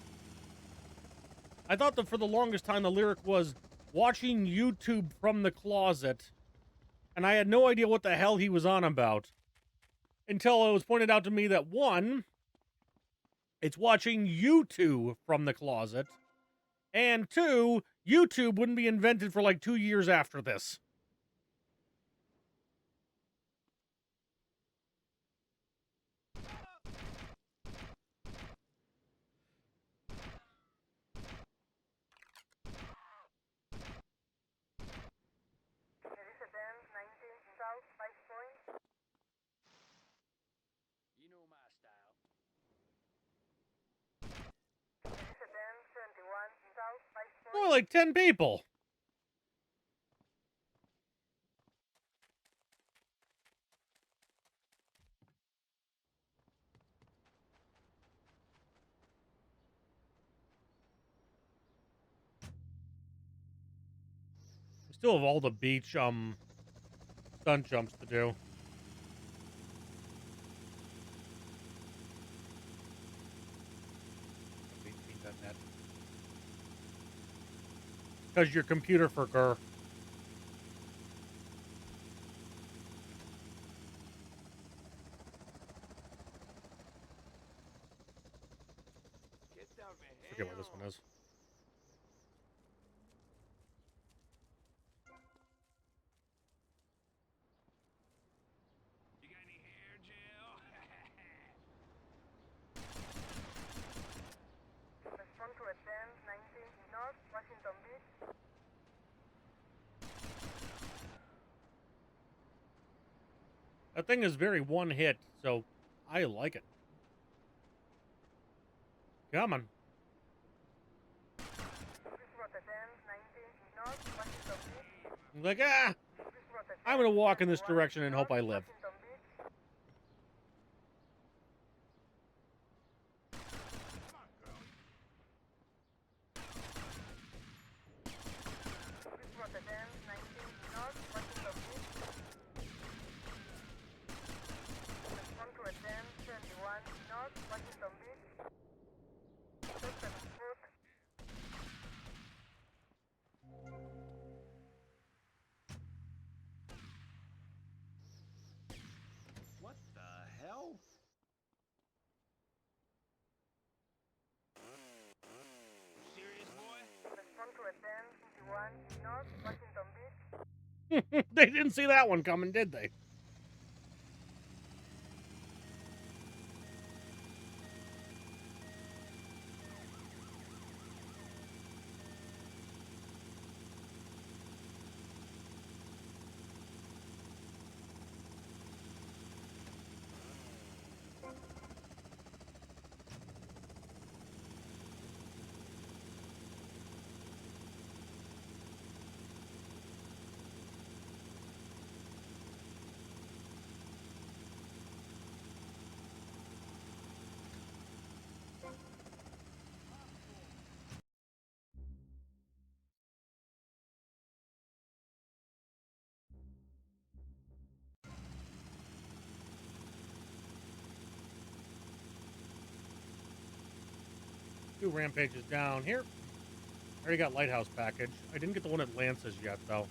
I thought that for the longest time the lyric was watching YouTube from the closet, and I had no idea what the hell he was on about. Until it was pointed out to me that, one, it's watching YouTube from the closet, and two, YouTube wouldn't be invented for like 2 years after this. You know my style. More like 10 people. We still have all the beach, stunt jumps to do. Beat that net. Because your computer forgot. Get down the I forget what this one is. You got any hair gel? Respond to attend 19 North Washington Beach. That thing is very one hit, so I like it. Come on. I'm like, I'm gonna walk in this direction and hope I live. What the hell? North, Washington Beach. They didn't see that one coming, did they? Two rampages down here. I already got Lighthouse package. I didn't get the one at Lance's yet, though.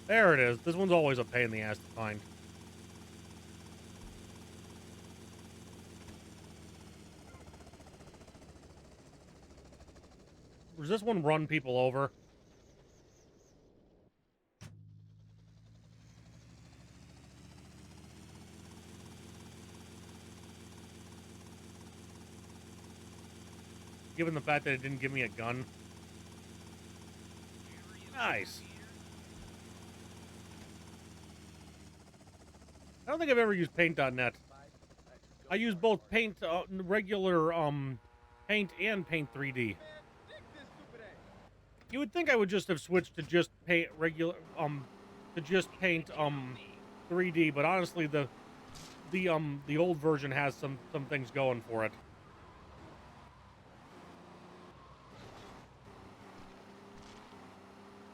There it is. This one's always a pain in the ass to find. Does this one run people over? Given the fact that it didn't give me a gun. Nice. I don't think I've ever used paint.net. I use both paint, regular, paint and paint 3D. You would think I would just have switched to just paint regular, to just paint, 3D, but honestly, the old version has some things going for it.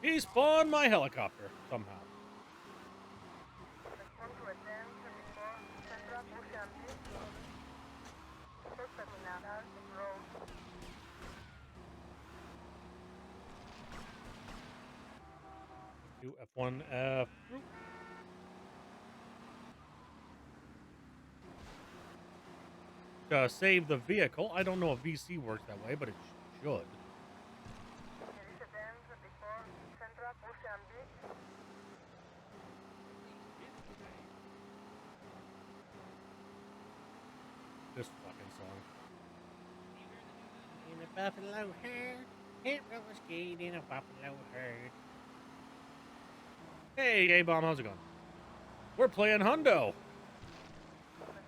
He spawned my helicopter, somehow. Do F1, F. To save the vehicle. I don't know if VC works that way, but it should. This fucking song. In a buffalo herd, it roller skate in a buffalo herd. Hey, A-Bomb, how's it going? We're playing Hundo.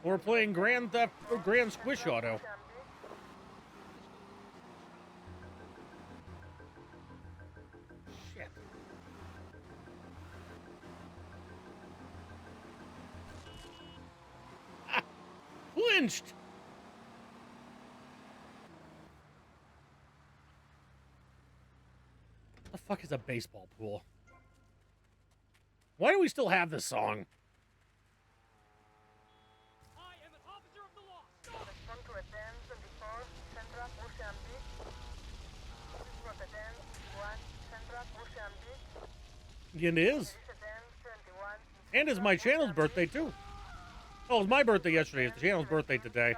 We're playing Grand Squish Auto. Shit. Ah, flinched. What the fuck is a baseball pool? Why do we still have this song? It is. And it's my channel's birthday, too. Oh, it was my birthday yesterday. It's the channel's birthday today.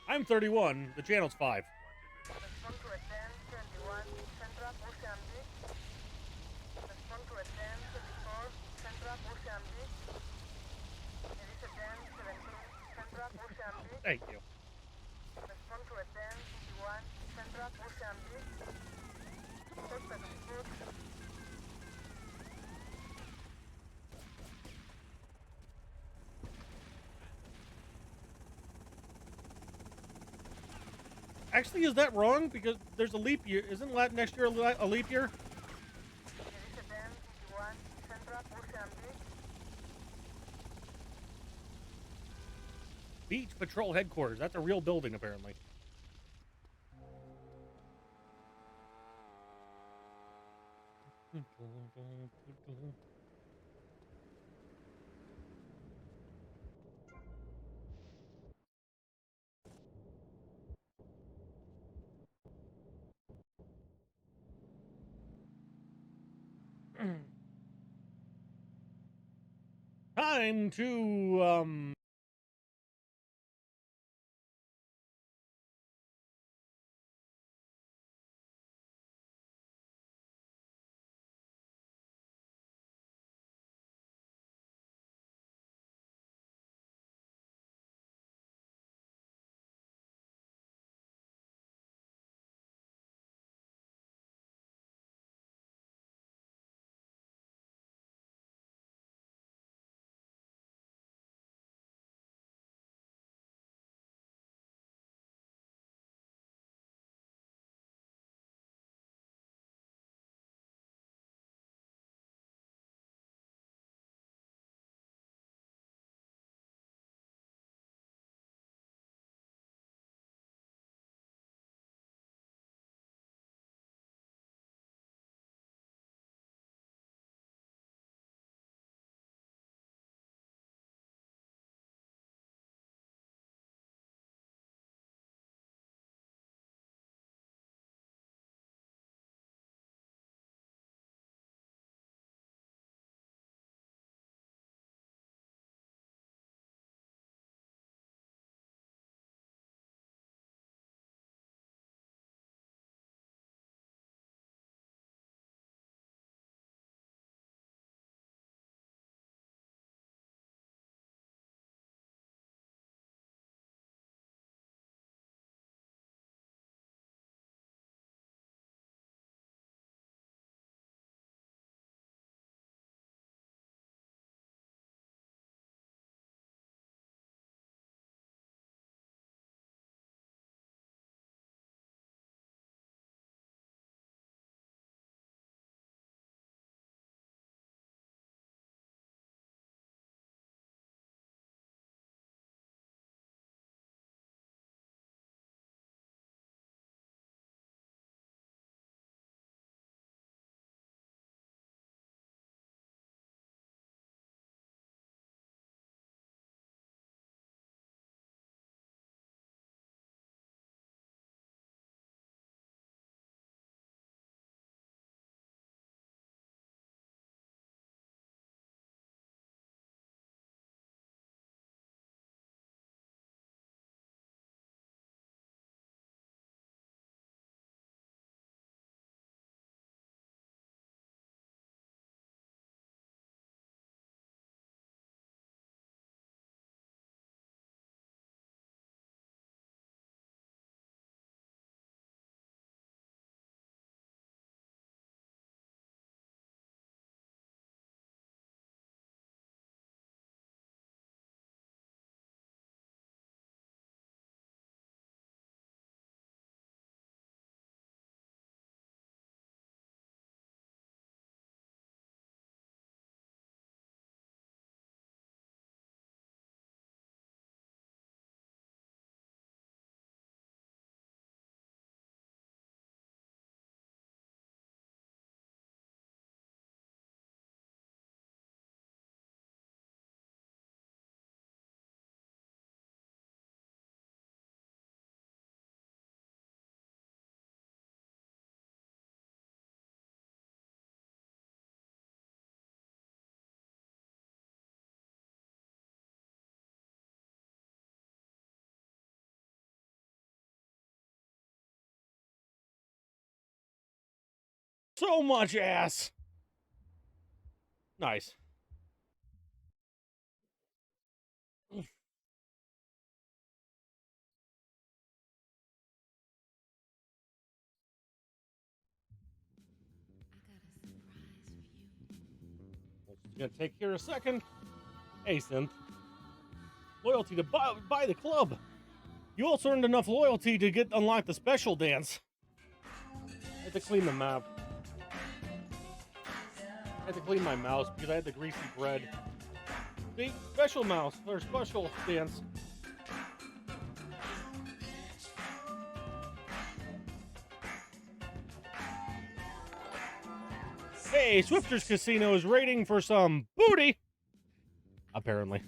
I'm 31. The channel's 5. Thank you. Actually, is that wrong? Because there's a leap year. Isn't next year a leap year? Beach Patrol Headquarters. That's a real building, apparently. Time to, so much ass. Nice. It's gonna take here a second. Hey, Synth. Loyalty to buy the club. You also earned enough loyalty to unlock the special dance. I had to clean the map. I had to clean my mouse because I had the greasy bread. See? Special mouse, or special dance. Hey, Swifter's Casino is raiding for some booty. Apparently.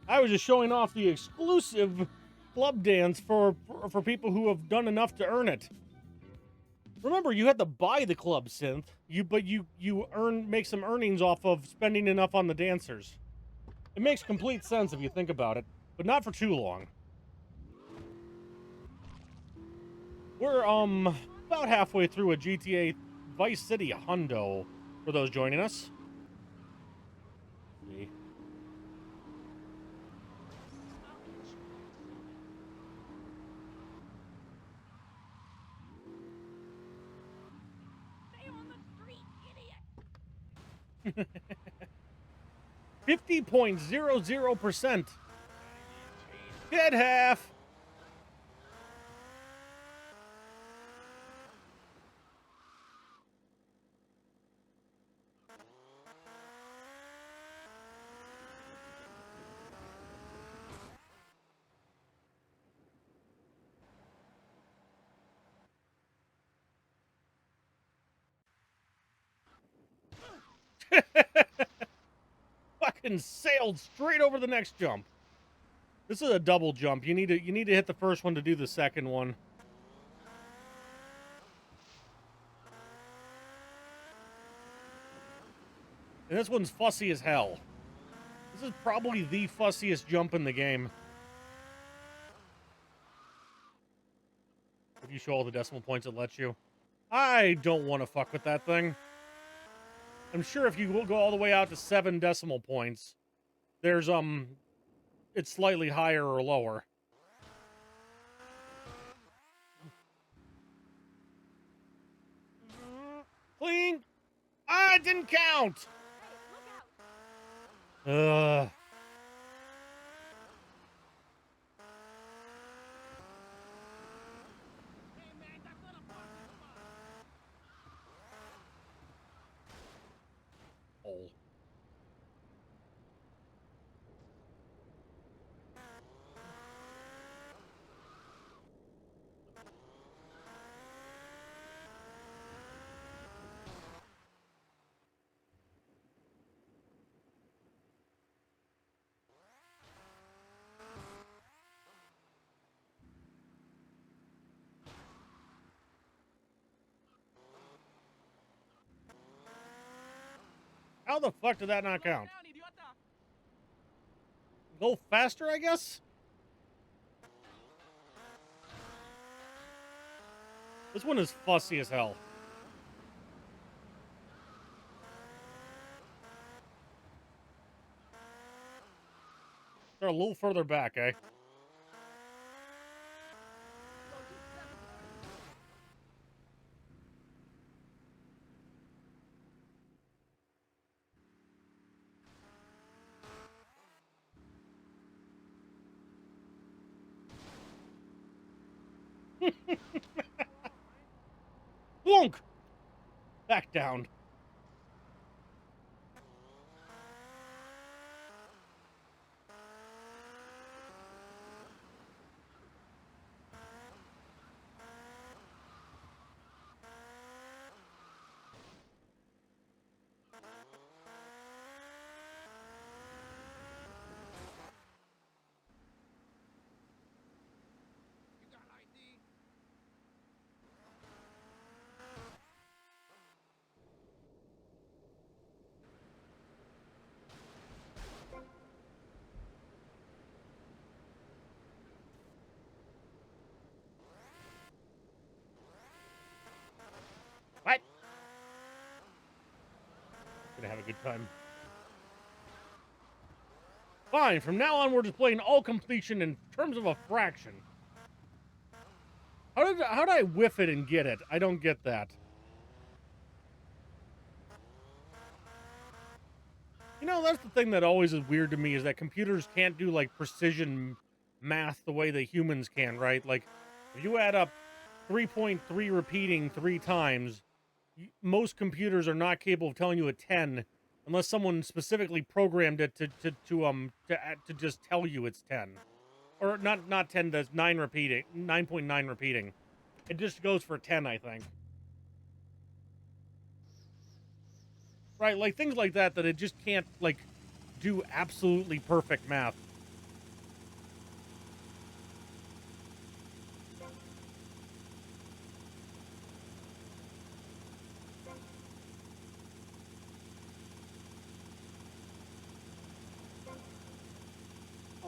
I was just showing off the exclusive club dance for people who have done enough to earn it. Remember, you had to buy the club synth. But you make some earnings off of spending enough on the dancers. It makes complete sense if you think about it, but not for too long. We're about halfway through a GTA Vice City hundo for those joining us. Let's see. Stay on the street, idiot! 50.00%. Dead half. Fucking sailed straight over the next jump. This is a double jump. You need to hit the first one to do the second one. And this one's fussy as hell. This is probably the fussiest jump in the game. If you show all the decimal points it lets you. I don't want to fuck with that thing. I'm sure if you go all the way out to 7 decimal points, there's, it's slightly higher or lower. Clean! Ah, it didn't count! Ugh. Oh. How the fuck did that not count? Go faster, I guess? This one is fussy as hell. They're a little further back, eh? Blunk! Back down. What? Gonna have a good time. Fine, from now on we're just playing all completion in terms of a fraction. How did I whiff it and get it? I don't get that. You know, that's the thing that always is weird to me, is that computers can't do, like, precision math the way that humans can, right? Like, if you add up 3.3 repeating 3 times, most computers are not capable of telling you a 10 unless someone specifically programmed it to just tell you it's 10. Or not 10, that's 9 repeating, 9.9 repeating. It just goes for 10, I think. Right, like things like that it just can't, like, do absolutely perfect math.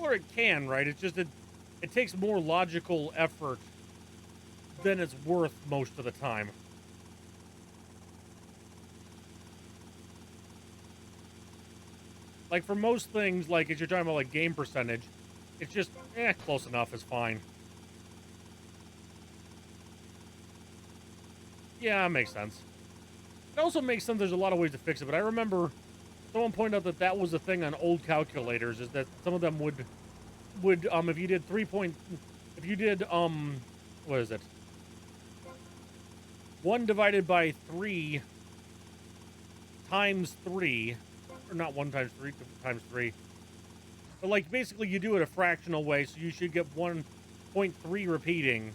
or it can, right? It's just it takes more logical effort than it's worth most of the time. Like, for most things, like, if you're talking about, like, game percentage, it's just, close enough is fine. Yeah, it makes sense. It also makes sense there's a lot of ways to fix it, but I remember someone pointed out that that was a thing on old calculators, is that some of them would if you did what is it? 1 divided by 3 times 3, or not 1 times 3 times 3. But, like, basically you do it a fractional way, so you should get 1.3 repeating,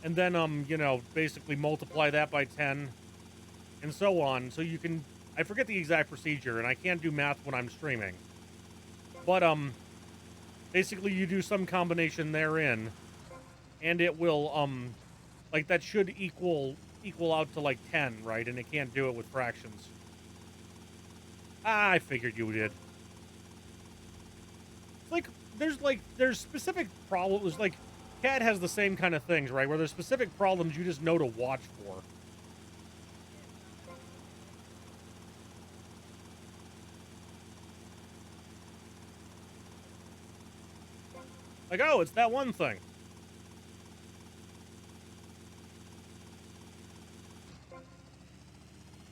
and then, you know, basically multiply that by 10, and so on, so you can, I forget the exact procedure, and I can't do math when I'm streaming. But, basically you do some combination therein, and it will, like, that should equal out to, like, 10, right? And it can't do it with fractions. I figured you did. There's specific problems, like, CAD has the same kind of things, right? Where there's specific problems you just know to watch for. Like, oh, it's that one thing.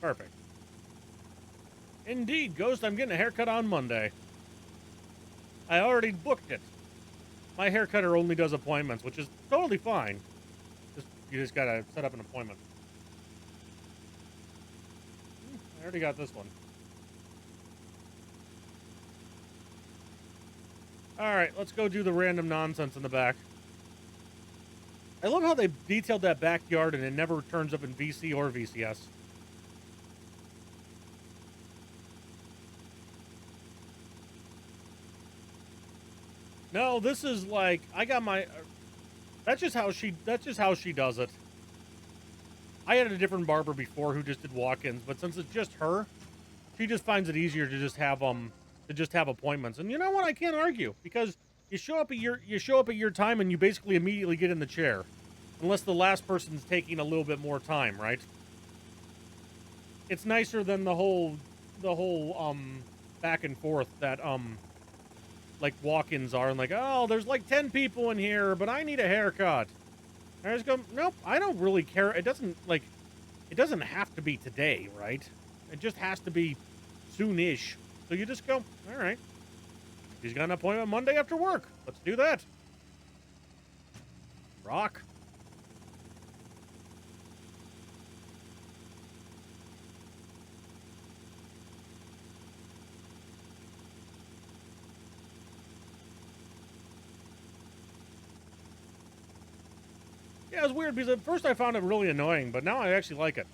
Perfect. Indeed, Ghost, I'm getting a haircut on Monday. I already booked it. My haircutter only does appointments, which is totally fine. You just gotta set up an appointment. I already got this one. Alright, let's go do the random nonsense in the back. I love how they detailed that backyard and it never turns up in VC or VCS. No, this is like, I got my, that's just how she does it. I had a different barber before who just did walk-ins, but since it's just her, she just finds it easier to just have appointments. And you know what? I can't argue, because you show up at your time and you basically immediately get in the chair, unless the last person's taking a little bit more time, right? It's nicer than the whole back and forth that like walk-ins are, and like, oh, there's like 10 people in here, but I need a haircut. And I just go, nope, I don't really care. It doesn't have to be today, right? It just has to be soon-ish. So you just go, all right. He's got an appointment Monday after work. Let's do that. Rock. Yeah, it was weird because at first I found it really annoying, but now I actually like it.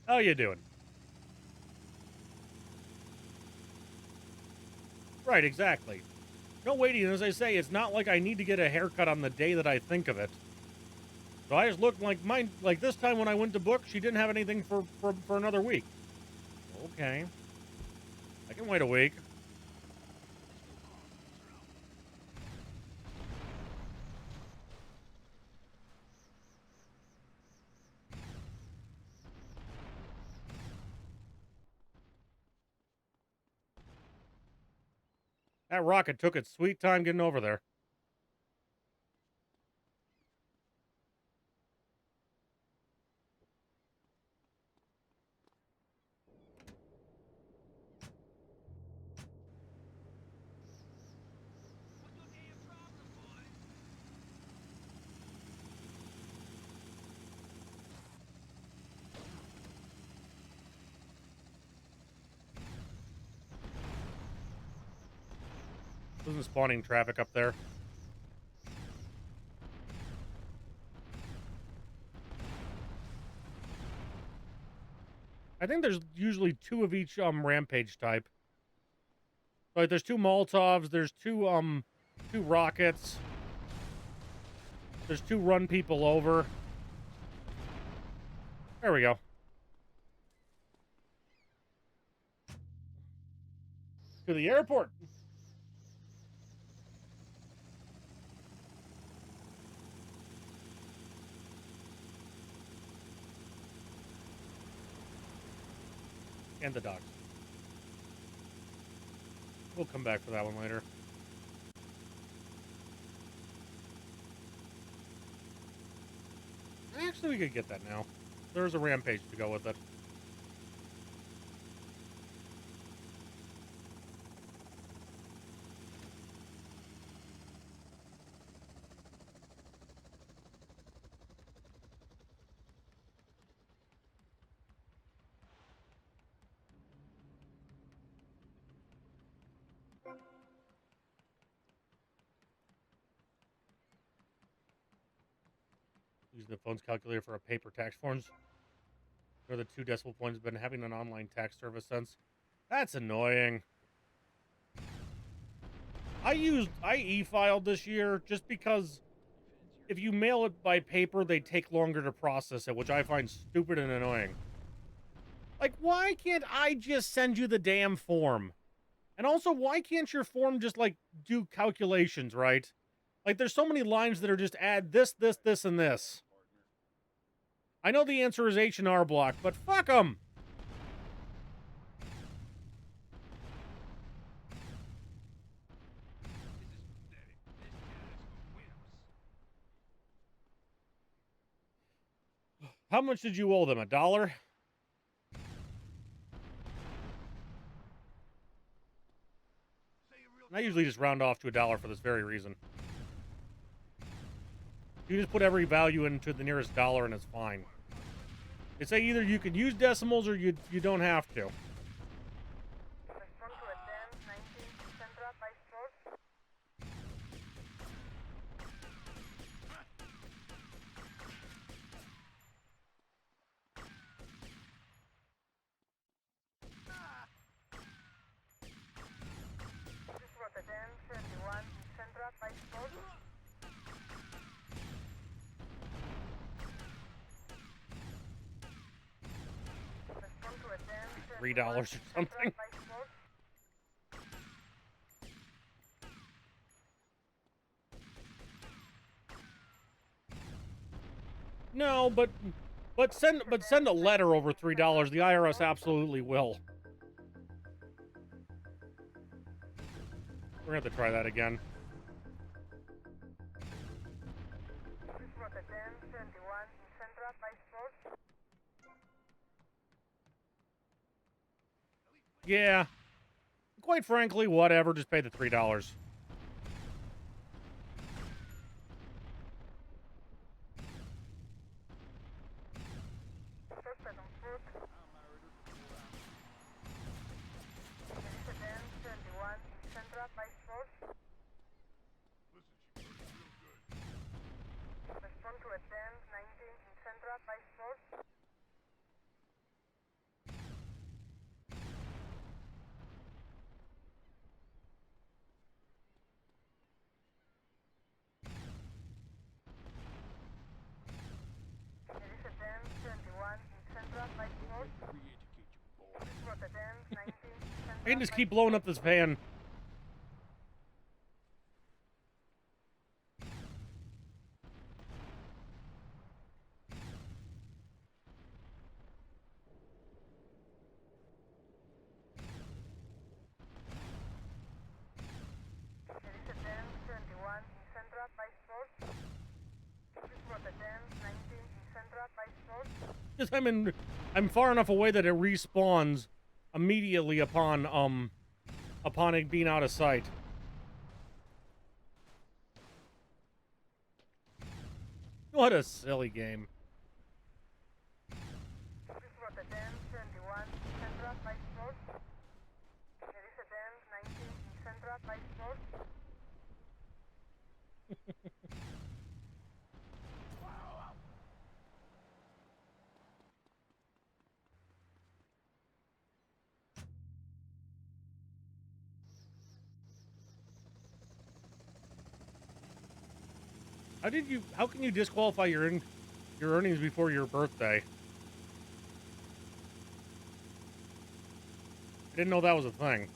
How you doing? Right, exactly. No waiting, as I say, it's not like I need to get a haircut on the day that I think of it. So I just looked like this time when I went to book, she didn't have anything for another week. Okay. I can wait a week. That rocket took its sweet time getting over there. Wasn't spawning traffic up there. I think there's usually 2 of each rampage type. Like, there's 2 Molotovs, there's 2 rockets. There's 2 run people over. There we go. To the airport. And the dogs. We'll come back for that one later. Actually, we could get that now. There's a rampage to go with it. Using the phone's calculator for a paper tax forms. Or the 2 decimal points. Been having an online tax service since. That's annoying. I e-filed this year just because if you mail it by paper, they take longer to process it, which I find stupid and annoying. Like, why can't I just send you the damn form? And also, why can't your form just, like, do calculations, right? Like, there's so many lines that are just add this, this, this, and this. I know the answer is H&R Block, but fuck them! How much did you owe them? $1? I usually just round off to $1 for this very reason. You just put every value into the nearest dollar and it's fine. They say either you can use decimals or you don't have to. $3 or something. No, but send a letter over $3. The IRS absolutely will. We're gonna have to try that again. Yeah. Quite frankly, whatever. Just pay the $3. I can just keep blowing up this van. Because I'm far enough away that it respawns immediately upon it being out of sight. What a silly game. How can you disqualify your earnings before your birthday? I didn't know that was a thing.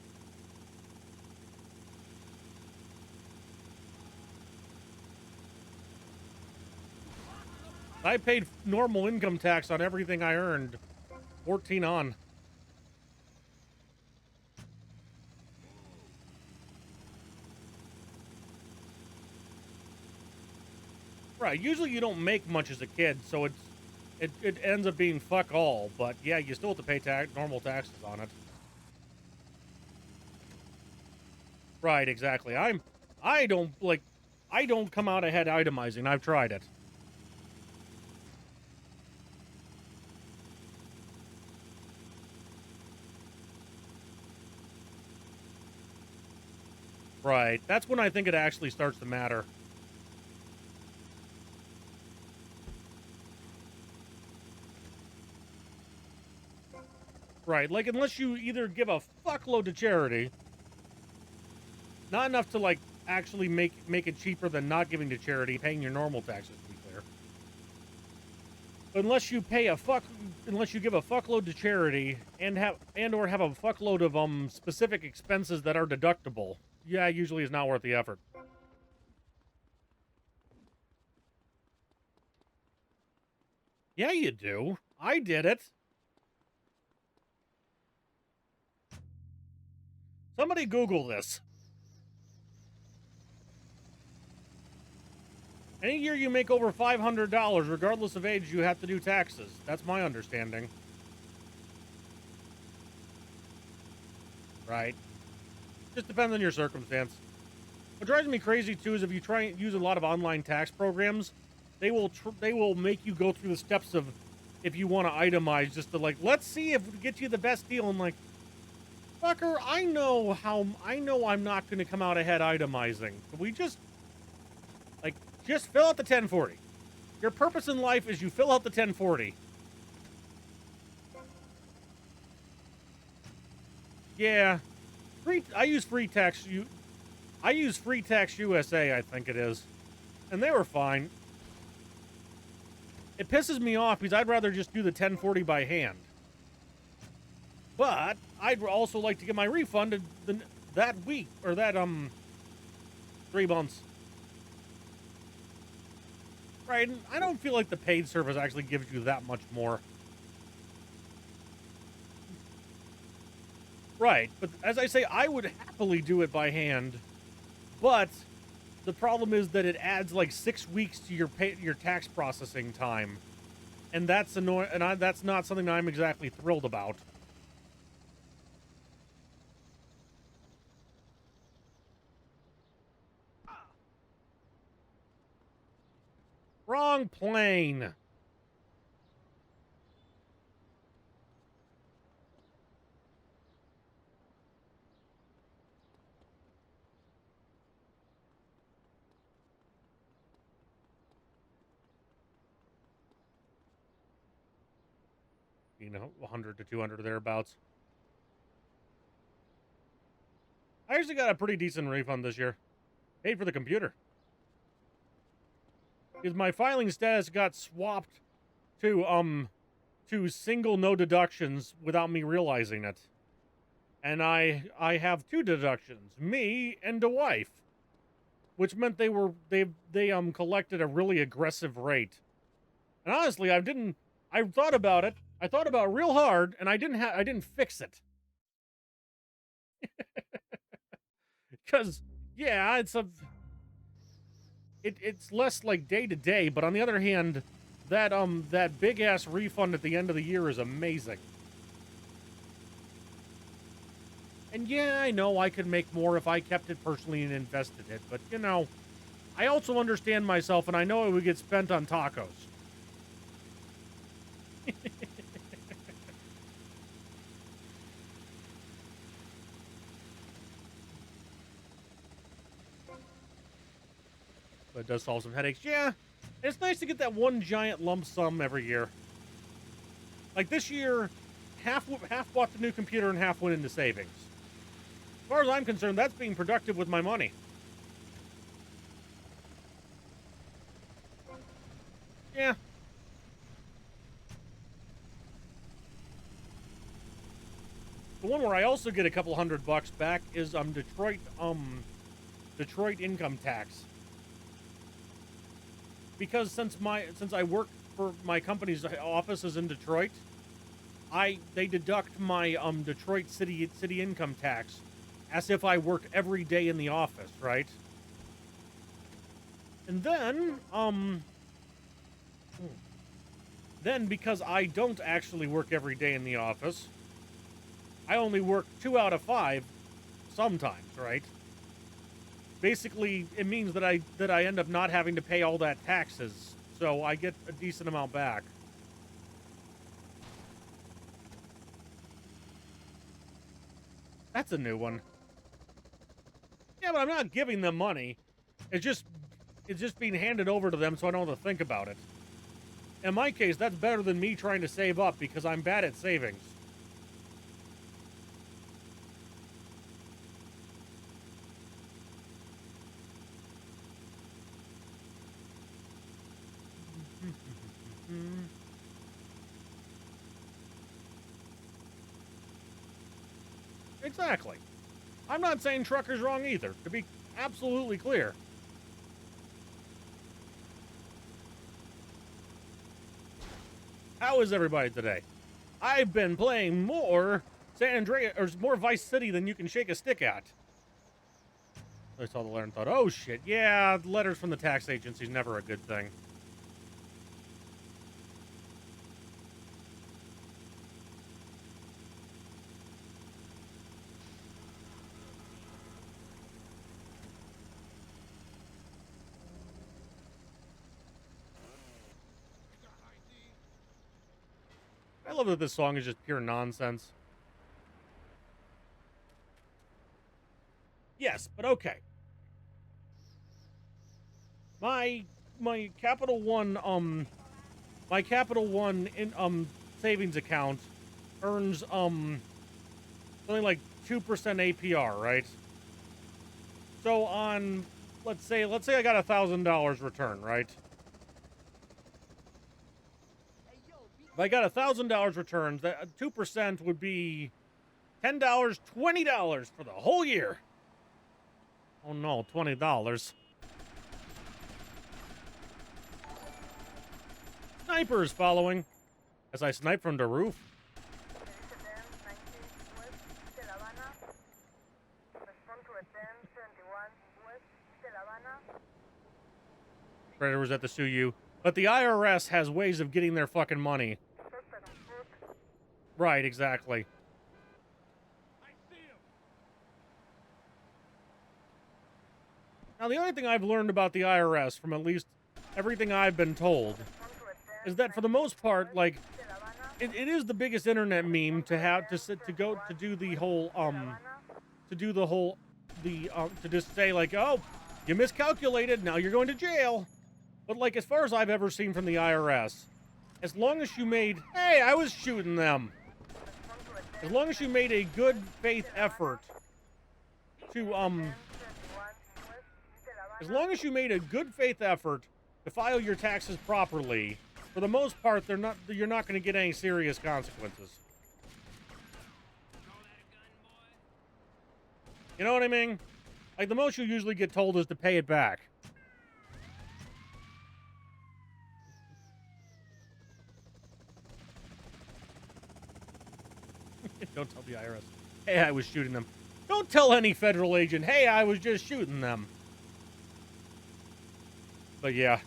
I paid normal income tax on everything I earned. 14 on. Right, usually you don't make much as a kid, so it ends up being fuck all, but yeah, you still have to pay normal taxes on it. Right, exactly. I don't come out ahead itemizing. I've tried it. Right, that's when I think it actually starts to matter. Right, like, unless you either give a fuckload to charity, not enough to, like, actually make it cheaper than not giving to charity, paying your normal taxes, to be clear. Unless you give a fuckload to charity or have a fuckload of specific expenses that are deductible, yeah, usually is not worth the effort. Yeah, you do. I did it. Somebody Google this. Any year you make over $500, regardless of age, you have to do taxes. That's my understanding. Right. Just depends on your circumstance. What drives me crazy, too, is if you try and use a lot of online tax programs, they will make you go through the steps of, if you want to itemize, just to, like, let's see if we get you the best deal. I'm like, fucker, I know I'm not going to come out ahead itemizing. Can we just fill out the 1040. Your purpose in life is you fill out the 1040. Yeah. I use Free Tax USA, I think it is. And they were fine. It pisses me off because I'd rather just do the 1040 by hand. But I'd also like to get my refund that week, or that 3 months. Right, and I don't feel like the paid service actually gives you that much more. Right, but as I say, I would happily do it by hand, but the problem is that it adds like 6 weeks to your tax processing time, and that's annoying. And that's not something I'm exactly thrilled about. Wrong plane. You know, 100 to 200 or thereabouts. I actually got a pretty decent refund this year. Paid for the computer. Because my filing status got swapped to single no deductions without me realizing it. And I have 2 deductions, me and a wife. Which meant they collected a really aggressive rate. And honestly, I thought about it. I thought about it real hard, and I didn't fix it. Because, yeah, it's less like day to day, but on the other hand, that big ass refund at the end of the year is amazing. And yeah, I know I could make more if I kept it personally and invested it, but you know, I also understand myself, and I know it would get spent on tacos. But it does solve some headaches. Yeah, it's nice to get that one giant lump sum every year. Like this year, half bought the new computer and half went into savings. As far as I'm concerned, that's being productive with my money. Yeah. The one where I also get a couple $100 back is Detroit income tax. Because since I work for my company's offices in Detroit, they deduct my Detroit city income tax as if I work every day in the office, right? And then because I don't actually work every day in the office, I only work 2 out of 5 sometimes, right? Basically, it means that I end up not having to pay all that taxes, so I get a decent amount back. That's a new one. Yeah, but I'm not giving them money. It's just being handed over to them so I don't have to think about it. In my case, that's better than me trying to save up because I'm bad at savings. Exactly. I'm not saying trucker's wrong either, to be absolutely clear. How is everybody today? I've been playing more San Andreas, or more Vice City than you can shake a stick at. I saw the letter and thought, oh shit, yeah, letters from the tax agency's never a good thing. I love that this song is just pure nonsense. Yes, but okay. My Capital One in savings account earns something like 2% APR, right? So on let's say I got $1,000 return, right? If I got $1,000 returns, that 2% would be $10, $20 for the whole year. Oh no, $20. Sniper is following as I snipe from the roof. Predator was at the sue you, but the IRS has ways of getting their fucking money. Right, exactly. Now, the only thing I've learned about the IRS, from at least everything I've been told, is that for the most part, like, it is the biggest internet meme to have to do the whole to just say like, oh, you miscalculated, now you're going to jail. But like, as far as I've ever seen from the IRS, as long as you made, hey, I was shooting them. As long as you made a good faith effort to as long as you made a good faith effort to file your taxes properly, for the most part, you're not going to get any serious consequences. You know what I mean? Like, the most you usually get told is to pay it back. Don't tell the IRS, hey, I was shooting them. Don't tell any federal agent, hey, I was just shooting them. But yeah.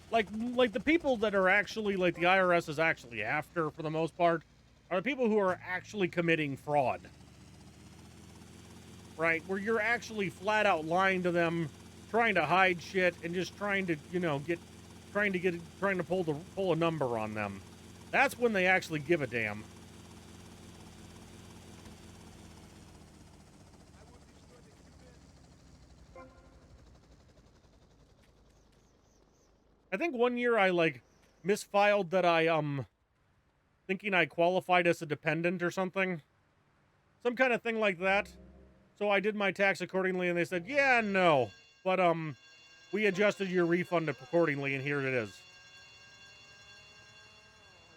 Like the people that are actually, like, the IRS is actually after, for the most part, are the people who are actually committing fraud. Right? Where you're actually flat out lying to them, trying to hide shit, and just trying to, you know, trying to pull a number on them. That's when they actually give a damn. I think one year I, like, misfiled that I, thinking I qualified as a dependent or something. Some kind of thing like that. So I did my tax accordingly, and they said, yeah, no. But, we adjusted your refund accordingly, and here it is.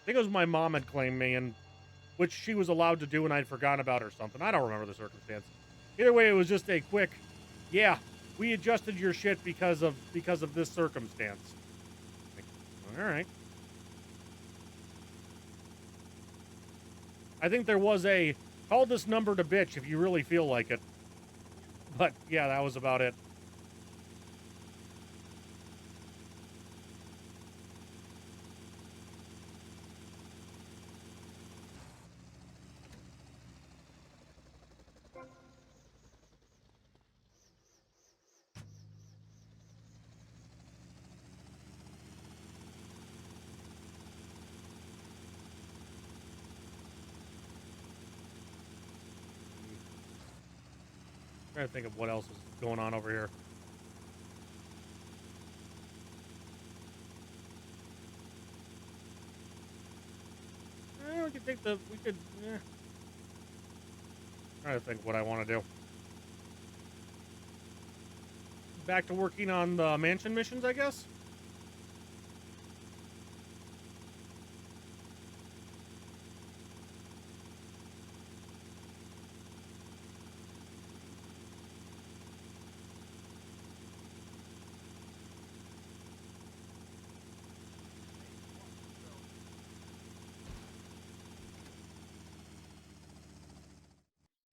I think it was my mom had claimed me, and which she was allowed to do, and I'd forgotten about or something. I don't remember the circumstance. Either way, it was just a quick, yeah, we adjusted your shit because of this circumstance. Like, all right. I think there was a call this number to bitch if you really feel like it. But yeah, that was about it. Trying to think of what else is going on over here. We could take the. We could. Trying to think what I want to do. Back to working on the mansion missions, I guess.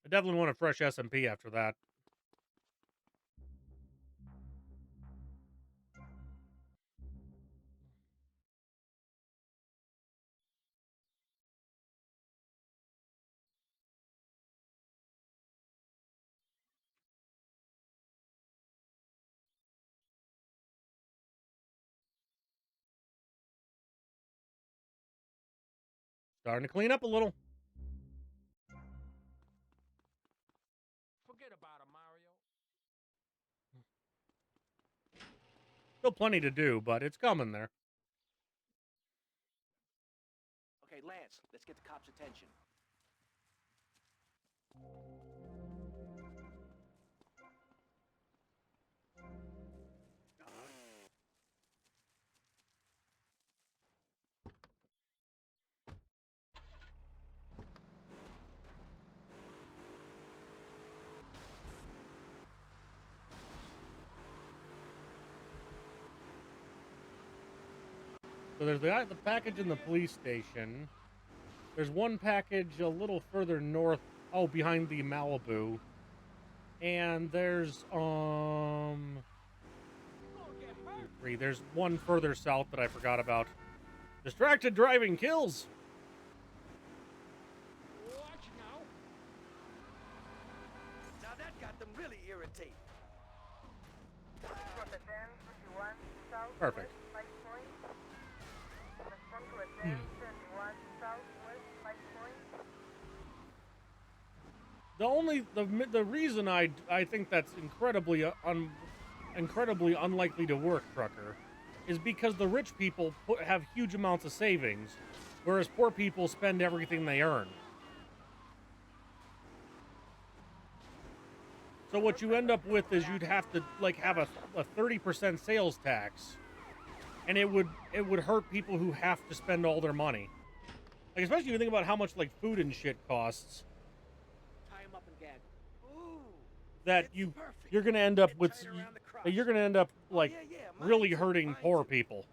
I definitely want a fresh SMP after that. Starting to clean up a little. Forget about it, Mario. Still plenty to do, but it's coming there. Okay, Lance, let's get the cops' attention. So there's the package in the police station. There's one package a little further north. Oh, behind the Malibu. And there's three. There's one further south that I forgot about. Distracted driving kills. Watch now. Now that got them really irritated. Perfect. The reason I think that's incredibly unlikely to work, Trucker, is because the rich people have huge amounts of savings, whereas poor people spend everything they earn. So what you end up with is you'd have to have a 30% sales tax, and it would hurt people who have to spend all their money. Like, especially if you think about how much food and shit costs. Tie him up and gag him. Ooh, That you're gonna end up with really hurting poor people.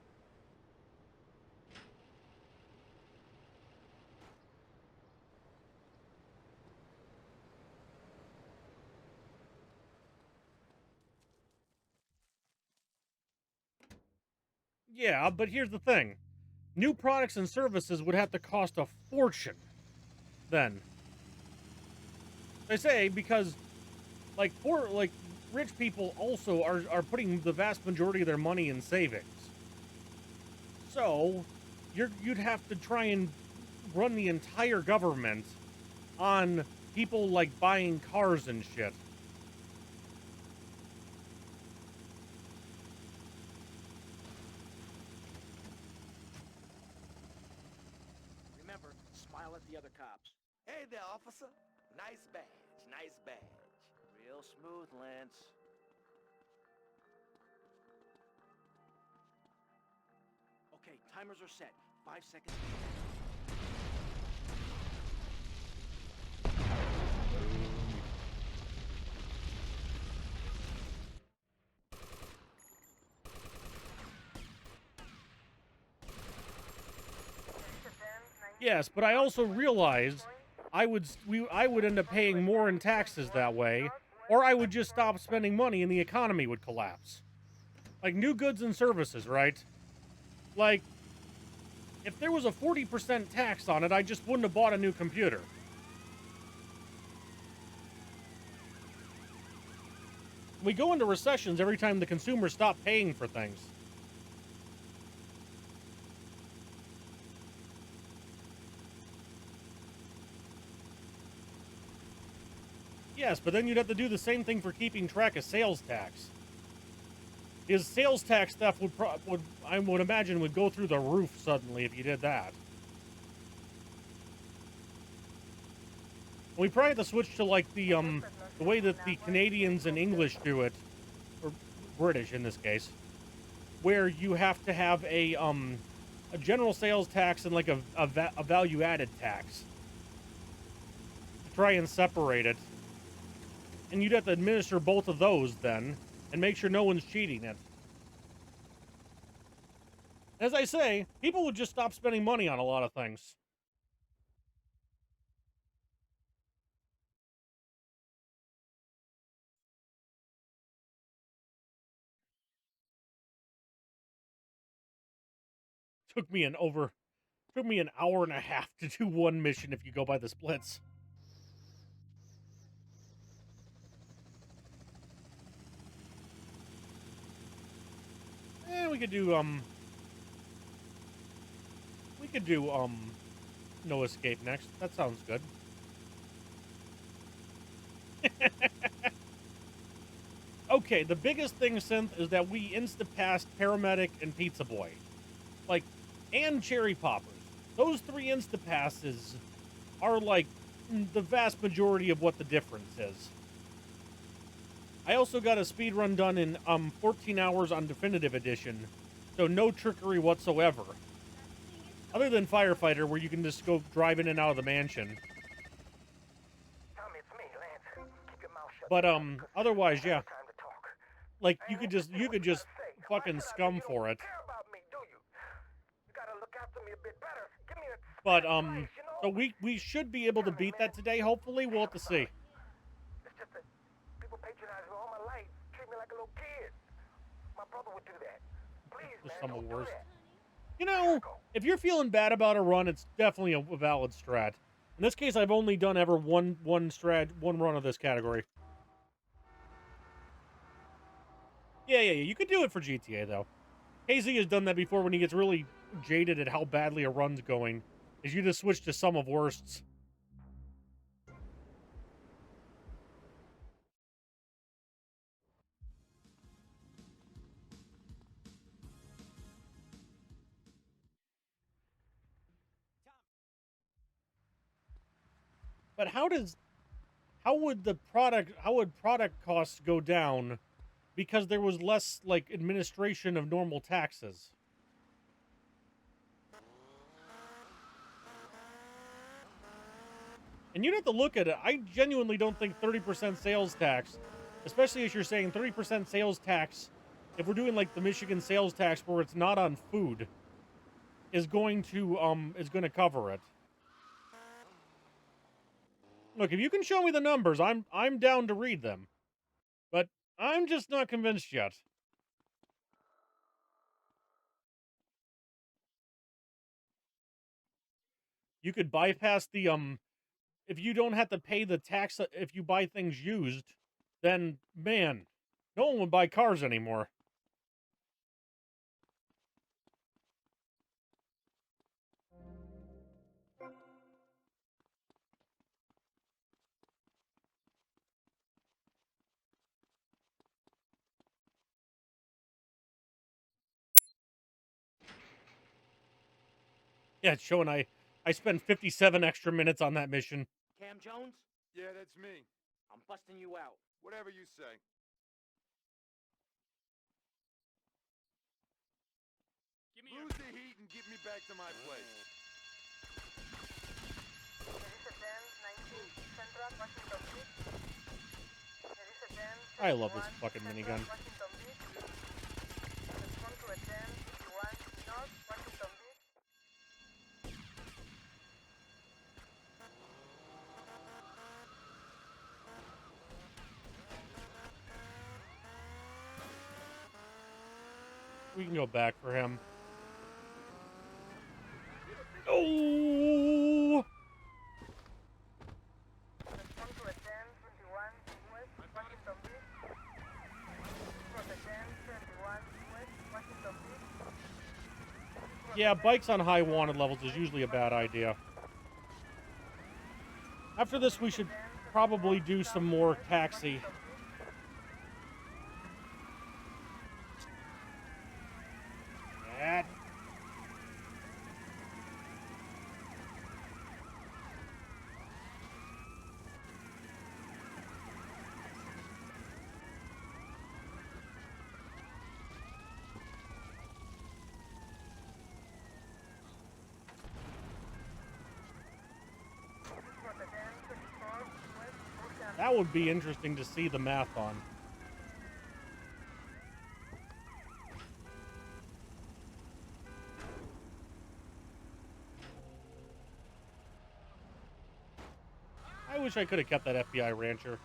Yeah, but here's the thing. New products and services would have to cost a fortune then. They say because rich people also are putting the vast majority of their money in savings. So you'd have to try and run the entire government on people buying cars and shit. Remember, smile at the other cops. Hey there, officer. Nice badge, nice badge. Real smooth, Lance. Okay, timers are set. 5 seconds. Yes, but I also realized I would end up paying more in taxes that way, or I would just stop spending money and the economy would collapse. Like new goods and services, right? Like, if there was a 40% tax on it, I just wouldn't have bought a new computer. We go into recessions every time the consumers stop paying for things. Yes, but then you'd have to do the same thing for keeping track of sales tax. Because sales tax stuff I would imagine would go through the roof suddenly if you did that. We probably have to switch to like the way that the Canadians and English do it, or British in this case, where you have to have a general sales tax and like a value added tax to try and separate it. And you'd have to administer both of those then, and make sure no one's cheating it. As I say, people would just stop spending money on a lot of things. Took me an hour and a half to do one mission if you go by the splits. We could do no escape next. That sounds good. Okay, the biggest thing, Synth, is that we insta-passed Paramedic and Pizza Boy. Like, and Cherry Poppers. Those 3 insta-passes are, like, the vast majority of what the difference is. I also got a speed run done in 14 hours on Definitive Edition, so no trickery whatsoever. Other than Firefighter, where you can just go drive in and out of the mansion. Tommy, it's me, Lance. Keep your mouth shut. But otherwise, yeah. Time to talk. Like you could just fucking scum for it. Care about me, do you? You gotta look after me a bit better. Give me a But price, you know? so we should be able to beat that today. Hopefully, we'll have to see. It's just that people patronize me all my life, treat me like a little kid. My brother would do that. Please, Just man, some of don't the do worst. that. You know, if you're feeling bad about a run, it's definitely a valid strat. In this case, I've only done ever one run of this category. Yeah. You could do it for GTA though. KZ has done that before when he gets really jaded at how badly a run's going. Is you just switch to sum of worsts. But how would product costs go down because there was less like administration of normal taxes? And you'd have to look at it. I genuinely don't think 30% sales tax, especially as you're saying 30% sales tax, if we're doing like the Michigan sales tax where it's not on food, is going to cover it. Look, if you can show me the numbers, I'm down to read them. But I'm just not convinced yet. You could bypass the if you don't have to pay the tax if you buy things used, then man, no one would buy cars anymore. Yeah, it's showing I spent 57 extra minutes on that mission. Cam Jones? Yeah, that's me. I'm busting you out. Whatever you say. Lose the heat and get me back to my place. I love this fucking minigun. We can go back for him. Oh! Yeah, bikes on high wanted levels is usually a bad idea. After this, we should probably do some more taxi. That. That would be interesting to see the math on. I wish I could have kept that FBI rancher.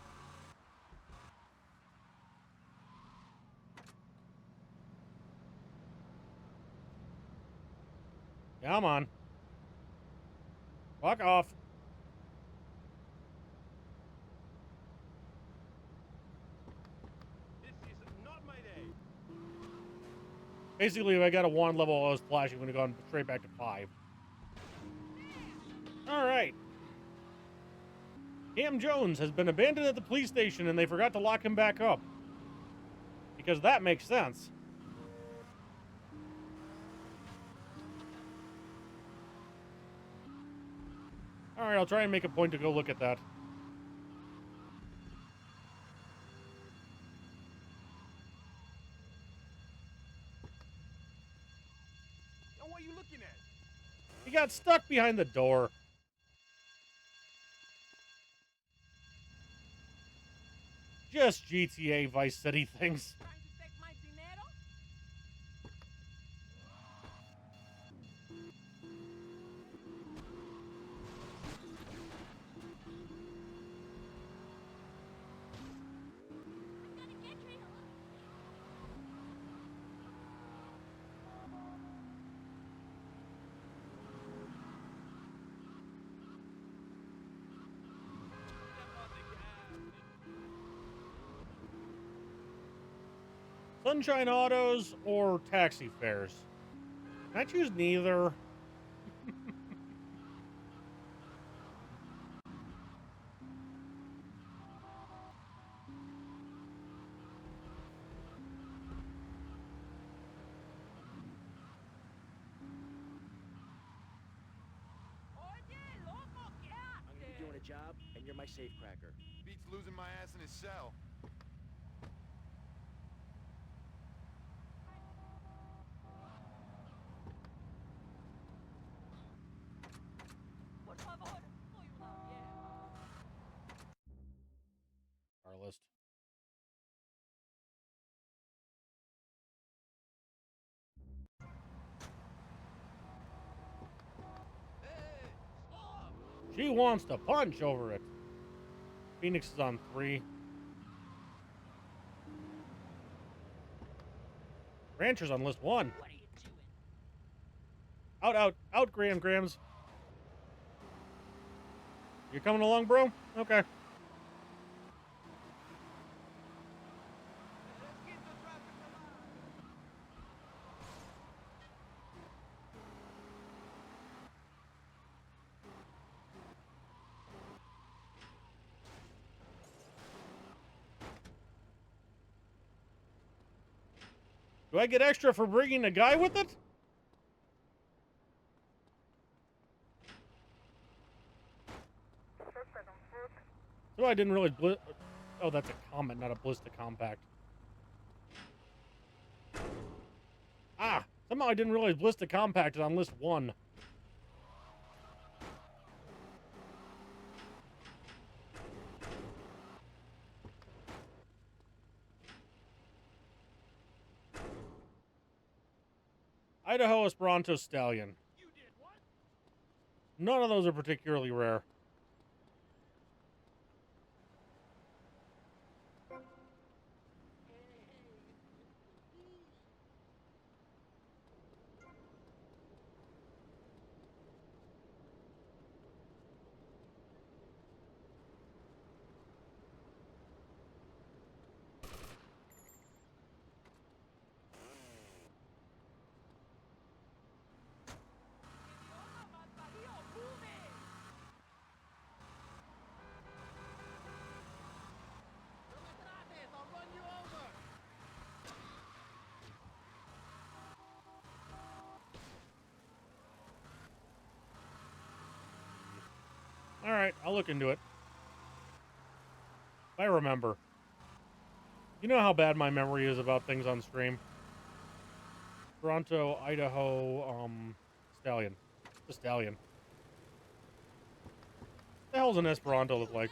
Come on. Fuck off. This is not my day. Basically, if I got a 1 level, I was flashing, would have gone straight back to 5. Alright. Cam Jones has been abandoned at the police station and they forgot to lock him back up. Because that makes sense. Alright, I'll try and make a point to go look at that. Yo, what are you looking at? He got stuck behind the door. Just GTA Vice City things. Trying to take my dinero? I'm gonna get you. Sunshine Autos or taxi fares? Can I choose neither? Oye, loco, ¿qué I'm gonna be haces? doing a job, and you're my safecracker. Beats losing my ass in his cell. Por favor, soy una vieja. Our list. Hey, stop! She wants to punch over it. Phoenix is on 3. Rancher's on list 1. What are you doing? Out, Grams. You coming along, bro? Okay. Let's get the traffic alive. Do I get extra for bringing a guy with it? So I didn't really Oh, that's a Comet, not a Ballista Compact. Ah! Somehow I didn't realize Ballista Compact is on list 1. Idaho Esperanto Stallion. None of those are particularly rare. Alright, I'll look into it. If I remember. You know how bad my memory is about things on stream? Toronto, Idaho, Stallion. The Stallion. What the hell's an Esperanto look like?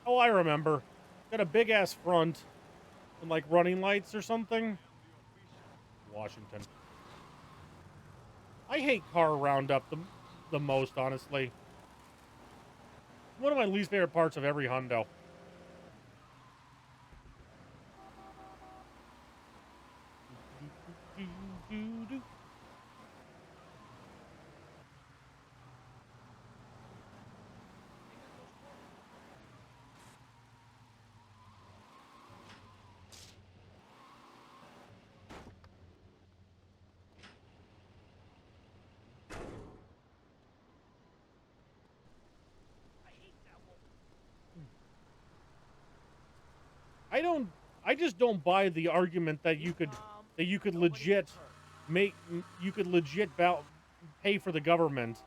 Oh, I remember. Got a big-ass front and, like, running lights or something. Washington. I hate car roundup the most, honestly. One of my least favorite parts of every hundo. I just don't buy the argument that you could legit pay for the government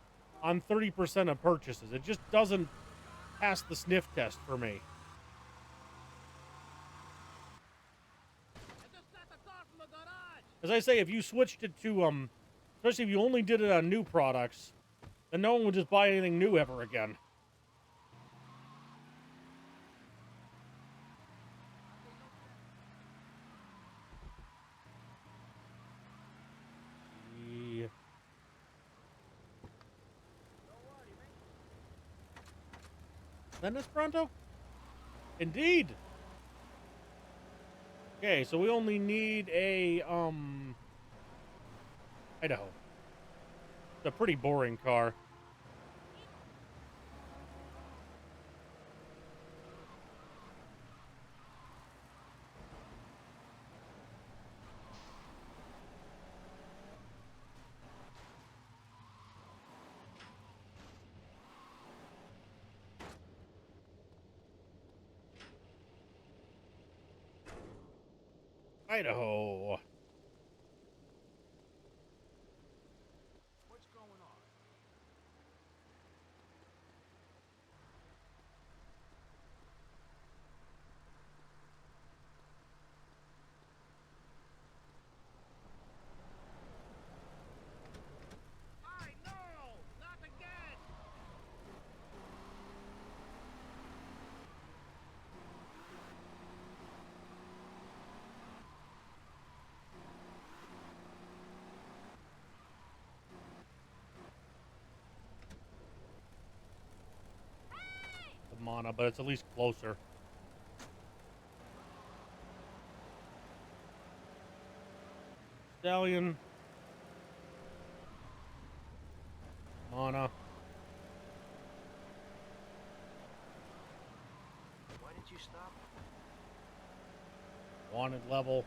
on 30% of purchases. It just doesn't pass the sniff test for me. As I say, if you switched it to especially if you only did it on new products, then no one would just buy anything new ever again. Then Esperanto? Indeed. Okay, so we only need a Idaho. It's a pretty boring car. Idaho. What's going on? I know! Not again! The Mana, but it's at least closer. Stallion. Mana. Why did you stop? Wanted level.